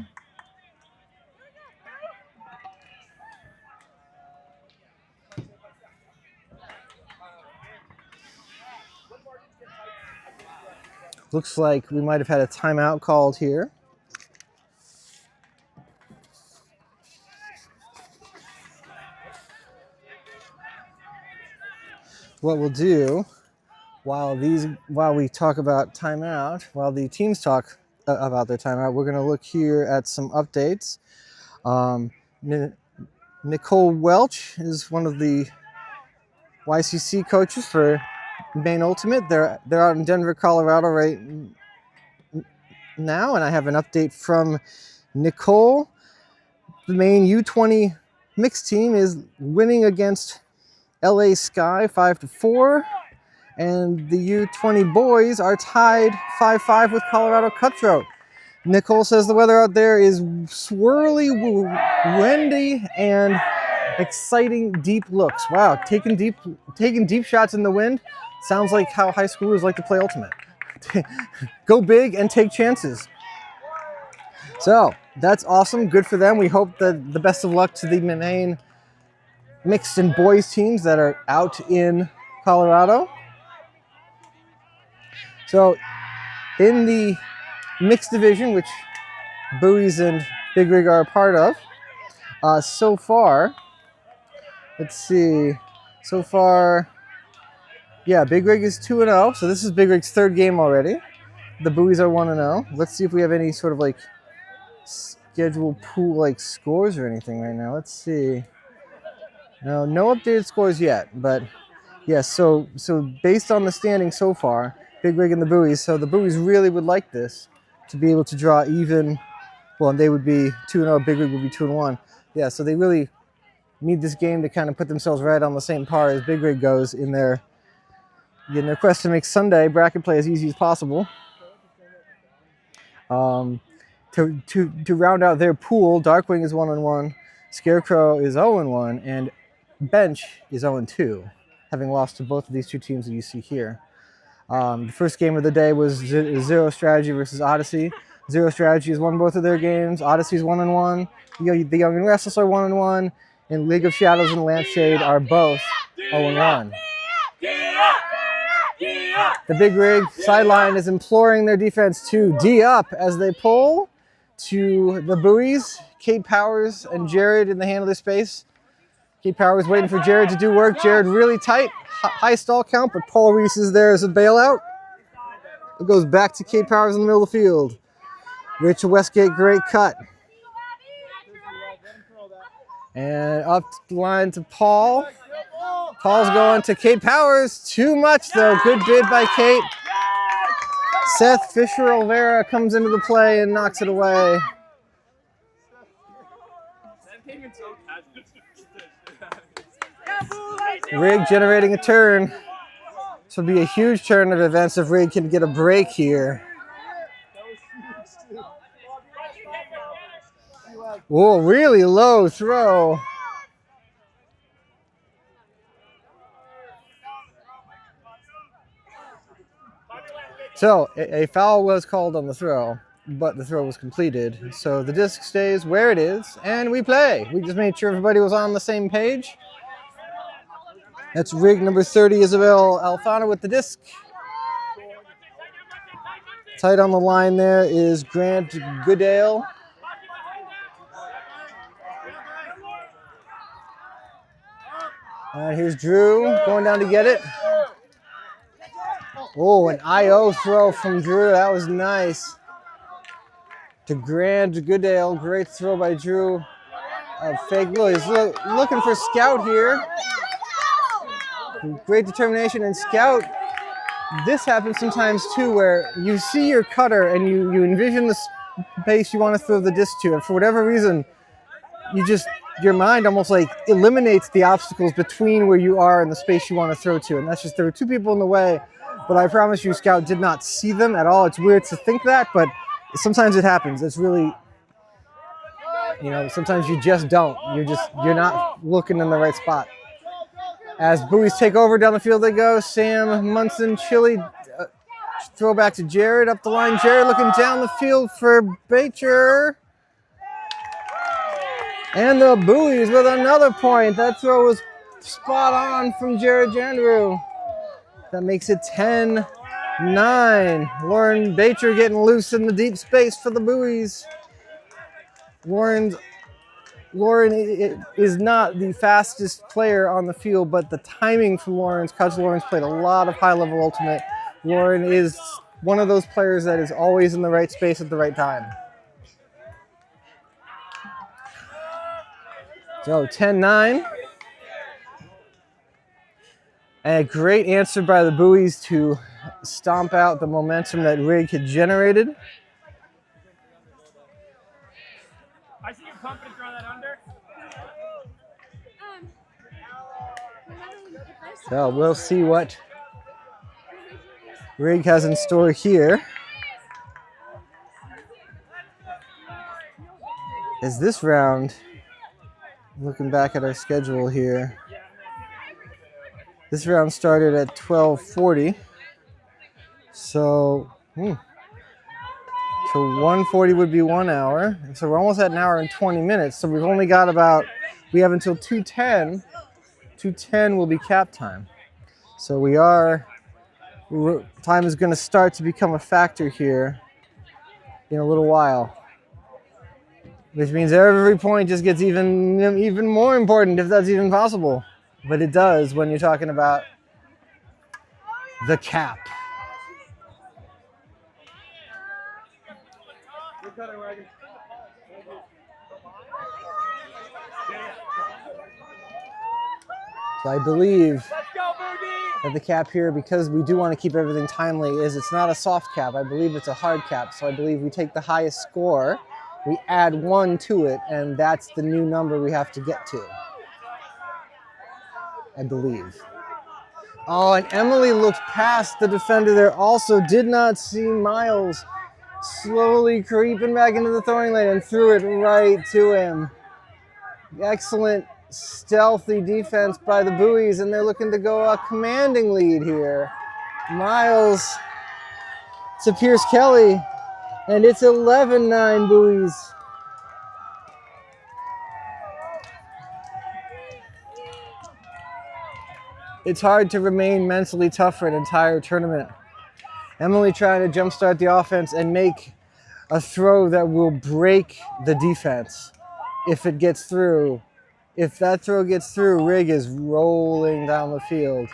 Speaker 1: Looks like we might have had a timeout called here. What we'll do while we talk about timeout, while the teams talk about their timeout, we're going to look here at some updates. Nicole Welch is one of the YCC coaches for Maine Ultimate. They're out in Denver, Colorado right now, and I have an update from Nicole. The Maine U20 mixed team is winning against LA Sky 5-4, and the U20 boys are tied 5-5 with Colorado Cutthroat. Nicole says the weather out there is swirly, windy, and exciting deep looks. Wow, taking deep shots in the wind. Sounds like how high schoolers like to play Ultimate. Go big and take chances. So that's awesome. Good for them. We hope that the best of luck to the Maine mixed and boys teams that are out in Colorado. So in the mixed division, which Bouoys and Big Rig are a part of, so far, let's see, so far, yeah, Big Rig is 2-0, so this is Big Rig's third game already. The Bouoys are 1-0. Let's see if we have any sort of like schedule pool like scores or anything right now. Let's see. No updated scores yet, but yeah, so based on the standing so far, Big Rig and the Bouoys, so the Bouoys really would like this to be able to draw even, well, they would be 2-0, Big Rig would be 2-1. Yeah, so they really need this game to kind of put themselves right on the same par as Big Rig goes in their quest to make Sunday bracket play as easy as possible. To round out their pool, Darkwing is 1-1, Scarecrow is 0-1, and Bench is 0-2, having lost to both of these two teams that you see here. The first game of the day was Zero Strategy versus Odyssey. Zero Strategy has won both of their games. Odyssey's 1-1. The Young and Restless are 1-1, and League of Shadows and Lampshade are both 0-1. The Big Rig sideline is imploring their defense to D up as they pull to the Bouoys. Kate Powers and Jared in the handler space. Kate Powers waiting for Jared to do work. Jared really tight, high stall count, but Paul Reese is there as a bailout. It goes back to Kate Powers in the middle of the field. Rachel Westgate, great cut. And up the line to Paul. Paul's going to Kate Powers. Too much, though. Good bid by Kate. Seth Fisher-Olvera comes into the play and knocks it away. Rig generating a turn. This will be a huge turn of events if Rig can get a break here. Whoa, really low throw. So a foul was called on the throw, but the throw was completed. So the disc stays where it is, and we play. We just made sure everybody was on the same page. That's rig number 30, Isabel Alfano with the disc. Tight on the line there is Grant Goodale. Here's Drew going down to get it. Oh, an IO throw from Drew. That was nice. To Grant Goodale. Great throw by Drew. Fake Lou. He's looking for Scout here. Great determination. And Scout, this happens sometimes too, where you see your cutter and you envision the space you want to throw the disc to. And for whatever reason, your mind almost like eliminates the obstacles between where you are and the space you want to throw to. And that's just, there were two people in the way, but I promise you, Scout did not see them at all. It's weird to think that, but sometimes it happens. It's really, sometimes you just don't. You're not looking in the right spot. As buoys take over, down the field they go. Sam Munson, Chili, throw back to Jared, up the line. Jared looking down the field for Bacher. And the buoys with another point. That throw was spot on from Jared Jandrew. That makes it 10-9. Lauren Bacher getting loose in the deep space for the buoys. Lauren is not the fastest player on the field, but the timing from Lauren's, because Lauren's played a lot of high-level ultimate, Lauren is one of those players that is always in the right space at the right time. So 10-9. And a great answer by the buoys to stomp out the momentum that Rig had generated.
Speaker 2: I see you pumping to throw that under.
Speaker 1: So we'll see what Rig has in store here. As this round, looking back at our schedule here, this round started at 12:40. So 1:40 would be 1 hour. And so we're almost at an hour and 20 minutes. So we've only got we have until 2:10. 2:10 will be cap time. So time is going to start to become a factor here in a little while. Which means every point just gets even more important, if that's even possible. But it does when you're talking about the cap. So I believe that the cap here, because we do want to keep everything timely, it's not a soft cap. I believe it's a hard cap. So I believe we take the highest score, we add 1 to it, and that's the new number we have to get to. I believe. Oh, and Emily looked past the defender there. Also did not see Miles slowly creeping back into the throwing lane and threw it right to him. Excellent stealthy defense by the buoys, and they're looking to go a commanding lead here. Miles to Pierce Kelly, and it's 11-9 buoys. It's hard to remain mentally tough for an entire tournament. Emily trying to jumpstart the offense and make a throw that will break the defense if it gets through. If that throw gets through, Rig is rolling down the field.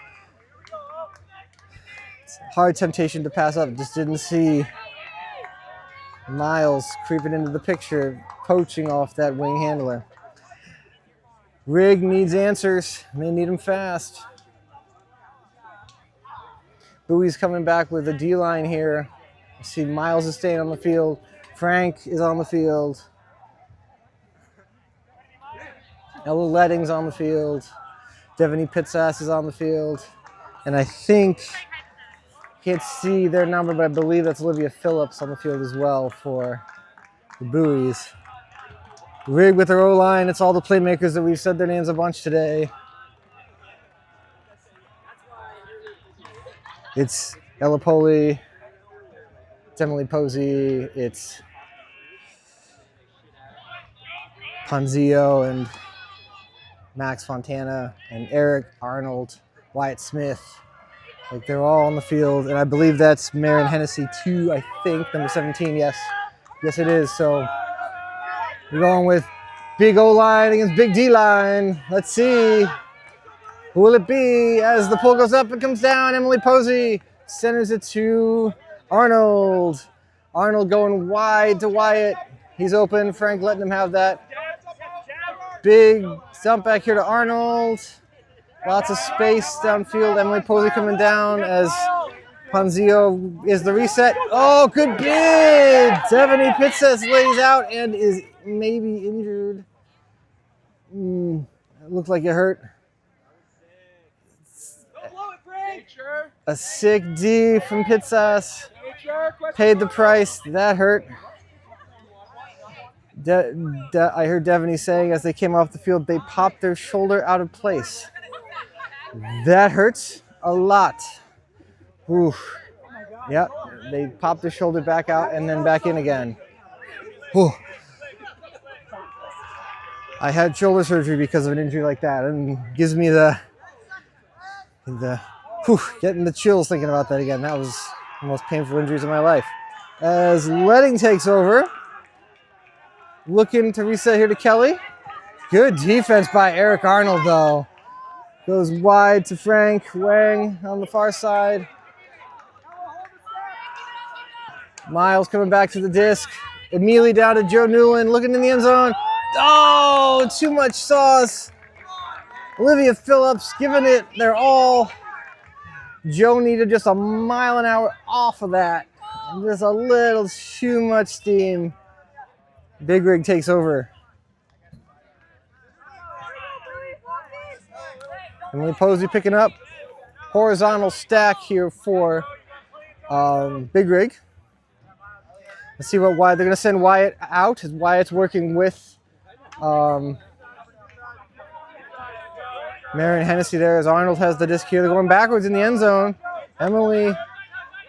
Speaker 1: It's a hard temptation to pass up. Just didn't see Miles creeping into the picture, poaching off that wing handler. Rig needs answers, and they need them fast. Bowie's coming back with a D-line here. You see Miles is staying on the field. Frank is on the field. Ella Letting's on the field. Devaney Pitsass is on the field. And I think, can't see their number, but I believe that's Olivia Phillips on the field as well for the Buoys. Rig with their O-line. It's all the playmakers that we've said their names a bunch today. It's Ella Poli, it's Emily Posey, it's Ponzio and Max Fontana and Eric Arnold, Wyatt Smith. Like, they're all on the field, and I believe that's Marin Hennessy too, I think, number 17, yes. Yes, it is. So we're going with big O-line against big D-line. Let's see. Who will it be as the pull goes up and comes down? Emily Posey centers it to Arnold. Arnold going wide to Wyatt. He's open. Frank letting him have that. Big dump back here to Arnold. Lots of space downfield. Emily Posey coming down as Ponzio is the reset. Oh, good bid! Devaney Pitses lays out and is maybe injured. It looked like it hurt. A sick D from Pitsas. Paid the price. That hurt. I heard Devaney saying as they came off the field, they popped their shoulder out of place. That hurts a lot. Oof. Yep, they popped their shoulder back out and then back in again. Whew. I had shoulder surgery because of an injury like that, and gives me the getting the chills thinking about that again. That was the most painful injuries of my life. As Letting takes over, looking to reset here to Kelly. Good defense by Eric Arnold, though. Goes wide to Frank Wang on the far side. Miles coming back to the disc. Immediately down to Joe Newland, looking in the end zone. Oh, too much sauce. Olivia Phillips giving it their all. Joe needed just a mile an hour off of that. Just a little too much steam. Big Rig takes over. Emily Posey picking up. Horizontal stack here for Big Rig. Let's see what Wyatt, they're going to send Wyatt out. Wyatt's working with Marion Hennessy there as Arnold has the disc here. They're going backwards in the end zone. Emily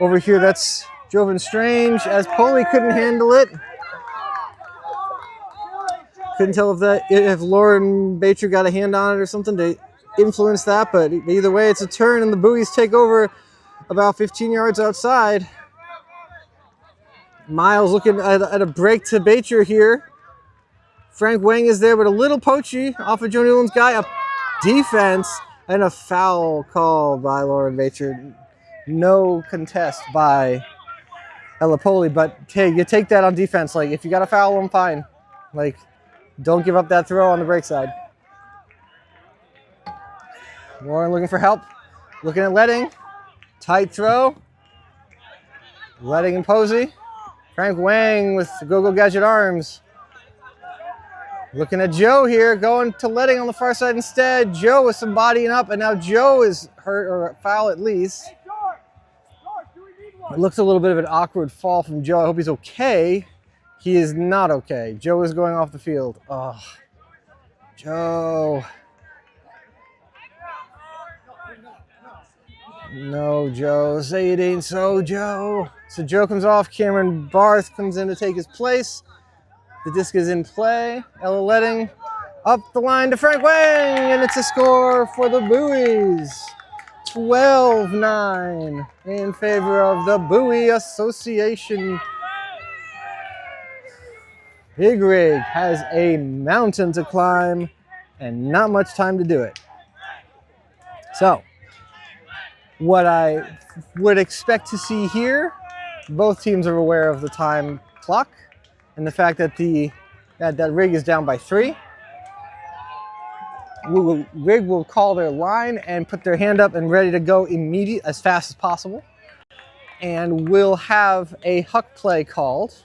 Speaker 1: over here, that's Jovan Strange as Poley couldn't handle it. Couldn't tell if Lauren Bacher got a hand on it or something to influence that, but either way, it's a turn and the Buoys take over about 15 yards outside. Miles looking at a break to Bacher here. Frank Wang is there, but a little poachy off of Joe Newland's guy. A defense and a foul call by Lauren Bacher. No contest by Ella Poley, but hey, you take that on defense. Like, if you got a foul, I'm fine. Like, don't give up that throw on the break side. Lauren looking for help. Looking at Letting. Tight throw. Letting and Posey. Frank Wang with the Go-Go Gadget arms. Looking at Joe here, going to Letting on the far side instead. Joe with some bodying up, and now Joe is hurt, or foul at least. It looks a little bit of an awkward fall from Joe. I hope he's okay. He is not okay. Joe is going off the field. Oh, Joe. No, Joe. Say it ain't so, Joe. So Joe comes off. Cameron Barth comes in to take his place. The disc is in play. Ella Letting up the line to Frank Wang, and it's a score for the Buoys. 12-9 in favor of the Buoy Association. Big Rig has a mountain to climb and not much time to do it. So, what I would expect to see here, both teams are aware of the time clock and the fact that that Rig is down by 3. Rig will call their line and put their hand up and ready to go as fast as possible. And we'll have a huck play called.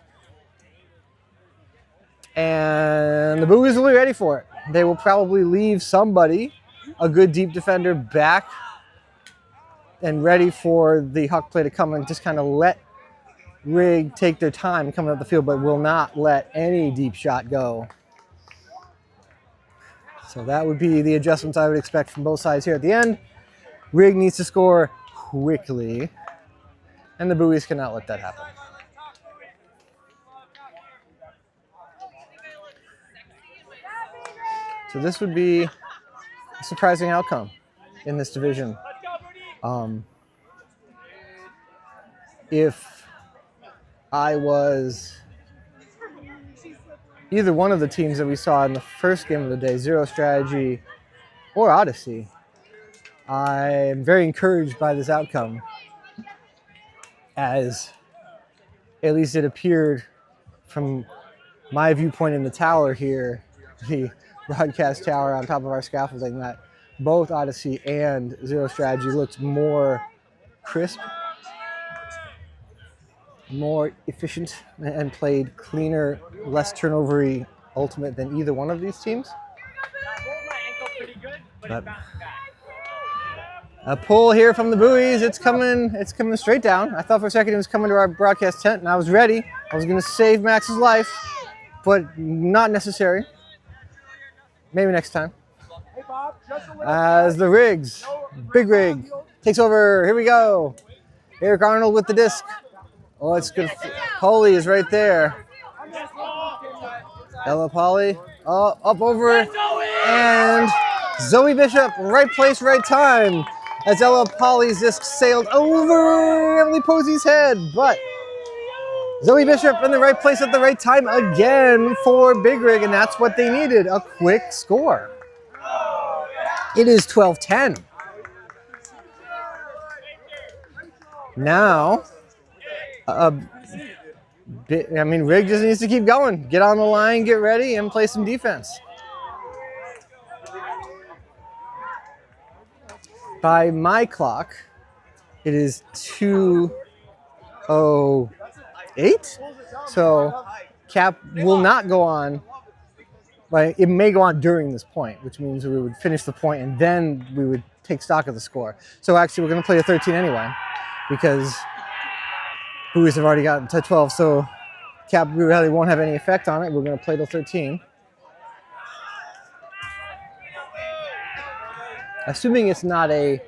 Speaker 1: And the Buoys will be ready for it. They will probably leave somebody, a good deep defender, back and ready for the huck play to come and just kind of let Rig take their time coming up the field, but will not let any deep shot go. So that would be the adjustments I would expect from both sides here at the end. Rig needs to score quickly, and the Buoys cannot let that happen. So this would be a surprising outcome in this division. If I was either one of the teams that we saw in the first game of the day, Zero Strategy or Odyssey, I am very encouraged by this outcome, as at least it appeared from my viewpoint in the tower here, the broadcast tower on top of our scaffolding, that both Odyssey and Zero Strategy looked more crisp, more efficient, and played cleaner, less turnover-y Ultimate than either one of these teams. But a pull here from the buoys. It's coming straight down. I thought for a second it was coming to our broadcast tent, and I was ready. I was going to save Max's life, but not necessary. Maybe next time. As the rigs, big rig, takes over. Here we go. Eric Arnold with the disc. Oh, it's good. Holy is right there. Ella Polly, up over, and Zoe Bishop, right place, right time, as Ella Polly's disc sailed over Emily Posey's head, but Zoe Bishop in the right place at the right time again for Big Rig, and that's what they needed, a quick score. It is 12-10. Now, Rig just needs to keep going. Get on the line, get ready, and play some defense. By my clock, it is 2:08. So Cap will not go on. But it may go on during this point, which means we would finish the point and then we would take stock of the score. So actually, we're going to play to 13 anyway, because Buoys have already gotten to 12. So Cap really won't have any effect on it. We're going to play till 13. Assuming it's not and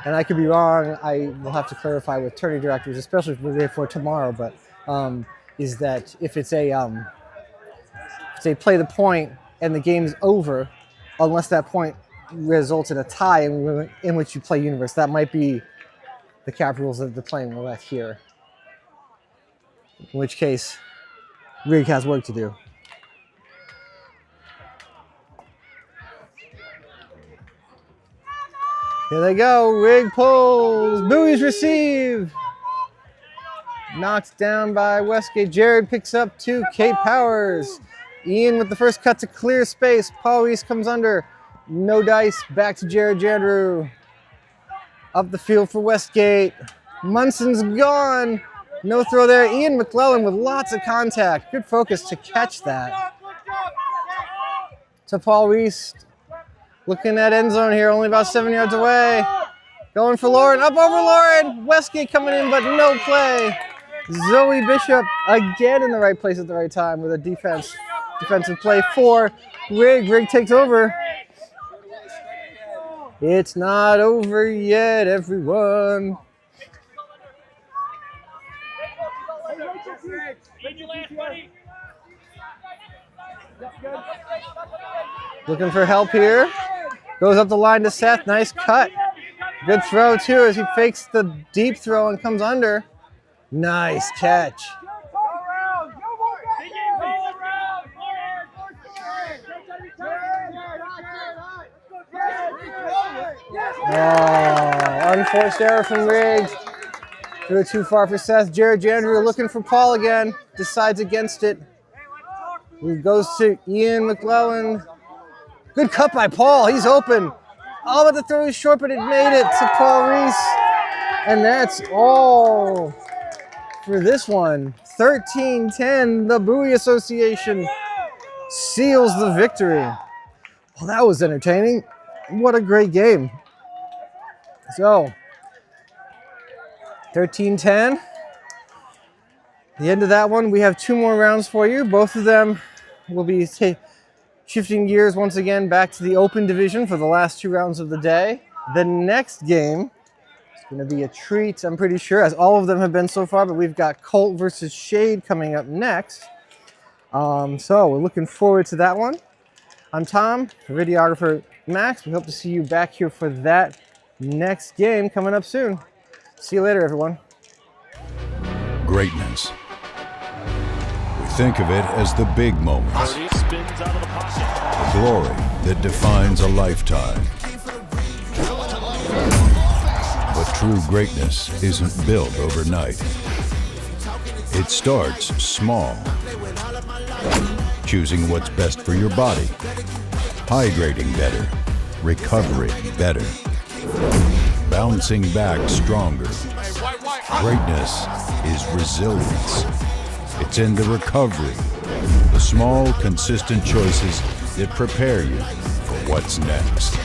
Speaker 1: I could be wrong, I will have to clarify with tourney directors, especially for tomorrow, but is that if it's a play the point and the game's over, unless that point results in a tie in which you play universe. That might be the Cap rules of the playing roulette here. In which case, Rig has work to do. Here they go. Rig pulls. Buoys receive. Knocked down by Westgate. Jared picks up 2. Kate Powers. Ian with the first cut to clear space. Paul Reese comes under. No dice. Back to Jared Jandrew. Up the field for Westgate. Munson's gone. No throw there. Ian McClellan with lots of contact. Good focus to catch that. To Paul Reese. Looking at end zone here, only about 7 yards away. Going for Lauren, up over Lauren. Westgate coming in, but no play. Zoe Bishop again in the right place at the right time with a defensive play for Rig. Rig takes over. It's not over yet, everyone. Looking for help here. Goes up the line to Seth. Nice cut. Good throw, too, as he fakes the deep throw and comes under. Nice catch. Oh, unforced error from Riggs. Threw it too far for Seth. Jared Jandrew looking for Paul again. Decides against it. He goes to Ian McClellan. Good cut by Paul. He's open. Oh, but the throw is short, but it made it to Paul Reese. And that's all for this one. 13-10, the Bouoy Association seals the victory. Well, that was entertaining. What a great game. So, 13-10. The end of that one, we have 2 more rounds for you. Both of them will be shifting gears once again back to the open division for the last 2 rounds of the day. The next game is going to be a treat, I'm pretty sure, as all of them have been so far, but we've got Colt versus Shade coming up next. So we're looking forward to that one. I'm Tom, videographer Max. We hope to see you back here for that next game coming up soon. See you later, everyone.
Speaker 13: Greatness. We think of it as the big moments. The glory that defines a lifetime. But true greatness isn't built overnight. It starts small. Choosing what's best for your body. Hydrating better. Recovering better. Bouncing back stronger. Greatness is resilience. It's in the recovery. The small, consistent choices that prepare you for what's next.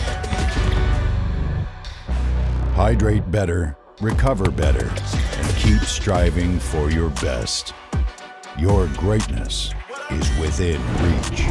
Speaker 13: Hydrate better, recover better, and keep striving for your best. Your greatness is within reach.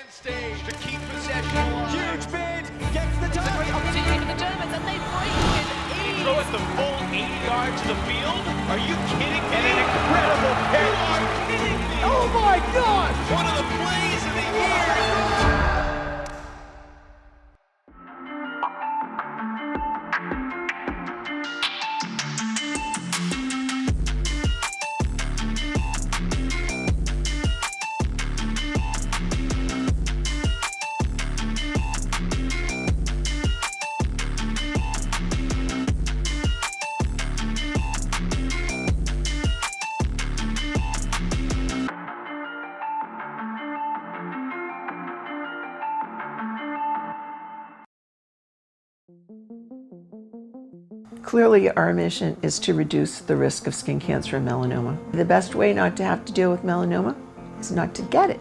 Speaker 2: Stage to keep possession. Huge bid, gets the touch. Great opportunity for the Germans, and they break it. They throw it the full 80 yards to the field. Are you kidding me? And an incredible catch. You are kidding me. Oh my God! One of the plays of the year.
Speaker 10: Clearly, our mission is to reduce the risk of skin cancer and melanoma. The best way not to have to deal with melanoma is not to get it.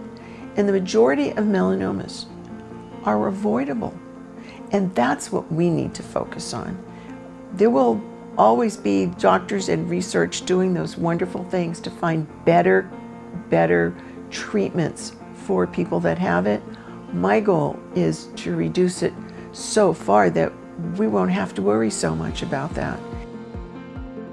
Speaker 10: And the majority of melanomas are avoidable. And that's what we need to focus on. There will always be doctors and research doing those wonderful things to find better treatments for people that have it. My goal is to reduce it so far that we won't have to worry so much about that.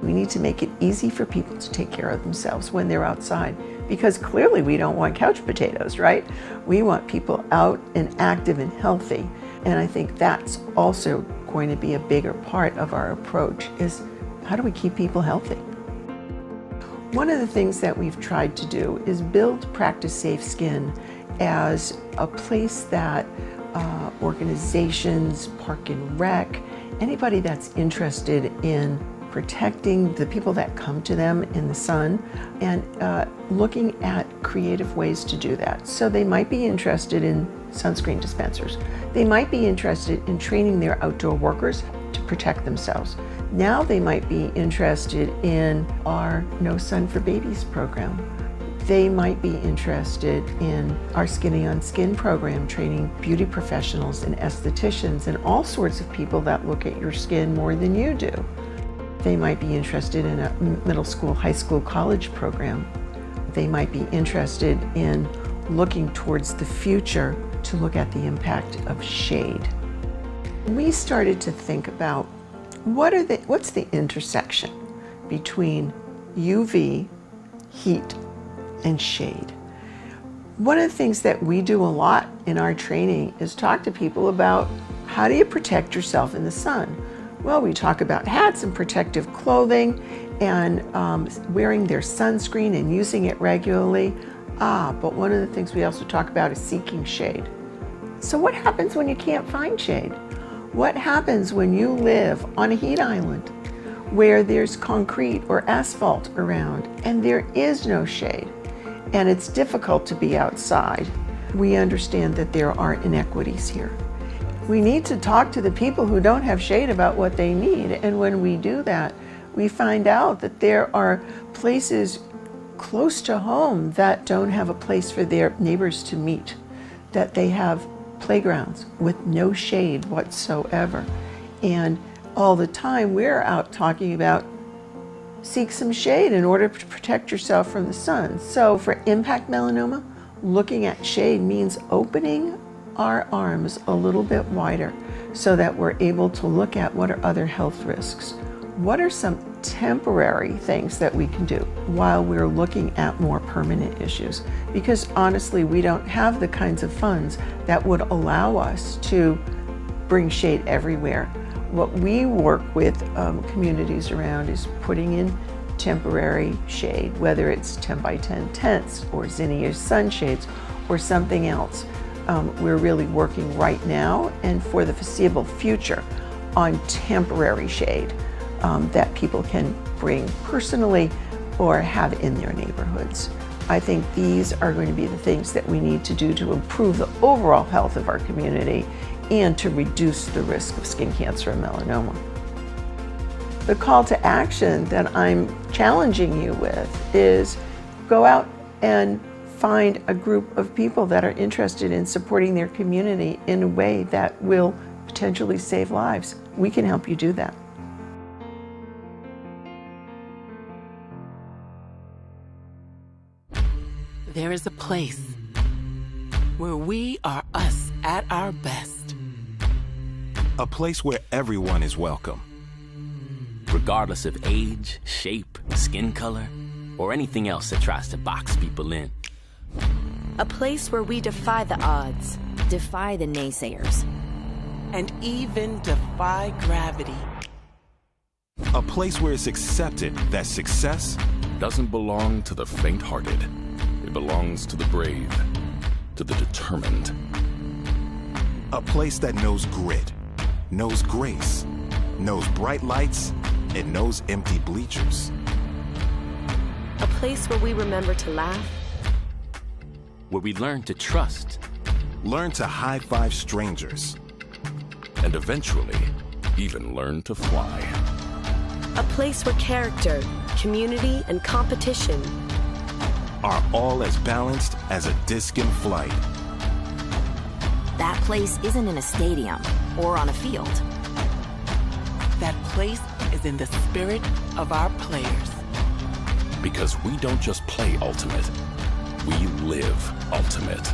Speaker 10: We need to make it easy for people to take care of themselves when they're outside, because clearly we don't want couch potatoes, right? We want people out and active and healthy. And I think that's also going to be a bigger part of our approach, is how do we keep people healthy? One of the things that we've tried to do is build Practice Safe Skin as a place that organizations, Park and Rec, anybody that's interested in protecting the people that come to them in the sun, and looking at creative ways to do that. So they might be interested in sunscreen dispensers. They might be interested in training their outdoor workers to protect themselves. Now they might be interested in our No Sun for Babies program. They might be interested in our Skinny on Skin program, training beauty professionals and estheticians and all sorts of people that look at your skin more than you do. They might be interested in a middle school, high school, college program. They might be interested in looking towards the future to look at the impact of shade. We started to think about what's the intersection between UV, heat, and shade. One of the things that we do a lot in our training is talk to people about how do you protect yourself in the sun. Well, we talk about hats and protective clothing and wearing their sunscreen and using it regularly. But one of the things we also talk about is seeking shade. So what happens when you can't find shade? What happens when you live on a heat island where there's concrete or asphalt around and there is no shade? And it's difficult to be outside. We understand that there are inequities here. We need to talk to the people who don't have shade about what they need. And when we do that, we find out that there are places close to home that don't have a place for their neighbors to meet, that they have playgrounds with no shade whatsoever. And all the time we're out talking about seek some shade in order to protect yourself from the sun. So for impact melanoma, looking at shade means opening our arms a little bit wider so that we're able to look at what are other health risks. what are some temporary things that we can do while we're looking at more permanent issues? Because honestly, we don't have the kinds of funds that would allow us to bring shade everywhere. What we work with communities around is putting in temporary shade, whether it's 10 by 10 tents or zinnias sunshades or something else. We're really working right now and for the foreseeable future on temporary shade that people can bring personally or have in their neighborhoods. I think these are going to be the things that we need to do to improve the overall health of our community and to reduce the risk of skin cancer and melanoma. The call to action that I'm challenging you with is go out and find a group of people that are interested in supporting their community in a way that will potentially save lives. We can help you do that.
Speaker 3: There is a place where we are us at our best.
Speaker 4: A place where everyone is welcome.
Speaker 5: Regardless of age, shape, skin color, or anything else that tries to box people in.
Speaker 6: A place where we defy the odds, defy the naysayers,
Speaker 3: and even defy gravity.
Speaker 4: A place where it's accepted that success
Speaker 7: doesn't belong to the faint-hearted. It belongs to the brave, to the determined.
Speaker 4: A place that knows grit, knows grace, knows bright lights, and knows empty bleachers.
Speaker 6: a place where we remember to laugh,
Speaker 5: where we learn to trust,
Speaker 4: learn to high-five strangers,
Speaker 7: and eventually even learn to fly.
Speaker 6: a place where character, community, and competition
Speaker 4: are all as balanced as a disc in flight.
Speaker 8: That place isn't in a stadium or on a field.
Speaker 3: That place is in the spirit of our players.
Speaker 7: Because we don't just play ultimate, we live ultimate.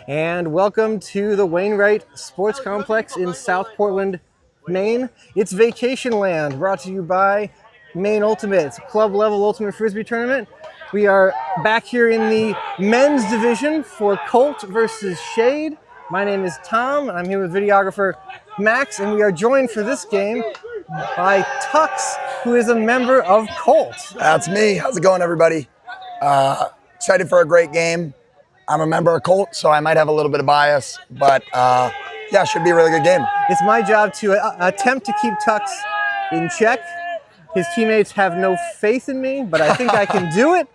Speaker 1: And welcome to the Wainwright Sports Complex in South Portland, Maine. It's Vacation Land, brought to you by Maine Ultimate. It's a club-level ultimate frisbee tournament. We are back here in the men's division for Colt versus Shade. My name is Tom, and I'm here with videographer Max, and we are joined for this game by Tux, who is a member of Colt.
Speaker 16: That's me. How's it going, everybody? Excited for a great game. I'm a member of Colt, so I might have a little bit of bias, but yeah, should be a really good game.
Speaker 1: It's my job to attempt to keep Tux in check. His teammates have no faith in me, but I think I can do it.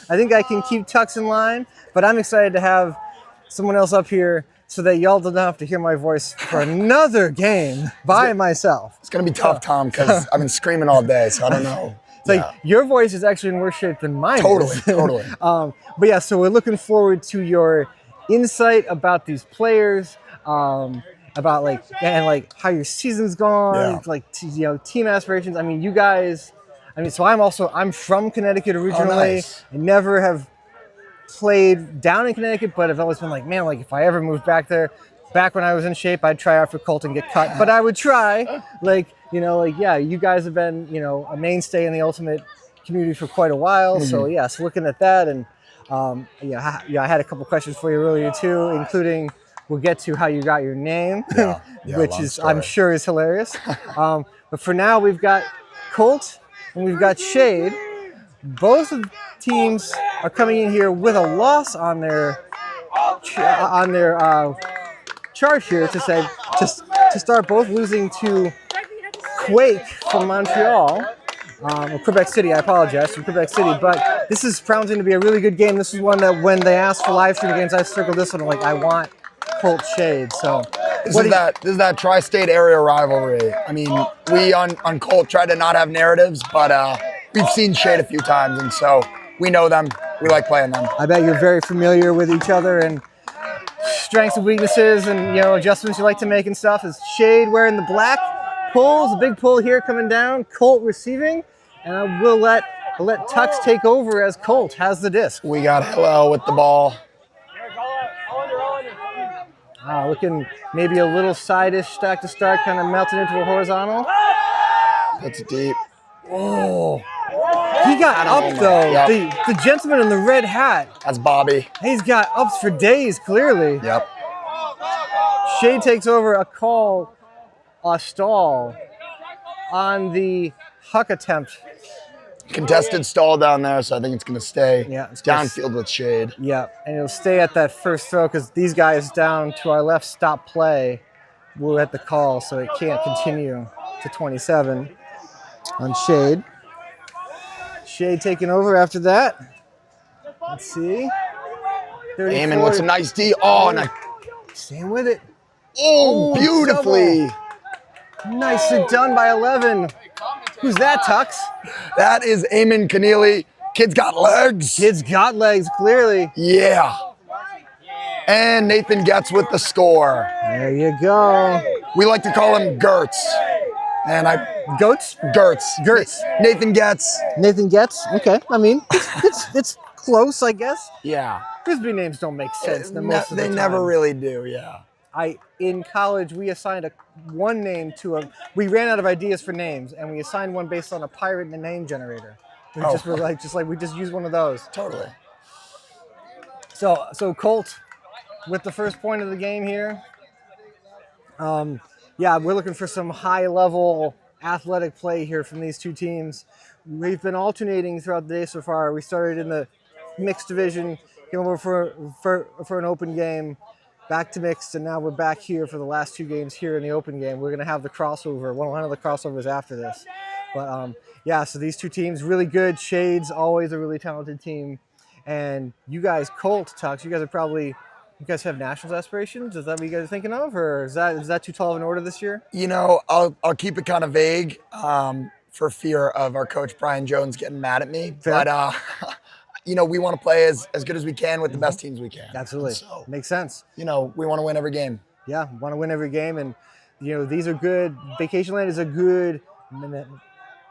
Speaker 1: I think I can keep Tux in line, but I'm excited to have someone else up here so that y'all don't have to hear my voice for another game by myself.
Speaker 16: It's going to be tough, Tom, because I've been screaming all day, so I don't know.
Speaker 1: It's like your voice is actually in worse shape than mine.
Speaker 16: Totally.
Speaker 1: But yeah, so we're looking forward to your insight about these players, about like how your season's gone, team aspirations. I mean, you guys. I mean, so I'm from Connecticut originally.
Speaker 16: Oh, nice.
Speaker 1: I never have played down in Connecticut, but I've always been like, man, like if I ever moved back there, back when I was in shape, I'd try out for Colt and get cut. But I would try, you guys have been, a mainstay in the ultimate community for quite a while. Mm-hmm. So looking at that, and I had a couple questions for you earlier too, including we'll get to how you got your name, which is I'm sure is hilarious. But for now, we've got Colt and we've got Shade. Both of the teams are coming in here with a loss on their chart here to start, both losing to Quake from Montreal, or Quebec City, I apologize, from Quebec City, but this is promising to be a really good game. This is one that when they asked for live stream games, I circled this one. I'm like, I want Colt Shade. So
Speaker 16: this is that tri-state area rivalry. I mean, we on Colt try to not have narratives, but we've seen Shade a few times, and so we know them. We like playing them.
Speaker 1: I bet you're very familiar with each other and strengths and weaknesses and adjustments you like to make and stuff. Is Shade wearing the black pulls, a big pull here coming down, Colt receiving, and I will let Tux take over as Colt has the disc.
Speaker 16: We got Hillel with the ball.
Speaker 1: Looking maybe a little side-ish stack to start, kind of melting into a horizontal.
Speaker 16: That's deep.
Speaker 1: Oh, he got up though. Yep. The gentleman in the red hat.
Speaker 16: That's Bobby.
Speaker 1: He's got ups for days, clearly.
Speaker 16: Yep.
Speaker 1: Shade takes over a stall on the huck attempt.
Speaker 16: Contested stall down there, so I think it's going to stay downfield with Shade.
Speaker 1: Yeah, and it'll stay at that first throw because these guys down to our left stop play. We're at the call, so it can't continue to 27 on Shade. Shade taking over after that. Let's see.
Speaker 16: Eamon with some nice D. Oh, nice.
Speaker 1: Staying with it.
Speaker 16: Oh, beautifully.
Speaker 1: Double. Nicely done by 11. Who's that, Tux?
Speaker 16: That is Eamon Keneally. Kid's got legs.
Speaker 1: Kid's got legs, clearly.
Speaker 16: Yeah. And Nathan Getz with the score.
Speaker 1: There you go.
Speaker 16: We like to call him Gertz. And
Speaker 1: Goats?
Speaker 16: Gertz. Nathan Getz.
Speaker 1: Nathan Getz? Okay. I mean, it's close, I guess.
Speaker 16: Yeah.
Speaker 1: Frisbee names don't make sense.
Speaker 16: They never really do, yeah.
Speaker 1: In college, we assigned one name we ran out of ideas for names, and we assigned one based on a pirate name generator. We we just used one of those.
Speaker 16: Totally.
Speaker 1: So Colt with the first point of the game here. We're looking for some high-level athletic play here from these two teams. We've been alternating throughout the day so far. We started in the mixed division, came over for an open game, back to mixed, and now we're back here for the last two games here in the open game. We're going to have the crossover, one of the crossovers after this. But so these two teams, really good. Shade's always a really talented team. And you guys, Colt, Tux, you guys have nationals aspirations? Is that what you guys are thinking of? Or is that too tall of an order this year?
Speaker 16: I'll keep it kind of vague for fear of our coach, Brian Jones, getting mad at me.
Speaker 1: Fair.
Speaker 16: But, we want to play as good as we can with the best teams we can.
Speaker 1: Absolutely. So, makes sense.
Speaker 16: We want to win every game.
Speaker 1: Yeah, want to win every game. And, these are good. Vacation Land is a good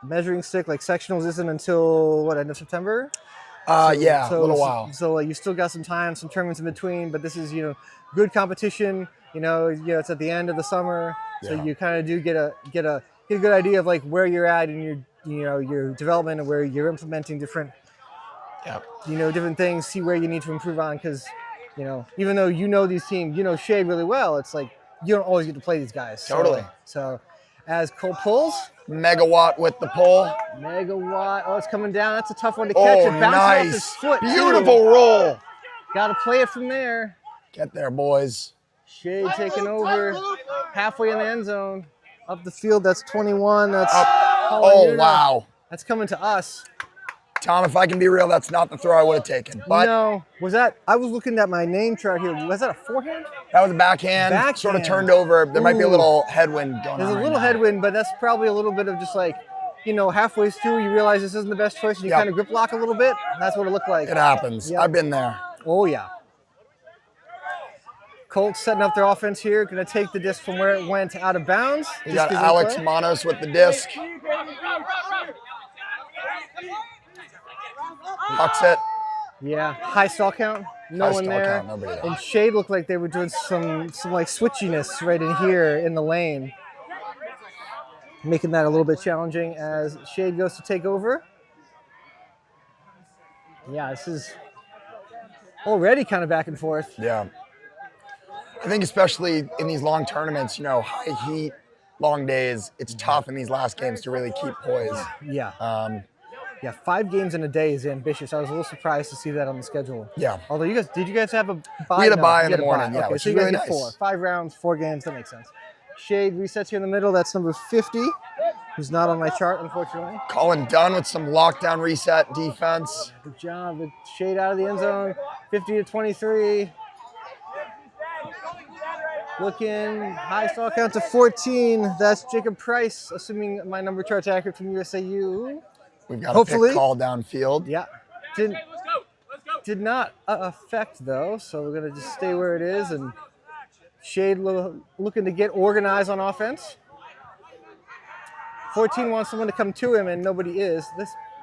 Speaker 1: measuring stick. Like sectionals isn't until, end of September?
Speaker 16: Yeah, a little while.
Speaker 1: So you still got some time, some tournaments in between, but this is, good competition. It's at the end of the summer, so you kind of do get a good idea of like where you're at in your development and where you're implementing different different things. See where you need to improve on, because even though these teams, Shade really well, it's like you don't always get to play these guys.
Speaker 16: Totally.
Speaker 1: So as Colt pulls.
Speaker 16: Megawatt with the pull.
Speaker 1: Megawatt. Oh, it's coming down. That's a tough one to catch.
Speaker 16: Oh,
Speaker 1: It bounces
Speaker 16: nice.
Speaker 1: off his foot.
Speaker 16: Beautiful roll.
Speaker 1: Got to play it from there.
Speaker 16: Get there, boys.
Speaker 1: Shade taking over halfway in the end zone. Up the field, that's 21. That's
Speaker 16: oh, wow.
Speaker 1: That's coming to us.
Speaker 16: Tom, if I can be real, that's not the throw I would have taken. But
Speaker 1: no, I was looking at my name chart here. Was that a forehand?
Speaker 16: That was a backhand. Sort of turned over. There might be a little headwind going on.
Speaker 1: There's a little headwind, but that's probably a little bit of just like, halfway through you realize this isn't the best choice and you kind of grip lock a little bit. That's what it looked like.
Speaker 16: It happens. I've been there.
Speaker 1: Oh, yeah. Colts setting up their offense here. Going to take the disc from where it went out of bounds.
Speaker 16: We got Alex Manos with the disc. Pucks it.
Speaker 1: Yeah, high stall count. No one there. And Shade looked like they were doing some like switchiness right in here in the lane, making that a little bit challenging as Shade goes to take over. Yeah, this is already kind of back and forth.
Speaker 16: Yeah. I think especially in these long tournaments, high heat, long days, it's tough in these last games to really keep poise.
Speaker 1: Yeah. 5 games in a day is ambitious. I was a little surprised to see that on the schedule.
Speaker 16: Yeah.
Speaker 1: Although did you guys have a bye?
Speaker 16: We had a bye in the morning,
Speaker 1: okay,
Speaker 16: which
Speaker 1: so
Speaker 16: is
Speaker 1: you guys
Speaker 16: really
Speaker 1: get
Speaker 16: nice.
Speaker 1: 4. 5 rounds, 4 games, that makes sense. Shade resets here in the middle. That's number 50, who's not on my chart, unfortunately.
Speaker 16: Colin Dunn with some lockdown reset defense.
Speaker 1: Good job. With Shade out of the end zone, 50-23. Looking high stall count to 14. That's Jacob Price, assuming my number chart's accurate from USAU.
Speaker 16: We've got a pick call downfield.
Speaker 1: Yeah. Did not affect though, so we're gonna just stay where it is. And Shade looking to get organized on offense. 14 wants someone to come to him, and nobody is.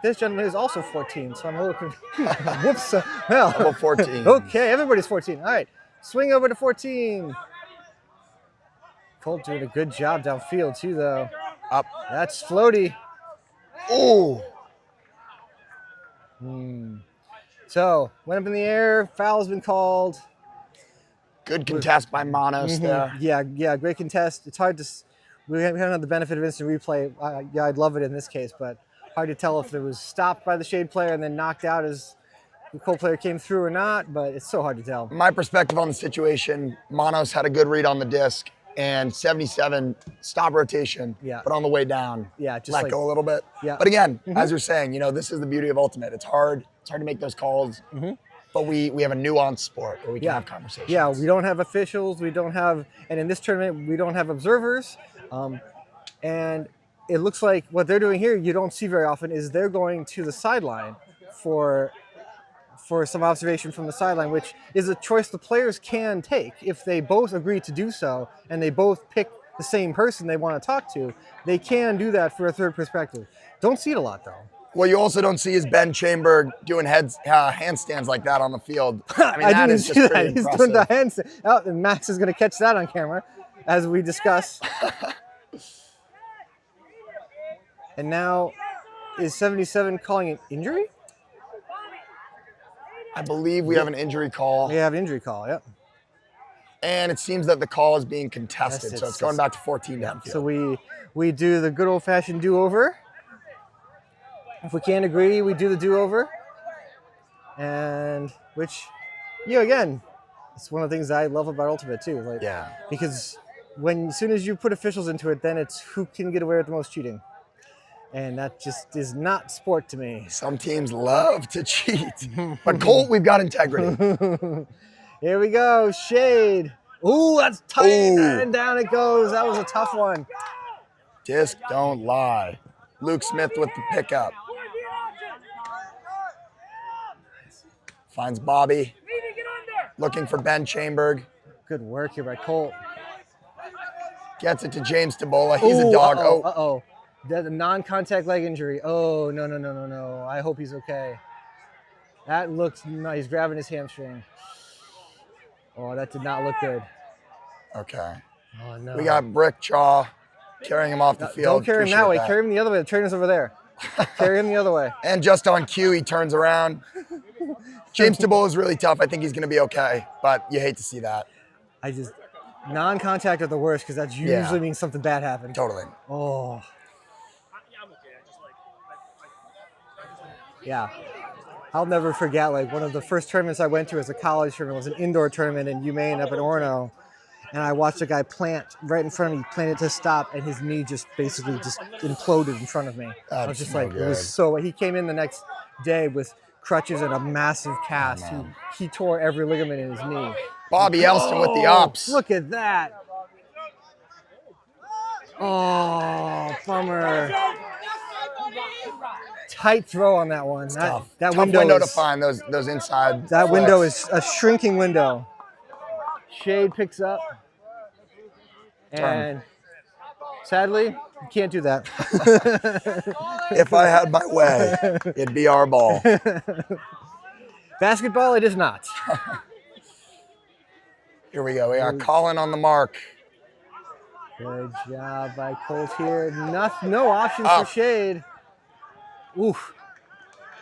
Speaker 1: This gentleman is also 14, so I'm a little confused. Whoops. Well,
Speaker 16: I'm 14.
Speaker 1: Okay, everybody's 14. All right, swing over to 14. Colt doing a good job downfield too, though.
Speaker 16: Up.
Speaker 1: That's floaty.
Speaker 16: Oh.
Speaker 1: So went up in the air. Foul's been called.
Speaker 16: Good contest by Manos there.
Speaker 1: Yeah, great contest. It's hard to. We haven't had the benefit of instant replay. I'd love it in this case, but hard to tell if it was stopped by the Shade player and then knocked out as the Colt player came through or not. But it's so hard to tell.
Speaker 16: My perspective on the situation: Manos had a good read on the disc. And 77, stop rotation, but on the way down,
Speaker 1: just
Speaker 16: let go a little bit.
Speaker 1: Yeah.
Speaker 16: But again, as you're saying, this is the beauty of Ultimate. It's hard to make those calls, but we have a nuanced sport where we can have conversations.
Speaker 1: Yeah, we don't have officials, and in this tournament, we don't have observers. And it looks like what they're doing here, you don't see very often, is they're going to the sideline for some observation from the sideline, which is a choice the players can take. If they both agree to do so and they both pick the same person they want to talk to, they can do that for a third perspective. Don't see it a lot, though.
Speaker 16: What you also don't see is Ben Chamberg doing handstands like that on the field. I mean, that is just pretty
Speaker 1: He's
Speaker 16: impressive.
Speaker 1: doing the handstand. Oh, and Max is going to catch that on camera as we discuss. And now, is 77 calling an injury?
Speaker 16: I believe we have an injury call.
Speaker 1: We have an injury call, yep.
Speaker 16: And it seems that the call is being contested, so it's going back to 14 downfield.
Speaker 1: So we do the good old-fashioned do-over. If we can't agree, we do the do-over. And which, again, it's one of the things I love about Ultimate too. Because as soon as you put officials into it, then it's who can get away with the most cheating. And that just is not sport to me.
Speaker 16: Some teams love to cheat. But Colt, we've got integrity.
Speaker 1: Here we go, Shade. Ooh, that's tight, and down it goes. That was a tough one.
Speaker 16: Disc don't lie. Luke Smith with the pickup. Finds Bobby. Looking for Ben Chamberg.
Speaker 1: Good work here by Colt.
Speaker 16: Gets it to James Tabola. He's a dog.
Speaker 1: Uh-oh. That's a non-contact leg injury. Oh, no. I hope he's okay. That looks nice. He's grabbing his hamstring. Oh, that did not look good.
Speaker 16: Okay.
Speaker 1: Oh, no.
Speaker 16: We got Brick Chaw carrying him off the field.
Speaker 1: Don't carry him that way. Carry him the other way. The trainer's over there. Carry him the other way.
Speaker 16: And just on cue, he turns around. James Tebow is really tough. I think he's going to be okay, but you hate to see that.
Speaker 1: Non-contact are the worst because that usually means something bad happened.
Speaker 16: Totally.
Speaker 1: Oh. Yeah. I'll never forget, like, one of the first tournaments I went to as a college tournament was an indoor tournament in Maine up in Orono. And I watched a guy plant right in front of me, planted to stop, and his knee just basically just imploded in front of me. I was just like, it was so, he came in the next day with crutches and a massive cast. He tore every ligament in his knee.
Speaker 16: Bobby Elston with the ups.
Speaker 1: Look at that. Oh, bummer. Tight throw on that one. That
Speaker 16: tough
Speaker 1: window
Speaker 16: to find, those inside
Speaker 1: That
Speaker 16: flicks.
Speaker 1: window is a shrinking window. Shade picks up. And sadly, you can't do that.
Speaker 16: If I had my way, it'd be our ball.
Speaker 1: Basketball, it is not.
Speaker 16: Here we go. We got Colin on the mark.
Speaker 1: Good job by Colt here. No options for Shade. Oof.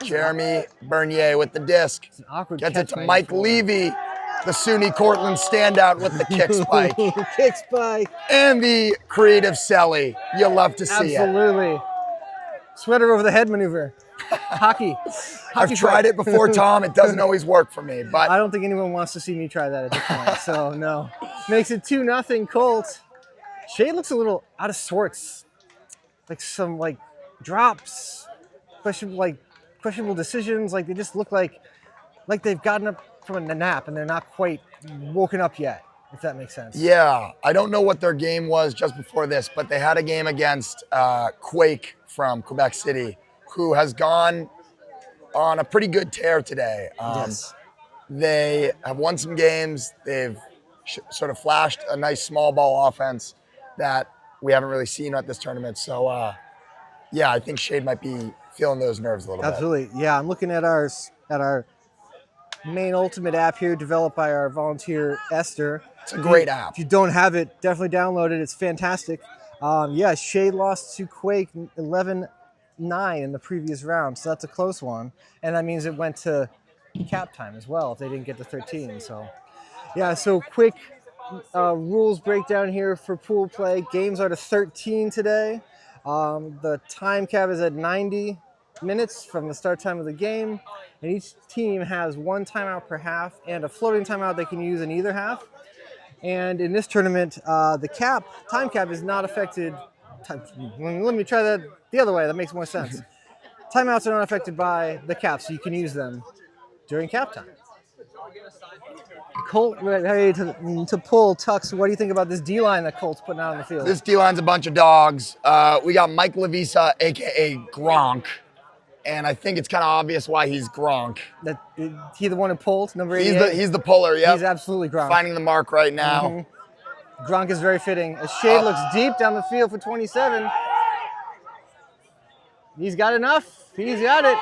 Speaker 16: Jeremy Bernier with the disc.
Speaker 1: It's an awkward
Speaker 16: Gets
Speaker 1: catch
Speaker 16: it to
Speaker 1: by
Speaker 16: Mike
Speaker 1: the forward.
Speaker 16: Levy, the SUNY Cortland standout with the kick spike.
Speaker 1: Kick spike.
Speaker 16: And the creative Selly. You'll love to see it.
Speaker 1: Absolutely. Sweater over the head maneuver. Hockey.
Speaker 16: I've tried it before, Tom. It doesn't always work for me. But
Speaker 1: I don't think anyone wants to see me try that at this point. So, no. Makes it 2-0 Colt. Shade looks a little out of sorts. Like some, like, drops. Questionable decisions. Like, they just look like they've gotten up from a nap and they're not quite woken up yet, if that makes sense.
Speaker 16: yeah, I don't know what their game was just before this, but they had a game against Quake from Quebec City, who has gone on a pretty good tear today.
Speaker 1: Yes.
Speaker 16: They have won some games. They've sort of flashed a nice small ball offense that we haven't really seen at this tournament. So, yeah, I think Shade might be feeling those nerves a little bit.
Speaker 1: Absolutely. Yeah, I'm looking at our Maine Ultimate app here, developed by our volunteer Esther.
Speaker 16: It's a great app.
Speaker 1: If you don't have it, definitely download it. It's fantastic. Yeah, Shade lost to Quake 11-9 in the previous round, so that's a close one. And that means it went to cap time as well if they didn't get to 13. So, yeah, so quick rules breakdown here for pool play. Games are to 13 today. The time cap is at 90 minutes from the start time of the game, and each team has one timeout per half and a floating timeout they can use in either half. And in this tournament, the time cap is not affected. Let me try that the other way. That makes more sense. Timeouts are not affected by the cap, so you can use them during cap time. Colt ready to pull Tux. What do you think about this D-line that Colt's putting out on the field?
Speaker 16: This D-line's a bunch of dogs. We got Mike Levisa, a.k.a. Gronk. And I think it's kind of obvious why he's Gronk.
Speaker 1: He the one who pulled, number 88?
Speaker 16: He's the puller, yep.
Speaker 1: He's absolutely Gronk.
Speaker 16: Finding the mark right now.
Speaker 1: Mm-hmm. Gronk is very fitting. As Shade looks deep down the field for 27. He's got enough. He's got it.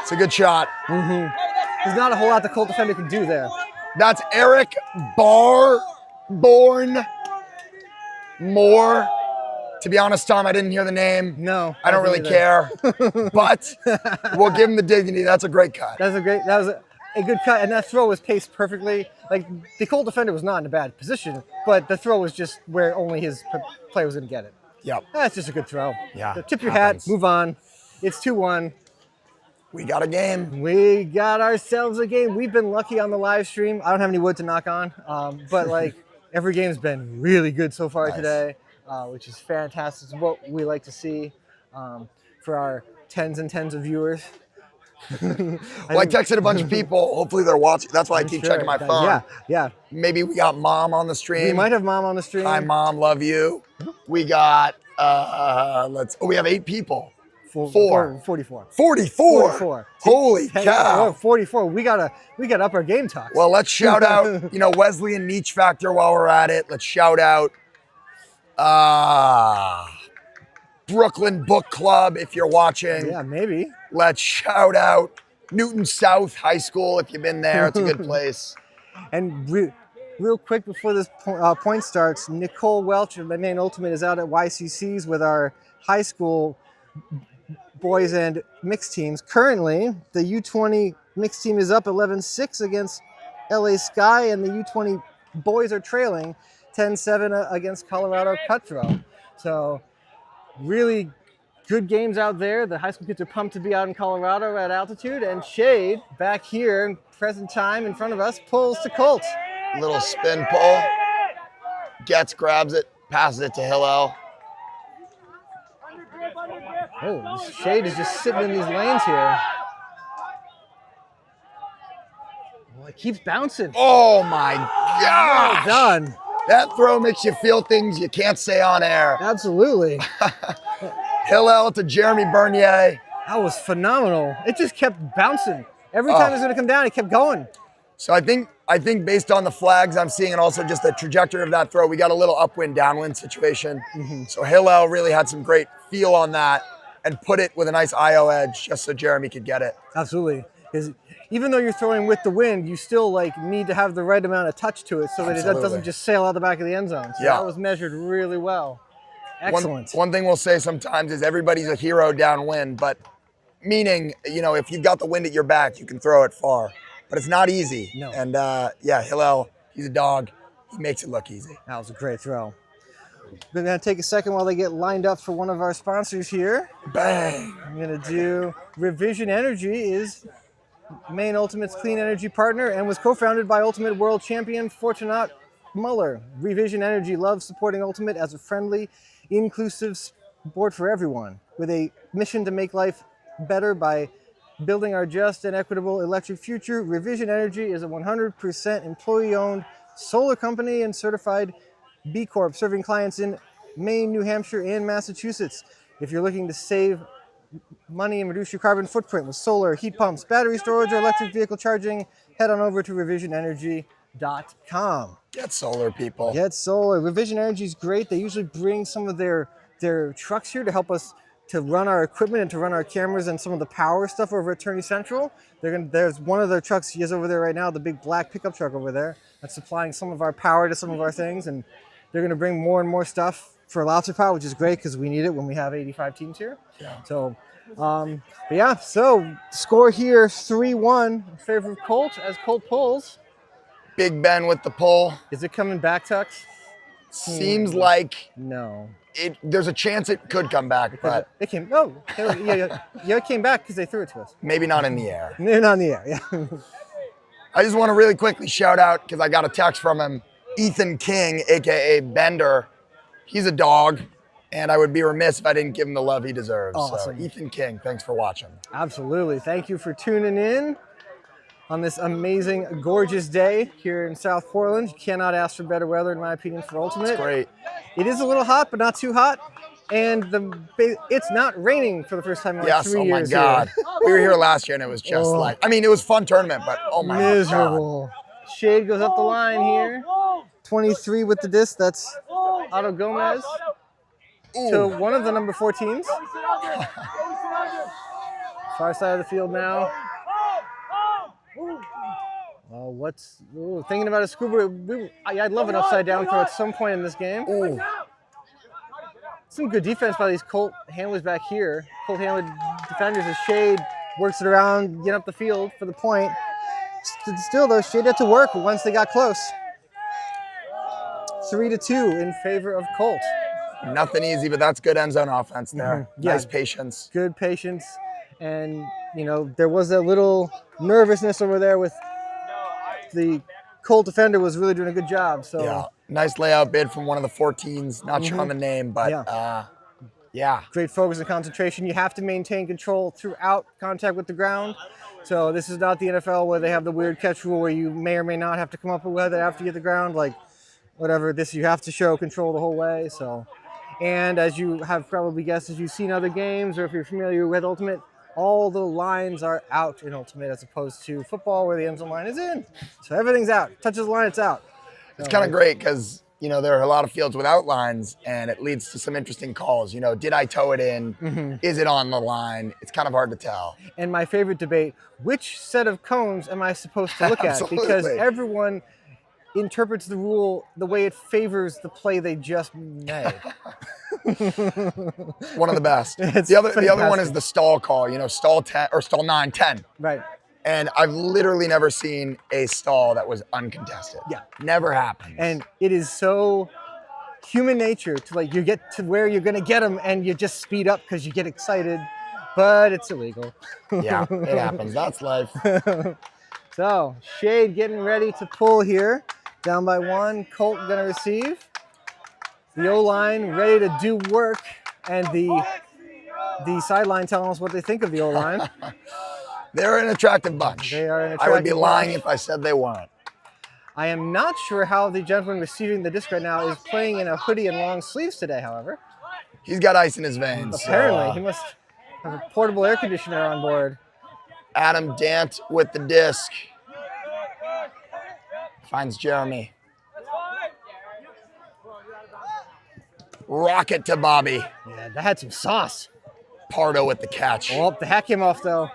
Speaker 16: It's a good shot.
Speaker 1: Mm-hmm. There's not a whole lot the Colt defender can do there.
Speaker 16: That's Eric Born Moore. To be honest, Tom, I didn't hear the name.
Speaker 1: No.
Speaker 16: I don't really care. But we'll give him the dignity. That's a great cut.
Speaker 1: That was a good cut, and that throw was paced perfectly. Like, the Colt defender was not in a bad position, but the throw was just where only his player was going to get it.
Speaker 16: Yep.
Speaker 1: That's just a good throw.
Speaker 16: Yeah.
Speaker 1: So tip your hat, move on. It's 2-1.
Speaker 16: We got a game.
Speaker 1: We got ourselves a game. We've been lucky on the live stream. I don't have any wood to knock on, but like every game's been really good so far today, which is fantastic. It's what we like to see for our tens and tens of viewers.
Speaker 16: Well, I texted a bunch of people. Hopefully they're watching. That's why I keep checking my phone.
Speaker 1: Yeah.
Speaker 16: Maybe we got Mom on the stream.
Speaker 1: We might have Mom on the stream.
Speaker 16: Hi, Mom. Love you. We got, we have 8 people.
Speaker 1: 44.
Speaker 16: 44. Holy cow.
Speaker 1: 44. We gotta up our game talks.
Speaker 16: Well, let's shout out, Wesley and Niche Factor while we're at it. Let's shout out Brooklyn Book Club if you're watching.
Speaker 1: Yeah, maybe.
Speaker 16: Let's shout out Newton South High School, if you've been there, it's a good place.
Speaker 1: And real quick before this point starts, Nicole Welch of the Maine Ultimate is out at YCC's with our high school boys and mixed teams. Currently, the U20 mixed team is up 11-6 against LA Sky, and the U20 boys are trailing 10-7 against Colorado Cutthroat. So really good games out there. The high school kids are pumped to be out in Colorado at altitude, and Shade back here in present time in front of us pulls to Colt.
Speaker 16: Little spin pull. Getz grabs it, passes it to Hillel.
Speaker 1: Oh, Shade is just sitting in these lanes here. Well, it keeps bouncing.
Speaker 16: Oh my gosh!
Speaker 1: Well done.
Speaker 16: That throw makes you feel things you can't say on air.
Speaker 1: Absolutely.
Speaker 16: Hillel to Jeremy Bernier.
Speaker 1: That was phenomenal. It just kept bouncing. Every time it was going to come down, it kept going.
Speaker 16: So I think based on the flags I'm seeing and also just the trajectory of that throw, we got a little upwind, downwind situation. So Hillel really had some great feel on that and put it with a nice IO edge just so Jeremy could get it.
Speaker 1: Absolutely. Because even though you're throwing with the wind, you still need to have the right amount of touch to it so that it doesn't just sail out the back of the end zone. So that was measured really well. Excellent.
Speaker 16: One thing we'll say sometimes is everybody's a hero downwind, but meaning, if you've got the wind at your back, you can throw it far. But it's not easy.
Speaker 1: No.
Speaker 16: And Hillel, he's a dog. He makes it look easy.
Speaker 1: That was a great throw. We're going to take a second while they get lined up for one of our sponsors here.
Speaker 16: Bang!
Speaker 1: I'm going to do Revision Energy is Maine Ultimate's clean energy partner and was co-founded by Ultimate World Champion Fortunat Muller. Revision Energy loves supporting Ultimate as a friendly, inclusive sport for everyone, with a mission to make life better by building our just and equitable electric future. Revision Energy is a 100% employee-owned solar company and certified B Corp, serving clients in Maine, New Hampshire, and Massachusetts. If you're looking to save money and reduce your carbon footprint with solar, heat pumps, battery storage, or electric vehicle charging, head on over to revisionenergy.com.
Speaker 16: Get solar, people.
Speaker 1: Get solar. Revision Energy is great. They usually bring some of their trucks here to help us to run our equipment and to run our cameras and some of the power stuff over at Attorney Central. There's one of their trucks he has over there right now, the big black pickup truck over there, that's supplying some of our power to some of our things, and they're going to bring more and more stuff for Lobster Power, which is great because we need it when we have 85 teams here.
Speaker 16: Yeah.
Speaker 1: So, so score here 3-1 in favor of Colt as Colt pulls.
Speaker 16: Big Ben with the pull.
Speaker 1: Is it coming back, Tux?
Speaker 16: Seems like
Speaker 1: no.
Speaker 16: There's a chance it could come back, but
Speaker 1: it came. Oh, yeah, it came back because they threw it to us.
Speaker 16: Maybe not in the air.
Speaker 1: Maybe not in the air. Yeah.
Speaker 16: I just want to really quickly shout out because I got a text from him, Ethan King, aka Bender. He's a dog, and I would be remiss if I didn't give him the love he deserves.
Speaker 1: Awesome.
Speaker 16: So Ethan King, thanks for watching.
Speaker 1: Absolutely. Thank you for tuning in on this amazing, gorgeous day here in South Portland. You cannot ask for better weather, in my opinion, for Ultimate.
Speaker 16: It's great.
Speaker 1: It is a little hot, but not too hot. And it's not raining for the first time in like 3 years.
Speaker 16: Oh my God. We were here last year, and it was just it was a fun tournament, but oh my God.
Speaker 1: Miserable. Shade goes up the line here. 23 with the disc, that's Otto Gomez. To one of the number 14s. Far side of the field now. Thinking about a scuba. I'd love an upside down throw at some point in this game.
Speaker 16: Ooh.
Speaker 1: Some good defense by these Colt handlers back here. Colt handler defenders as Shade works it around, get up the field for the point. Still though, Shade had to work once they got close. 3-2 in favor of Colt.
Speaker 16: Nothing easy, but that's good end zone offense there.
Speaker 1: Yeah.
Speaker 16: Nice patience.
Speaker 1: Good patience. And, there was a little nervousness over there with the Colt defender was really doing a good job. So
Speaker 16: yeah, nice layout bid from one of the 14s. Not sure on the name, but yeah.
Speaker 1: Great focus and concentration. You have to maintain control throughout contact with the ground. So this is not the NFL where they have the weird catch rule where you may or may not have to come up with it after you hit the ground. Like whatever, you have to show control the whole way. So, and as you have probably guessed, if you've seen other games or if you're familiar with Ultimate, all the lines are out in Ultimate as opposed to football where the end zone line is in. So everything's out. Touches the line, it's out.
Speaker 16: It's kind of great because there are a lot of fields without lines, and it leads to some interesting calls. Did I tow it in?
Speaker 1: Mm-hmm.
Speaker 16: Is it on the line? It's kind of hard to tell.
Speaker 1: And my favorite debate, which set of cones am I supposed to look at? Because everyone interprets the rule the way it favors the play they just made.
Speaker 16: One of the best. The other one is the stall call, stall 10 or stall 9, 10.
Speaker 1: Right.
Speaker 16: And I've literally never seen a stall that was uncontested.
Speaker 1: Yeah.
Speaker 16: Never happened.
Speaker 1: And it is so human nature to you get to where you're going to get them and you just speed up because you get excited, but it's illegal.
Speaker 16: Yeah, it happens. That's life.
Speaker 1: So Shade getting ready to pull here. Down by 1, Colt going to receive. The O-line ready to do work, and the sideline telling us what they think of the O-line.
Speaker 16: They're an attractive bunch.
Speaker 1: They are an attractive
Speaker 16: I would be lying
Speaker 1: bunch.
Speaker 16: if I said they weren't.
Speaker 1: I am not sure how the gentleman receiving the disc right now is playing in a hoodie and long sleeves today, however.
Speaker 16: He's got ice in his veins.
Speaker 1: Apparently, he must have a portable air conditioner on board.
Speaker 16: Adam Dant with the disc. Finds Jeremy. Rocket to Bobby.
Speaker 1: Yeah, that had some sauce.
Speaker 16: Pardo with the catch.
Speaker 1: Oh, the hat came off, though.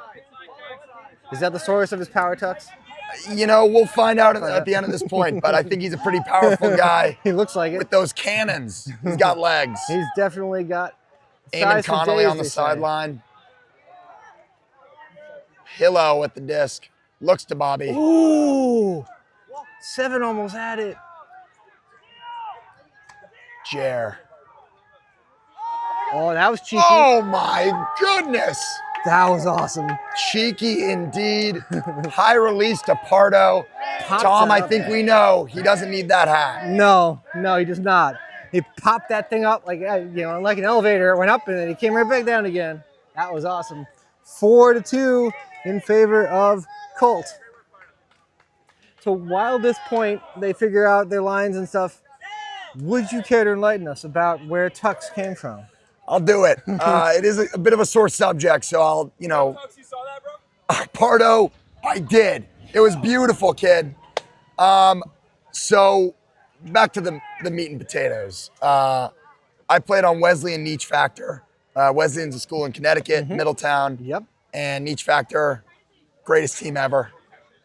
Speaker 1: Is that the source of his power tux?
Speaker 16: We'll find out at the end of this point, but I think he's a pretty powerful guy.
Speaker 1: He looks like it.
Speaker 16: With those cannons. He's got legs.
Speaker 1: He's definitely got
Speaker 16: Eamon Connolly on the sideline. Hillo with the disc. Looks to Bobby.
Speaker 1: Ooh! 7 almost had it.
Speaker 16: Jer.
Speaker 1: Oh, that was cheeky.
Speaker 16: Oh my goodness.
Speaker 1: That was awesome.
Speaker 16: Cheeky indeed. High release to Pardo.
Speaker 1: Pops
Speaker 16: Tom, I
Speaker 1: out.
Speaker 16: think we know he doesn't need that hat.
Speaker 1: No, he does not. He popped that thing up like an elevator. It went up and then he came right back down again. That was awesome. 4-2 in favor of Colt. So while this point they figure out their lines and stuff, would you care to enlighten us about where Tux came from?
Speaker 16: I'll do it. It is a bit of a sore subject, so I'll, Pardo, I did. It was beautiful, kid. So back to the meat and potatoes. I played on Wesleyan Niche Factor. Wesleyan's a school in Connecticut, Middletown.
Speaker 1: Yep.
Speaker 16: And Niche Factor, greatest team ever.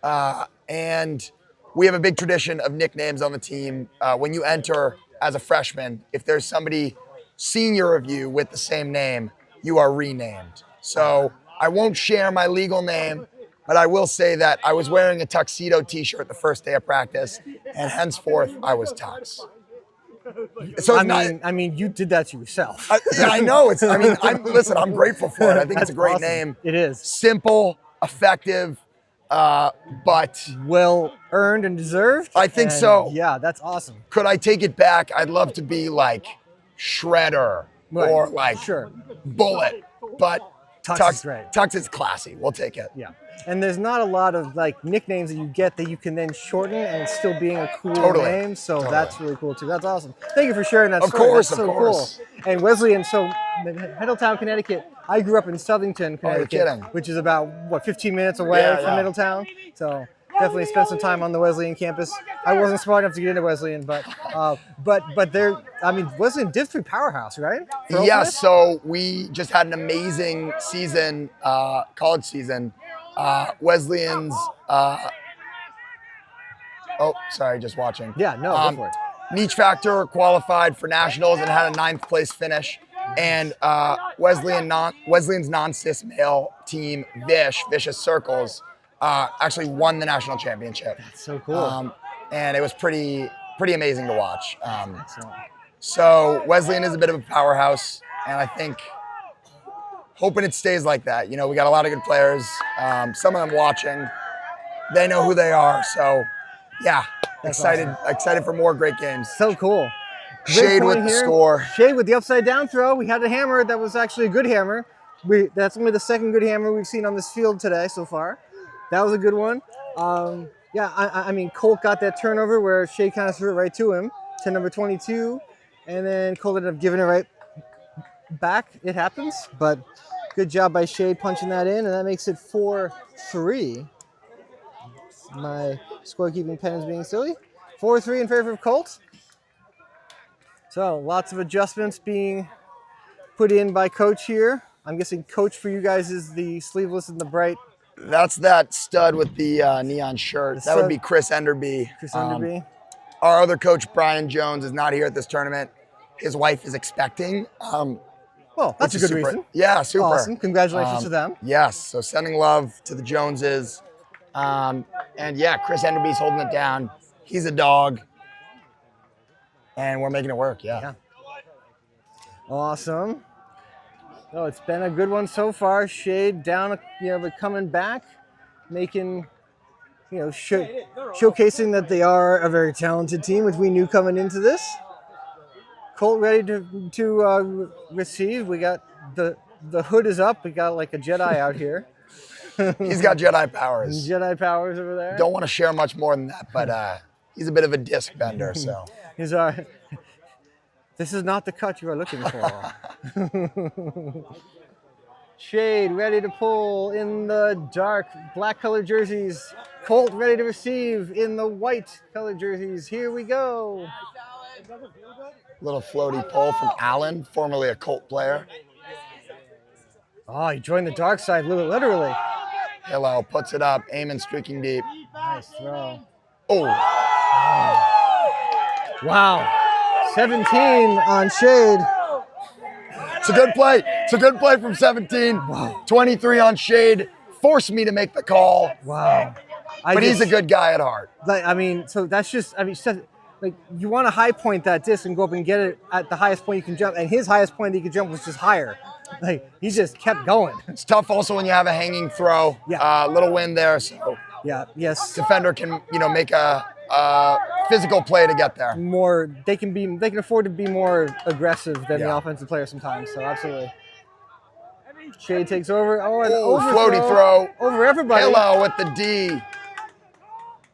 Speaker 16: And we have a big tradition of nicknames on the team. When you enter as a freshman, if there's somebody senior of you with the same name, you are renamed. So I won't share my legal name, but I will say that I was wearing a tuxedo t-shirt the first day of practice, and henceforth I was Tux. So
Speaker 1: I mean, you did that to yourself.
Speaker 16: I know. Listen, I'm grateful for it. I think it's a great
Speaker 1: awesome.
Speaker 16: name.
Speaker 1: It is.
Speaker 16: Simple, effective, but
Speaker 1: well earned and deserved.
Speaker 16: I think so.
Speaker 1: Yeah, that's awesome.
Speaker 16: Could I take it back? I'd love to be like Shredder or like Bullet, but Tux is classy. We'll take it.
Speaker 1: Yeah. And there's not a lot of nicknames that you get that you can then shorten and it's still being a cool name. So that's really cool too. That's awesome. Thank you for sharing that story. That's so cool. And Wesleyan, so Middletown, Connecticut. I grew up in Southington, Connecticut, which is about 15 minutes away from Middletown. So definitely spent some time on the Wesleyan campus. I wasn't smart enough to get into Wesleyan, but Wesleyan did through powerhouse, right?
Speaker 16: Yeah. So we just had an amazing season, college season. Wesleyan's, just watching.
Speaker 1: Yeah, no, go for it.
Speaker 16: Niche Factor qualified for nationals and had a 9th place finish. And Wesleyan's non-cis male team, Vicious Circles, actually won the national championship.
Speaker 1: That's so cool.
Speaker 16: And it was pretty amazing to watch. So Wesleyan is a bit of a powerhouse, and I think hoping it stays like that. We got a lot of good players. Some of them watching. They know who they are. So, yeah, excited for more great games.
Speaker 1: So cool.
Speaker 16: Shade with the score.
Speaker 1: Shade with the upside down throw. We had a hammer that was actually a good hammer. That's only the second good hammer we've seen on this field today so far. That was a good one. Colt got that turnover where Shade kind of threw it right to him, to number 22, and then Colt ended up giving it right back. It happens, but good job by Shade punching that in, and that makes it 4-3. My scorekeeping pen is being silly. 4-3 in favor of Colt. So lots of adjustments being put in by Coach here. I'm guessing Coach for you guys is the sleeveless and the bright.
Speaker 16: That's that stud with the neon shirt. That would be Chris Enderby.
Speaker 1: Chris Enderby.
Speaker 16: Our other coach, Brian Jones, is not here at this tournament. His wife is expecting.
Speaker 1: Well, that's a good reason.
Speaker 16: Yeah, super.
Speaker 1: Awesome. Congratulations to them.
Speaker 16: Yes. So sending love to the Joneses. And yeah, Chris Enderby's holding it down. He's a dog. And we're making it work. Yeah.
Speaker 1: Awesome. Oh, it's been a good one so far. Shade down, but coming back, making, showcasing that they are a very talented team, which we knew coming into this. Colt ready to receive. We got the hood is up. We got like a Jedi out here.
Speaker 16: He's got Jedi powers.
Speaker 1: Jedi powers over there.
Speaker 16: Don't want to share much more than that, but he's a bit of a disc bender. So
Speaker 1: he's this is not the cut you are looking for. Shade ready to pull in the dark black colored jerseys. Colt ready to receive in the white colored jerseys. Here we go.
Speaker 16: Little floaty pull from Allen, formerly a Colt player.
Speaker 1: Oh, he joined the dark side literally.
Speaker 16: Hillel puts it up, aiming, streaking deep.
Speaker 1: Nice throw.
Speaker 16: Oh.
Speaker 1: Wow. 17 on Shade.
Speaker 16: It's a good play. It's a good play from 17.
Speaker 1: Wow.
Speaker 16: 23 on Shade. Forced me to make the call.
Speaker 1: Wow.
Speaker 16: But he's a good guy at heart.
Speaker 1: So that's just, like you want to high point that disc and go up and get it at the highest point you can jump. And his highest point that he could jump was just higher. Like he just kept going.
Speaker 16: It's tough also when you have a hanging throw.
Speaker 1: Yeah.
Speaker 16: Little wind there. So
Speaker 1: yeah. Yes.
Speaker 16: Defender can, make a physical play to get there.
Speaker 1: They can afford to be more aggressive than the offensive player sometimes. So absolutely. Shade takes over. Oh, and
Speaker 16: floaty throw
Speaker 1: over everybody.
Speaker 16: Hello with the D.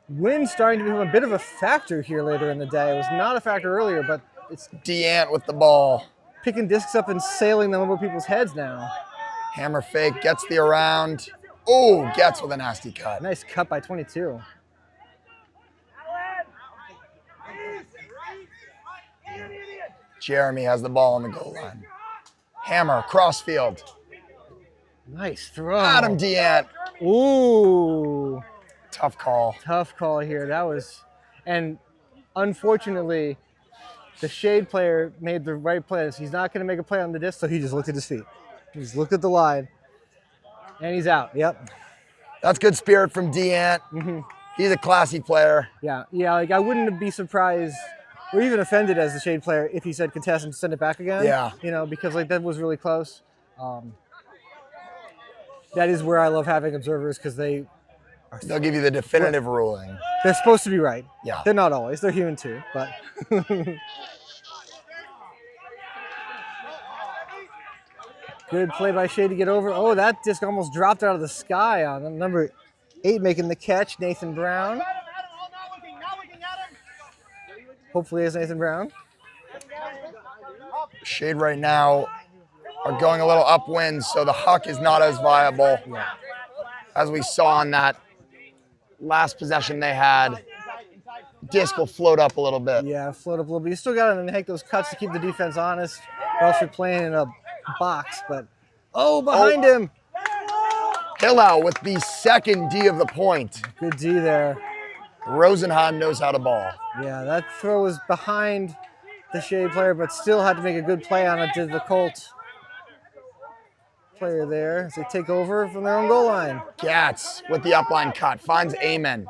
Speaker 1: Wind's starting to become a bit of a factor here later in the day. It was not a factor earlier, but it's
Speaker 16: DeAnt with the ball.
Speaker 1: Picking discs up and sailing them over people's heads now.
Speaker 16: Hammer fake, gets the around. Oh, gets with a nasty cut.
Speaker 1: Nice cut by 22.
Speaker 16: Jeremy has the ball on the goal line. Hammer, crossfield.
Speaker 1: Nice throw.
Speaker 16: Adam DeAnt.
Speaker 1: Ooh.
Speaker 16: Tough call.
Speaker 1: Tough call here. That was, and unfortunately, the Shade player made the right play. He's not going to make a play on the disc, so he just looked at his feet. He just looked at the line, and he's out. Yep.
Speaker 16: That's good spirit from DeAnt.
Speaker 1: Mm-hmm.
Speaker 16: He's a classy player.
Speaker 1: Yeah. Like I wouldn't be surprised or even offended as the Shade player if he said contest and send it back again.
Speaker 16: Yeah.
Speaker 1: Because like that was really close. That is where I love having observers because they'll
Speaker 16: give you the definitive ruling.
Speaker 1: They're supposed to be right.
Speaker 16: Yeah.
Speaker 1: They're not always. They're human too, but. Good play by Shea to get over. Oh, that disc almost dropped out of the sky on number 8 making the catch, Nathan Brown. Hopefully it's Nathan Brown.
Speaker 16: Shade right now are going a little upwind, so the huck is not as viable.
Speaker 1: Yeah.
Speaker 16: As we saw in that last possession they had, disc will float up a little bit.
Speaker 1: Yeah, float up a little bit. You still got to make those cuts to keep the defense honest, or else you're playing in a box. But behind him.
Speaker 16: Hillel with the second D of the point.
Speaker 1: Good D there.
Speaker 16: Rosenhan knows how to ball.
Speaker 1: Yeah, that throw was behind the Shade player, but still had to make a good play on it to the Colt player there as they take over from their own goal line.
Speaker 16: Gatz with the upline cut, finds Amen.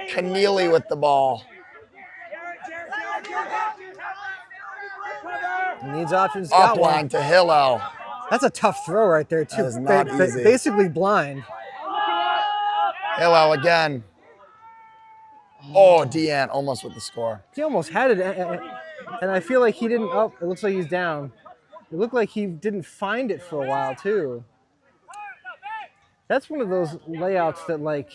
Speaker 16: Keneally with the ball.
Speaker 1: Needs options.
Speaker 16: Upline to Hillel.
Speaker 1: That's a tough throw right there, too.
Speaker 16: That is not easy.
Speaker 1: Basically blind.
Speaker 16: Hillel again. Oh, DeAnt almost with the score.
Speaker 1: He almost had it, and I feel like he didn't. Oh, it looks like he's down. It looked like he didn't find it for a while, too. That's one of those layouts that, like,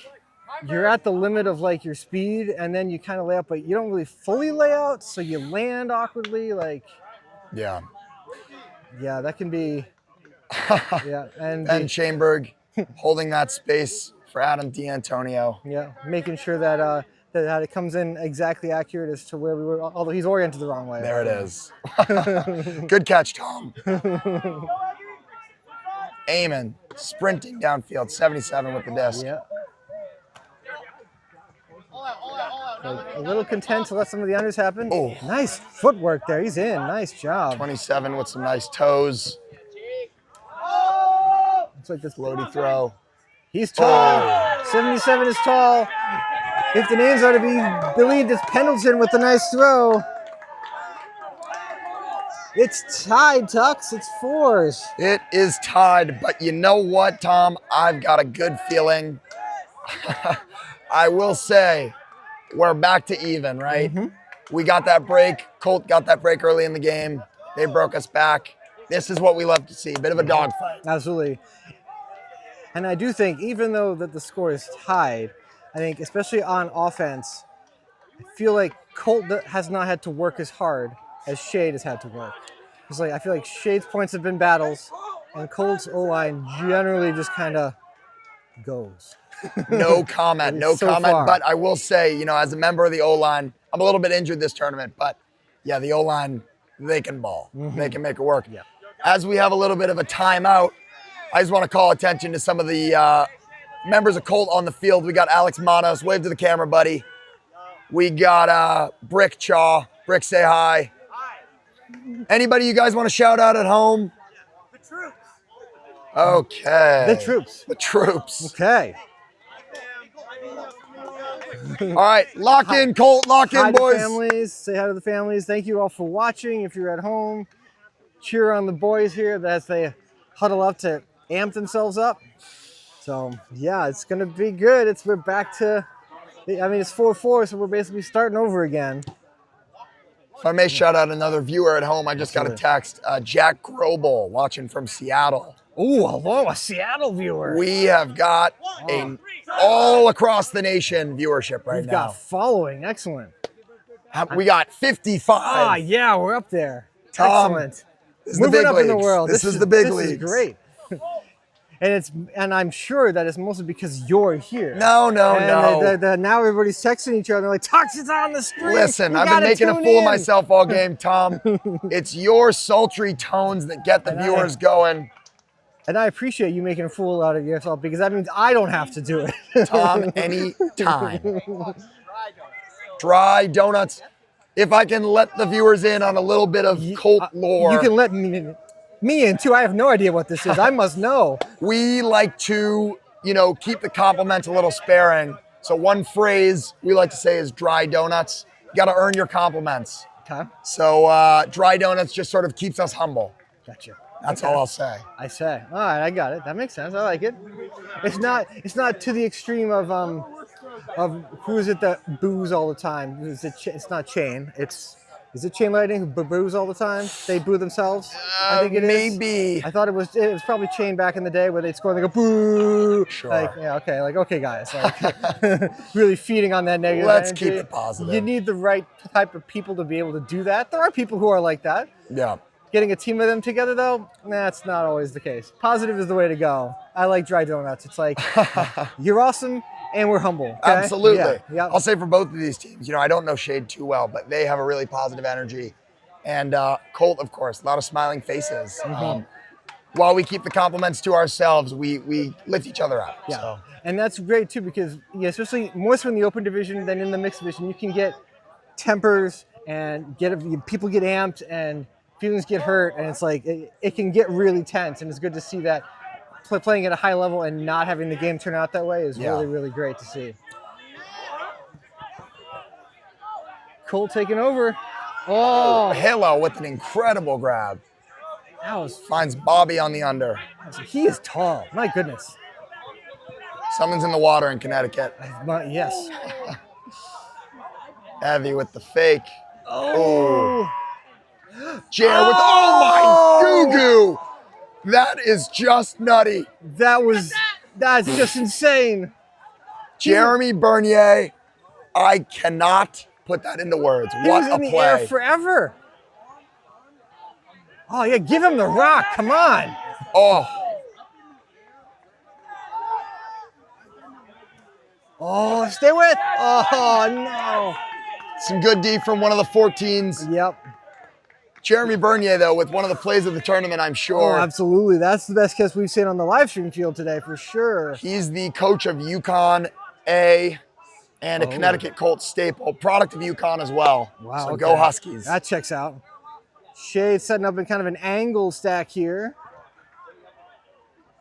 Speaker 1: you're at the limit of, like, your speed, and then you kind of lay out, but you don't really fully lay out, so you land awkwardly, like.
Speaker 16: Yeah.
Speaker 1: Yeah, that can be. Yeah, and
Speaker 16: Ben Chamberg holding that space for Adam D'Antonio.
Speaker 1: Yeah, making sure that that it comes in exactly accurate as to where we were, although he's oriented the wrong way.
Speaker 16: There it is. Good catch, Tom. Aiming, sprinting downfield, 77 with the disc.
Speaker 1: Yeah. A little content to let some of the unders happen.
Speaker 16: Oh,
Speaker 1: nice footwork there. He's in. Nice job.
Speaker 16: 27 with some nice toes.
Speaker 1: Looks like this
Speaker 16: floaty throw.
Speaker 1: He's tall. 77 is tall. If the names are to be believed, it's Pendleton with a nice throw. It's tied, Tux. It's 4s.
Speaker 16: It is tied, but you know what, Tom? I've got a good feeling. I will say, we're back to even, right? We got that break. Colt got that break early in the game. They broke us back. This is what we love to see, a bit of a dogfight.
Speaker 1: Absolutely. And I do think, even though that the score is tied, I think especially on offense, I feel like Colt has not had to work as hard as Shade has had to work. It's like I feel like Shade's points have been battles, and Colt's O-line generally just kind of goes.
Speaker 16: No comment, no
Speaker 1: so
Speaker 16: comment.
Speaker 1: far.
Speaker 16: But I will say, you know, as a member of the O-line, I'm a little bit injured this tournament, but yeah, the O-line, they can ball. They can make it work.
Speaker 1: Yeah.
Speaker 16: As we have a little bit of a timeout, I just want to call attention to some of the members of Colt on the field. We got Alex Manos, wave to the camera, buddy. We got Brick Chaw. Brick, say hi. Anybody you guys want to shout out at home?
Speaker 2: The troops.
Speaker 16: Okay.
Speaker 1: The troops.
Speaker 16: The troops.
Speaker 1: Okay.
Speaker 16: All right, lock in, Colt. Lock in, boys.
Speaker 1: Hi to families. Say hi to the families. Thank you all for watching. If you're at home, cheer on the boys here as they huddle up to amp themselves up. So yeah, it's gonna be good. We're back to, I mean, it's 4-4, so we're basically starting over again.
Speaker 16: If I may shout out another viewer at home, I just got a text. Jack Grobel watching from Seattle.
Speaker 1: Oh, hello, a Seattle viewer.
Speaker 16: We have got a all across the nation viewership right
Speaker 1: We've
Speaker 16: now.
Speaker 1: got following, excellent.
Speaker 16: We got 55.
Speaker 1: Ah, yeah, we're up there.
Speaker 16: Tom,
Speaker 1: Excellent.
Speaker 16: this is the
Speaker 1: Moving
Speaker 16: big
Speaker 1: up in the
Speaker 16: leagues.
Speaker 1: world.
Speaker 16: This is the big
Speaker 1: This
Speaker 16: leagues.
Speaker 1: is great. And I'm sure that it's mostly because you're here.
Speaker 16: No.
Speaker 1: Now everybody's texting each other like, Tux is on the street.
Speaker 16: Listen,
Speaker 1: You
Speaker 16: I've been
Speaker 1: gotta
Speaker 16: making a
Speaker 1: tune
Speaker 16: fool of
Speaker 1: in."
Speaker 16: myself all game, Tom. It's your sultry tones that get the viewers going.
Speaker 1: And I appreciate you making a fool out of yourself because that means I don't have to do it.
Speaker 16: Tom, any time. Dry donuts. If I can let the viewers in on a little bit of Colt lore.
Speaker 1: You can let me in too. I have no idea what this is. I must know.
Speaker 16: We like to, you know, keep the compliments a little sparing. So one phrase we like to say is dry donuts. You got to earn your compliments.
Speaker 1: Okay.
Speaker 16: So dry donuts just sort of keeps us humble.
Speaker 1: Gotcha.
Speaker 16: That's all I'll say.
Speaker 1: I say. All right, I got it. That makes sense. I like it. It's not to the extreme of who is it that boos all the time? It's not Chain. Is it Chain Lightning who boos all the time? They boo themselves? I think it is.
Speaker 16: Maybe.
Speaker 1: I thought it was probably Chain back in the day where they'd score and they go boo.
Speaker 16: Sure.
Speaker 1: Like, yeah, okay, like, okay, guys. Like, really feeding on that negative
Speaker 16: Let's
Speaker 1: energy.
Speaker 16: keep it positive.
Speaker 1: You need the right type of people to be able to do that. There are people who are like that.
Speaker 16: Yeah.
Speaker 1: Getting a team of them together, though, that's not always the case. Positive is the way to go. I like dry donuts. It's like, you're awesome and we're humble. Okay?
Speaker 16: Absolutely.
Speaker 1: Yeah.
Speaker 16: I'll say for both of these teams, you know, I don't know Shade too well, but they have a really positive energy. And Colt, of course, a lot of smiling faces. While we keep the compliments to ourselves, we lift each other up.
Speaker 1: Yeah.
Speaker 16: So.
Speaker 1: And that's great, too, because especially more so in the open division than in the mixed division, you can get tempers and people get amped and feelings get hurt, and it's like it can get really tense, and it's good to see that playing at a high level and not having the game turn out that way is really, really great to see. Colt taking over. Oh,
Speaker 16: Halo with an incredible grab.
Speaker 1: That was
Speaker 16: finds Bobby on the under.
Speaker 1: He is tall. My goodness.
Speaker 16: Something's in the water in Connecticut.
Speaker 1: Yes.
Speaker 16: Heavy with the fake.
Speaker 1: Oh.
Speaker 16: Jared with oh my goo-goo. That is just nutty.
Speaker 1: That's just insane.
Speaker 16: Jeremy Bernier, I cannot put that into words.
Speaker 1: He
Speaker 16: What
Speaker 1: was
Speaker 16: a
Speaker 1: in the
Speaker 16: play.
Speaker 1: air forever. Oh yeah, give him the rock. Come on.
Speaker 16: Oh.
Speaker 1: Oh, stay with. Oh, no.
Speaker 16: Some good D from one of the 14s.
Speaker 1: Yep.
Speaker 16: Jeremy Bernier, though, with one of the plays of the tournament, I'm sure.
Speaker 1: Oh, absolutely. That's the best catch we've seen on the live stream field today, for sure.
Speaker 16: He's the coach of UConn A and a Connecticut Colt staple, product of UConn as well.
Speaker 1: Wow.
Speaker 16: So go Huskies.
Speaker 1: That checks out. Shade setting up in kind of an angle stack here.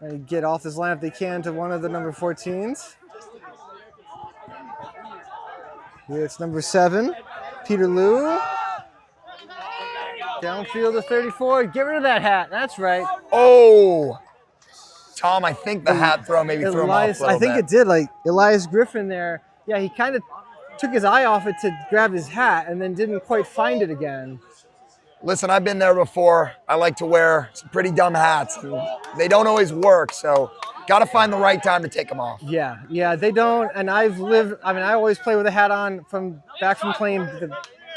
Speaker 1: And get off this line if they can to one of the number 14s. Here it's number 7, Peter Liu. Downfield to 34. Get rid of that hat. That's right.
Speaker 16: Oh, Tom, I think the hat throw maybe threw him off a little
Speaker 1: I think
Speaker 16: bit.
Speaker 1: it did. Like Elias Griffin there. Yeah, he kind of took his eye off it to grab his hat and then didn't quite find it again.
Speaker 16: Listen, I've been there before. I like to wear some pretty dumb hats. They don't always work, so got to find the right time to take them off.
Speaker 1: Yeah, they don't. And I always play with a hat on from playing the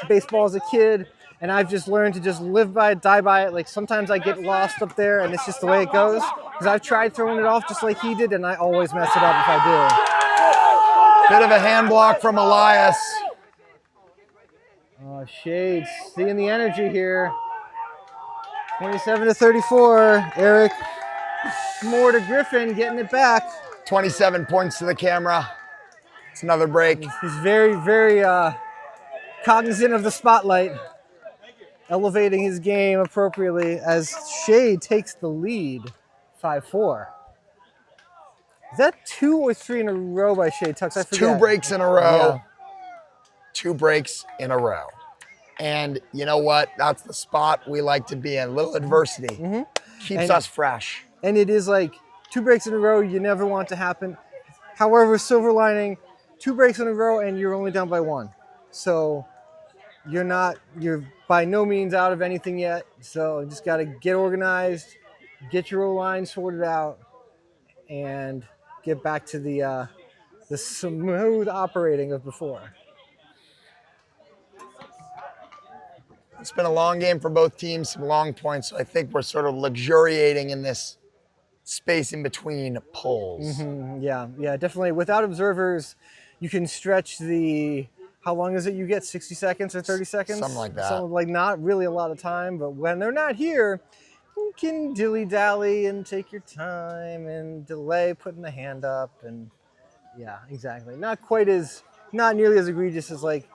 Speaker 1: baseball as a kid. And I've just learned to just live by it, die by it. Like sometimes I get lost up there and it's just the way it goes. Because I've tried throwing it off just like he did and I always mess it up if I
Speaker 16: do. Bit of a hand block from Elias.
Speaker 1: Oh, Shades, seeing the energy here. 27 to 34. Eric Moore to Griffin, getting it back.
Speaker 16: 27 points to the camera. It's another break.
Speaker 1: He's very, very cognizant of the spotlight. Elevating his game appropriately as Shade takes the lead, 5-4. Is that 2 or 3 in a row by Shade Tux? I forget.
Speaker 16: 2 breaks in a row.
Speaker 1: Yeah.
Speaker 16: 2 breaks in a row. And you know what? That's the spot we like to be in. A little adversity keeps us fresh.
Speaker 1: And it is like 2 breaks in a row you never want to happen. However, silver lining, 2 breaks in a row and you're only down by 1. So you're by no means out of anything yet. So you just got to get organized, get your O-line sorted out, and get back to the smooth operating of before.
Speaker 16: It's been a long game for both teams, some long points. So I think we're sort of luxuriating in this space in between pulls.
Speaker 1: Yeah, definitely. Without observers, you can stretch the... How long is it you get? 60 seconds or 30 seconds?
Speaker 16: Something like that.
Speaker 1: Something like not really a lot of time, but when they're not here, you can dilly-dally and take your time and delay putting the hand up. And yeah, exactly. Not nearly as egregious as like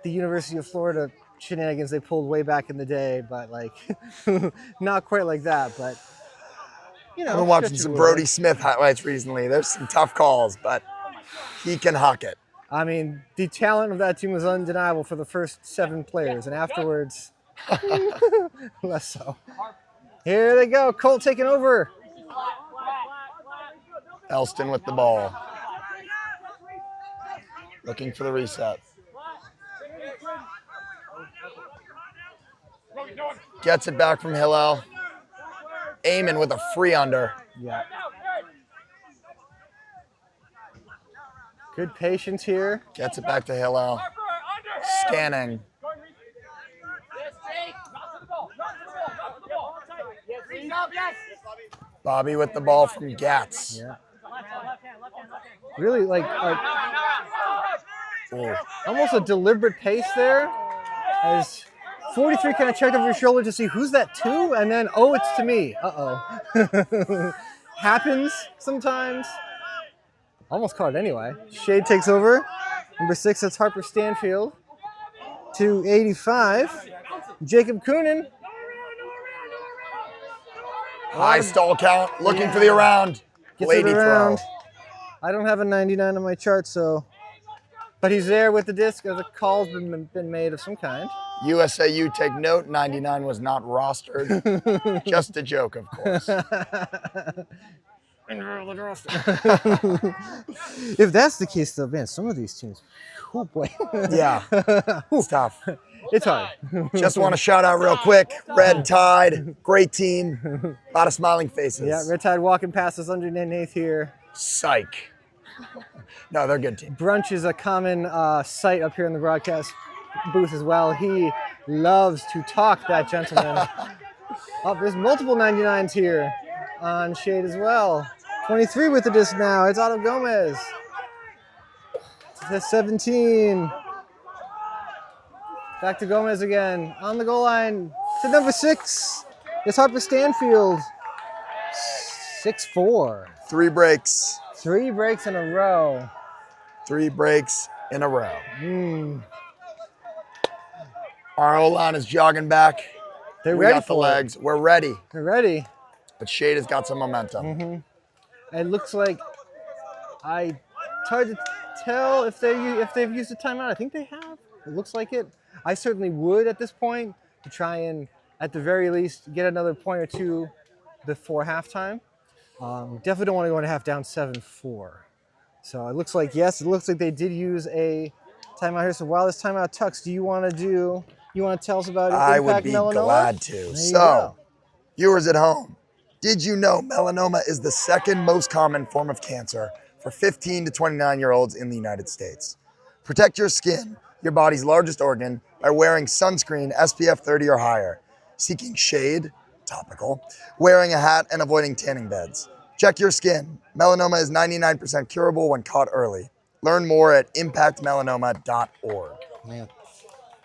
Speaker 1: the University of Florida shenanigans they pulled way back in the day, but like not quite like that. But you know,
Speaker 16: I've been watching some Brody Smith highlights recently. There's some tough calls, but he can huck it.
Speaker 1: I mean, the talent of that team was undeniable for the first 7 players, and afterwards, less so. Here they go, Colt taking over.
Speaker 16: Elston with the ball. Looking for the reset. Gets it back from Hillel. Eamon with a free under.
Speaker 1: Yeah. Good patience here.
Speaker 16: Gets it back to Hillel. Scanning. Bobby with the ball from Gatz.
Speaker 1: Yeah. Really like almost a deliberate pace there. As 43 kind of checked over your shoulder to see who's that to, and then, oh, it's to me. Uh-oh. Happens sometimes. Almost caught it anyway. Shade takes over. Number 6, that's Harper Stanfield. To 85. Jacob Coonan.
Speaker 16: High stall count, looking for the around. Lady throw.
Speaker 1: I don't have a 99 on my chart, so. But he's there with the disc. The call's been made of some kind.
Speaker 16: USAU, take note, 99 was not rostered. Just a joke, of course.
Speaker 1: If that's the case, though, man, some of these teams, oh boy.
Speaker 16: Yeah, it's tough.
Speaker 1: It's hard.
Speaker 16: Just want to shout out real quick, Red Tide, great team, a lot of smiling faces.
Speaker 1: Yeah, Red Tide walking past us underneath here.
Speaker 16: Psych. No, they're a good team.
Speaker 1: Brunch is a common sight up here in the broadcast booth as well. He loves to talk, that gentleman. Oh, there's multiple 99s here on Shade as well. 23 with the disc now. It's Otto Gomez. to 17. Back to Gomez again. On the goal line to number 6. It's Harper Stanfield. 6-4.
Speaker 16: 3 breaks.
Speaker 1: 3 breaks in a row.
Speaker 16: 3 breaks in a row. Our O-line is jogging back.
Speaker 1: They're
Speaker 16: we
Speaker 1: ready
Speaker 16: got the
Speaker 1: for
Speaker 16: legs. We're ready.
Speaker 1: They're ready.
Speaker 16: But Shade has got some momentum.
Speaker 1: It looks like it's hard to tell if they've used a timeout. I think they have. It looks like it. I certainly would at this point to try and, at the very least, get another point or two before halftime. Definitely don't want to go into half down 7-4. So it looks like, yes, it looks like they did use a timeout here. So while this timeout, Tux, you want to tell us about
Speaker 16: I
Speaker 1: Impact
Speaker 16: would be
Speaker 1: Melanoma?
Speaker 16: glad to.
Speaker 1: There you
Speaker 16: So,
Speaker 1: go.
Speaker 16: viewers at home, did you know melanoma is the second most common form of cancer for 15 to 29-year-olds in the United States? Protect your skin, your body's largest organ, by wearing sunscreen SPF 30 or higher, seeking shade, topical, wearing a hat, and avoiding tanning beds. Check your skin. Melanoma is 99% curable when caught early. Learn more at impactmelanoma.org.
Speaker 1: Man.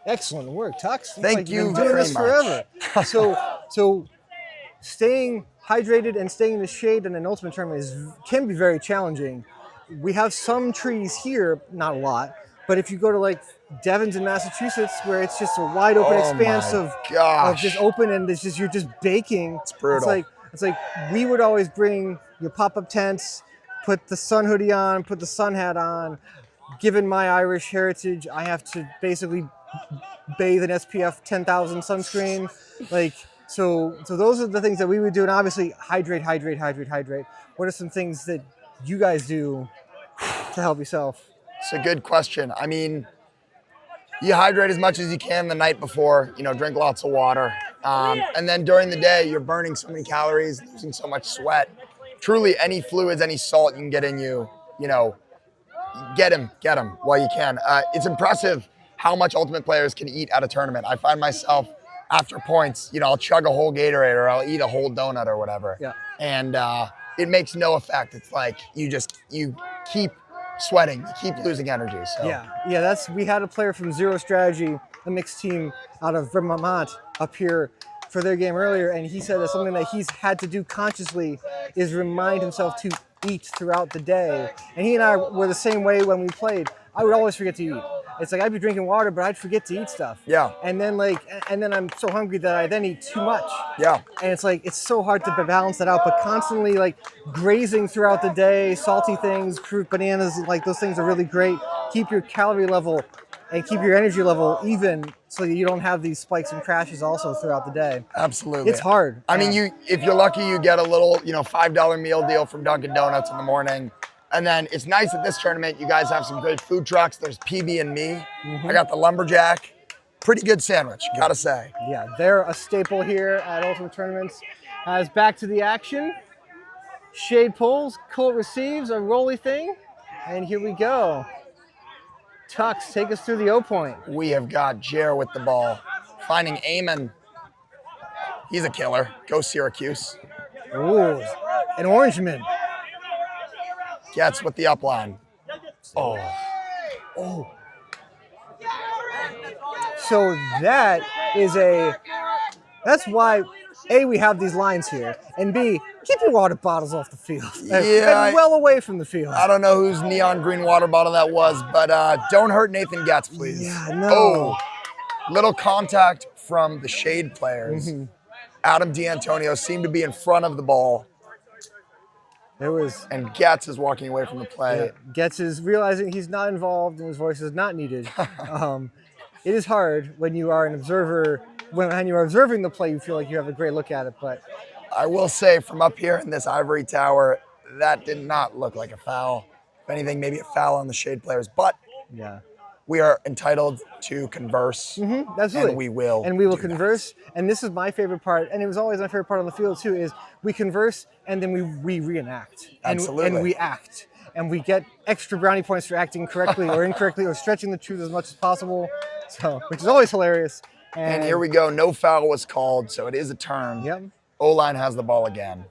Speaker 1: Excellent work, Tux.
Speaker 16: Thank you
Speaker 1: You've been doing
Speaker 16: very
Speaker 1: this
Speaker 16: much.
Speaker 1: forever. So staying hydrated and staying in the shade in an ultimate tournament can be very challenging. We have some trees here, not a lot, but if you go to like Devon's in Massachusetts, where it's just a wide open expanse of just open, and you're just baking.
Speaker 16: It's brutal.
Speaker 1: It's like we would always bring your pop-up tents, put the sun hoodie on, put the sun hat on. Given my Irish heritage, I have to basically bathe in SPF 10,000 sunscreen. So those are the things that we would do, and obviously hydrate. What are some things that you guys do to help yourself?
Speaker 16: It's a good question. I mean, you hydrate as much as you can the night before, drink lots of water. And then during the day, you're burning so many calories, losing so much sweat. Truly, any fluids, any salt you can get in you, get them while you can. It's impressive how much Ultimate players can eat at a tournament. I find myself, after points, I'll chug a whole Gatorade or I'll eat a whole donut or whatever.
Speaker 1: Yeah.
Speaker 16: And it makes no effect. It's like you keep sweating, you keep losing energy. So.
Speaker 1: Yeah. We had a player from Zero Strategy, a mixed team out of Vermont, up here for their game earlier, and he said that something that he's had to do consciously is remind himself to eat throughout the day. And he and I were the same way when we played. I would always forget to eat. It's like I'd be drinking water, but I'd forget to eat stuff.
Speaker 16: Yeah.
Speaker 1: And then I'm so hungry that I then eat too much.
Speaker 16: Yeah.
Speaker 1: And it's like, it's so hard to balance that out, but constantly grazing throughout the day, salty things, fruit, bananas, those things are really great. Keep your calorie level and keep your energy level even so that you don't have these spikes and crashes also throughout the day.
Speaker 16: Absolutely.
Speaker 1: It's hard.
Speaker 16: I mean, if you're lucky, you get a little, $5 meal deal from Dunkin' Donuts in the morning. And then it's nice at this tournament, you guys have some great food trucks. There's PB and Me. I got the Lumberjack. Pretty good sandwich, gotta say.
Speaker 1: Yeah, they're a staple here at Ultimate Tournaments. As back to the action, Shade pulls, Colt receives, a rolly thing, and here we go. Tux, take us through the O point.
Speaker 16: We have got Jer with the ball, finding Eamon. He's a killer. Go Syracuse.
Speaker 1: Ooh, an Orangeman.
Speaker 16: Gets with the upline. Oh.
Speaker 1: So that's why, A, we have these lines here, and B, keep your water bottles off the field. And well away from the field.
Speaker 16: I don't know whose neon green water bottle that was, but don't hurt Nathan Getz, please.
Speaker 1: Yeah, no.
Speaker 16: Oh, little contact from the Shade players. Adam D'Antonio seemed to be in front of the ball. And Getz is walking away from the play.
Speaker 1: Yeah, Getz is realizing he's not involved and his voice is not needed. It is hard when you are an observer. When you're observing the play, you feel like you have a great look at it. But
Speaker 16: I will say, from up here in this ivory tower, that did not look like a foul. If anything, maybe a foul on the Shade players. But we are entitled to converse.
Speaker 1: Absolutely.
Speaker 16: And we will.
Speaker 1: And we will converse. And this is my favorite part. And it was always my favorite part on the field, too, is we converse and then we reenact.
Speaker 16: Absolutely.
Speaker 1: And we act. And we get extra brownie points for acting correctly or incorrectly or stretching the truth as much as possible. So, which is always hilarious.
Speaker 16: And here we go. No foul was called, so it is a turn.
Speaker 1: Yep.
Speaker 16: O-line has the ball again.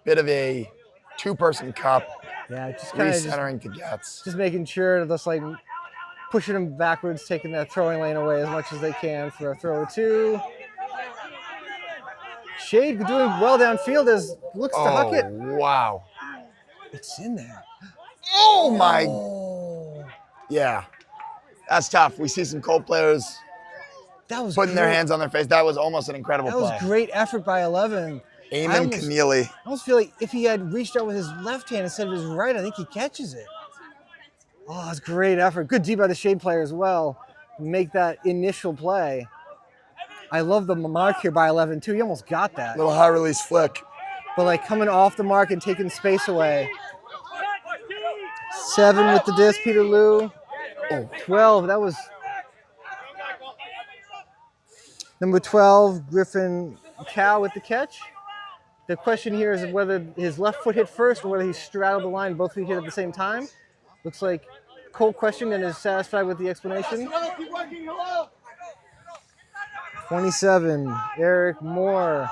Speaker 16: Bit of a two-person cup.
Speaker 1: Yeah, just kind of
Speaker 16: recentering to Getz.
Speaker 1: Just making sure to just like pushing them backwards, taking that throwing lane away as much as they can for a throw or two. Shade doing well downfield as looks to huck it.
Speaker 16: Wow.
Speaker 1: It's in there.
Speaker 16: Oh my. Yeah. That's tough. We see some Colt players putting their hands on their face. That was almost an incredible play.
Speaker 1: That was great effort by 11.
Speaker 16: Eamon Keneally.
Speaker 1: I almost feel like if he had reached out with his left hand instead of his right, I think he catches it. Oh, it's great effort. Good D by the Shade player as well. Make that initial play. I love the mark here by 11 too. He almost got that.
Speaker 16: Little high release flick.
Speaker 1: But like coming off the mark and taking space away. 7 with the disc, Peter Lou. Oh, 12, that was number 12, Griffin Cow with the catch. The question here is whether his left foot hit first or whether he straddled the line, both feet hit at the same time. Looks like Colt questioned and is satisfied with the explanation. 27, Eric Moore.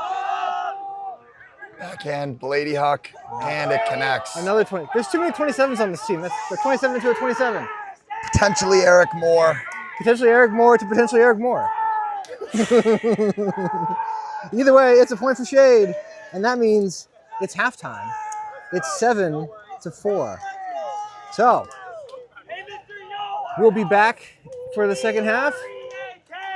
Speaker 16: Backhand, Blady Huck, and it connects.
Speaker 1: Another 20. There's too many 27s on this team. That's the 27 to a 27.
Speaker 16: Potentially Eric Moore.
Speaker 1: Potentially Eric Moore to potentially Eric Moore. Either way, it's a point for Shade, and that means it's halftime. It's 7-4. So, we'll be back for the second half.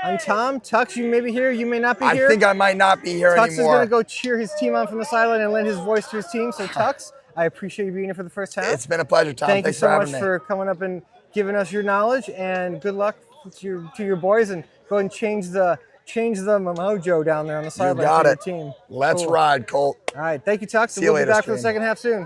Speaker 1: I'm Tom. Tux, you may be here, you may not be here.
Speaker 16: I think I might not be here
Speaker 1: Tux
Speaker 16: anymore.
Speaker 1: is going to go cheer his team on from the sideline and lend his voice to his team. So, Tux, I appreciate you being here for the first half.
Speaker 16: It's been a pleasure, Tom.
Speaker 1: Thanks so much
Speaker 16: me.
Speaker 1: for coming up and giving us your knowledge, and good luck to your boys, and go ahead and change the mojo down there on the sideline for your team.
Speaker 16: Let's ride, Colt.
Speaker 1: All right, thank you, Tux.
Speaker 16: See you
Speaker 1: we'll
Speaker 16: later,
Speaker 1: be back for the second half soon.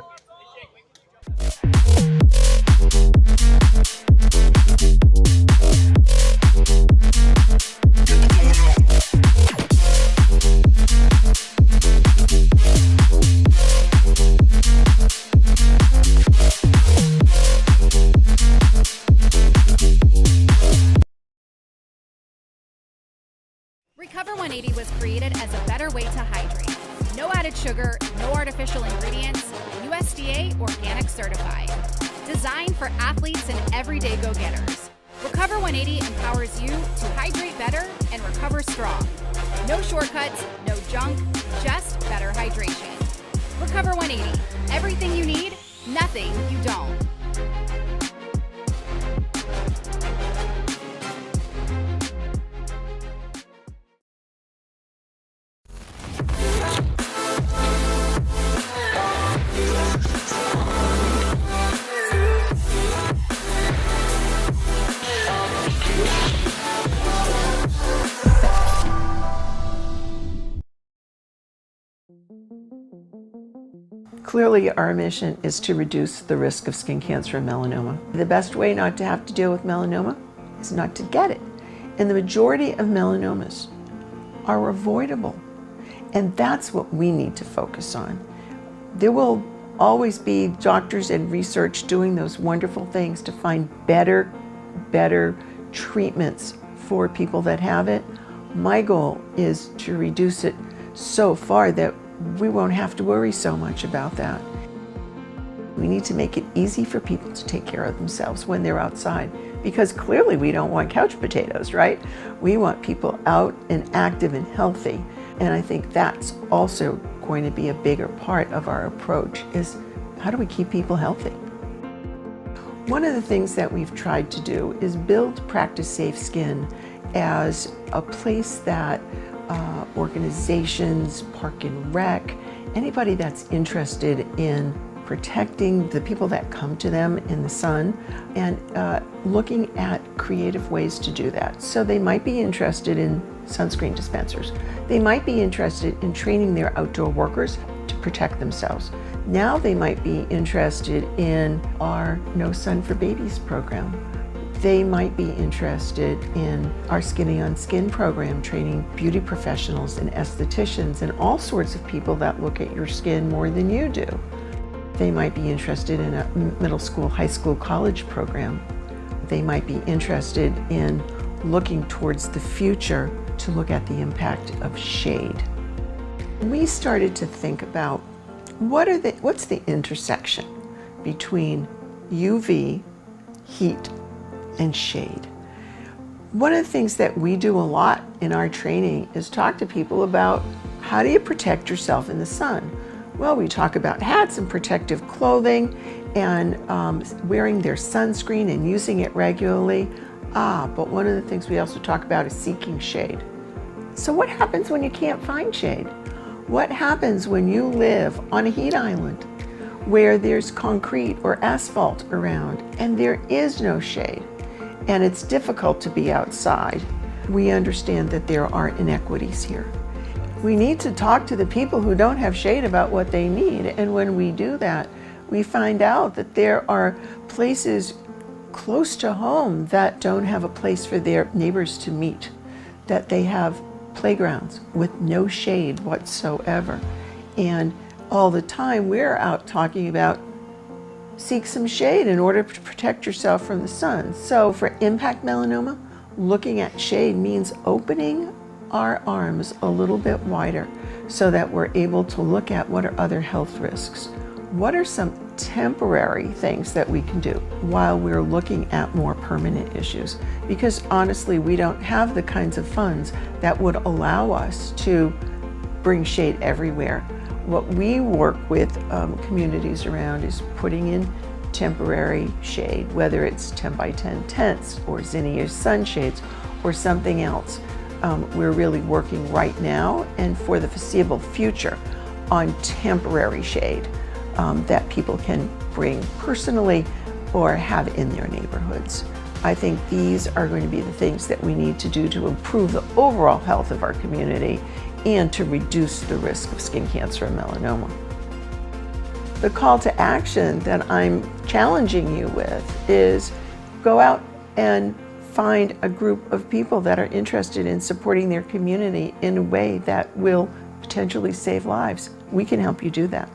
Speaker 9: Recover 180 was created as a better way to hydrate. No added sugar, no artificial ingredients, USDA organic certified. Designed for athletes and everyday go-getters. Recover 180 empowers you to hydrate better and recover strong. No shortcuts, no junk, just better hydration. Recover 180, everything you need, nothing you don't.
Speaker 10: Clearly, our mission is to reduce the risk of skin cancer and melanoma. The best way not to have to deal with melanoma is not to get it. And the majority of melanomas are avoidable. And that's what we need to focus on. There will always be doctors and research doing those wonderful things to find better treatments for people that have it. My goal is to reduce it so far that we won't have to worry so much about that. We need to make it easy for people to take care of themselves when they're outside, because clearly we don't want couch potatoes, right? We want people out and active and healthy. And I think that's also going to be a bigger part of our approach, is how do we keep people healthy? One of the things that we've tried to do is build Practice Safe Skin as a place that organizations, Park and Rec, anybody that's interested in protecting the people that come to them in the sun, and looking at creative ways to do that. So they might be interested in sunscreen dispensers. They might be interested in training their outdoor workers to protect themselves. Now they might be interested in our No Sun for Babies program. They might be interested in our Skinny on Skin program, training beauty professionals and estheticians and all sorts of people that look at your skin more than you do. They might be interested in a middle school, high school, college program. They might be interested in looking towards the future to look at the impact of shade. We started to think about what's the intersection between UV, heat, and shade. One of the things that we do a lot in our training is talk to people about how do you protect yourself in the sun? Well, we talk about hats and protective clothing and wearing their sunscreen and using it regularly. But one of the things we also talk about is seeking shade. So what happens when you can't find shade? What happens when you live on a heat island where there's concrete or asphalt around and there is no shade and it's difficult to be outside? We understand that there are inequities here. We need to talk to the people who don't have shade about what they need, and when we do that, we find out that there are places close to home that don't have a place for their neighbors to meet, that they have playgrounds with no shade whatsoever. And all the time we're out talking about seek some shade in order to protect yourself from the sun. So for impact melanoma, looking at shade means opening our arms a little bit wider so that we're able to look at what are other health risks. What are some temporary things that we can do while we're looking at more permanent issues? Because honestly, we don't have the kinds of funds that would allow us to bring shade everywhere. What we work with communities around is putting in temporary shade, whether it's 10 by 10 tents or zinnias sunshades or something else. We're really working right now and for the foreseeable future on temporary shade that people can bring personally or have in their neighborhoods. I think these are going to be the things that we need to do to improve the overall health of our community and to reduce the risk of skin cancer and melanoma. The call to action that I'm challenging you with is go out and find a group of people that are interested in supporting their community in a way that will potentially save lives. We can help you do that.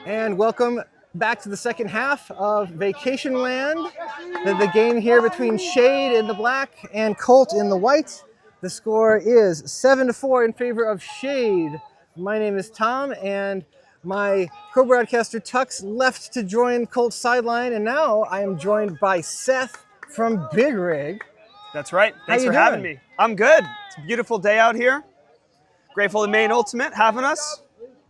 Speaker 1: And welcome back to the second half of Vacation Land. The game here between Shade in the black and Colt in the white. The score is 7-4 in favor of Shade. My name is Tom, and my co-broadcaster Tux left to join Colt's sideline, and now I am joined by Seth from Big Rig.
Speaker 17: That's right. Thanks for having me. I'm good. It's a beautiful day out here. Grateful to Maine Ultimate having us.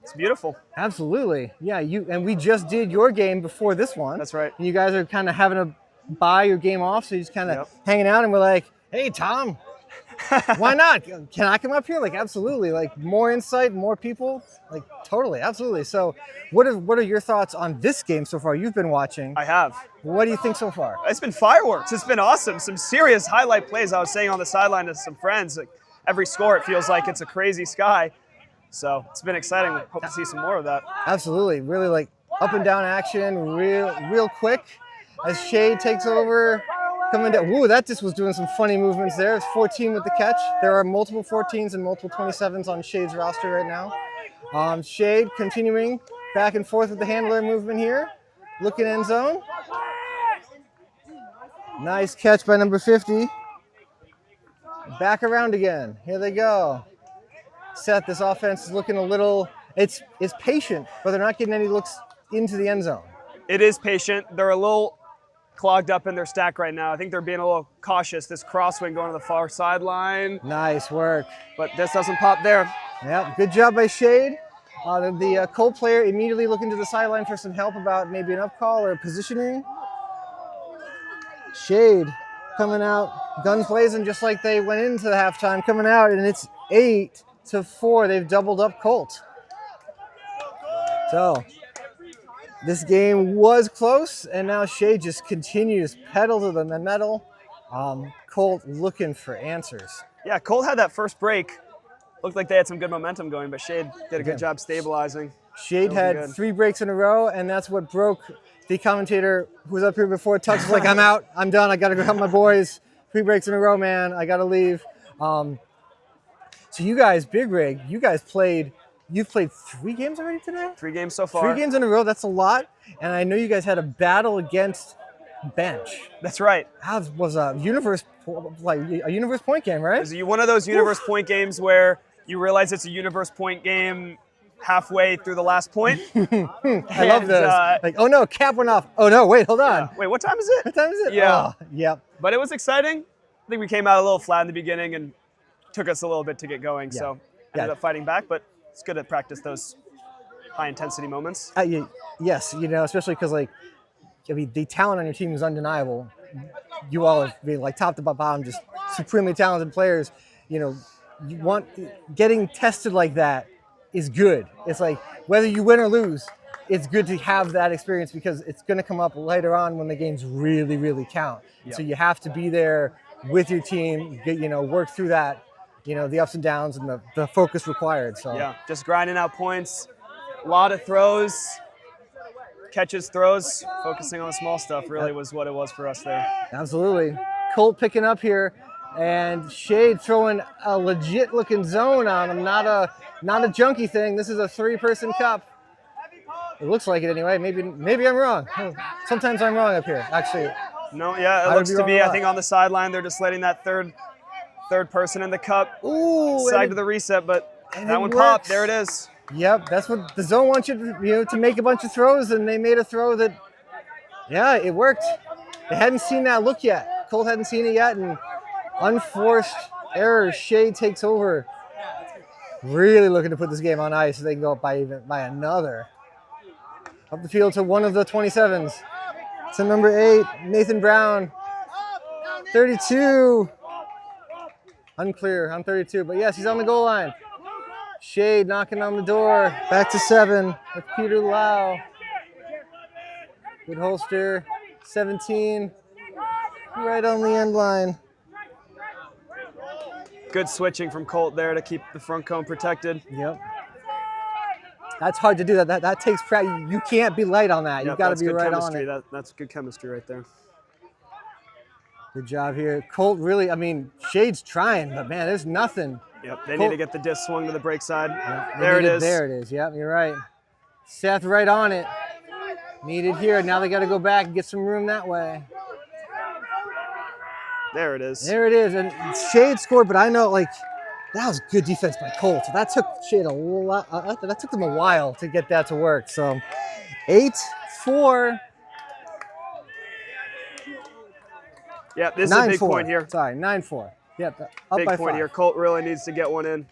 Speaker 17: It's beautiful.
Speaker 1: Absolutely. Yeah, and we just did your game before this one.
Speaker 17: That's right.
Speaker 1: And you guys are kind of having to buy your game off, so you're just kind of hanging out, and we're like, hey, Tom, why not? Can I come up here? Like, absolutely. Like, more insight, more people. Like, totally, absolutely. So what are your thoughts on this game so far? You've been watching.
Speaker 17: I have.
Speaker 1: What do you think so far?
Speaker 17: It's been fireworks. It's been awesome. Some serious highlight plays. I was saying on the sideline to some friends, like, every score, it feels like it's a crazy sky. So it's been exciting. We hope to see some more of that.
Speaker 1: Absolutely. Really like up and down action, real quick as Shade takes over. Coming down. Woo, that just was doing some funny movements there. It's 14 with the catch. There are multiple 14s and multiple 27s on Shade's roster right now. Shade continuing back and forth with the handler movement here. Looking end zone. Nice catch by number 50. Back around again. Here they go. Seth, this offense is looking a little, it's patient, but they're not getting any looks into the end zone.
Speaker 17: It is patient. They're a little clogged up in their stack right now. I think they're being a little cautious. This crosswind going to the far sideline.
Speaker 1: Nice work.
Speaker 17: But this doesn't pop there.
Speaker 1: Yeah, good job by Shade. The Colt player immediately looking to the sideline for some help about maybe an up call or positioning. Shade coming out, guns blazing just like they went into the halftime, coming out, and it's 8-4. They've doubled up Colt. So this game was close, and now Shade just continues pedal to the metal. Colt looking for answers.
Speaker 17: Yeah, Colt had that first break. Looked like they had some good momentum going, but Shade did a good job stabilizing.
Speaker 1: Shade had 3 breaks in a row, and that's what broke the commentator who was up here before. Tux was like, I'm out, I'm done, I gotta go help my boys. 3 breaks in a row, man, I gotta leave. So you guys, Big Rig, you've played 3 games already today?
Speaker 17: 3 games so far.
Speaker 1: 3 games in a row, that's a lot. And I know you guys had a battle against bench.
Speaker 17: That's right.
Speaker 1: That was a universe point game, right?
Speaker 17: It was one of those universe point games where you realize it's a universe point game halfway through the last point.
Speaker 1: I love those. Like, oh no, cap went off. Oh no, wait, hold on.
Speaker 17: Wait, what time is it?
Speaker 1: What time is it?
Speaker 17: Yeah.
Speaker 1: Oh, yep.
Speaker 17: But it was exciting. I think we came out a little flat in the beginning and took us a little bit to get going.
Speaker 1: Yeah.
Speaker 17: So ended up fighting back, but it's good to practice those high intensity moments.
Speaker 1: Yes, especially because the talent on your team is undeniable. You all are like top to bottom, just supremely talented players. You want getting tested like that is good. It's like whether you win or lose, it's good to have that experience because it's going to come up later on when the games really, really count. Yep. So you have to be there with your team, work through that, the ups and downs and the focus required. So
Speaker 17: yeah, just grinding out points, a lot of throws, catches, throws, focusing on the small stuff really was what it was for us there.
Speaker 1: Absolutely. Colt picking up here, and Shade throwing a legit looking zone on him, not a junky thing. This is a 3-person cup. It looks like it anyway. Maybe I'm wrong. Sometimes I'm wrong up here, actually.
Speaker 17: No, yeah, it looks to be. I think on the sideline they're just letting that third person in the cup side to the reset, but that one popped. There it is.
Speaker 1: Yep, that's what the zone wants you to make a bunch of throws, and they made a throw that, it worked. They hadn't seen that look yet. Colt hadn't seen it yet, and unforced error. Shade takes over. Really looking to put this game on ice so they can go up by another. Up the field to one of the 27s. To number 8, Nathan Brown. 32. Unclear on 32, but yes, he's on the goal line. Shade knocking on the door. Back to 7 with Peter Lau. Good holster. 17. Right on the end line.
Speaker 17: Good switching from Colt there to keep the front cone protected.
Speaker 1: Yep. That's hard to do. That takes practice. You can't be light on that. You've got to be right on it.
Speaker 17: That's good chemistry right there.
Speaker 1: Good job here. Colt really, Shade's trying, but man, there's nothing.
Speaker 17: Yep, they need to get the disc swung to the break side.
Speaker 1: Yep,
Speaker 17: there it is.
Speaker 1: There it is. Yep, you're right. Seth right on it. Needed here. Now they got to go back and get some room that way.
Speaker 17: There it is.
Speaker 1: There it is. And Shade scored, but I know, like, that was good defense by Colt. That took Shade a lot. That took them a while to get that to work. So 8-4.
Speaker 17: Yeah, this is a big point here.
Speaker 1: Sorry, 9-4. Yep, up
Speaker 17: big
Speaker 1: by
Speaker 17: point
Speaker 1: 5.
Speaker 17: here. Colt really needs to get one in.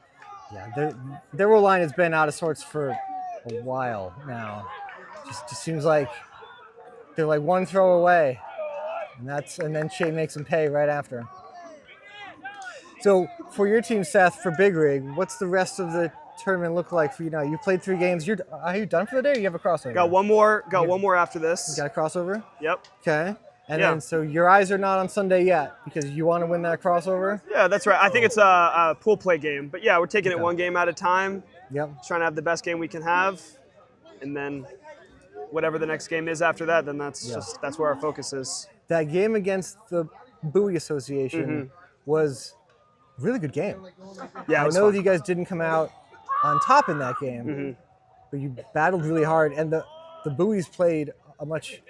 Speaker 1: Yeah, their roll line has been out of sorts for a while now. Just seems like they're like one throw away, and then Shea makes them pay right after. So for your team, Seth, for Big Rig, what's the rest of the tournament look like for you now? You played 3 games. Are you done for the day, or you have a crossover?
Speaker 17: Got one more. Got one more after this.
Speaker 1: You got a crossover?
Speaker 17: Yep.
Speaker 1: Okay. And then, so your eyes are not on Sunday yet because you want to win that crossover?
Speaker 17: Yeah, that's right. I think it's a pool play game. But yeah, we're taking it one game at a time.
Speaker 1: Yep.
Speaker 17: Trying to have the best game we can have. And then whatever the next game is after that, then that's where our focus is.
Speaker 1: That game against the Bouoy Association was a really good game.
Speaker 17: Yeah,
Speaker 1: I know that you guys didn't come out on top in that game, but you battled really hard. And the Bouoys played a much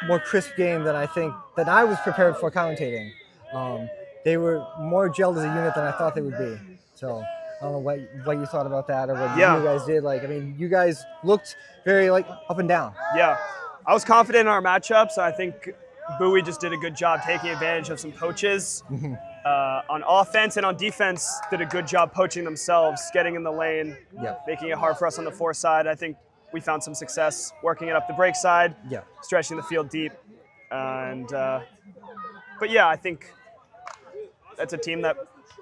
Speaker 1: more crisp game than I was prepared for commentating. They were more gelled as a unit than I thought they would be. So I don't know what you thought about that or what you guys did. Like, I mean, you guys looked very like up and down.
Speaker 17: Yeah, I was confident in our matchups. I think Bouoy just did a good job taking advantage of some poaches. On offense and on defense, did a good job poaching themselves, getting in the lane, making it hard for us on the fore side. I think we found some success working it up the break side, stretching the field deep. And but yeah, I think that's a team that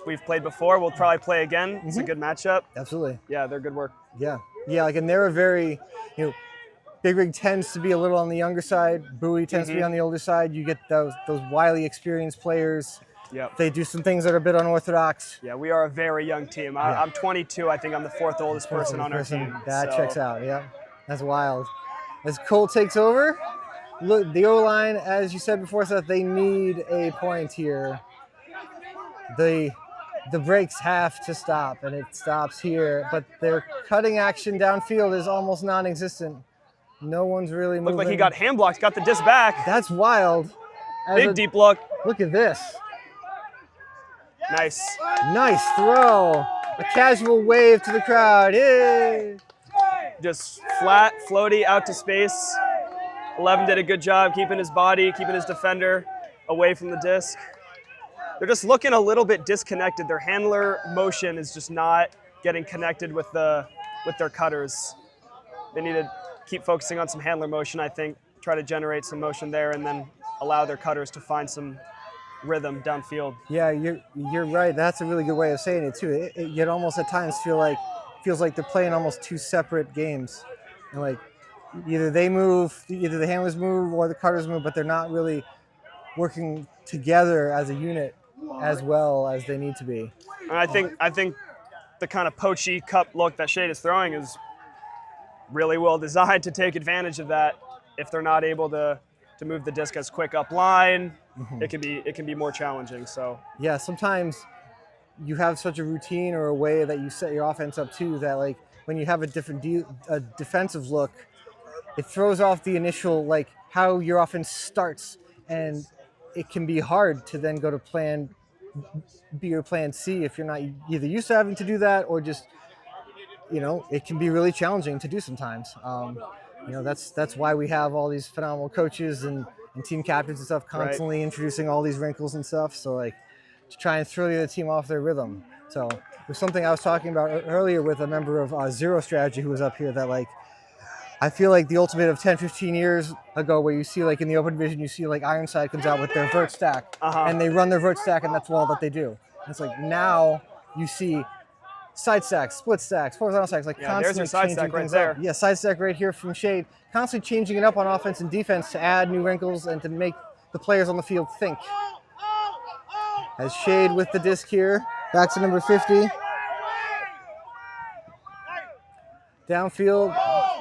Speaker 17: we've played before. We'll probably play again. It's a good matchup.
Speaker 1: Absolutely.
Speaker 17: Yeah, they're good work.
Speaker 1: Yeah, like, and they're a very, Big Rig tends to be a little on the younger side. Bouoy tends to be on the older side. You get those wily, experienced players.
Speaker 17: Yep.
Speaker 1: They do some things that are a bit unorthodox.
Speaker 17: Yeah, we are a very young team. I'm 22. I think I'm the 4th oldest person on our team.
Speaker 1: That checks out, yeah. That's wild. As Colt takes over, look, the O-line, as you said before, Seth, they need a point here. The breaks have to stop, and it stops here. But their cutting action downfield is almost non-existent. No one's really moving.
Speaker 17: Looked like he got hand blocked, got the disc back.
Speaker 1: That's wild.
Speaker 17: Big deep look.
Speaker 1: Look at this.
Speaker 17: Nice.
Speaker 1: Nice throw. A casual wave to the crowd. Yay!
Speaker 17: Just flat, floaty, out to space. 11 did a good job keeping his body, keeping his defender away from the disc. They're just looking a little bit disconnected. Their handler motion is just not getting connected with their cutters. They need to keep focusing on some handler motion, I think, try to generate some motion there and then allow their cutters to find some rhythm downfield.
Speaker 1: Yeah, you're right. That's a really good way of saying it too. It almost at times feels like they're playing almost 2 separate games, and like either the handlers move or the cutters move, but they're not really working together as a unit as well as they need to be.
Speaker 17: And I think the kind of poachy cup look that Shade is throwing is really well designed to take advantage of that. If they're not able to move the disc as quick up line, it can be more challenging. So
Speaker 1: yeah, sometimes you have such a routine or a way that you set your offense up to that, like when you have a different defensive look, it throws off the initial, like how your offense starts, and it can be hard to then go to plan B or plan C if you're not either used to having to do that or just, it can be really challenging to do sometimes. That's why we have all these phenomenal coaches and team captains and stuff constantly introducing all these wrinkles and stuff. So like to try and throw the other team off their rhythm. So there's something I was talking about earlier with a member of Zero Strategy who was up here that like, I feel like the ultimate of 10, 15 years ago where you see like in the open division, you see like Ironside comes out with their vert stack and they run their vert stack and that's all that they do. And it's like now you see side stacks, split stacks, horizontal stacks, like constantly
Speaker 17: there's your side
Speaker 1: changing
Speaker 17: stack right
Speaker 1: things
Speaker 17: there.
Speaker 1: up. Yeah, side stack right here from Shade, constantly changing it up on offense and defense to add new wrinkles and to make the players on the field think. As Shade with the disc here, back to number 50. Downfield,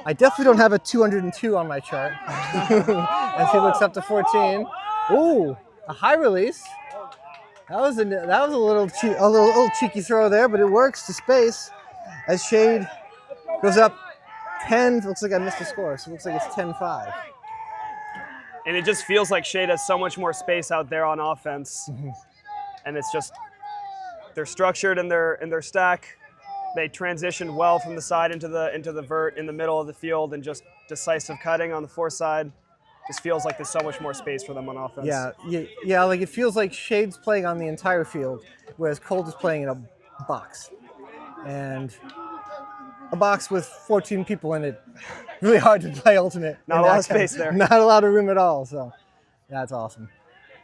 Speaker 1: I definitely don't have a 202 on my chart. As he looks up to 14. Ooh, a high release. That was a little cheeky throw there, but it works to space as Shade goes up 10. Looks like I missed a score, so it looks like it's 10-5.
Speaker 17: And it just feels like Shade has so much more space out there on offense. And it's just, they're structured in their stack. They transitioned well from the side into the vert in the middle of the field, and just decisive cutting on the fore side. Just feels like there's so much more space for them on offense.
Speaker 1: Yeah, like it feels like Shade's playing on the entire field, whereas Colt is playing in a box. And a box with 14 people in it, really hard to play Ultimate.
Speaker 17: Not a lot of space there.
Speaker 1: Not a lot of room at all, so that's awesome.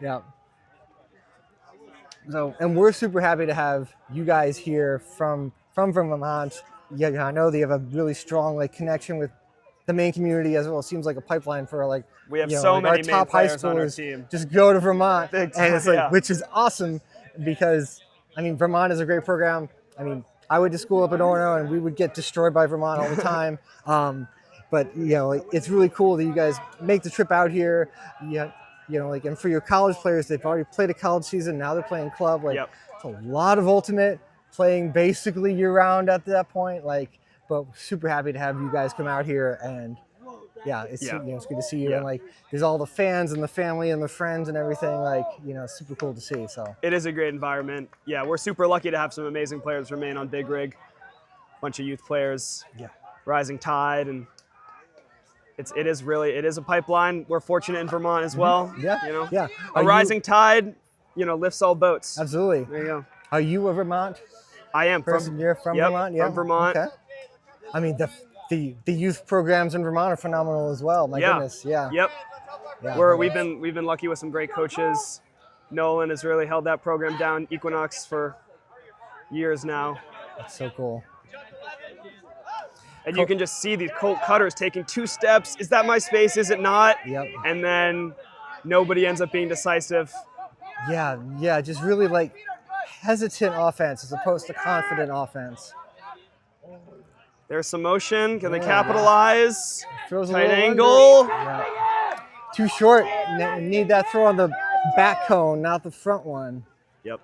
Speaker 1: Yeah. So, and we're super happy to have you guys here from Vermont. Yeah, I know they have a really strong like connection with the Maine community as well. It seems like a pipeline for like
Speaker 17: we have
Speaker 1: so
Speaker 17: many
Speaker 1: our top high
Speaker 17: players on our
Speaker 1: schoolers
Speaker 17: team.
Speaker 1: just go to Vermont,
Speaker 17: Big
Speaker 1: and it's
Speaker 17: time,
Speaker 1: like which is awesome because I mean Vermont is a great program. I mean I went to school up in Orono and we would get destroyed by Vermont all the time. But you know like, it's really cool that you guys make the trip out here. Yeah. You know, like, and for your college players, they've already played a college season. Now they're playing club. Like, it's a lot of Ultimate, playing basically year-round at that point. Like, but super happy to have you guys come out here, and yeah, it's you know, it's good to see you. And like, there's all the fans and the family and the friends and everything. Like, you know, super cool to see. So
Speaker 17: it is a great environment. Yeah, we're super lucky to have some amazing players remain on Big Rig. Bunch of youth players.
Speaker 1: Yeah,
Speaker 17: Rising Tide and. It is a pipeline. We're fortunate in Vermont as well.
Speaker 1: Yeah,
Speaker 17: you know.
Speaker 1: Yeah.
Speaker 17: A rising tide, you know, lifts all boats.
Speaker 1: Absolutely.
Speaker 17: There you go.
Speaker 1: Are you a Vermont?
Speaker 17: I am.
Speaker 1: You're from Vermont. Yeah.
Speaker 17: From Vermont.
Speaker 1: Okay. I mean the youth programs in Vermont are phenomenal as well. My goodness. Yeah.
Speaker 17: Yep.
Speaker 1: Yeah.
Speaker 17: We've been lucky with some great coaches. Nolan has really held that program down. Equinox for years now.
Speaker 1: That's so cool.
Speaker 17: And you can just see these Colt cutters taking 2 steps. Is that my space? Is it not?
Speaker 1: Yep.
Speaker 17: And then nobody ends up being decisive.
Speaker 1: Yeah, just really like hesitant offense as opposed to confident offense.
Speaker 17: There's some motion. Can they capitalize?
Speaker 1: Throws a
Speaker 17: tight
Speaker 1: little
Speaker 17: angle.
Speaker 1: Yeah. Too short. Need that throw on the back cone, not the front one.
Speaker 17: Yep.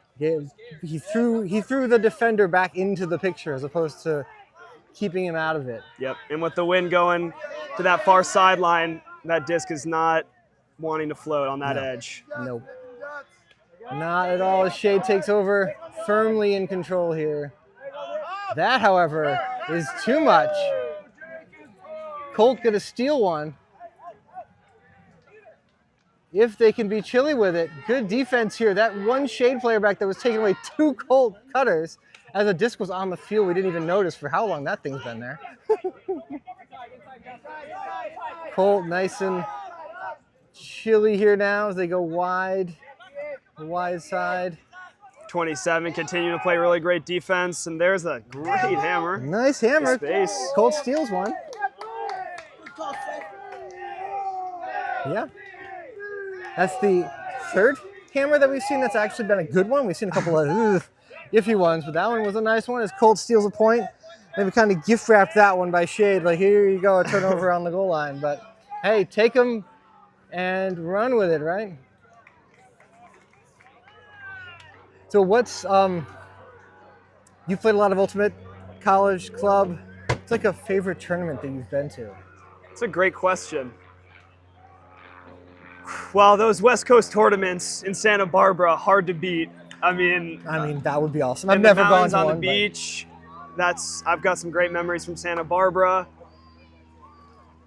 Speaker 1: He threw the defender back into the picture as opposed to keeping him out of it.
Speaker 17: Yep, and with the wind going to that far sideline, that disc is not wanting to float on that edge.
Speaker 1: Nope. Not at all. Shade takes over, firmly in control here. That, however, is too much. Colt gonna steal one. If they can be chilly with it, good defense here. That one Shade player back that was taking away 2 Colt cutters. As the disc was on the field, we didn't even notice for how long that thing's been there. Colt nice and chilly here now as they go wide, the wide side.
Speaker 17: 27 continue to play really great defense, and there's a great hammer.
Speaker 1: Nice hammer.
Speaker 17: Space.
Speaker 1: Colt steals one. Yeah. That's the 3rd hammer that we've seen that's actually been a good one. We've seen a couple of iffy ones, but that one was a nice one as Colt steals a point. Maybe kind of gift wrapped that one by Shade, like here you go, a turnover on the goal line. But hey, take them and run with it, right? So what's, you've played a lot of Ultimate, college, club. It's like a favorite tournament that you've been to.
Speaker 17: It's a great question. Well, those West Coast tournaments in Santa Barbara, hard to beat. I mean,
Speaker 1: that would be awesome. I've never gone to
Speaker 17: on
Speaker 1: one,
Speaker 17: the beach. I've got some great memories from Santa Barbara.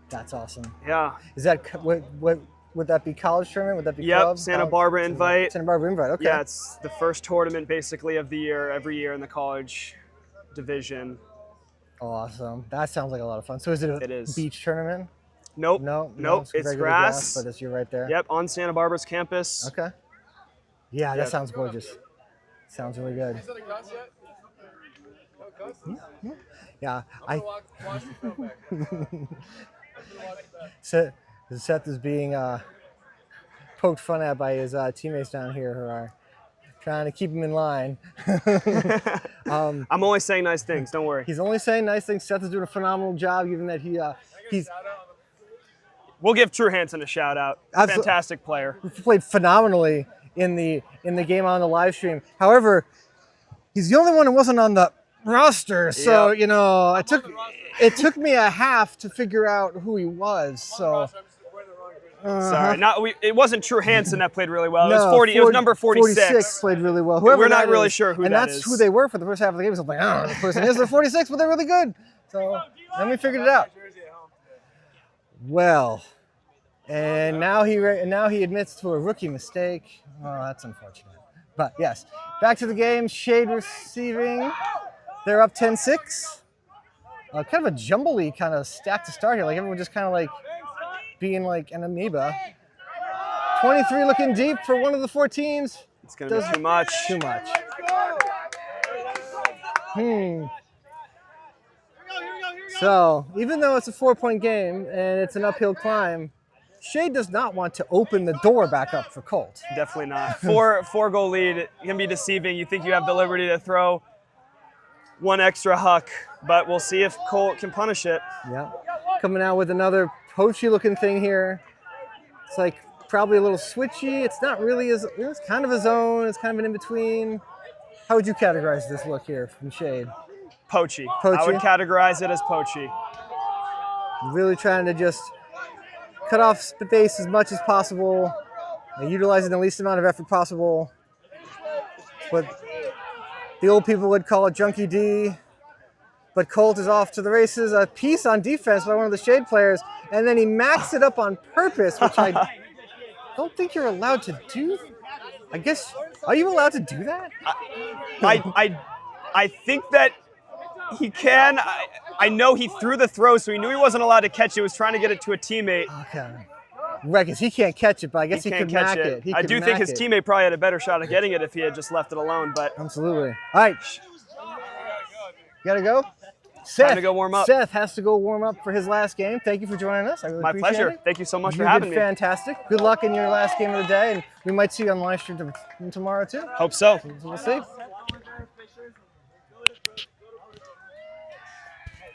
Speaker 1: That's awesome.
Speaker 17: Yeah.
Speaker 1: Is that what would that be? College tournament? Would that be club?
Speaker 17: Santa Barbara invite.
Speaker 1: Santa Barbara invite. Okay.
Speaker 17: Yeah, it's the first tournament basically of the year, every year in the college division.
Speaker 1: Awesome. That sounds like a lot of fun. So is it a beach tournament?
Speaker 17: Nope.
Speaker 1: No.
Speaker 17: It's grass.
Speaker 1: But you're right there.
Speaker 17: Yep, on Santa Barbara's campus.
Speaker 1: Okay. Yeah, that sounds gorgeous. Sounds really good. Yeah, Seth is being poked fun at by his teammates down here who are trying to keep him in line.
Speaker 17: I'm only saying nice things, don't worry.
Speaker 1: He's only saying nice things. Seth is doing a phenomenal job, given that he's...
Speaker 17: We'll give True Hansen a shout out. Fantastic player.
Speaker 1: He played phenomenally in the game on the live stream. However, he's the only one who wasn't on the roster. So, you know, it took me a half to figure out who he was. So
Speaker 17: sorry, it wasn't True Hansen that played really well.
Speaker 1: No,
Speaker 17: it was 40. It was number 46.
Speaker 1: Played really well. Whoever
Speaker 17: we're not really
Speaker 1: is.
Speaker 17: sure who
Speaker 1: and
Speaker 17: that
Speaker 1: that's
Speaker 17: is.
Speaker 1: who they were for the first half of the game. So I'm like, I don't know who the person is. They're 46, but they're really good. So then we figured it out. Well, and now he admits to a rookie mistake. Oh, that's unfortunate. But yes, back to the game. Shade receiving. They're up 10-6. Kind of a jumbley kind of stack to start here. Like everyone just kind of like being like an amoeba. 23 looking deep for one of the 4 teams.
Speaker 17: It's going to be too much.
Speaker 1: Too much. So even though it's a 4-point game and it's an uphill climb, Shade does not want to open the door back up for Colt.
Speaker 17: Definitely not. Four-goal lead can be deceiving. You think you have the liberty to throw one extra huck, but we'll see if Colt can punish it.
Speaker 1: Yeah. Coming out with another poachy-looking thing here. It's like probably a little switchy. It's not really it's kind of a zone. It's kind of an in-between. How would you categorize this look here from Shade?
Speaker 17: Poachy.
Speaker 1: Poachy?
Speaker 17: I would categorize it as poachy.
Speaker 1: Really trying to just cut off space as much as possible, utilizing the least amount of effort possible. What the old people would call a junkie D. But Colt is off to the races. A piece on defense by one of the Shade players, and then he maxed it up on purpose, which I don't think you're allowed to do. I guess, are you allowed to do that?
Speaker 17: I think that he can. I know he threw the throw, so he knew he wasn't allowed to catch it. He was trying to get it to a teammate.
Speaker 1: Okay. Right, because he can't catch it, but I guess he can
Speaker 17: catch
Speaker 1: mack it.
Speaker 17: I do think his teammate probably had a better shot at getting it if he had just left it alone. But
Speaker 1: absolutely. All right. You gotta go? Seth,
Speaker 17: time to go warm up.
Speaker 1: Seth has to go warm up for his last game. Thank you for joining us. I really appreciate
Speaker 17: pleasure.
Speaker 1: it.
Speaker 17: Thank you so much for having me.
Speaker 1: You did fantastic. Good luck in your last game of the day, and we might see you on Livestream tomorrow too.
Speaker 17: Hope so.
Speaker 1: We'll see.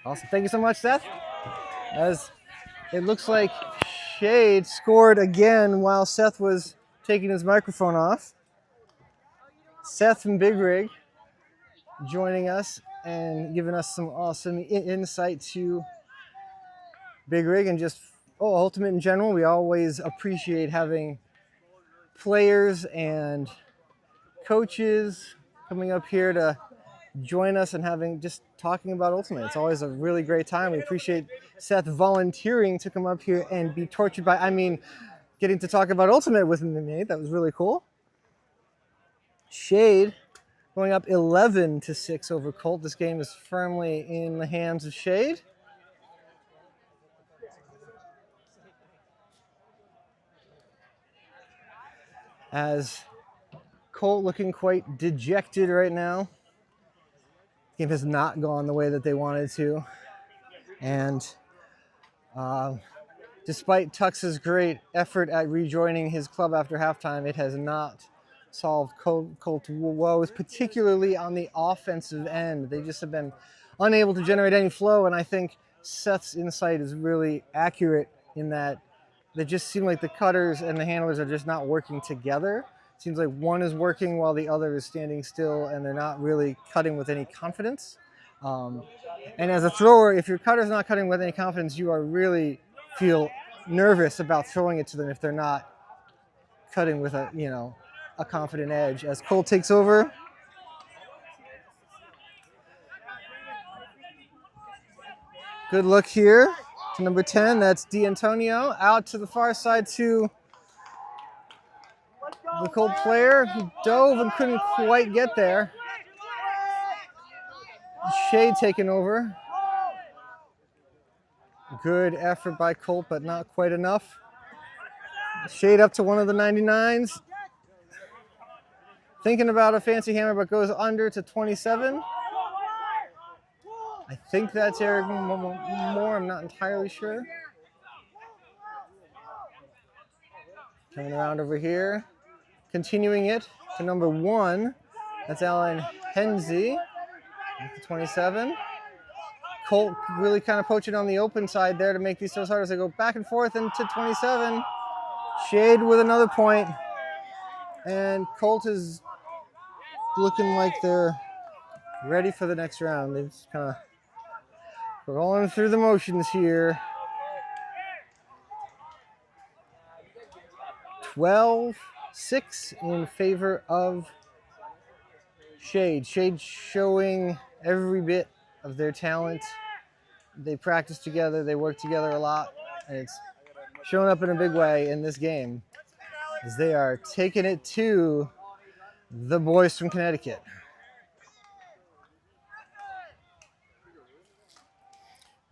Speaker 1: Awesome. Thank you so much, Seth. As it looks like Shade scored again while Seth was taking his microphone off. Seth from Big Rig joining us and giving us some awesome insight to Big Rig and just Ultimate in general. We always appreciate having players and coaches coming up here to join us and talking about Ultimate. It's always a really great time. We appreciate Seth volunteering to come up here and be tortured by, getting to talk about Ultimate with me. That was really cool. Shade going up 11-6 over Colt. This game is firmly in the hands of Shade. As Colt looking quite dejected right now. The game has not gone the way that they wanted to. And despite Tux's great effort at rejoining his club after halftime, it has not solved Colt's woes, particularly on the offensive end. They just have been unable to generate any flow, and I think Seth's insight is really accurate in that they just seem like the cutters and the handlers are just not working together. It seems like one is working while the other is standing still, and they're not really cutting with any confidence. And as a thrower, if your cutter's not cutting with any confidence, you are really feel nervous about throwing it to them if they're not cutting with a confident edge. As Colt takes over. Good look here to number 10. That's D'Antonio out to the far side to the Colt player who dove and couldn't quite get there. Shade taking over. Good effort by Colt, but not quite enough. Shade up to one of the 99s. Thinking about a fancy hammer, but goes under to 27. I think that's Eric Moore. I'm not entirely sure. Coming around over here. Continuing it to number 1. That's Alan Henze. To 27. Colt really kind of poaching on the open side there to make these throws harder as they go back and forth into 27. Shade with another point. And Colt is looking like they're ready for the next round. They just kind of rolling through the motions here. 12-6 in favor of Shade. Shade showing every bit of their talent. They practice together, they work together a lot, and it's showing up in a big way in this game as they are taking it to the boys from Connecticut.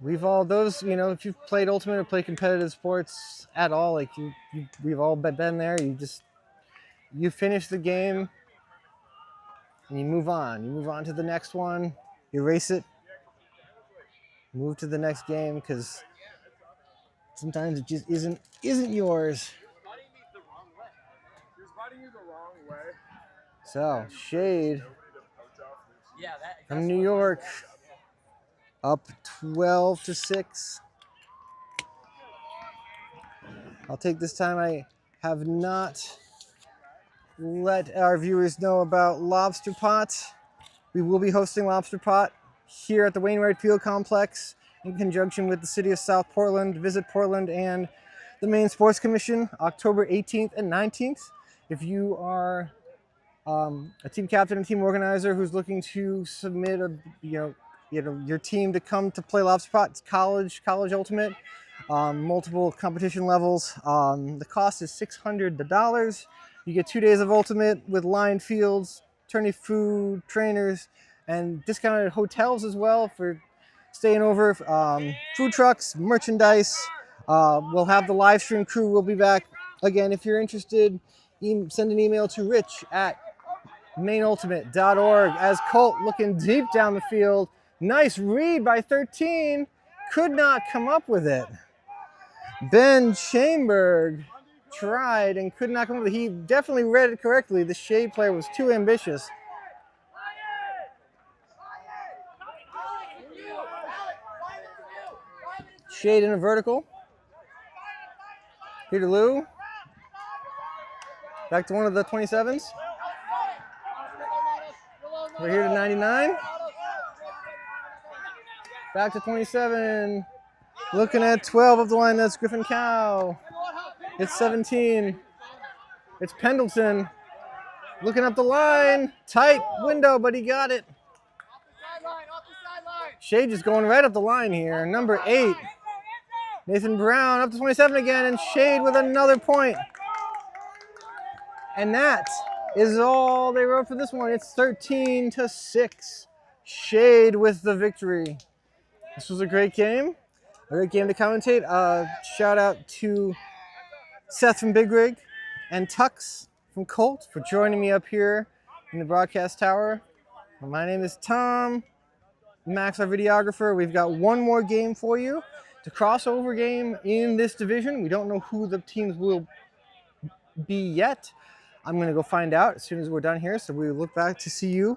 Speaker 1: We've all, those, you know, if you've played Ultimate or played competitive sports at all, like we've all been there. You finish the game and you move on. You move on to the next one, you erase it, move to the next game, because sometimes it just isn't yours. So Shade from New York up 12-6. I'll take this time. I have not let our viewers know about Lobster Pot. We will be hosting Lobster Pot here at the Wainwright Field Complex in conjunction with the city of South Portland, Visit Portland, and the Maine Sports Commission, October 18th and 19th. If you are a team captain and team organizer who's looking to submit your team to come to play Lobster Pot, it's college ultimate, multiple competition levels. The cost is $600. You get 2 days of ultimate with lined fields, tourney food, trainers, and discounted hotels as well for staying over. Food trucks, merchandise. We'll have the live stream crew. We'll be back again. If you're interested, send an email to rich@maineultimate.org. As Colt looking deep down the field. Nice read by 13. Could not come up with it. Ben Chamberg tried and could not come up with it. He definitely read it correctly. The Shade player was too ambitious. Shade in a vertical. Peter Lou. Back to one of the 27s. We're here to 99. Back to 27. Looking at 12 of the line. That's Griffin Cow. It's 17. It's Pendleton. Looking up the line. Tight window, but he got it. Shade just going right up the line here. Number 8. Nathan Brown up to 27 again, and Shade with another point. And that is all they wrote for this one. It's 13-6. Shade with the victory. This was a great game. A great game to commentate. Shout out to Seth from Big Rig and Tux from Colt for joining me up here in the broadcast tower. My name is Tom. Max, our videographer. We've got one more game for you. It's a crossover game in this division. We don't know who the teams will be yet. I'm going to go find out as soon as we're done here. So we look back to see you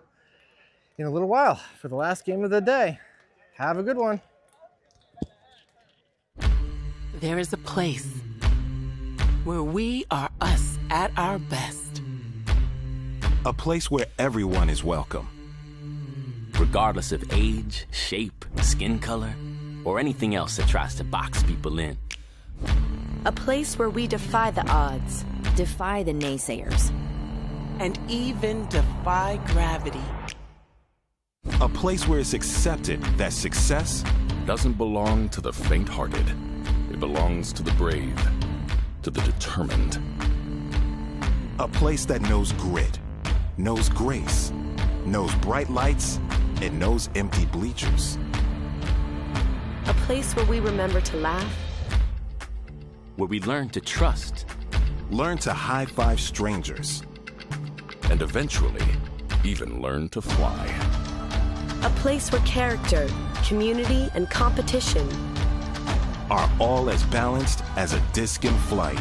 Speaker 1: in a little while for the last game of the day. Have a good one.
Speaker 3: There is a place where we are us at our best.
Speaker 4: A place where everyone is welcome.
Speaker 5: Regardless of age, shape, skin color, or anything else that tries to box people in.
Speaker 6: A place where we defy the odds, defy the naysayers,
Speaker 3: and even defy gravity.
Speaker 4: A place where it's accepted that success
Speaker 7: doesn't belong to the faint-hearted. It belongs to the brave, to the determined.
Speaker 4: A place that knows grit, knows grace, knows bright lights, and knows empty bleachers.
Speaker 6: A place where we remember to laugh.
Speaker 5: Where we learn to trust.
Speaker 4: Learn to high-five strangers.
Speaker 7: And eventually, even learn to fly.
Speaker 6: A place where character, community, and competition
Speaker 4: are all as balanced as a disc in flight.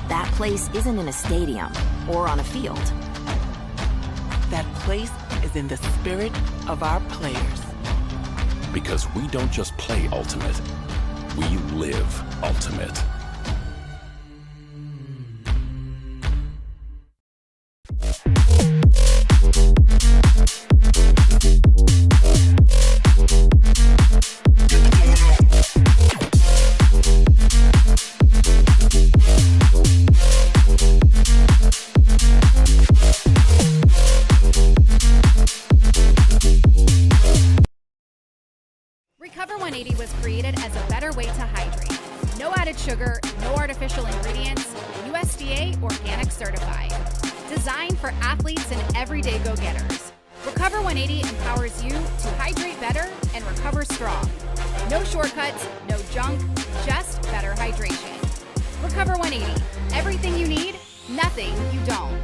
Speaker 8: That place isn't in a stadium or on a field.
Speaker 3: That place is in the spirit of our players.
Speaker 7: Because we don't just play Ultimate, we live Ultimate.
Speaker 9: 180 was created as a better way to hydrate. No added sugar, no artificial ingredients, USDA organic certified. Designed for athletes and everyday go-getters. Recover 180 empowers you to hydrate better and recover strong. No shortcuts, no junk, just better hydration. Recover 180. Everything you need, nothing you don't.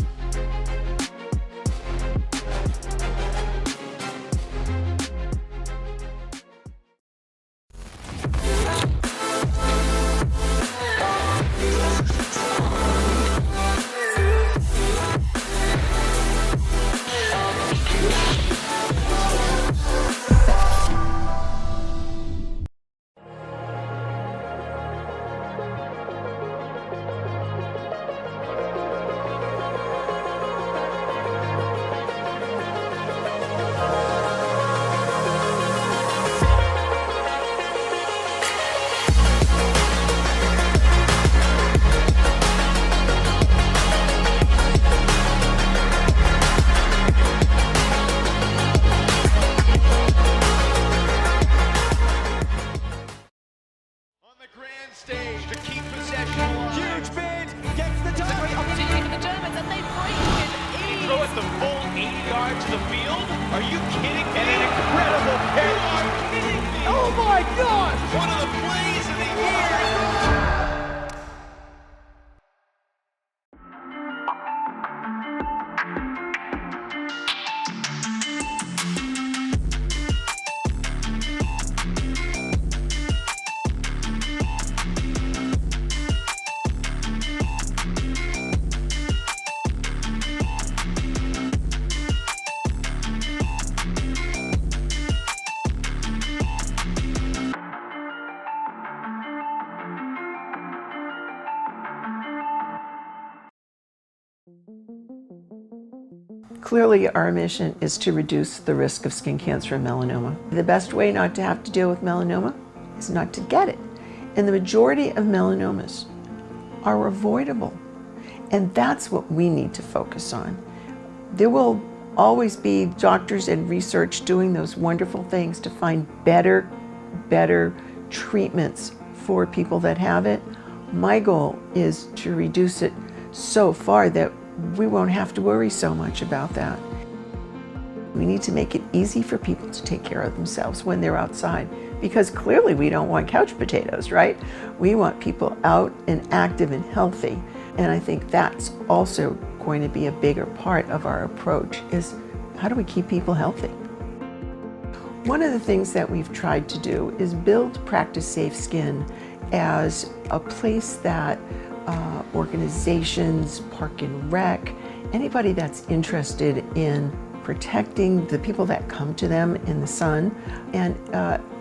Speaker 2: Stage to keep possession alive. Huge bid, gets the touch. Great opportunity for the Germans, and they break it. Did he throw it the full 80 yards to the field? Are you kidding me? And an incredible catch. You are kidding me. Oh my gosh! One of the plays of the year.
Speaker 10: Clearly, our mission is to reduce the risk of skin cancer and melanoma. The best way not to have to deal with melanoma is not to get it. And the majority of melanomas are avoidable. And that's what we need to focus on. There will always be doctors and research doing those wonderful things to find better treatments for people that have it. My goal is to reduce it so far that we won't have to worry so much about that. We need to make it easy for people to take care of themselves when they're outside, because clearly we don't want couch potatoes, right? We want people out and active and healthy. And I think that's also going to be a bigger part of our approach, is how do we keep people healthy? One of the things that we've tried to do is build Practice Safe Skin as a place that organizations, Park and Rec, anybody that's interested in protecting the people that come to them in the sun, and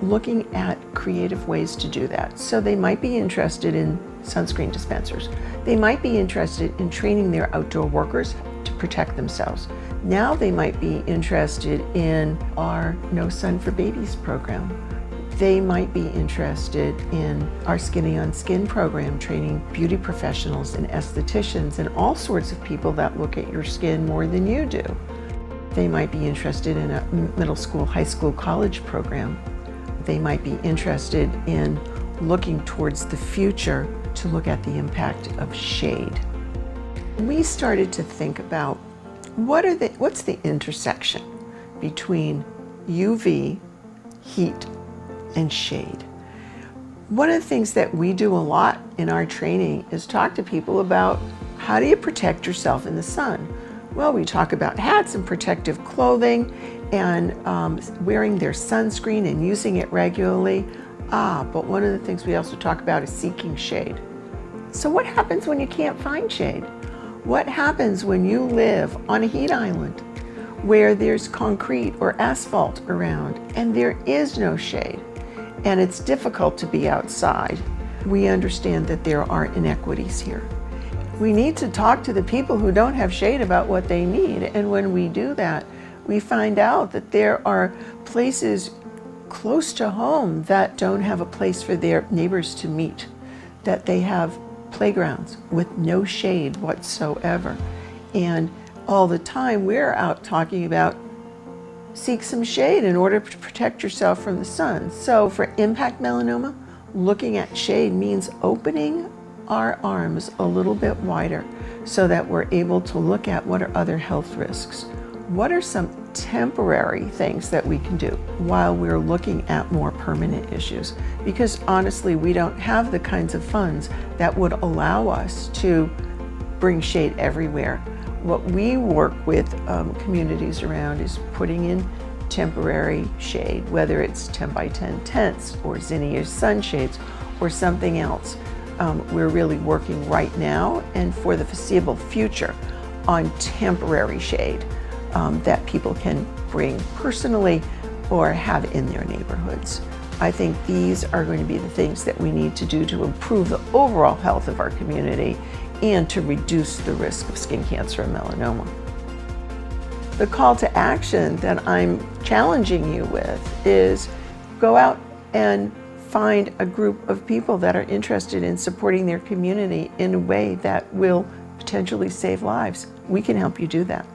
Speaker 10: looking at creative ways to do that. So they might be interested in sunscreen dispensers. They might be interested in training their outdoor workers to protect themselves. Now they might be interested in our No Sun for Babies program. They might be interested in our Skinny on Skin program, training beauty professionals and estheticians and all sorts of people that look at your skin more than you do. They might be interested in a middle school, high school, college program. They might be interested in looking towards the future to look at the impact of shade. We started to think about what's the intersection between UV, heat, and shade. One of the things that we do a lot in our training is talk to people about how do you protect yourself in the sun. Well, we talk about hats and protective clothing and wearing their sunscreen and using it regularly. But one of the things we also talk about is seeking shade. So what happens when you can't find shade? What happens when you live on a heat island where there's concrete or asphalt around and there is no shade? And it's difficult to be outside. We understand that there are inequities here. We need to talk to the people who don't have shade about what they need. And when we do that, we find out that there are places close to home that don't have a place for their neighbors to meet, that they have playgrounds with no shade whatsoever. And all the time we're out talking about seek some shade in order to protect yourself from the sun. So for impact melanoma, looking at shade means opening our arms a little bit wider so that we're able to look at what are other health risks. What are some temporary things that we can do while we're looking at more permanent issues? Because honestly, we don't have the kinds of funds that would allow us to bring shade everywhere. What we work with communities around is putting in temporary shade, whether it's 10 by 10 tents or zinnias sunshades or something else. We're really working right now and for the foreseeable future on temporary shade that people can bring personally or have in their neighborhoods. I think these are going to be the things that we need to do to improve the overall health of our community and to reduce the risk of skin cancer and melanoma. The call to action that I'm challenging you with is go out and find a group of people that are interested in supporting their community in a way that will potentially save lives. We can help you do that.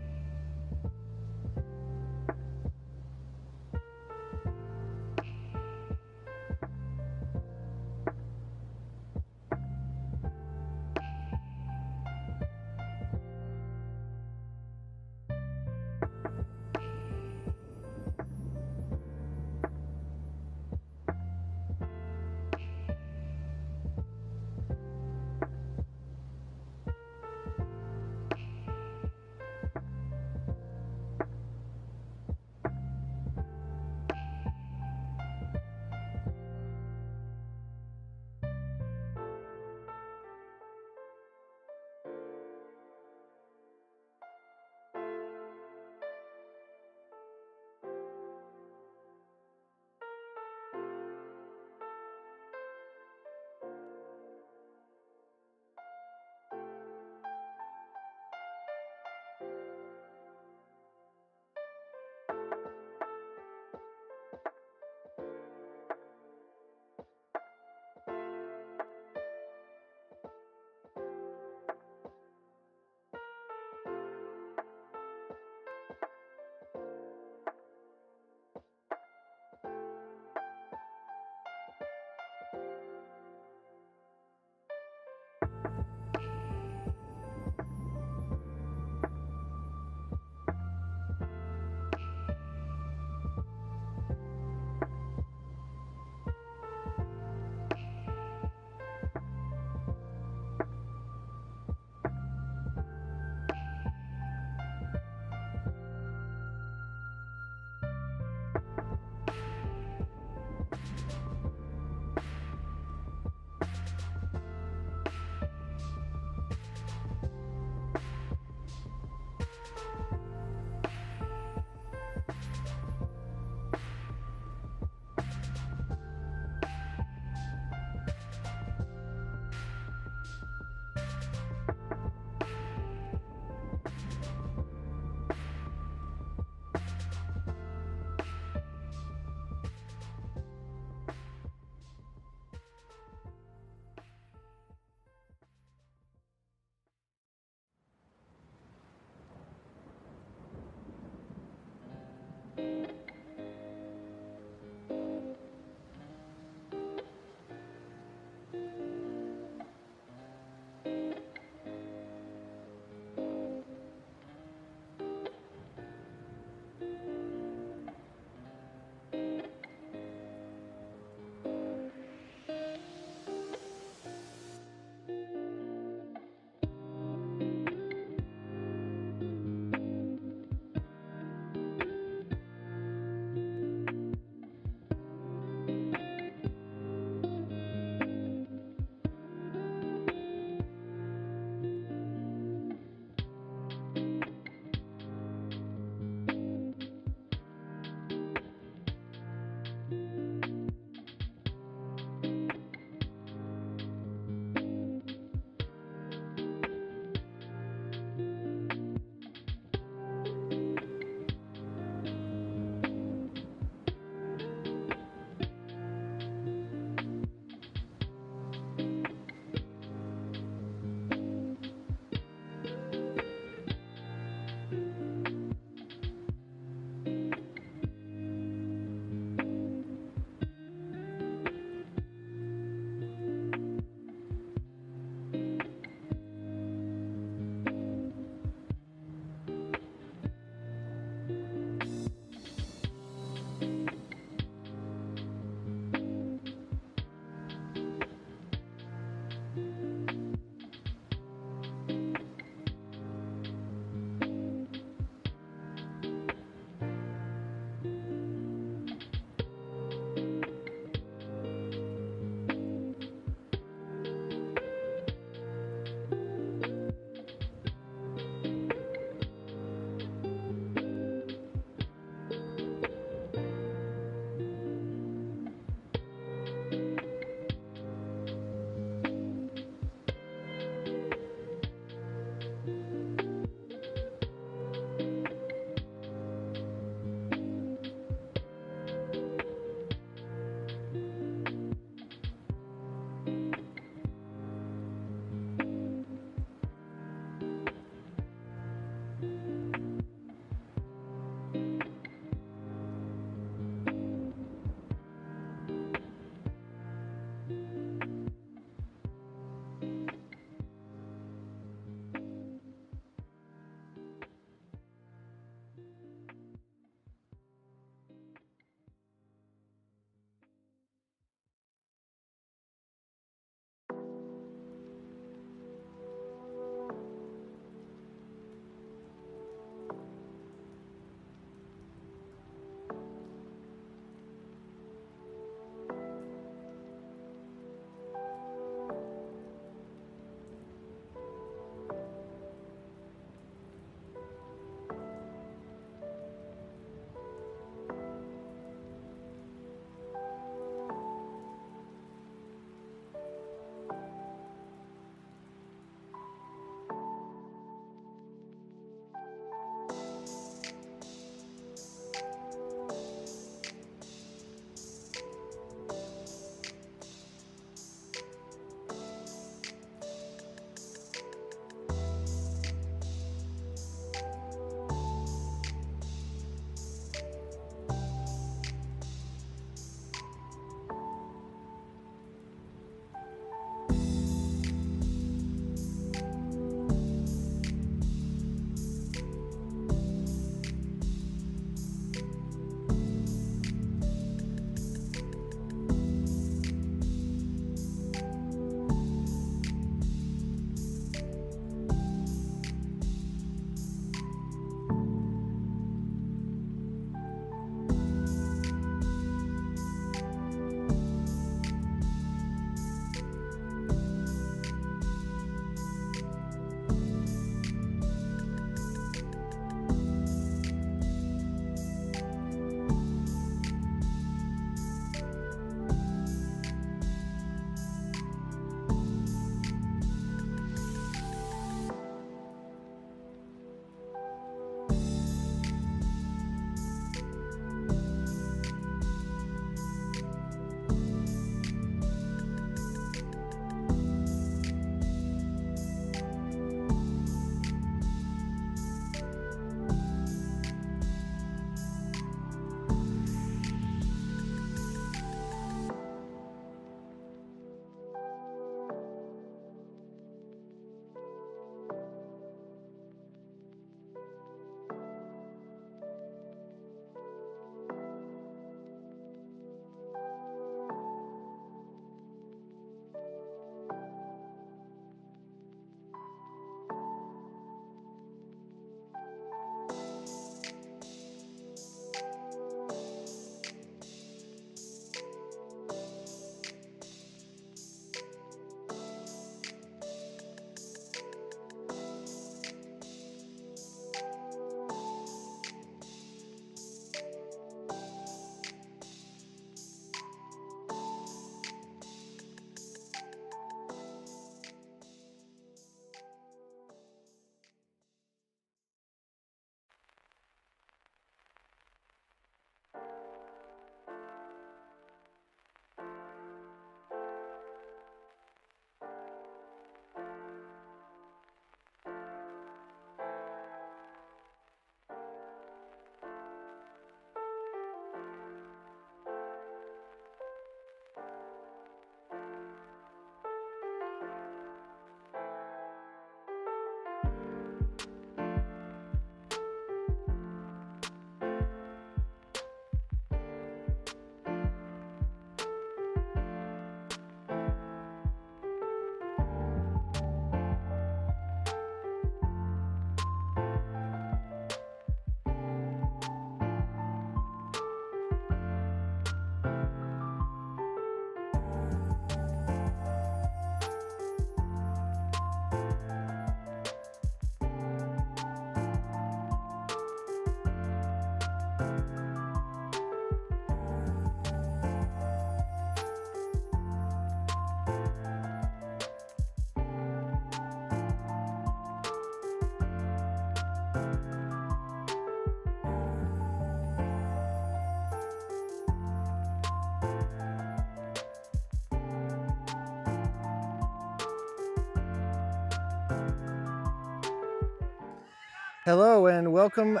Speaker 1: Hello and welcome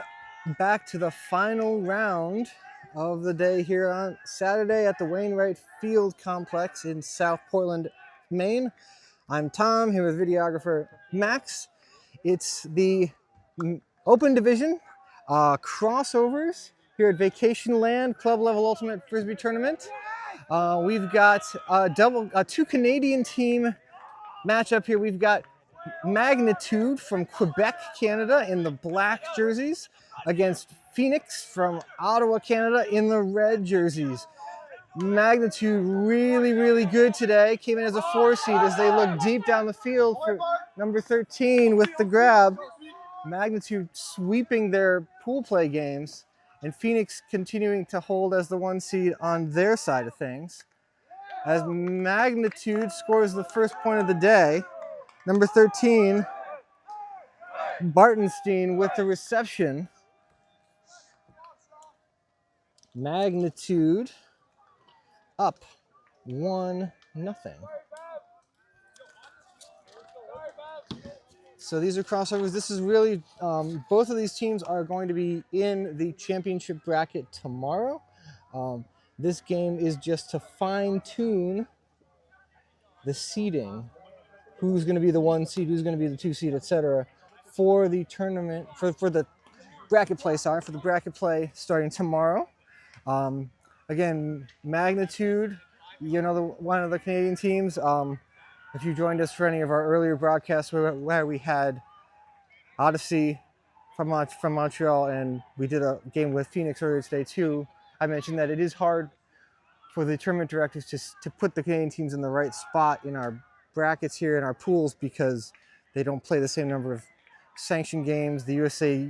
Speaker 1: back to the final round of the day here on Saturday at the Wainwright Field Complex in South Portland, Maine. I'm Tom, here with videographer Max. It's the open division crossovers here at Vacation Land Club Level Ultimate Frisbee Tournament. We've got a two Canadian team matchup here. We've got Magnitude from Quebec, Canada in the black jerseys against Phoenix from Ottawa, Canada in the red jerseys. Magnitude really good today. Came in as a 4 seed as they look deep down the field for number 13 with the grab. Magnitude sweeping their pool play games and Phoenix continuing to hold as the 1 seed on their side of things. As Magnitude scores the first point of the day, number 13, Bartenstein with the reception. Magnitude up 1-0. So these are crossovers. This is really, both of these teams are going to be in the championship bracket tomorrow. This game is just to fine tune the seeding. Who's going to be the 1 seed, who's going to be the 2 seed, etc. for the tournament, for the bracket play, for the bracket play starting tomorrow. Again, Magnitude, you know, one of the Canadian teams. If you joined us for any of our earlier broadcasts where we had Odyssey from Montreal and we did a game with Phoenix earlier today too, I mentioned that it is hard for the tournament directors to put the Canadian teams in the right spot in our brackets here in our pools because they don't play the same number of sanctioned games. The USA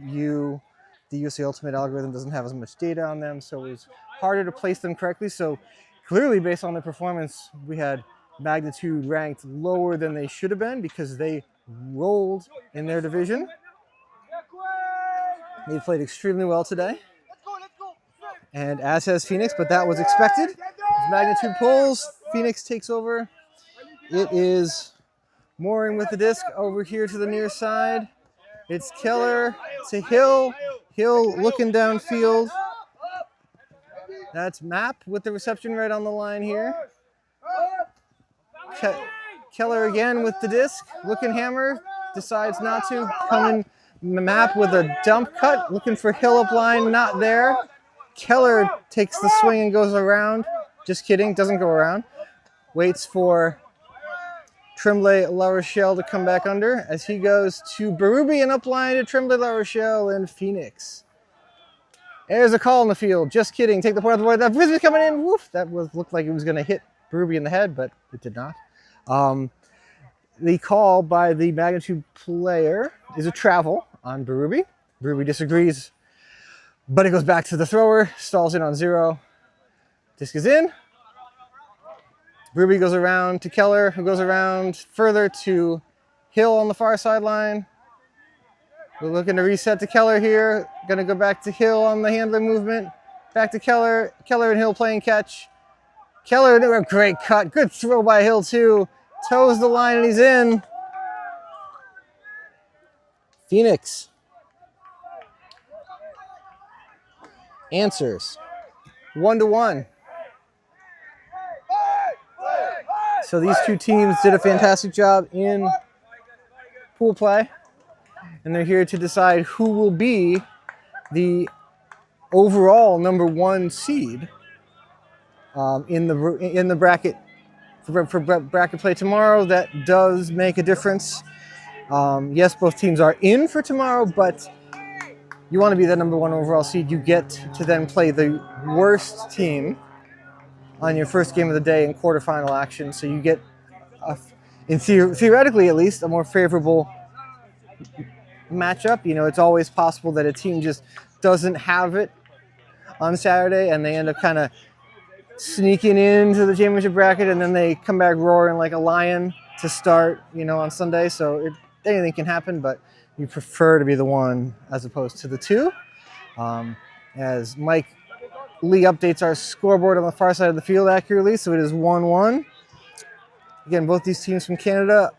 Speaker 1: Ultimate algorithm doesn't have as much data on them, so it was harder to place them correctly. So clearly, based on their performance, we had Magnitude ranked lower than they should have been because they rolled in their division. They played extremely well today, and as has Phoenix, but that was expected. As Magnitude pulls, Phoenix takes over. It is mooring with the disc over here to the near side. It's Keller to Hill. Hill looking downfield. That's Map with the reception right on the line here. Keller again with the disc. Looking hammer. Decides not to. Coming Map with a dump cut. Looking for Hill up line. Not there. Keller takes the swing and goes around. Just kidding. Doesn't go around. Waits for Tremblay La Rochelle to come back under as he goes to Berube and upline to Tremblay La Rochelle and Phoenix. There's a call in the field. Just kidding. Take the point out of the board. That frisbee coming in. Woof. That looked like it was going to hit Berube in the head, but it did not. The call by the Magnitude player is a travel on Berube. Berube disagrees, but it goes back to the thrower. Stalls in on 0. Disc is in. Berube goes around to Keller, who goes around further to Hill on the far sideline. We're looking to reset to Keller here. Going to go back to Hill on the handler movement. Back to Keller. Keller and Hill playing catch. Keller, a great cut. Good throw by Hill too. Toes the line and he's in. Phoenix answers 1-1. So these two teams did a fantastic job in pool play, and they're here to decide who will be the overall number 1 seed in the bracket for bracket play tomorrow. That does make a difference. Yes, both teams are in for tomorrow, but you want to be the number 1 overall seed. You get to then play the worst team on your first game of the day in quarterfinal action, so you get, theoretically at least, a more favorable matchup. You know, it's always possible that a team just doesn't have it on Saturday and they end up kind of sneaking into the championship bracket and then they come back roaring like a lion to start, you know, on Sunday. So anything can happen, but you prefer to be the 1 as opposed to the 2. As Mike Lee updates our scoreboard on the far side of the field accurately, so it is 1-1. Again, both these teams from Canada.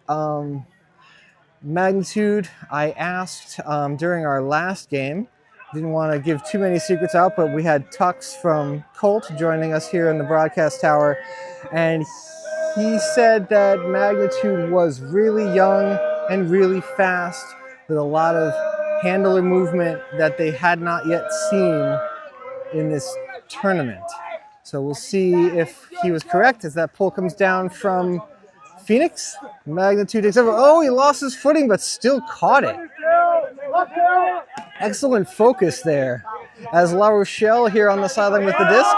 Speaker 1: Magnitude, I asked during our last game. Didn't want to give too many secrets out, but we had Tux from Colt joining us here in the broadcast tower, and he said that Magnitude was really young and really fast with a lot of handler movement that they had not yet seen in this tournament. So we'll see if he was correct as that pull comes down from Phoenix. Magnitude takes over. Oh, he lost his footing, but still caught it. Excellent focus there. As La Rochelle here on the sideline with the disc.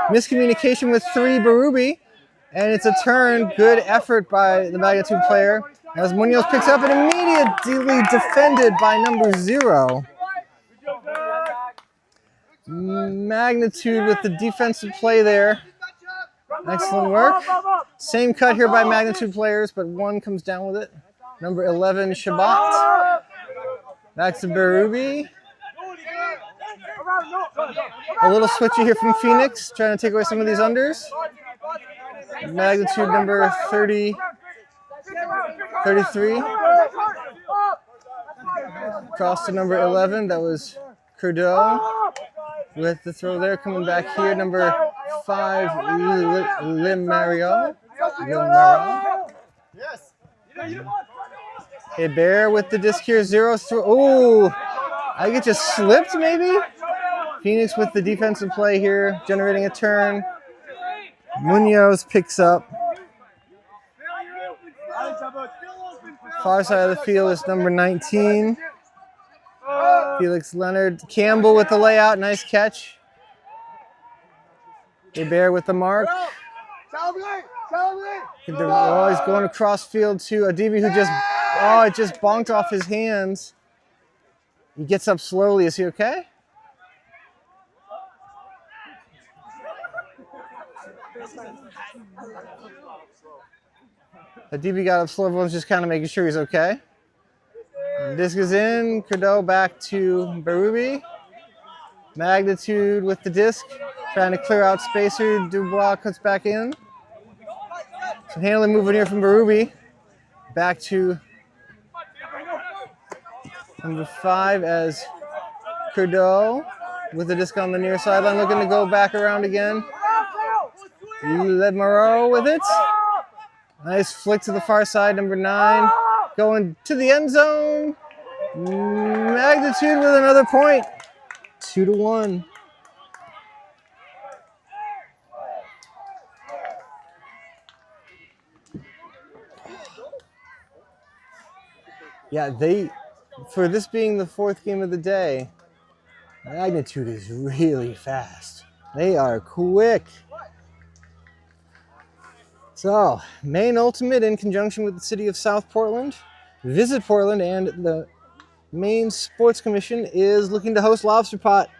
Speaker 1: Miscommunication with 3, Berube. And it's a turn. Good effort by the Magnitude player. As Munoz picks up and immediately defended by number 0. Magnitude with the defensive play there. Excellent work. Same cut here by Magnitude players, but one comes down with it. Number 11, Shabbat. Back to Berube. A little switchy here from Phoenix, trying to take away some of these unders. Magnitude number 30, 33. Cross to number 11, that was Curdo. With the throw there, coming back here, number 5, Limario. Hey, Bear with the disc here, 0 throw. Oh, I think it just slipped maybe? Phoenix with the defensive play here, generating a turn. Munoz picks up. Far side of the field is number 19. Felix Leonard. Campbell with the layout. Nice catch. Bear with the mark. Oh, he's going across field to Adibi, who it just bonked off his hands. He gets up slowly. Is he okay? Adibi got up slow. Everyone's just kind of making sure he's okay. Disc is in. Curdo back to Berube. Magnitude with the disc. Trying to clear out spacer. Dubois cuts back in. So handling movement here from Berube. Back to number 5 as Curdo with the disc on the near sideline. Looking to go back around again. Ledmaro with it. Nice flick to the far side, number 9. Going to the end zone. Magnitude with another point. 2-1. Yeah, for this being the 4th game of the day, Magnitude is really fast. They are quick. So, Maine Ultimate in conjunction with the city of South Portland, Visit Portland, and the Maine Sports Commission is looking to host Lobster Pot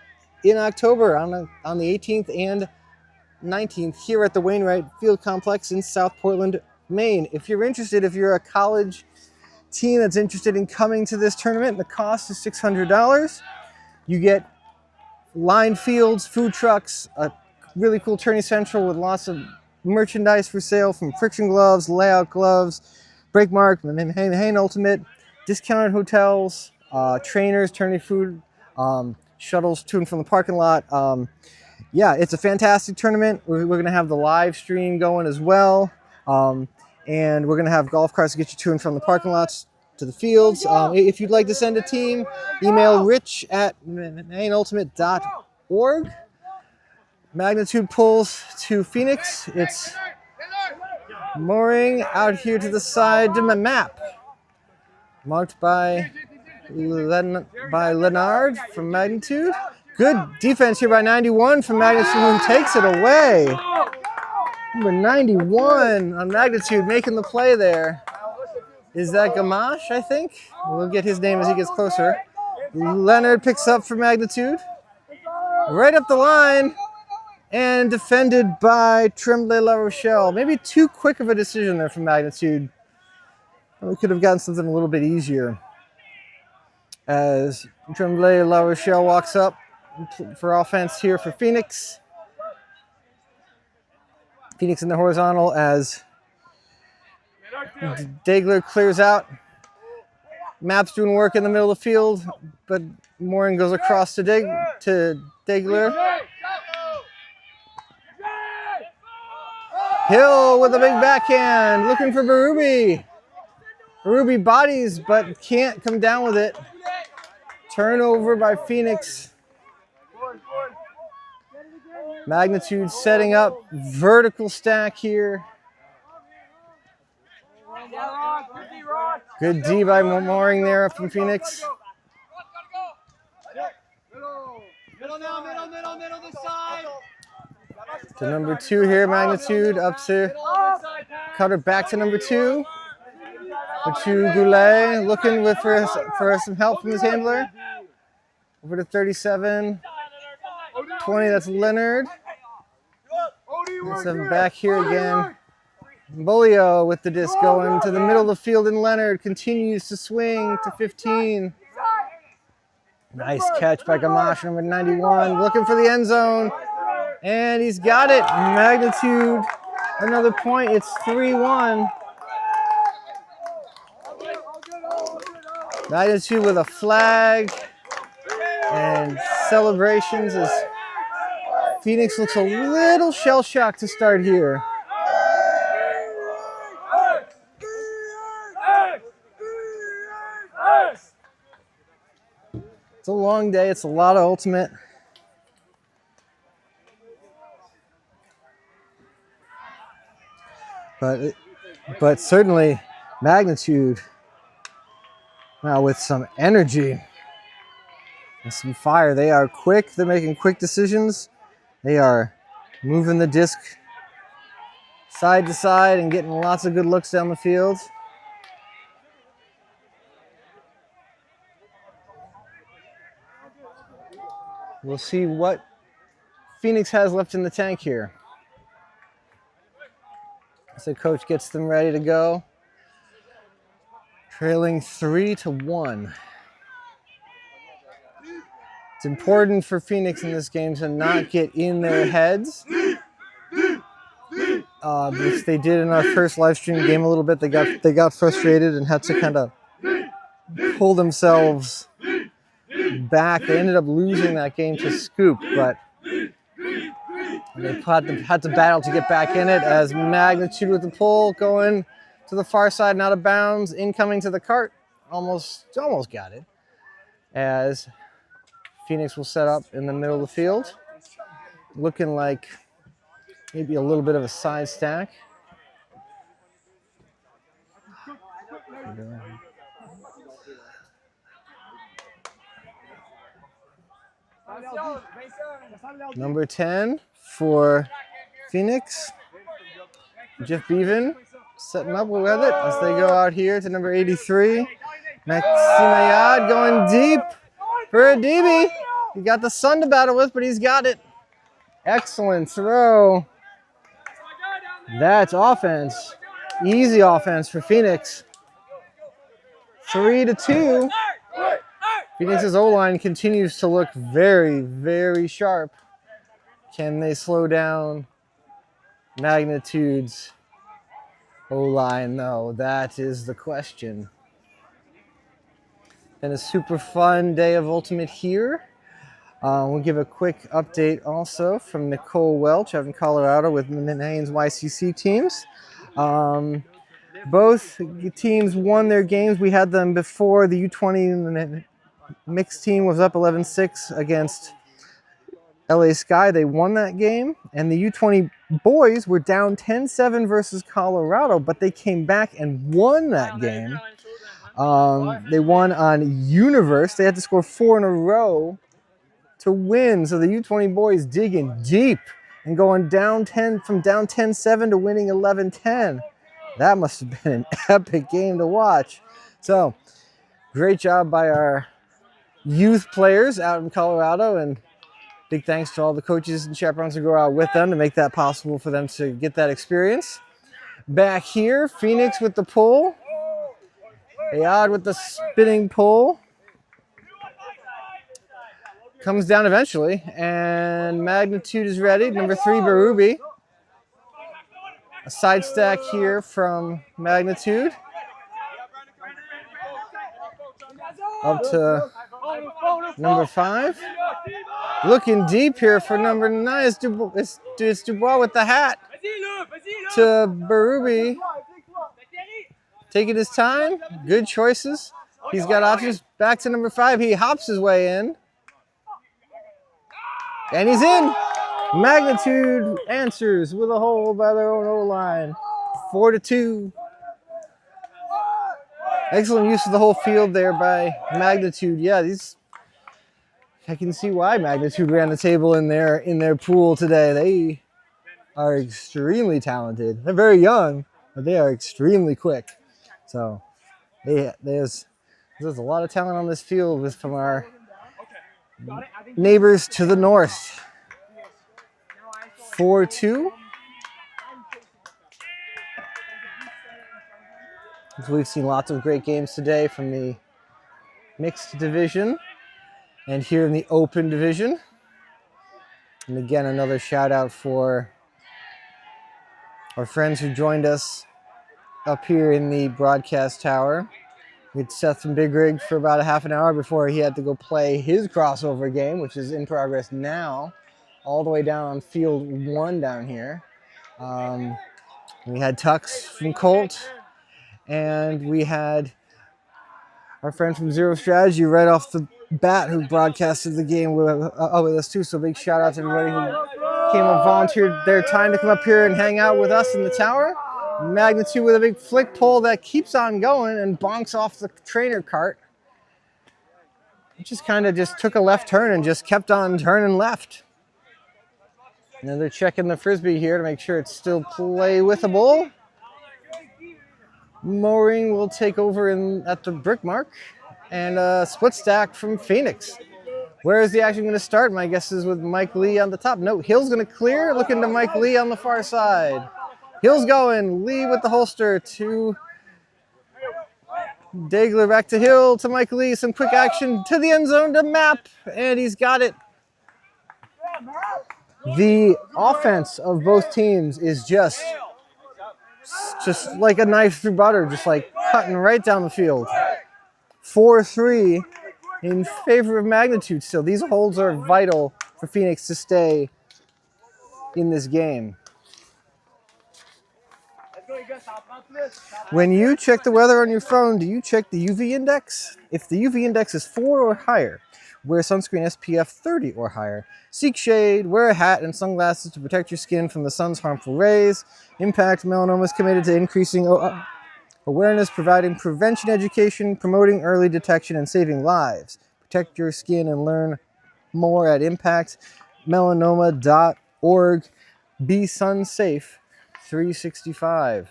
Speaker 1: in October on the 18th and 19th here at the Wainwright Field Complex in South Portland, Maine. If you're interested, if you're a college team that's interested in coming to this tournament, the cost is $600. You get lined fields, food trucks, a really cool tourney central with lots of merchandise for sale, from friction gloves, layout gloves, brake mark, Maine Ultimate, discounted hotels, trainers, tourney food, shuttles to and from the parking lot. Yeah, it's a fantastic tournament. We're going to have the live stream going as well. And we're going to have golf carts to get you to and from the parking lots to the fields. If you'd like to send a team, email rich@maineultimate.org. Magnitude pulls to Phoenix. It's mooring out here to the side to my map. Marked by Leonard from Magnitude. Good defense here by 91 from Magnitude, who takes it away. Number 91 on Magnitude making the play there. Is that Gamache, I think? We'll get his name as he gets closer. Leonard picks up for Magnitude. Right up the line. And defended by Tremblay La Rochelle. Maybe too quick of a decision there from Magnitude. We could have gotten something a little bit easier. As Tremblay La Rochelle walks up for offense here for Phoenix. Phoenix in the horizontal as Dagler clears out. Map's doing work in the middle of the field, but Morin goes across to Degler. Hill with a big backhand, looking for Berube. Berube bodies, but can't come down with it. Turnover by Phoenix. Magnitude setting up vertical stack here. Good D by Mooring there from Phoenix. To number 2 here, Magnitude up to cutter back to number 2. To Goulet looking for some help from his handler. Over to 37. 20, that's Leonard. So back here again. Bolio with the disc going to the middle of the field, and Leonard continues to swing to 15. Nice catch by Gamache, number 91, looking for the end zone, and he's got it. Magnitude, another point. It's 3-1. Magnitude with a flag and celebrations as Phoenix looks a little shell-shocked to start here. It's a long day. It's a lot of ultimate. But certainly Magnitude now with some energy and some fire. They are quick. They're making quick decisions. They are moving the disc side to side and getting lots of good looks down the field. We'll see what Phoenix has left in the tank here. So coach gets them ready to go. Trailing 3-1. It's important for Phoenix in this game to not get in their heads. Which they did in our first live stream game a little bit. They got frustrated and had to kind of pull themselves back. They ended up losing that game to Scoop, but they had to battle to get back in it as Magnitude with the pull going to the far side and out of bounds, incoming to the cart. Almost got it. As Phoenix will set up in the middle of the field. Looking like maybe a little bit of a side stack. Number 10 for Phoenix. Jeff Bevan setting up with it as they go out here to number 83. Maximayad going deep for a DB. He got the sun to battle with, but he's got it. Excellent throw. That's offense. Easy offense for Phoenix. 3-2. Phoenix's O-line continues to look very, very sharp. Can they slow down Magnitude's O-line? No, that is the question. And a super fun day of Ultimate here. We'll give a quick update also from Nicole Welch out in Colorado with Maine's YCC teams. Both teams won their games. We had them before. The U20 mixed team was up 11-6 against LA Sky. They won that game. And the U20 boys were down 10-7 versus Colorado, but they came back and won that game. They won on Universe. They had to score 4 in a row to win. So the U20 boys digging deep and going down 10 from down 10-7 to winning 11-10. That must have been an epic game to watch. So great job by our youth players out in Colorado, and big thanks to all the coaches and chaperones who go out with them to make that possible for them to get that experience. Back here, Phoenix with the pull. Ayad with the spinning pull. Comes down eventually, and Magnitude is ready. Number 3, Berube. A side stack here from Magnitude. Up to number 5. Looking deep here for number 9. It's Dubois with the hat. To Berube. Taking his time. Good choices. He's got options. Back to number 5. He hops his way in. And he's in. Magnitude answers with a hole by their own O-line. 4-2. Excellent use of the whole field there by Magnitude. Yeah, I can see why Magnitude ran the table in their pool today. They are extremely talented. They're very young, but they are extremely quick. So there's a lot of talent on this field from our neighbors to the north. 4-2. We've seen lots of great games today from the mixed division and here in the open division. And again, another shout out for our friends who joined us up here in the broadcast tower. We had Seth from Big Rig for about a half an hour before he had to go play his crossover game, which is in progress now, all the way down on field 1 down here. We had Tux from Colt, and we had our friend from Zero Strategy right off the bat who broadcasted the game with us too. So big shout out to everybody who came and volunteered their time to come up here and hang out with us in the tower. Magnitude with a big flick pole that keeps on going and bonks off the trainer cart. It just kind of just took a left turn and just kept on turning left. Now they're checking the Frisbee here to make sure it's still play-withable. Maureen will take over at the brick mark. And split stack from Phoenix. Where is the action going to start? My guess is with Mike Lee on the top. No, Hill's going to clear. Looking to Mike Lee on the far side. Hill's going. Lee with the holster to Dagler. Back to Hill to Mike Lee. Some quick action to the end zone to Map. And he's got it. The offense of both teams is just like a knife through butter. Just like cutting right down the field. 4-3 in favor of Magnitude still. These holds are vital for Phoenix to stay in this game. When you check the weather on your phone, do you check the UV index? If the UV index is 4 or higher, wear sunscreen SPF 30 or higher. Seek shade, wear a hat and sunglasses to protect your skin from the sun's harmful rays. Impact Melanoma is committed to increasing awareness, providing prevention education, promoting early detection, and saving lives. Protect your skin and learn more at impactmelanoma.org. Be sun safe 365.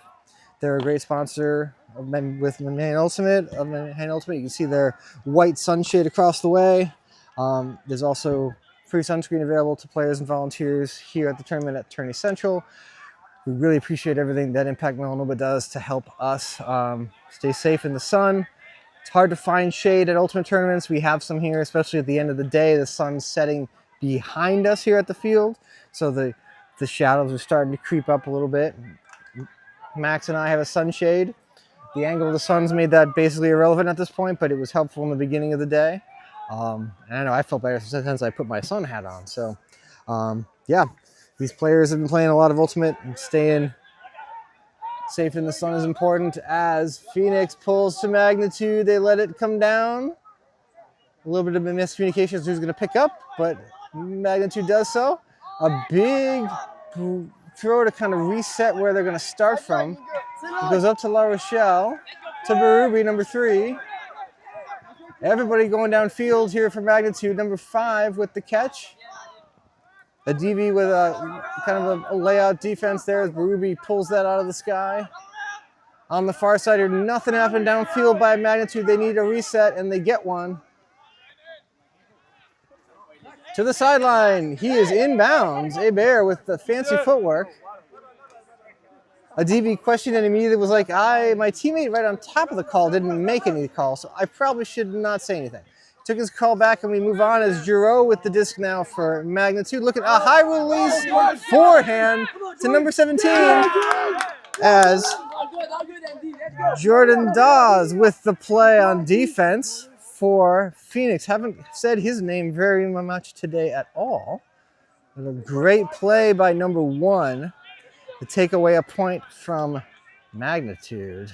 Speaker 1: They're a great sponsor with Maine Ultimate. You can see their white sunshade across the way. There's also free sunscreen available to players and volunteers here at the tournament at Tourney Central. We really appreciate everything that Impact Melanoma does to help us stay safe in the sun. It's hard to find shade at Ultimate tournaments. We have some here, especially at the end of the day. The sun's setting behind us here at the field, so the shadows are starting to creep up a little bit. Max and I have a sunshade. The angle of the sun's made that basically irrelevant at this point, but it was helpful in the beginning of the day. And I know I felt better since I put my sun hat on. So, yeah. These players have been playing a lot of Ultimate, and staying safe in the sun is important. As Phoenix pulls to Magnitude, they let it come down. A little bit of a miscommunication as who's going to pick up, but Magnitude does so. A big throw to kind of reset where they're going to start from. It goes up to La Rochelle, to Berube, number 3. Everybody going downfield here for Magnitude, number 5 with the catch. A DB with a kind of a layout defense there as Berube pulls that out of the sky. On the far side here, nothing happened downfield by Magnitude. They need a reset, and they get one. To the sideline, he is inbounds. Hebert with the fancy footwork. A DB questioned and immediately was like, my teammate right on top of the call didn't make any call, so I probably should not say anything. Took his call back, and we move on as Giroux with the disc now for Magnitude. Look at a high release forehand to number 17 as Jordan Dawes with the play on defense. for Phoenix. Haven't said his name very much today at all. And a great play by number 1 to take away a point from Magnitude.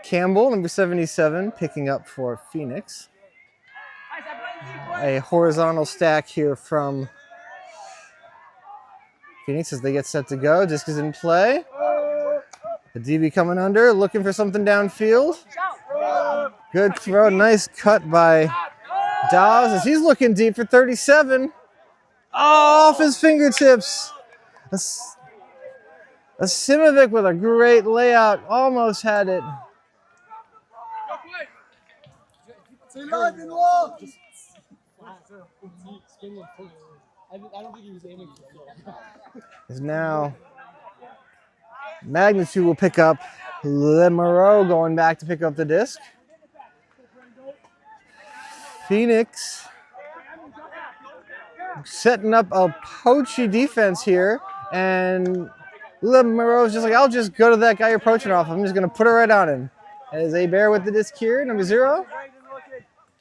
Speaker 1: Campbell, number 77, picking up for Phoenix. A horizontal stack here from Phoenix as they get set to go. Disc is in play. The DB coming under, looking for something downfield. Good throw, nice cut by Dawes as he's looking deep for 37. Oh, off his fingertips. A Simovic with a great layout, almost had it. Is now Magnitude will pick up. Lemoreau going back to pick up the disc. Phoenix setting up a poachy defense here, and Lemoreau's just like, I'll just go to that guy you're poaching off. I'm just going to put it right on him. As Hebert with the disc here, number 0.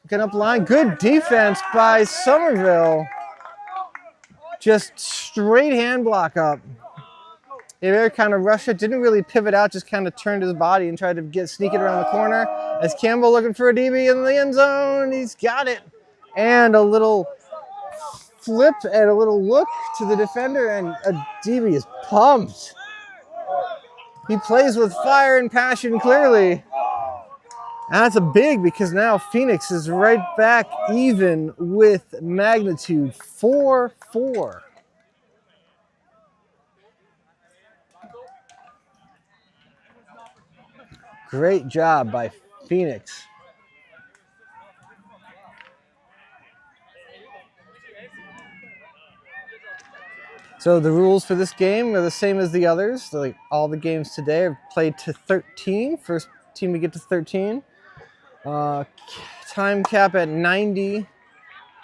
Speaker 1: Looking up line. Good defense by Somerville. Just straight hand block up. Hebert kind of rushed it, didn't really pivot out, just kind of turned his body and tried to sneak it around the corner. As Campbell looking for a DB in the end zone, he's got it. And a little flip and a little look to the defender, and a DB is pumped. He plays with fire and passion, clearly. And that's a big, because now Phoenix is right back even with Magnitude, 4-4. Great job by Phoenix. So the rules for this game are the same as the others. So like all the games today are played to 13. First team to get to 13. Time cap at 90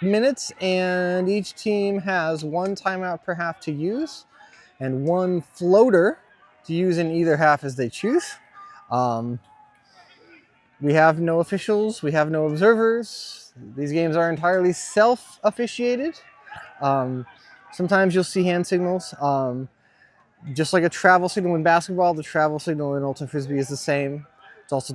Speaker 1: minutes, and each team has 1 timeout per half to use and 1 floater to use in either half as they choose. We have no officials, we have no observers. These games are entirely self-officiated. Sometimes you'll see hand signals. Just like a travel signal in basketball, the travel signal in Ultimate Frisbee is the same. It's also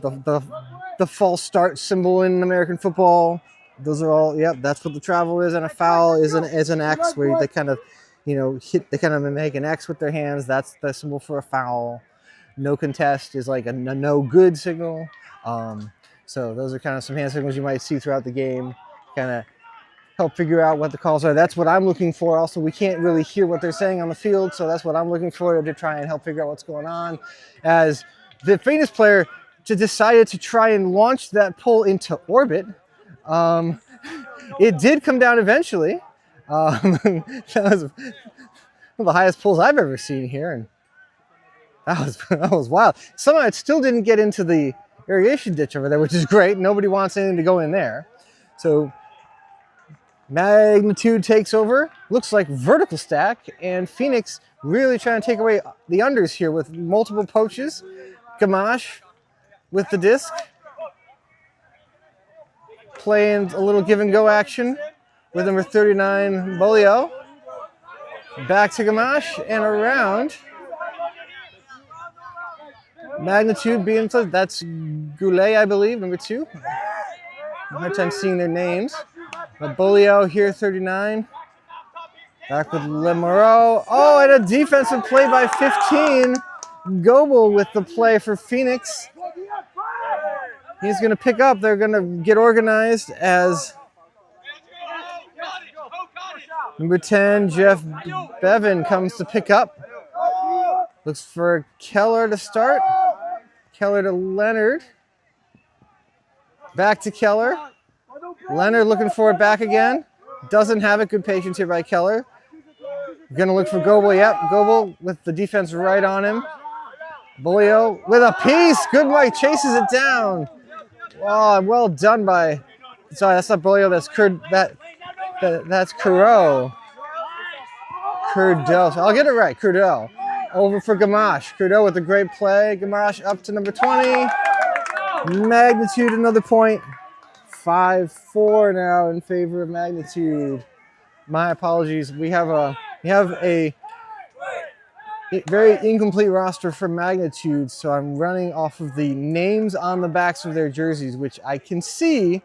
Speaker 1: the false start symbol in American football. Those are all, yep, that's what the travel is. And a foul is an X, where they kind of, they kind of make an X with their hands. That's the symbol for a foul. No contest is like a no good signal. So those are kind of some hand signals you might see throughout the game. Kind of help figure out what the calls are. That's what I'm looking for. Also, we can't really hear what they're saying on the field, so that's what I'm looking for to try and help figure out what's going on. As the Phoenix player decided to try and launch that pull into orbit. It did come down eventually. That was one of the highest pulls I've ever seen here, and that was wild. Somehow it still didn't get into the irrigation ditch over there, which is great. Nobody wants anything to go in there. So Magnitude takes over. Looks like vertical stack, and Phoenix really trying to take away the unders here with multiple poaches. Gamache with the disc. Playing a little give and go action with number 39, Bouoy. Back to Gamache and around. Magnitude being, that's Goulet, I believe, number 2. Hard time seeing their names. But Bouoy here, 39. Back with Lemoreau. Oh, and a defensive play by 15. Goebel with the play for Phoenix. He's going to pick up. They're going to get organized as number 10, Jeff Bevan, comes to pick up. Looks for Keller to start. Keller to Leonard. Back to Keller. Leonard looking for it back again. Doesn't have it. Good patience here by Keller. Going to look for Goebel. Yep, Goebel with the defense right on him. Bouoy with a piece. Good Mike chases it down. Oh, well done by. Sorry, that's not Bouoy. That's that's Curdeau. Curdeau. I'll get it right. Curdeau. Over for Gamache. Curdo with a great play. Gamache up to number 20. Magnitude, another point. 5-4 now in favor of Magnitude. My apologies. We have a very incomplete roster for Magnitude, so I'm running off of the names on the backs of their jerseys, which I can see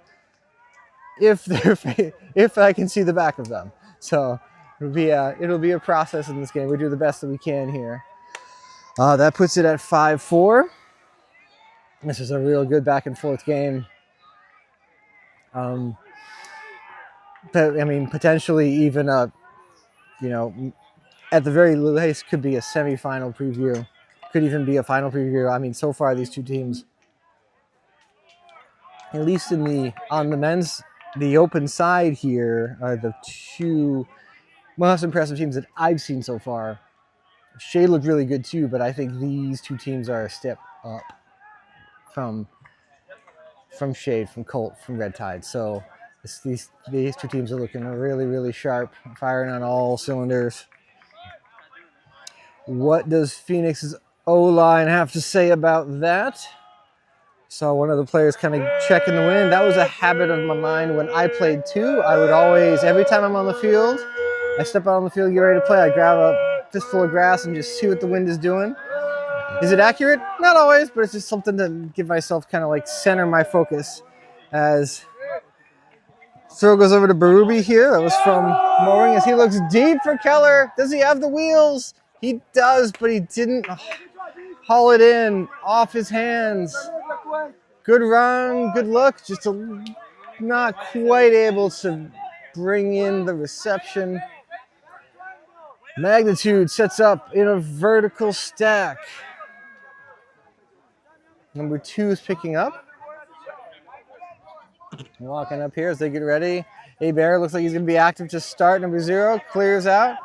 Speaker 1: if I can see the back of them. So it'll be a process in this game. We do the best that we can here. That puts it at 5-4. This is a real good back and forth game. But I mean, potentially even at the very least, could be a semifinal preview. Could even be a final preview. I mean, so far these two teams, at least on the men's, the open side here, are the two most impressive teams that I've seen so far. Shade looked really good too, but I think these two teams are a step up from Shade, from Colt, from Red Tide. So these two teams are looking really, really sharp, firing on all cylinders. What does Phoenix's O-line have to say about that? Saw one of the players kind of checking the wind. That was a habit of mine when I played too. I would always, every time I'm on the field, I step out on the field, get ready to play, I grab a fistful of grass and just see what the wind is doing. Is it accurate? Not always, but it's just something to give myself kind of like center my focus. As throw goes over to Barubi here. That was from Mowing as he looks deep for Keller. Does he have the wheels? He does, but he didn't haul it in off his hands. Good run, good look, just not quite able to bring in the reception. Magnitude sets up in a vertical stack. Number 2 is picking up. Walking up here as they get ready. A-Bear looks like he's going to be active to start. Number 0 clears out.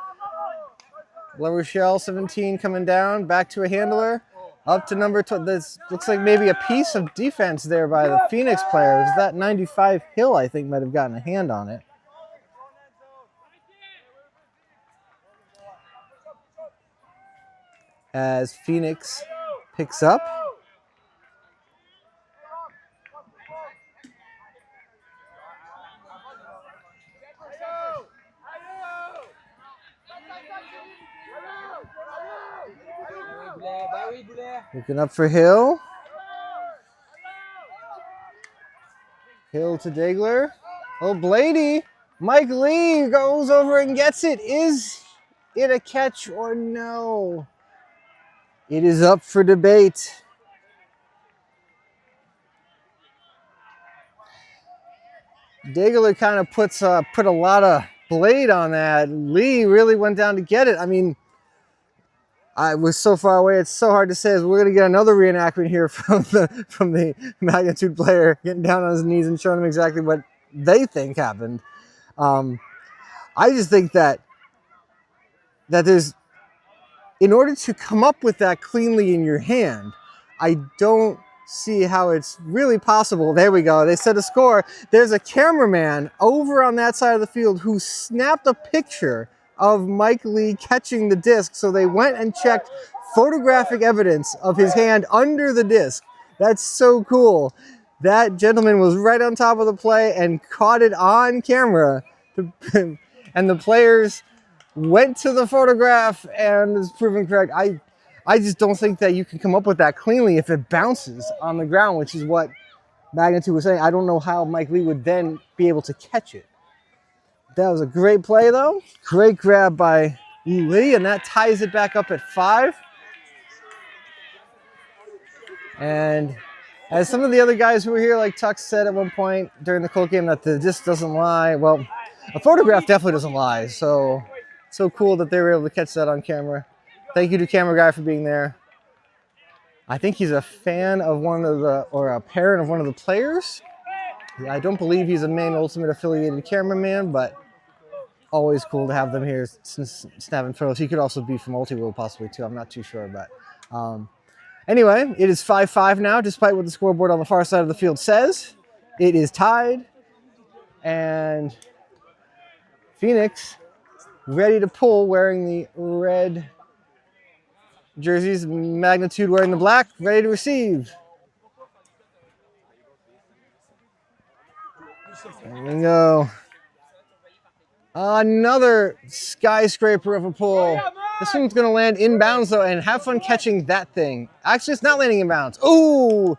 Speaker 1: Lower shell 17 coming down. Back to a handler. Up to number 12. This looks like maybe a piece of defense there by the Phoenix player. It was that 95 Hill, I think, might have gotten a hand on it. As Phoenix picks up. Looking up for Hill. Hill to Degler. Oh, Blady. Mike Lee goes over and gets it. Is it a catch or no? It is up for debate. Degler kind of put a lot of blade on that. Lee really went down to get it. I mean, I was so far away, it's so hard to say. As we're going to get another reenactment here from the Magnitude player getting down on his knees and showing them exactly what they think happened. I just think that there's, in order to come up with that cleanly in your hand, I don't see how it's really possible. There we go. They set a score. There's a cameraman over on that side of the field who snapped a picture of Mike Lee catching the disc. So they went and checked photographic evidence of his hand under the disc. That's so cool. That gentleman was right on top of the play and caught it on camera. And the players went to the photograph and is proven correct. I just don't think that you can come up with that cleanly if it bounces on the ground, which is what Magnitude was saying. I don't know how Mike Lee would then be able to catch it. That was a great play, though. Great grab by Lee, and that ties it back up at 5. And as some of the other guys who were here, like Tux said at one point during the Colt game, that the disc doesn't lie. Well, a photograph definitely doesn't lie. So cool that they were able to catch that on camera. Thank you to camera guy for being there. I think he's a fan of or a parent of one of the players. I don't believe he's a Maine Ultimate affiliated cameraman, but always cool to have them here snapping photos. He could also be from Multi-World possibly too. I'm not too sure, but anyway, it is 5-5 now, despite what the scoreboard on the far side of the field says. It is tied, and Phoenix ready to pull, wearing the red jerseys, Magnitude wearing the black, ready to receive. There we go. Another skyscraper of a pull. This one's going to land inbounds, though, and have fun catching that thing. Actually, it's not landing inbounds. Ooh!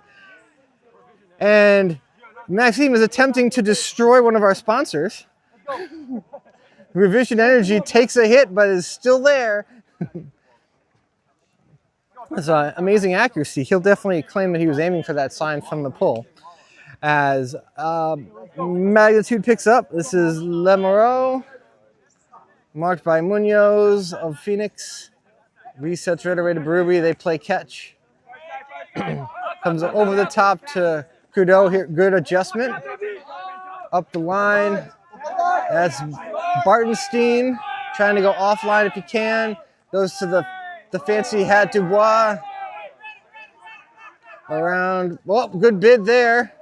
Speaker 1: And Maxime is attempting to destroy one of our sponsors. Revision Energy takes a hit, but is still there. That's amazing accuracy. He'll definitely claim that he was aiming for that sign from the pull. As Magnitude picks up, this is Lemoreau, marked by Munoz of Phoenix. Resets right away to Bouoy. They play catch. Comes over the top to Trudeau here. Good adjustment. Up the line. That's Bartenstein trying to go offline if he can. Goes to the fancy hat Dubois. Around. Oh, good bid there.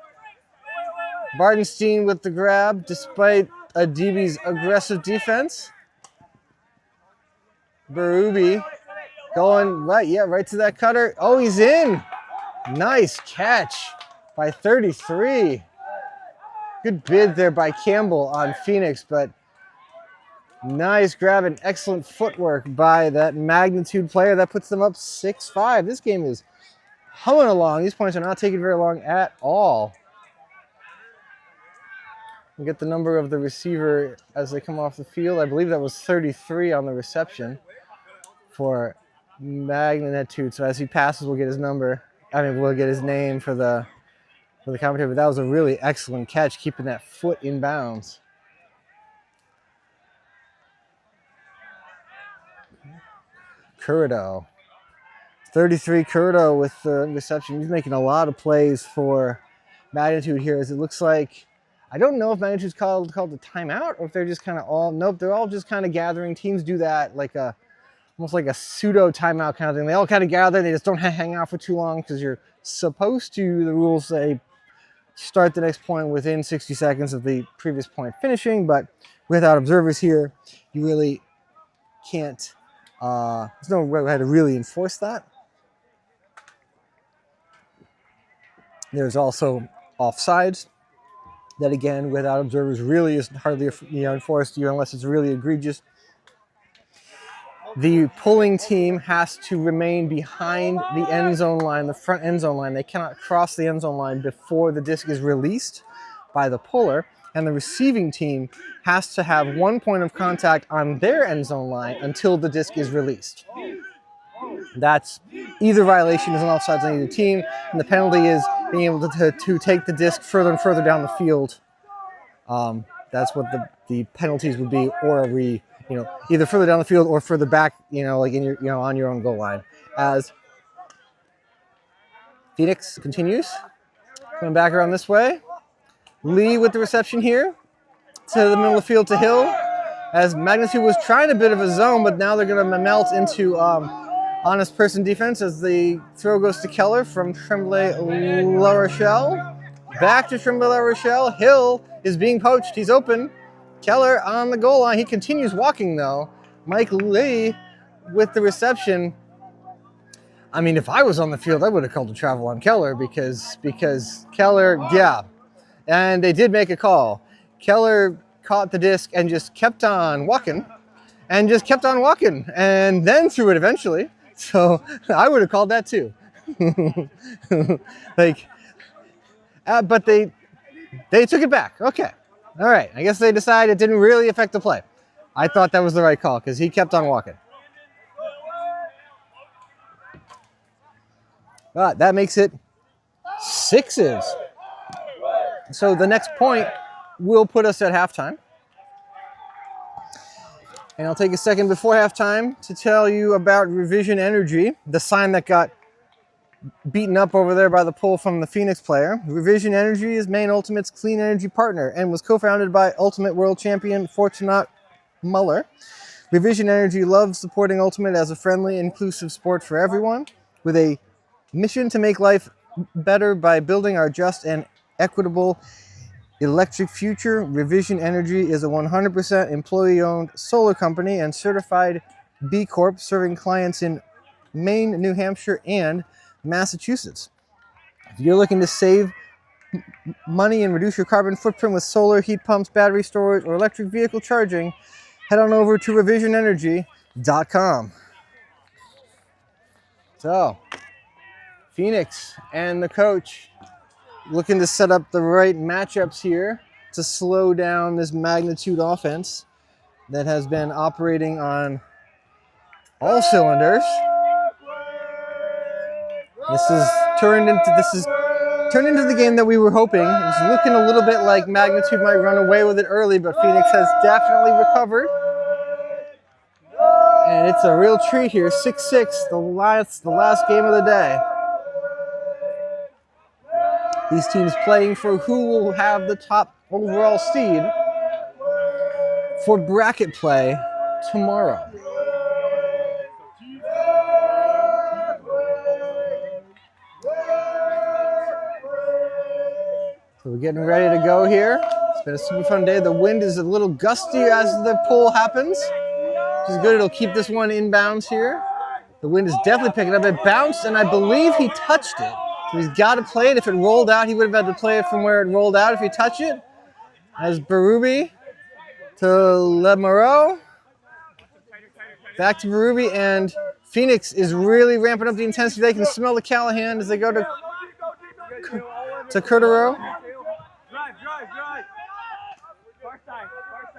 Speaker 1: Bartenstein with the grab despite Adibi's aggressive defense. Bouoy going right to that cutter. Oh, he's in. Nice catch by 33. Good bid there by Campbell on Phoenix, but nice grab and excellent footwork by that Magnitude player. That puts them up 6-5. This game is humming along. These points are not taking very long at all. We get the number of the receiver as they come off the field. I believe that was 33 on the reception for Magnitude. So as he passes, we'll get his number. We'll get his name for the commentator. But that was a really excellent catch, keeping that foot in bounds. Curado. 33 Curado with the reception. He's making a lot of plays for Magnitude here, as it looks like. I don't know if Magnitude's called a timeout or if they're just kind of all, nope, they're all just kind of gathering. Teams do that like almost like a pseudo timeout kind of thing. They all kind of gather. They just don't hang out for too long because you're supposed to, the rules say, start the next point within 60 seconds of the previous point finishing. But without observers here, you really can't, there's no way to really enforce that. There's also offsides. That again, without observers, really is hardly enforced unless it's really egregious. The pulling team has to remain behind the end zone line, the front end zone line. They cannot cross the end zone line before the disc is released by the puller. And the receiving team has to have 1 point of contact on their end zone line until the disc is released. That's either violation is an offsides on either team, and the penalty is being able to take the disc further and further down the field. That's what the penalties would be, or either further down the field or further back, like in your on your own goal line. As Phoenix continues, coming back around this way. Lee with the reception here to the middle of the field to Hill. As Magnitude was trying a bit of a zone, but now they're going to melt into honest person defense as the throw goes to Keller from Tremblay-La Rochelle. Back to Tremblay-La Rochelle. Hill is being poached. He's open. Keller on the goal line. He continues walking, though. Mike Lee with the reception. I mean, if I was on the field, I would have called a travel on Keller because Keller, yeah. And they did make a call. Keller caught the disc and just kept on walking. And then threw it eventually. So I would have called that too. But they took it back. Okay. All right. I guess they decided it didn't really affect the play. I thought that was the right call because he kept on walking. But that makes it 6s. So the next point will put us at halftime. And I'll take a second before halftime to tell you about Revision Energy, the sign that got beaten up over there by the pull from the Phoenix player. Revision Energy is Maine Ultimate's clean energy partner and was co-founded by Ultimate World Champion Fortitude Muller. Revision Energy loves supporting Ultimate as a friendly, inclusive sport for everyone, with a mission to make life better by building our just and equitable electric future. Revision Energy is a 100% employee-owned solar company and certified B Corp, serving clients in Maine, New Hampshire, and Massachusetts. If you're looking to save money and reduce your carbon footprint with solar, heat pumps, battery storage, or electric vehicle charging, head on over to revisionenergy.com. So, Phoenix and the coach looking to set up the right matchups here to slow down this magnitude offense that has been operating on all cylinders. This is turned into the game that we were hoping. It's looking a little bit like Magnitude might run away with it early, but Phoenix has definitely recovered. And it's a real treat here. 6-6, the last game of the day. These teams playing for who will have the top overall seed for bracket play tomorrow. So we're getting ready to go here. It's been a super fun day. The wind is a little gusty as the pull happens, which is good. It'll keep this one inbounds here. The wind is definitely picking up. It bounced, and I believe he touched it. So he's got to play it. If it rolled out, he would have had to play it from where it rolled out if he touched it. As Berube to Lemoreau. Back to Berube, and Phoenix is really ramping up the intensity. They can smell the Callahan as they go to Curtero.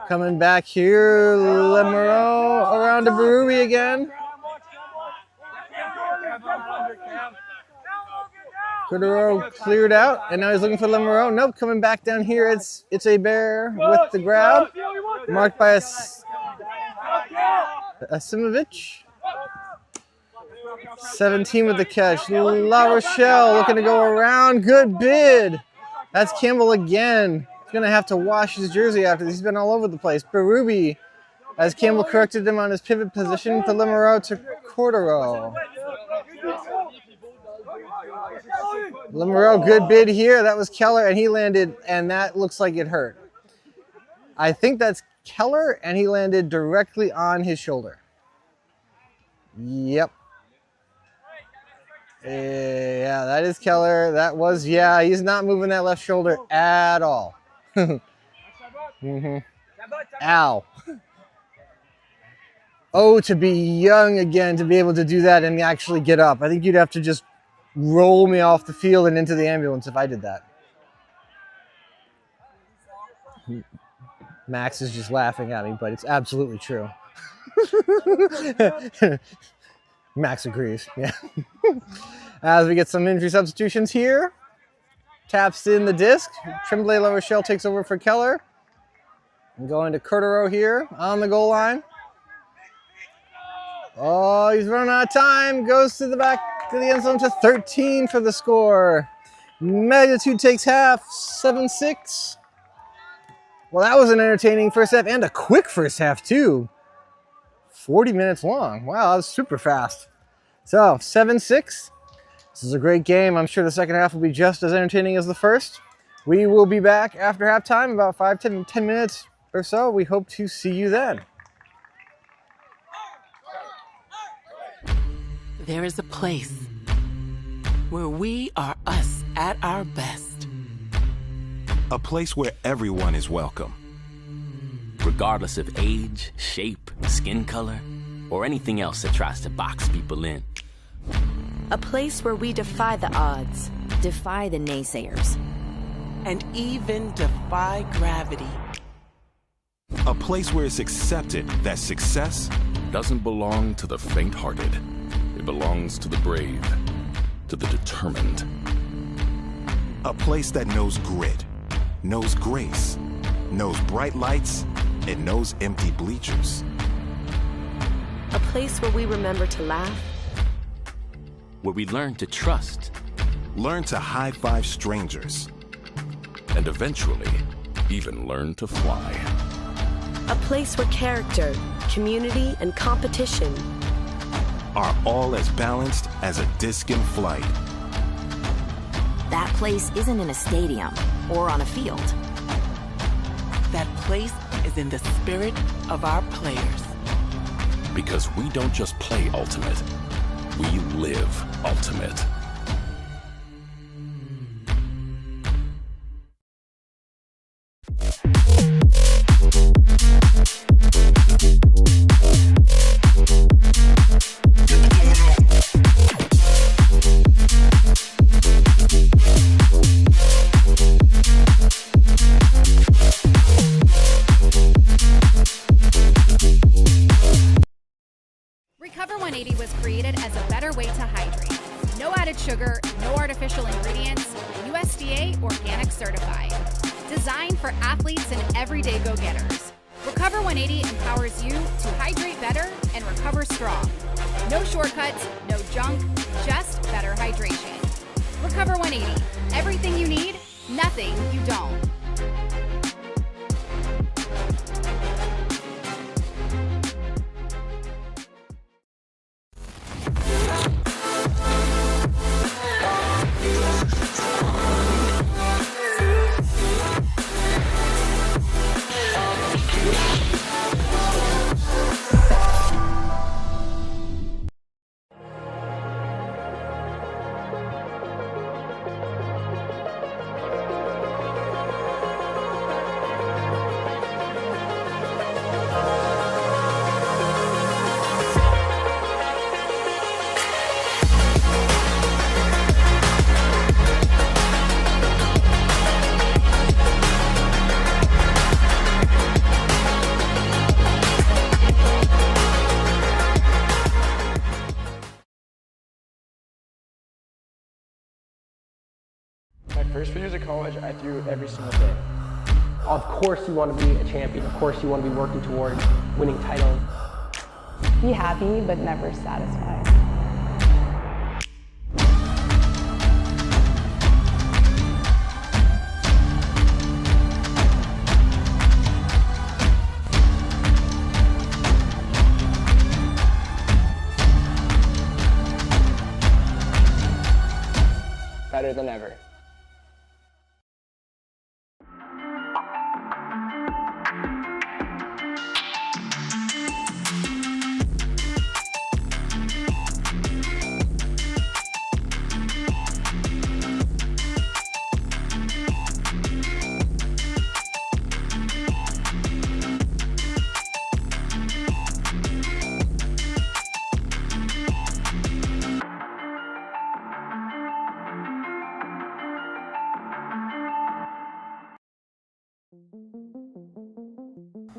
Speaker 1: Coming back here, Lemoreau around to Berube again. Curtero cleared out, and now he's looking for Lemoreau. Nope, coming back down here, it's a bear with the grab, marked by Asimovich. 17 with the catch. La Rochelle looking to go around. Good bid. That's Campbell again. He's going to have to wash his jersey after this. He's been all over the place. Berube, as Campbell corrected him on his pivot position, to Lemoreau to Curtero. Lemoreau, good bid here. That was Keller, and he landed, and that looks like it hurt. I think that's Keller, and he landed directly on his shoulder. Yep. Yeah, that is Keller. That was, yeah, he's not moving that left shoulder at all. Ow. Oh, to be young again, to be able to do that and actually get up. I think you'd have to just roll me off the field and into the ambulance if I did that. Max is just laughing at me, but it's absolutely true. Max agrees, yeah. As we get some injury substitutions here. Taps in the disc. Tremblay La Rochelle takes over for Keller. And going to Curtero here on the goal line. Oh, he's running out of time. Goes to the back to the end zone to 13 for the score. Magnitude takes half, 7-6. Well, that was an entertaining first half and a quick first half too. 40 minutes long. Wow, that was super fast. So, 7-6. This is a great game. I'm sure the second half will be just as entertaining as the first. We will be back after halftime, about 10 minutes or so. We hope to see you then.
Speaker 3: There is a place where we are us at our best.
Speaker 4: A place where everyone is welcome.
Speaker 5: Regardless of age, shape, skin color, or anything else that tries to box people in.
Speaker 6: A place where we defy the odds, defy the naysayers,
Speaker 3: and even defy gravity.
Speaker 4: A place where it's accepted that success
Speaker 7: doesn't belong to the faint-hearted. It belongs to the brave, to the determined.
Speaker 4: A place that knows grit, knows grace, knows bright lights, and knows empty bleachers.
Speaker 6: A place where we remember to laugh,
Speaker 5: where we learn to trust,
Speaker 4: learn to high-five strangers,
Speaker 7: and eventually even learn to fly.
Speaker 6: A place where character, community, and competition
Speaker 4: are all as balanced as a disc in flight.
Speaker 8: That place isn't in a stadium or on a field.
Speaker 3: That place is in the spirit of our players.
Speaker 7: Because we don't just play ultimate, We live ultimate.
Speaker 9: Recover 180 was created as a better way to hydrate. No added sugar, no artificial ingredients, USDA organic certified. Designed for athletes and everyday go-getters. Recover 180 empowers you to hydrate better and recover strong. No shortcuts, no junk, just better hydration. Recover 180, everything you need, nothing you don't.
Speaker 14: My first few years of college, I threw every single day. Of course you want to be a champion. Of course you want to be working towards winning titles.
Speaker 15: Be happy, but never satisfied.
Speaker 14: Better than ever.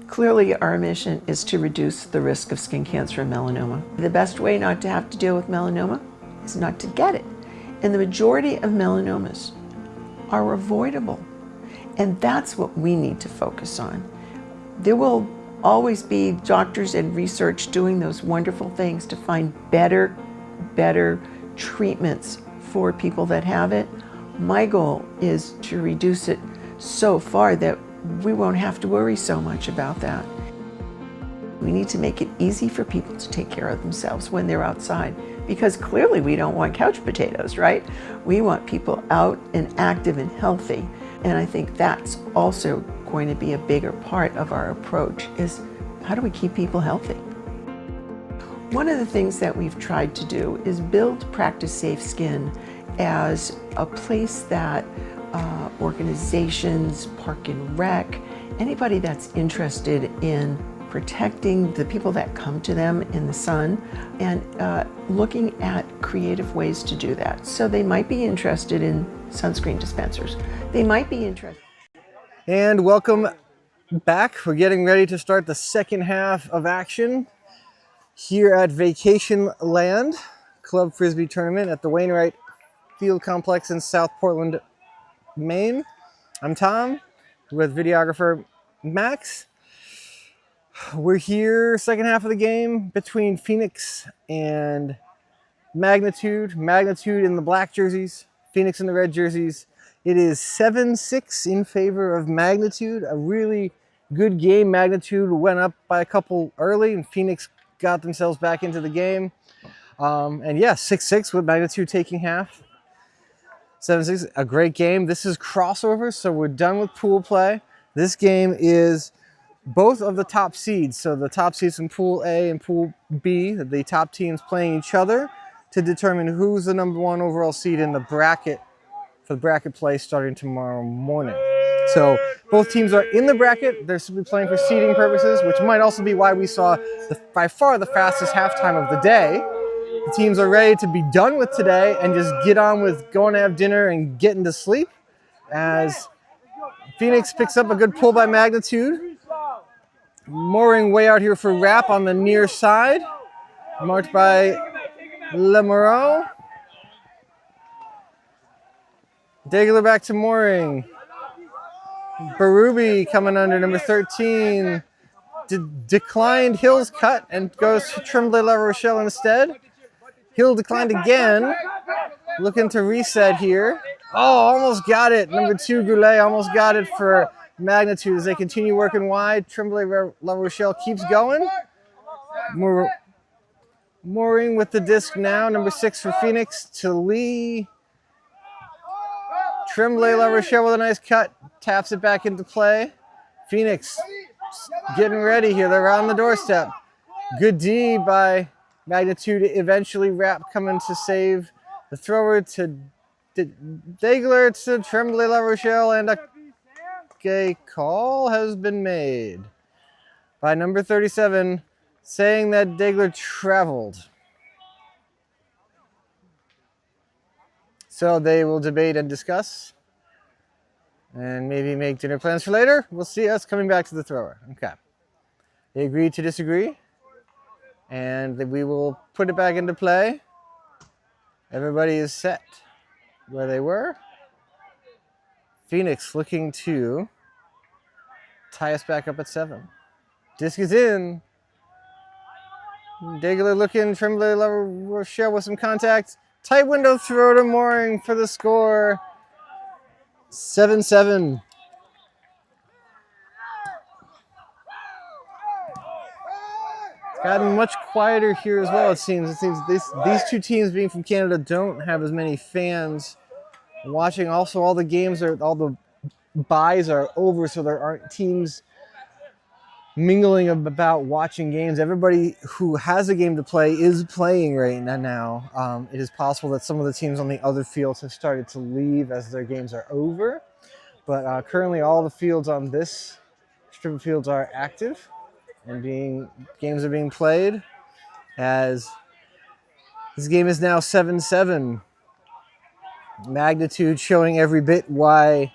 Speaker 10: Clearly, our mission is to reduce the risk of skin cancer and melanoma. The best way not to have to deal with melanoma is not to get it. And the majority of melanomas are avoidable. And that's what we need to focus on. There will always be doctors and research doing those wonderful things to find better treatments for people that have it. My goal is to reduce it so far that we won't have to worry so much about that. We need to make it easy for people to take care of themselves when they're outside, because clearly we don't want couch potatoes, right? We want people out and active and healthy. And I think that's also going to be a bigger part of our approach, is how do we keep people healthy? One of the things that we've tried to do is build Practice Safe Skin as a place that organizations, Park and Rec, anybody that's interested in protecting the people that come to them in the sun, and looking at creative ways to do that. So they might be interested in sunscreen dispensers. They might be interested.
Speaker 1: And welcome back. We're getting ready to start the second half of action here at Vacation Land Club Frisbee Tournament at the Wainwright Field Complex in South Portland, Maine. I'm Tom with videographer Max. We're here, second half of the game between Phoenix and Magnitude. Magnitude in the black jerseys, Phoenix in the red jerseys. It is 7-6 in favor of Magnitude. A really good game. Magnitude went up by a couple early and Phoenix got themselves back into the game. And yeah, 6-6 with Magnitude taking half. 7-6, a great game. This is crossover, so we're done with pool play. This game is both of the top seeds. So the top seeds in Pool A and Pool B, the top teams playing each other to determine who's the #1 overall seed in the bracket for the bracket play starting tomorrow morning. So both teams are in the bracket. They're simply playing for seeding purposes, which might also be why we saw by far the fastest halftime of the day. The teams are ready to be done with today and just get on with going to have dinner and getting to sleep, as Phoenix picks up a good pull by Magnitude. Mooring way out here for wrap on the near side, marked by Lemoreau. Degler back to mooring. Berube coming under, number 13. Declined Hill's cut and goes to Tremblay La Rochelle instead. Hill declined again. Looking to reset here. Oh, almost got it. Number 2, Goulet almost got it for Magnitude as they continue working wide. Tremblay La Rochelle keeps going. Mooring with the disc now. Number 6 for Phoenix to Lee. Tremblay La Rochelle with a nice cut. Taps it back into play. Phoenix getting ready here. They're on the doorstep. Good D by Magnitude. Eventually wrap coming to save the thrower to Degler to Tremblay La Rochelle, and a call has been made by number 37 saying that Degler traveled. So they will debate and discuss and maybe make dinner plans for later. We'll see us coming back to the thrower. Okay. They agreed to disagree, and we will put it back into play. Everybody is set where they were. Phoenix looking to tie us back up at 7. Disc is in. Degler looking, Tremblay La Rochelle with some contact. Tight window throw to Mooring for the score. 7-7. It's gotten much quieter here as well, it seems. It seems these two teams being from Canada don't have as many fans watching. Also, all the games all the buys are over, so there aren't teams mingling about watching games. Everybody who has a game to play is playing right now. It is possible that some of the teams on the other fields have started to leave as their games are over, but currently all the fields on this strip of fields are active and games are being played, as this game is now 7-7. Magnitude showing every bit why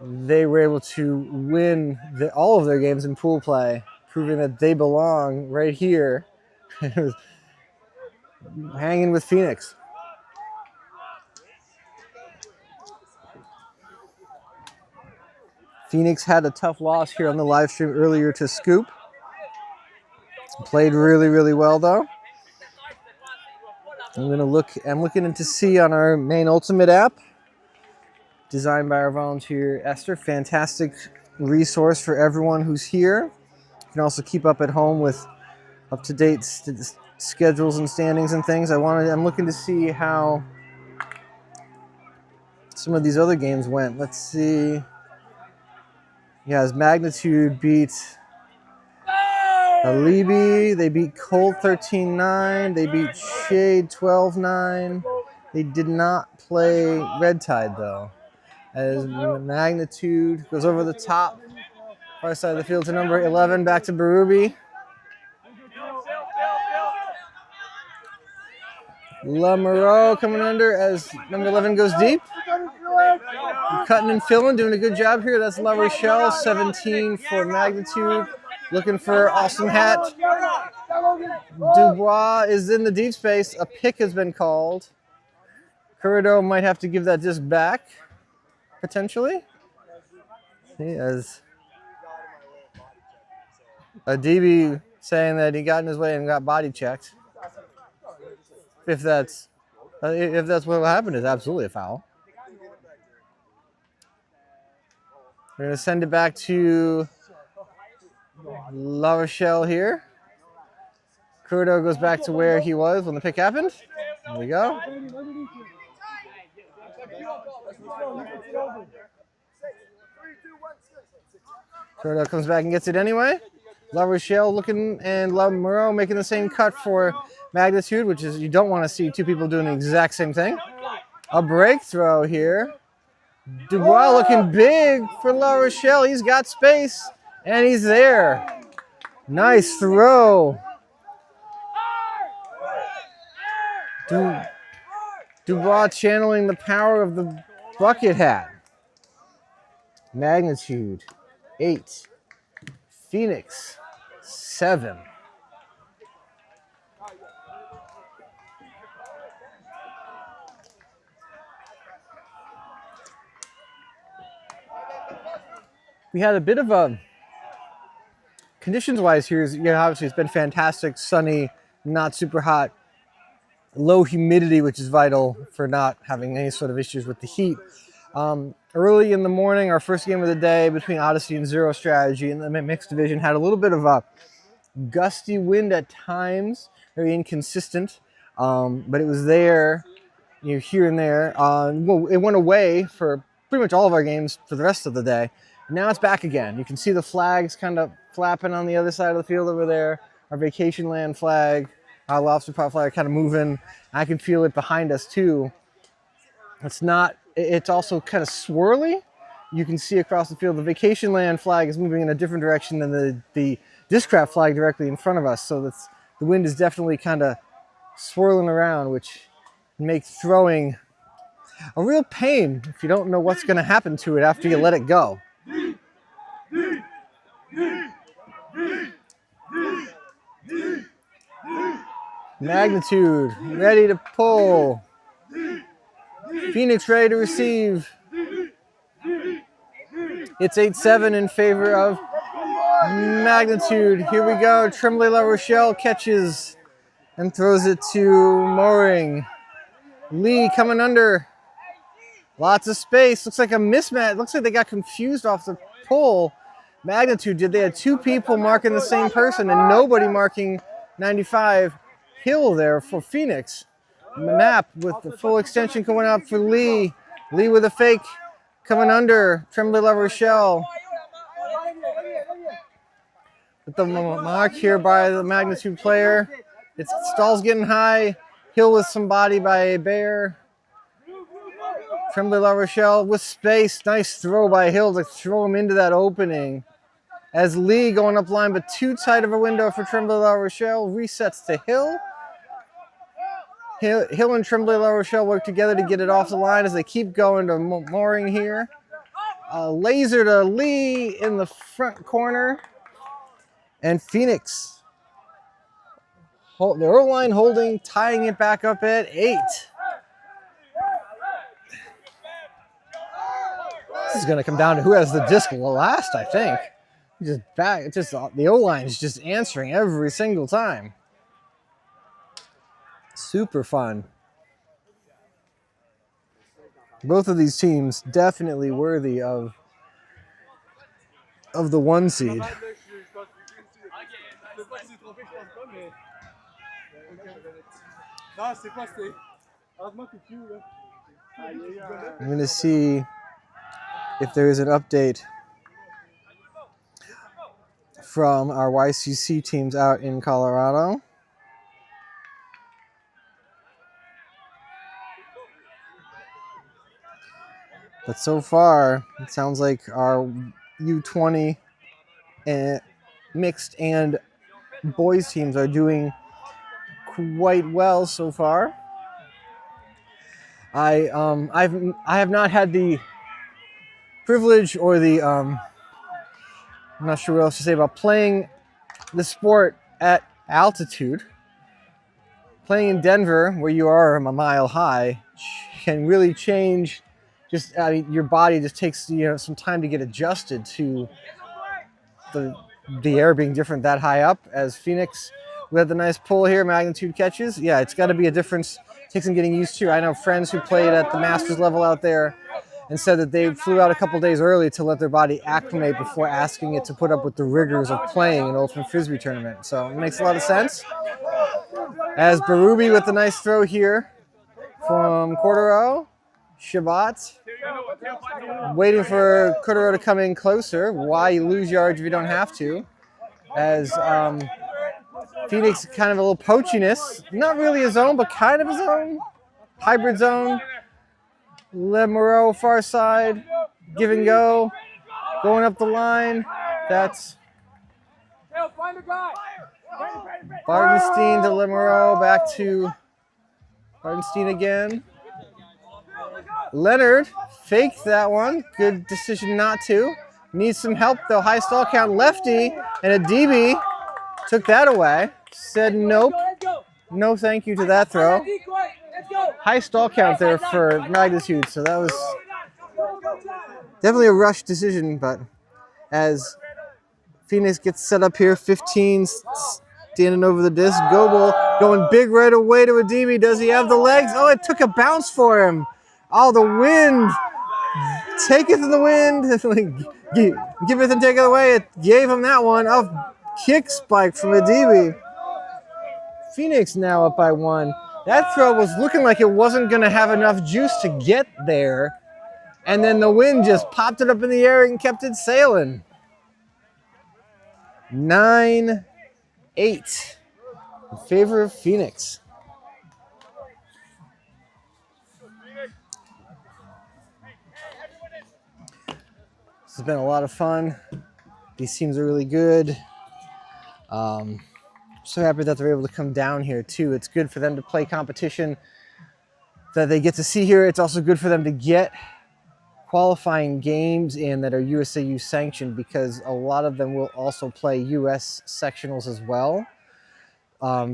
Speaker 1: they were able to win all of their games in pool play, proving that they belong right here, hanging with Phoenix. Phoenix had a tough loss here on the live stream earlier to Scoop. Played really, really well though. I'm looking to see on our Maine Ultimate app, designed by our volunteer Esther. Fantastic resource for everyone who's here. You can also keep up at home with up-to-date schedules and standings and things. I'm looking to see how some of these other games went. Let's see. Yeah, as Magnitude beat Alibi, they beat Colt 13-9, they beat Shade 12-9. They did not play Red Tide though. As Magnitude goes over the top, far side of the field to number 11, back to Berube. Lemoreau coming under as number 11 goes deep. Cutting and filling, doing a good job here. That's La Rochelle, 17 for Magnitude. Looking for awesome hat. Dubois is in the deep space. A pick has been called. Corrido might have to give that disc back, potentially. He has a DB saying that he got in his way and got body checked. If that's what happened, it's absolutely a foul. We're going to send it back to La Rochelle here. Corrido goes back to where he was when the pick happened. There we go. Corrido comes back and gets it anyway. La Rochelle looking, and La Moreau making the same cut for Magnitude, which is, you don't want to see two people doing the exact same thing. A break throw here. Dubois looking big for La Rochelle. He's got space, and he's there. Nice throw. Dubois channeling the power of the bucket hat. Magnitude 8. Phoenix 7. We had a bit of a, conditions-wise here, obviously it's been fantastic, sunny, not super hot, low humidity, which is vital for not having any sort of issues with the heat. Early in the morning, our first game of the day between Odyssey and Zero Strategy in the mixed division had a little bit of a gusty wind at times, very inconsistent, but it was there, here and there. Well, it went away for pretty much all of our games for the rest of the day. Now it's back again. You can see the flags kind of flapping on the other side of the field over there. Our vacation land flag, our lobster pot flag kind of moving. I can feel it behind us too. It's also kind of swirly. You can see across the field the vacation land flag is moving in a different direction than the Discraft flag directly in front of us. So the wind is definitely kind of swirling around, which makes throwing a real pain if you don't know what's going to happen to it after you let it go. Magnitude ready to pull. Phoenix ready to receive. It's 8-7 in favor of Magnitude. Here we go. Tremblay La Rochelle catches and throws it to Mooring. Lee coming under. Lots of space. Looks like a mismatch. Looks like they got confused off the pull. Magnitude did. They had two people marking the same person and nobody marking 95 Hill there for Phoenix. Manap with the full extension going up for Lee. Lee with a fake coming under. Tremblay La Rochelle. With the mark here by the Magnitude player. Stall's getting high. Hill with some body by Bear. Tremblay La Rochelle with space. Nice throw by Hill to throw him into that opening. As Lee going up line, but too tight of a window for Tremblay La Rochelle. Resets to Hill. Hill and Tremblay La Rochelle work together to get it off the line as they keep going to Mooring here. Laser to Lee in the front corner. And Phoenix, the O-line holding, tying it back up at 8. This is going to come down to who has the disc last, I think. The O-line is just answering every single time. Super fun. Both of these teams definitely worthy of the 1 seed. I'm going to see if there is an update from our YCC teams out in Colorado. But so far, it sounds like our U20 mixed and boys teams are doing quite well so far. I have not had the privilege or the I'm not sure what else to say about playing the sport at altitude. Playing in Denver, where you are a mile high, can really change. Your body just takes some time to get adjusted to the air being different that high up. As Phoenix, we had the nice pull here, Magnitude catches. Yeah, it's got to be a difference. It takes some getting used to. I know friends who played at the Masters level out there and said that they flew out a couple days early to let their body acclimate before asking it to put up with the rigors of playing an Ultimate Frisbee tournament. So it makes a lot of sense. As Barubi with the nice throw here from Cordero. Shabbat. Waiting for Cordero to come in closer. Why lose yards if you don't have to? as Phoenix kind of a little poachiness. Not really his own, but kind of his own. Hybrid zone. Lemoreau far side. Give and go. Going up the line. That's Bartenstein to Lemoreau. Back to Bartenstein again. Leonard faked that one. Good decision not to. Needs some help though. High stall count lefty and a DB took that away. Said nope. No thank you to that throw. High stall count there for Magnitude. So that was definitely a rush decision, but as Phoenix gets set up here, 15 standing over the disc. Goebel going big right away to a DB. Does he have the legs? Oh, it took a bounce for him. Oh, the wind. Taketh in the wind. Giveth and taketh away. It gave him that one. A kick spike from a DB. Phoenix now up by 1. That throw was looking like it wasn't going to have enough juice to get there. And then the wind just popped it up in the air and kept it sailing. 9-8 in favor of Phoenix. This has been a lot of fun. These teams are really good. I'm so happy that they're able to come down here too. It's good for them to play competition that they get to see here. It's also good for them to get qualifying games in that are USAU sanctioned, because a lot of them will also play US sectionals as well.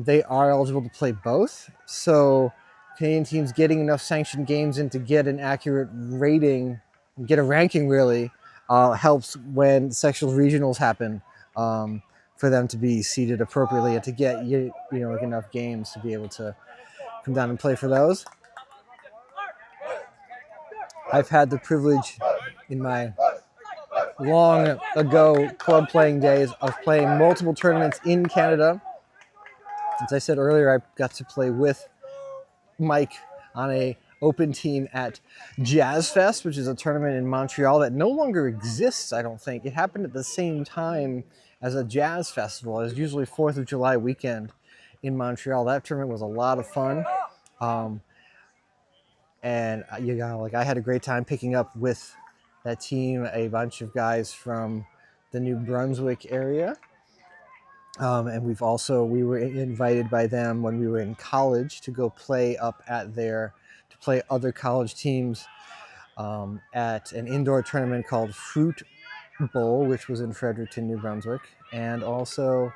Speaker 1: They are eligible to play both. So Canadian teams getting enough sanctioned games in to get an accurate rating, get a ranking really, helps when sectional regionals happen, for them to be seeded appropriately and to get enough games to be able to come down and play for those. I've had the privilege in my long ago club playing days of playing multiple tournaments in Canada. As I said earlier, I got to play with Mike on a open team at Jazz Fest, which is a tournament in Montreal that no longer exists, I don't think. It happened at the same time as a jazz festival. It was usually 4th of July weekend in Montreal. That tournament was a lot of fun. And I had a great time picking up with that team a bunch of guys from the New Brunswick area. And we were invited by them when we were in college to go play up at to play other college teams at an indoor tournament called Fruit Bowl, which was in Fredericton, New Brunswick, and also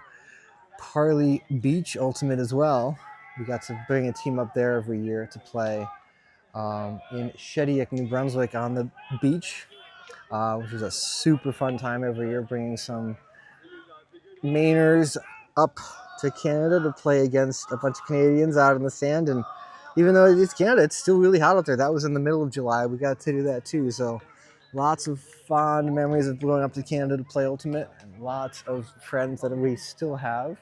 Speaker 1: Parley Beach Ultimate as well. We got to bring a team up there every year to play in Shediac, New Brunswick on the beach, which was a super fun time every year, bringing some Mainers up to Canada to play against a bunch of Canadians out in the sand. And even though it's Canada, it's still really hot out there. That was in the middle of July. We got to do that too. So lots of fond memories of going up to Canada to play Ultimate, and lots of friends that we still have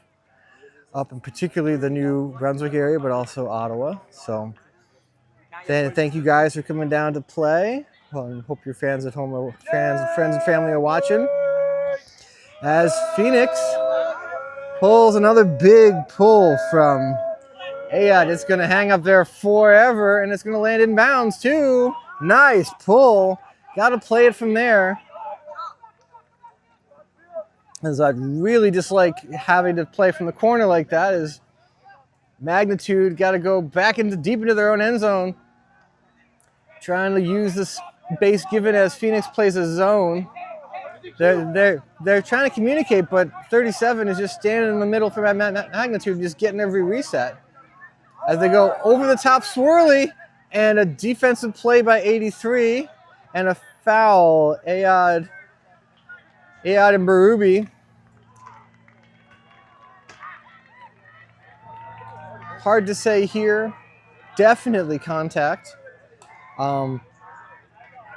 Speaker 1: up in particularly the New Brunswick area, but also Ottawa. So then thank you guys for coming down to play. Well, I hope your fans at home, friends and family are watching. As Phoenix pulls another big pull from Ayad. It's going to hang up there forever, and it's going to land in bounds too. Nice pull. Got to play it from there. As I'd really dislike having to play from the corner like that is Magnitude got to go back deep into their own end zone. Trying to use this base given as Phoenix plays a zone. They're trying to communicate, but 37 is just standing in the middle for Magnitude, just getting every reset. As they go over the top swirly, and a defensive play by 83, and a foul. Ayad and Barubi. Hard to say here. Definitely contact.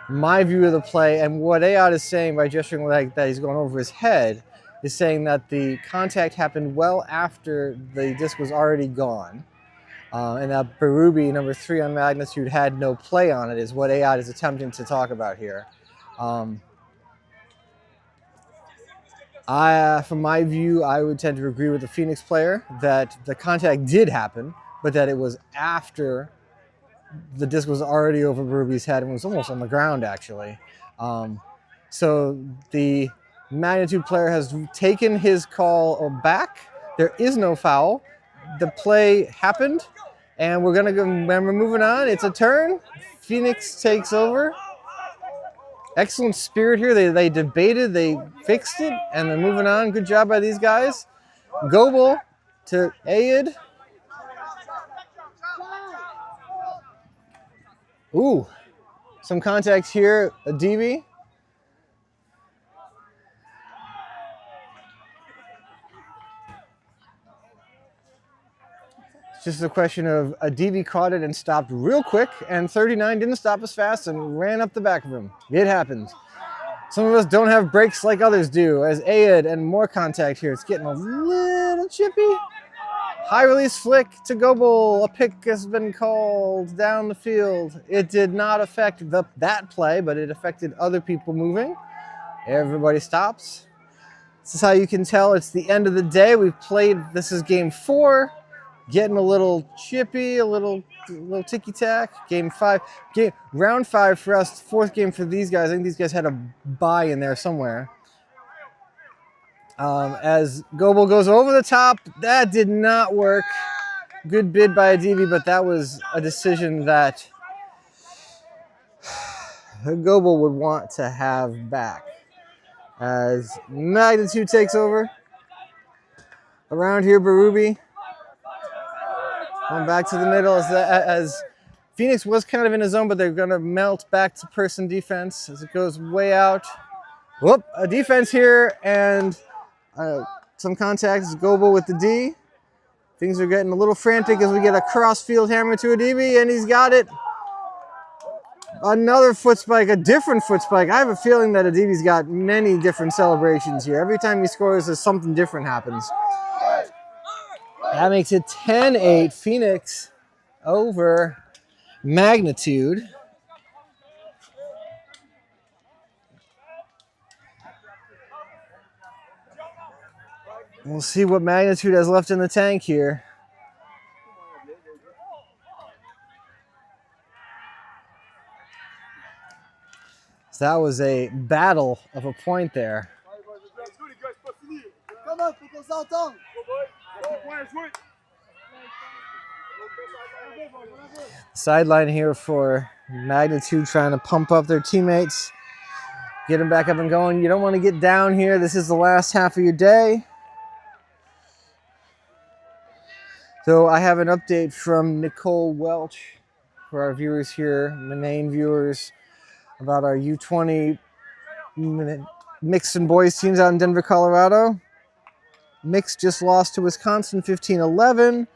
Speaker 1: My view of the play, and what Ayad is saying by gesturing like that he's going over his head, is saying that the contact happened well after the disc was already gone. And that Barubi, number 3 on Magnitude, had no play on it, is what Ayad is attempting to talk about here. From my view, I would tend to agree with the Phoenix player that the contact did happen, but that it was after the disc was already over Ruby's head and was almost on the ground, actually. So the Magnitude player has taken his call back. There is no foul. The play happened, and we're gonna go. When we're moving on, it's a turn. Phoenix takes over. Excellent spirit here. They debated, they fixed it, and they're moving on. Good job by these guys. Goebel to Ayed. Ooh, some contact here. Adibi. It's just a question of Adibi caught it and stopped real quick, and 39 didn't stop as fast and ran up the back of him. It happens. Some of us don't have brakes like others do, as Ayed and more contact here. It's getting a little chippy. High release flick to Goebel. A pick has been called down the field. It did not affect that play, but it affected other people moving. Everybody stops. This is how you can tell it's the end of the day. We've played, this is game 4. Getting a little chippy, a little ticky-tack. Game 5, round 5 for us, 4th game for these guys. I think these guys had a bye in there somewhere. As Goebel goes over the top, that did not work. Good bid by Adibi, but that was a decision that Goebel would want to have back. As Magnitude takes over. Around here, Berube. Going back to the middle as Phoenix was kind of in a zone, but they're going to melt back to person defense as it goes way out. Whoop, a defense here and some contacts. Goebel with the D. Things are getting a little frantic as we get a cross-field hammer to Adibi, and he's got it. Another foot spike, a different foot spike. I have a feeling that Adibi's got many different celebrations here. Every time he scores, there's something different happens. That makes it 10-8, Phoenix over Magnitude. We'll see what Magnitude has left in the tank here. So that was a battle of a point there. Sideline here for Magnitude trying to pump up their teammates, get them back up and going. You don't want to get down here. This is the last half of your day. So I have an update from Nicole Welch for our viewers here, the Maine viewers, about our U20 mixed and boys teams out in Denver, Colorado. Mixed just lost to Wisconsin 15-11.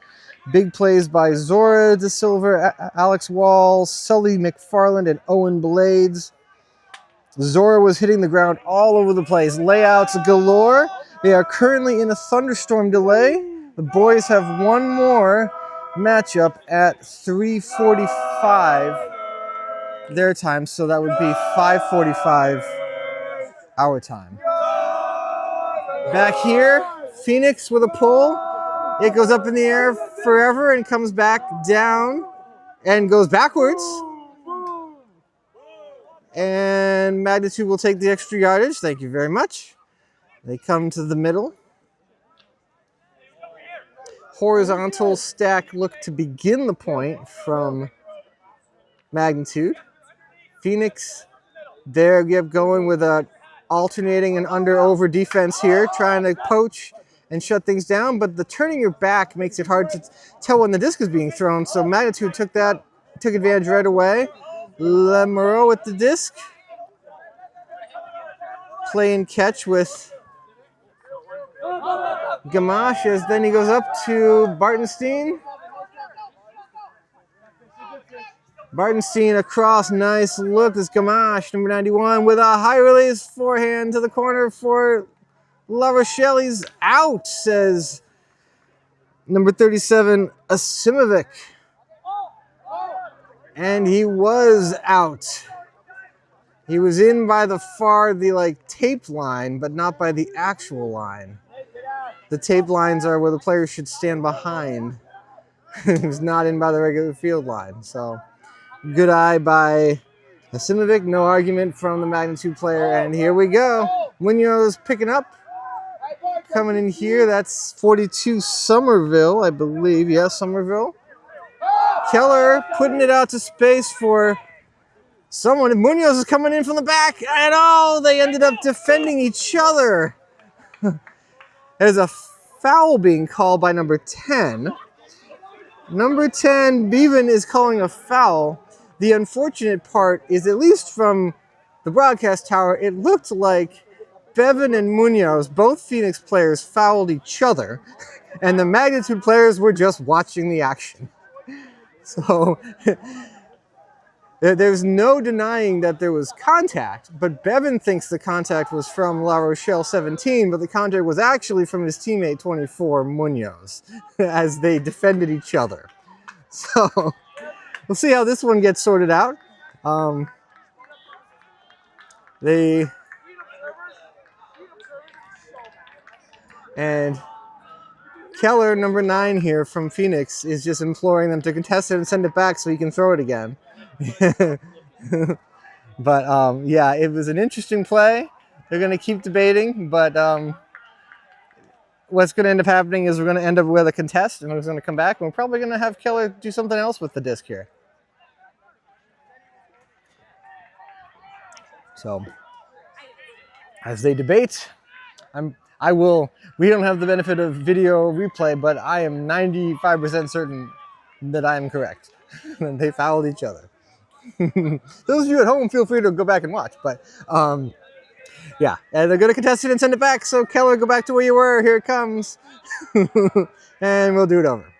Speaker 1: Big plays by Zora De Silva, Alex Wall, Sully McFarland, and Owen Blades. Zora was hitting the ground all over the place. Layouts galore. They are currently in a thunderstorm delay. The boys have one more matchup at 3:45 their time, so that would be 5:45 our time. Back here, Phoenix with a pull. It goes up in the air forever and comes back down and goes backwards. And Magnitude will take the extra yardage. Thank you very much. They come to the middle. Horizontal stack look to begin the point from Magnitude. Phoenix, there get going with a alternating and under-over defense here, trying to poach and shut things down, but the turning your back makes it hard to tell when the disc is being thrown, so Magnitude took advantage right away. Lemoreau with the disc. Play and catch with Gamache, as then he goes up to Bartenstein. Bartenstein across, nice look. This Gamache, number 91, with a high release forehand to the corner for La Rochelle. He's out, says number 37, He was in by the like taped line, but not by the actual line. The taped lines are where the players should stand behind. He was not in by the regular field line. So good eye by Asimovic, no argument from the magnitude player, and here we go. Munoz picking up. Coming in here, that's 42 Somerville, I believe. Yeah, Somerville. Keller putting it out to space for someone. Munoz is coming in from the back, and oh, they ended up defending each other. There's a foul being called by number 10. Number 10, Bevan, is calling a foul. The unfortunate part is, at least from the broadcast tower, it looked like Bevan and Munoz, both Phoenix players, fouled each other, and the magnitude players were just watching the action. So there's no denying that there was contact, but Bevan thinks the contact was from La Rochelle 17, but the contact was actually from his teammate 24, Munoz, as they defended each other. So we'll see how this one gets sorted out. And Keller, number 9 here from Phoenix, is just imploring them to contest it and send it back so he can throw it again. But yeah, it was an interesting play. They're going to keep debating, but what's going to end up happening is we're going to end up with a contest, and it's going to come back, and we're probably going to have Keller do something else with the disc here. So, as they debate, we don't have the benefit of video replay, but I am 95% certain that I am correct. They fouled each other. Those of you at home, feel free to go back and watch, but yeah, and they're going to contest it and send it back, so Keller, go back to where you were, here it comes. And we'll do it over.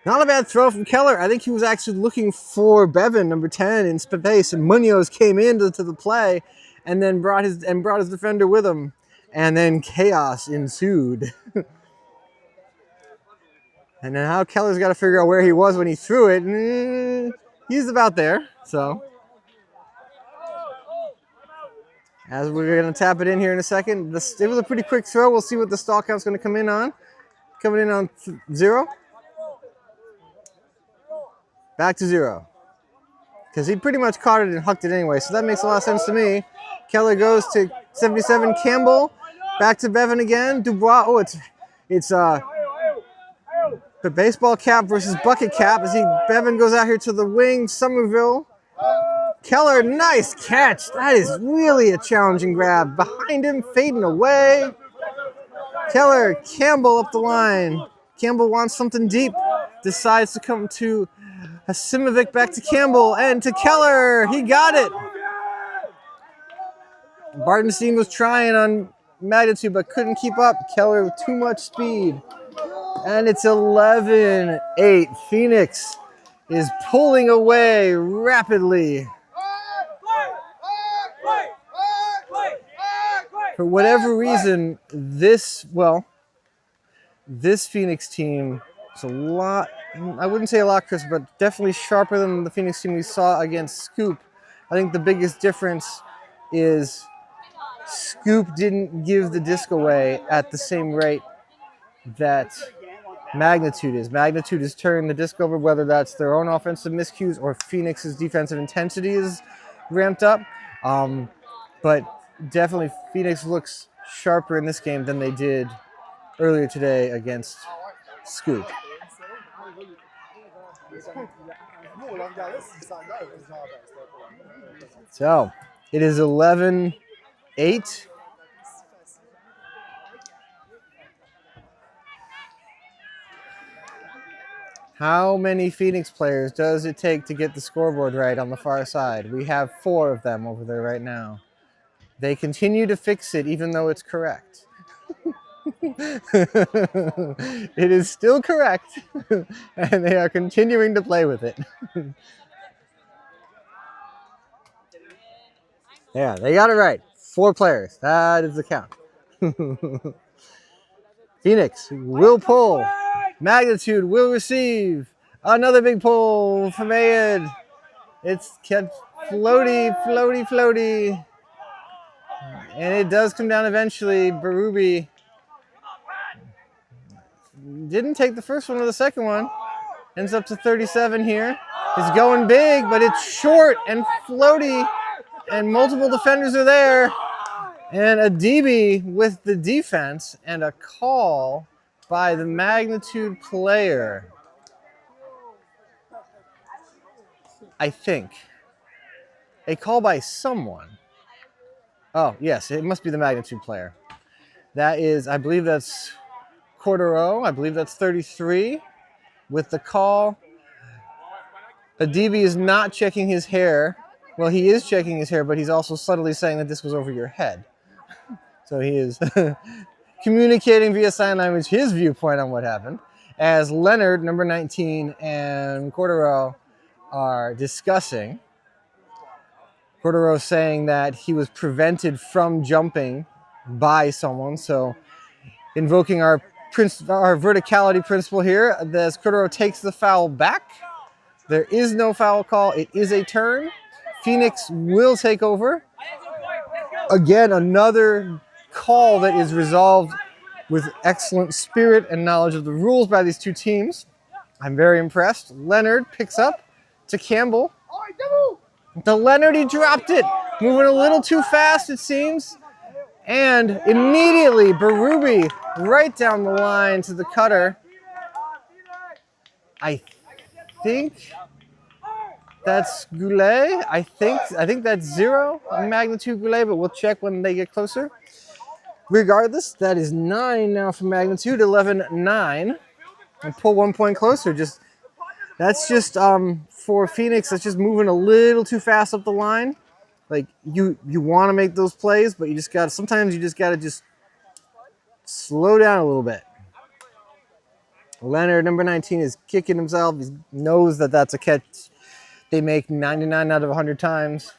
Speaker 1: Not a bad throw from Keller. I think he was actually looking for Bevan, number 10, in space, and Munoz came into the play and then brought his defender with him, and then chaos ensued. And then now Keller's got to figure out where he was when he threw it. He's about there, so. As we're going to tap it in here in a second. It was a pretty quick throw. We'll see what the stall count's going to come in on. Coming in on 0. Back to 0. Because he pretty much caught it and hucked it anyway, so that makes a lot of sense to me. Keller goes to 77, Campbell. Back to Bevan again. Dubois, oh, it's the baseball cap versus bucket cap as Bevan goes out here to the wing. Somerville. Keller, nice catch. That is really a challenging grab. Behind him, fading away. Keller, Campbell up the line. Campbell wants something deep. Decides to come to Asimovic, back to Campbell, and to Keller. He got it. Bartenstein was trying on magnitude, but couldn't keep up. Keller with too much speed. And it's 11-8. Phoenix is pulling away rapidly. For whatever reason, this Phoenix team is a lot, I wouldn't say a lot crisper, but definitely sharper than the Phoenix team we saw against Scoop. I think the biggest difference is Scoop didn't give the disc away at the same rate that Magnitude is. Magnitude is turning the disc over, whether that's their own offensive miscues or Phoenix's defensive intensity is ramped up. But definitely Phoenix looks sharper in this game than they did earlier today against Scoop. So it is 11-8. How many Phoenix players does it take to get the scoreboard right on the far side? We have 4 of them over there right now. They continue to fix it even though it's correct. It is still correct, and they are continuing to play with it. Yeah, they got it right. 4 players. That is the count. Phoenix will pull. Magnitude will receive. Another big pull from Ayed. It's kept floaty, floaty, floaty. And it does come down eventually. Berube didn't take the first one or the second one. Ends up to 37 here. It's going big, but it's short and floaty, and multiple defenders are there. And a DB with the defense and a call by the magnitude player. I think. A call by someone. Oh, yes, it must be the magnitude player. That is, I believe that's Cordero. I believe that's 33 with the call. The DB is not checking his hair. Well, he is checking his hair, but he's also subtly saying that this was over your head. So he is communicating via sign language his viewpoint on what happened. As Leonard, number 19, and Cordero are discussing. Cordero saying that he was prevented from jumping by someone. So invoking our verticality principle here, as Cordero takes the foul back. There is no foul call. It is a turn. Phoenix will take over. Again, another call that is resolved with excellent spirit and knowledge of the rules by these two teams. I'm very impressed. Leonard picks up to Campbell. The Leonard, he dropped it. Moving a little too fast, it seems. And immediately, Berube right down the line to the cutter. I think that's Goulet. I think that's 0 magnitude Goulet, but we'll check when they get closer. Regardless, that is 9 now for magnitude, 11-9. And pull 1 point closer. That's just for Phoenix, that's just moving a little too fast up the line. Like you want to make those plays, but sometimes you just gotta slow down a little bit. Leonard, number 19, is kicking himself. He knows that that's a catch they make 99 out of 100 times.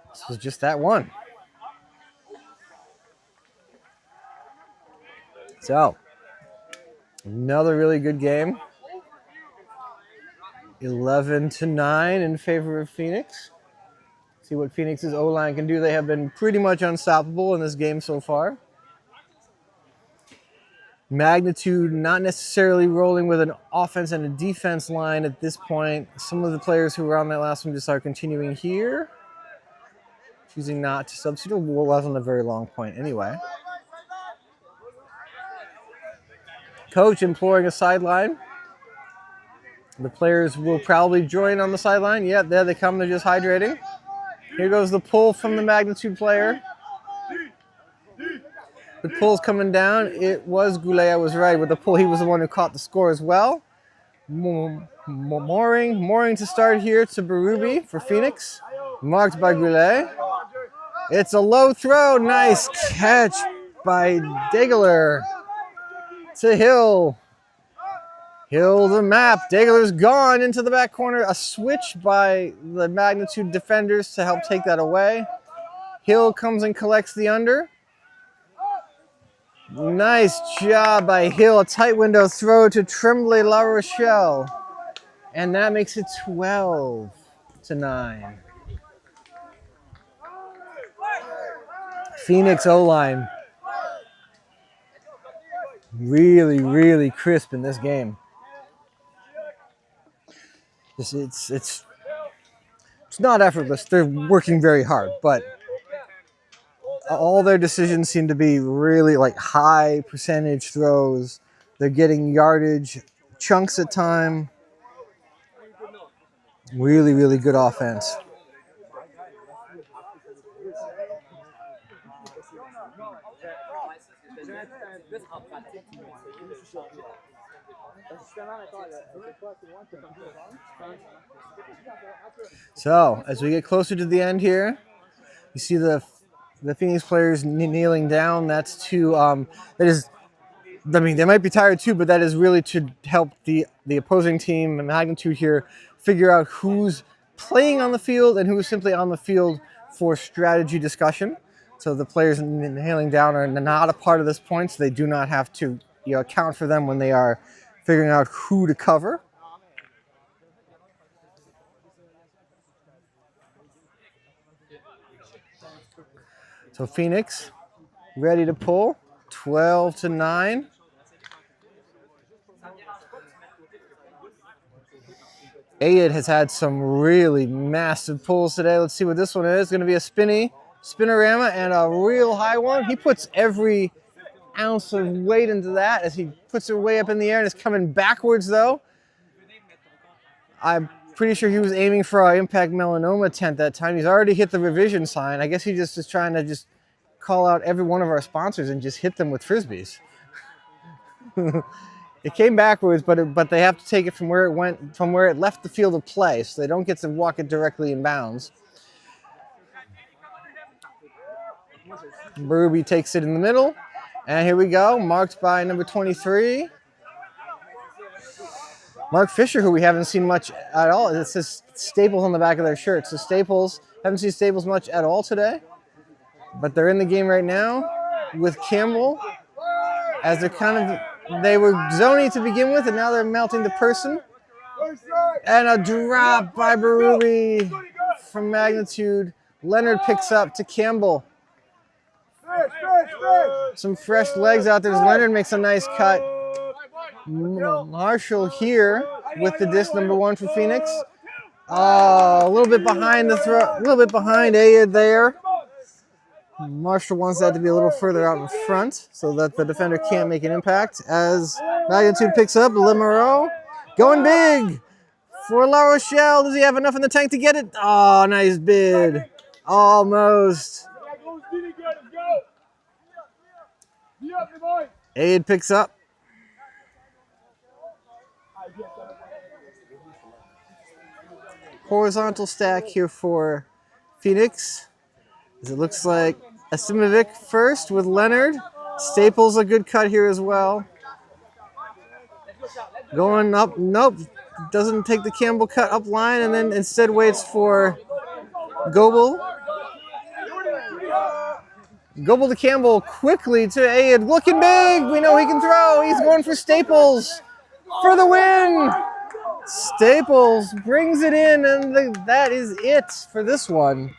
Speaker 1: This was just that one. So, another really good game. 11-9 in favor of Phoenix. See what Phoenix's O-line can do. They have been pretty much unstoppable in this game so far. Magnitude not necessarily rolling with an offense and a defense line at this point. Some of the players who were on that last one just are continuing here. Choosing not to substitute. Well, that wasn't a very long point anyway. Coach imploring a sideline. The players will probably join on the sideline. Yeah, there they come. They're just hydrating. Here goes the pull from the magnitude player. The pull's coming down. It was Goulet, I was right. With the pull, he was the one who caught the score as well. Mooring to start here to Berube for Phoenix. Marked by Goulet. It's a low throw. Nice catch by Degler to Hill. Hill the map. Degler's gone into the back corner. A switch by the magnitude defenders to help take that away. Hill comes and collects the under. Nice job by Hill. A tight window throw to Tremblay La Rochelle. And that makes it 12-9. Phoenix O-line. Really, really crisp in this game. It's not effortless. They're working very hard, but all their decisions seem to be really like high percentage throws. They're getting yardage chunks at time. Really, really good offense. So, as we get closer to the end here, you see the Phoenix players kneeling down. That's to that is, I mean, they might be tired too, but that is really to help the opposing team, the magnitude here, figure out who's playing on the field and who's simply on the field for strategy discussion. So the players kneeling down are not a part of this point, so they do not have to account for them when they are figuring out who to cover. So Phoenix ready to pull, 12-9. Ayed has had some really massive pulls today. Let's see what this one is. It's going to be a spinorama and a real high one. He puts every ounce of weight into that as he puts it way up in the air and is coming backwards though. I'm pretty sure he was aiming for our Impact Melanoma tent that time. He's already hit the revision sign. I guess he just is trying to just call out every one of our sponsors and just hit them with Frisbees. It came backwards, but they have to take it from where it left the field of play, so they don't get to walk it directly in bounds. Berube takes it in the middle, and here we go, marked by number 23. Mark Fisher, who we haven't seen much at all. It says Staples on the back of their shirt. So Staples, haven't seen Staples much at all today, but they're in the game right now with Campbell as they were zony to begin with, and now they're melting to person. And a drop by Berube from magnitude. Leonard picks up to Campbell. Some fresh legs out there as Leonard makes a nice cut. Marshall here with the disc number 1 for Phoenix. A little bit behind the throw, a little bit behind Ayed there. Marshall wants that to be a little further out in front so that the defender can't make an impact. As magnitude picks up, Lemoreau going big for La Rochelle. Does he have enough in the tank to get it? Oh, nice bid. Almost. Ayed picks up. Horizontal stack here for Phoenix. As it looks like Asimovic first with Leonard. Staples a good cut here as well. Going up, nope. Doesn't take the Campbell cut up line and then instead waits for Goebel. Goebel to Campbell quickly to Ayed. Looking big. We know he can throw. He's going for Staples for the win. Staples brings it in, and that is it for this one.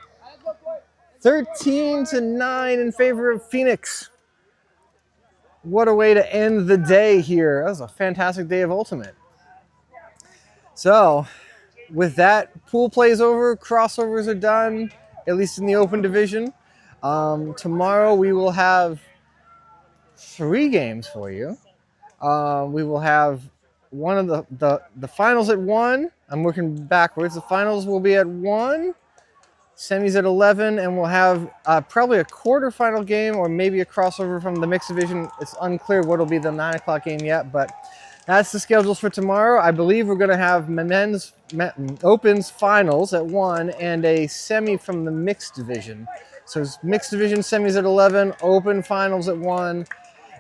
Speaker 1: 13-9 in favor of Phoenix. What a way to end the day here. That was a fantastic day of Ultimate. So, with that, pool play's over, crossovers are done, at least in the open division. Tomorrow we will have 3 games for you. We will have one of the finals at 1. I'm working backwards. The finals will be at 1. Semis at 11, and we'll have probably a quarterfinal game or maybe a crossover from the mixed division. It's unclear what will be the 9 o'clock game yet, but that's the schedules for tomorrow. I believe we're going to have men's opens finals at 1 and a semi from the mixed division. So it's mixed division semis at 11, open finals at 1,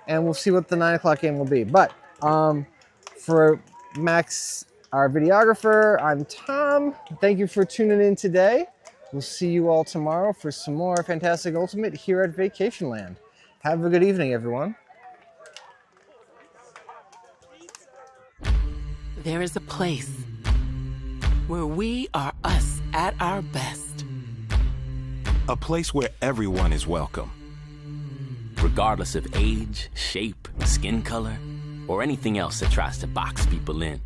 Speaker 1: and we'll see what the 9 o'clock game will be. But for Max, our videographer, I'm Tom. Thank you for tuning in today. We'll see you all tomorrow for some more Fantastic Ultimate here at Vacation Land. Have a good evening, everyone.
Speaker 3: There is a place where we are us at our best.
Speaker 4: A place where everyone is welcome.
Speaker 5: Regardless of age, shape, skin color, or anything else that tries to box people in.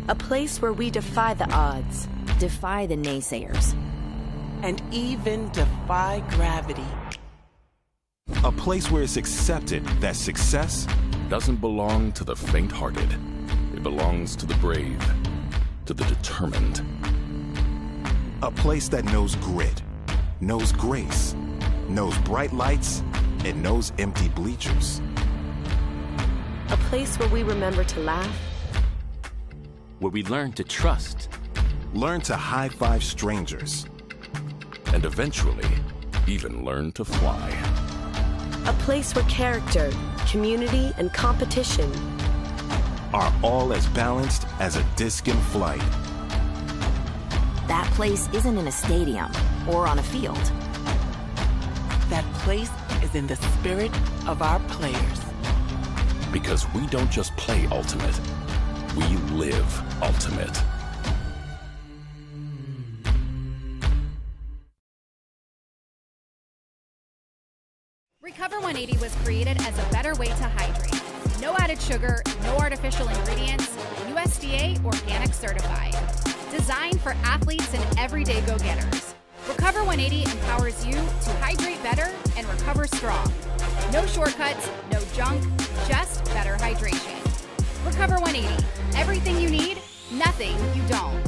Speaker 6: A place where we defy the odds, defy the naysayers,
Speaker 3: and even defy gravity.
Speaker 4: A place where it's accepted that success
Speaker 7: doesn't belong to the faint-hearted. It belongs to the brave, to the determined.
Speaker 4: A place that knows grit, knows grace, knows bright lights, and knows empty bleachers.
Speaker 6: A place where we remember to laugh,
Speaker 5: where we learn to trust,
Speaker 4: learn to high-five strangers,
Speaker 7: and eventually even learn to fly.
Speaker 6: A place where character, community, and competition
Speaker 4: are all as balanced as a disc in flight.
Speaker 8: That place isn't in a stadium or on a field.
Speaker 3: That place is in the spirit of our players.
Speaker 7: Because we don't just play Ultimate, we live Ultimate.
Speaker 9: Recover 180 was created as a better way to hydrate. No added sugar, no artificial ingredients, USDA organic certified. Designed for athletes and everyday go-getters. Recover 180 empowers you to hydrate better and recover strong. No shortcuts, no junk, just better hydration. Recover 180. Everything you need, nothing you don't.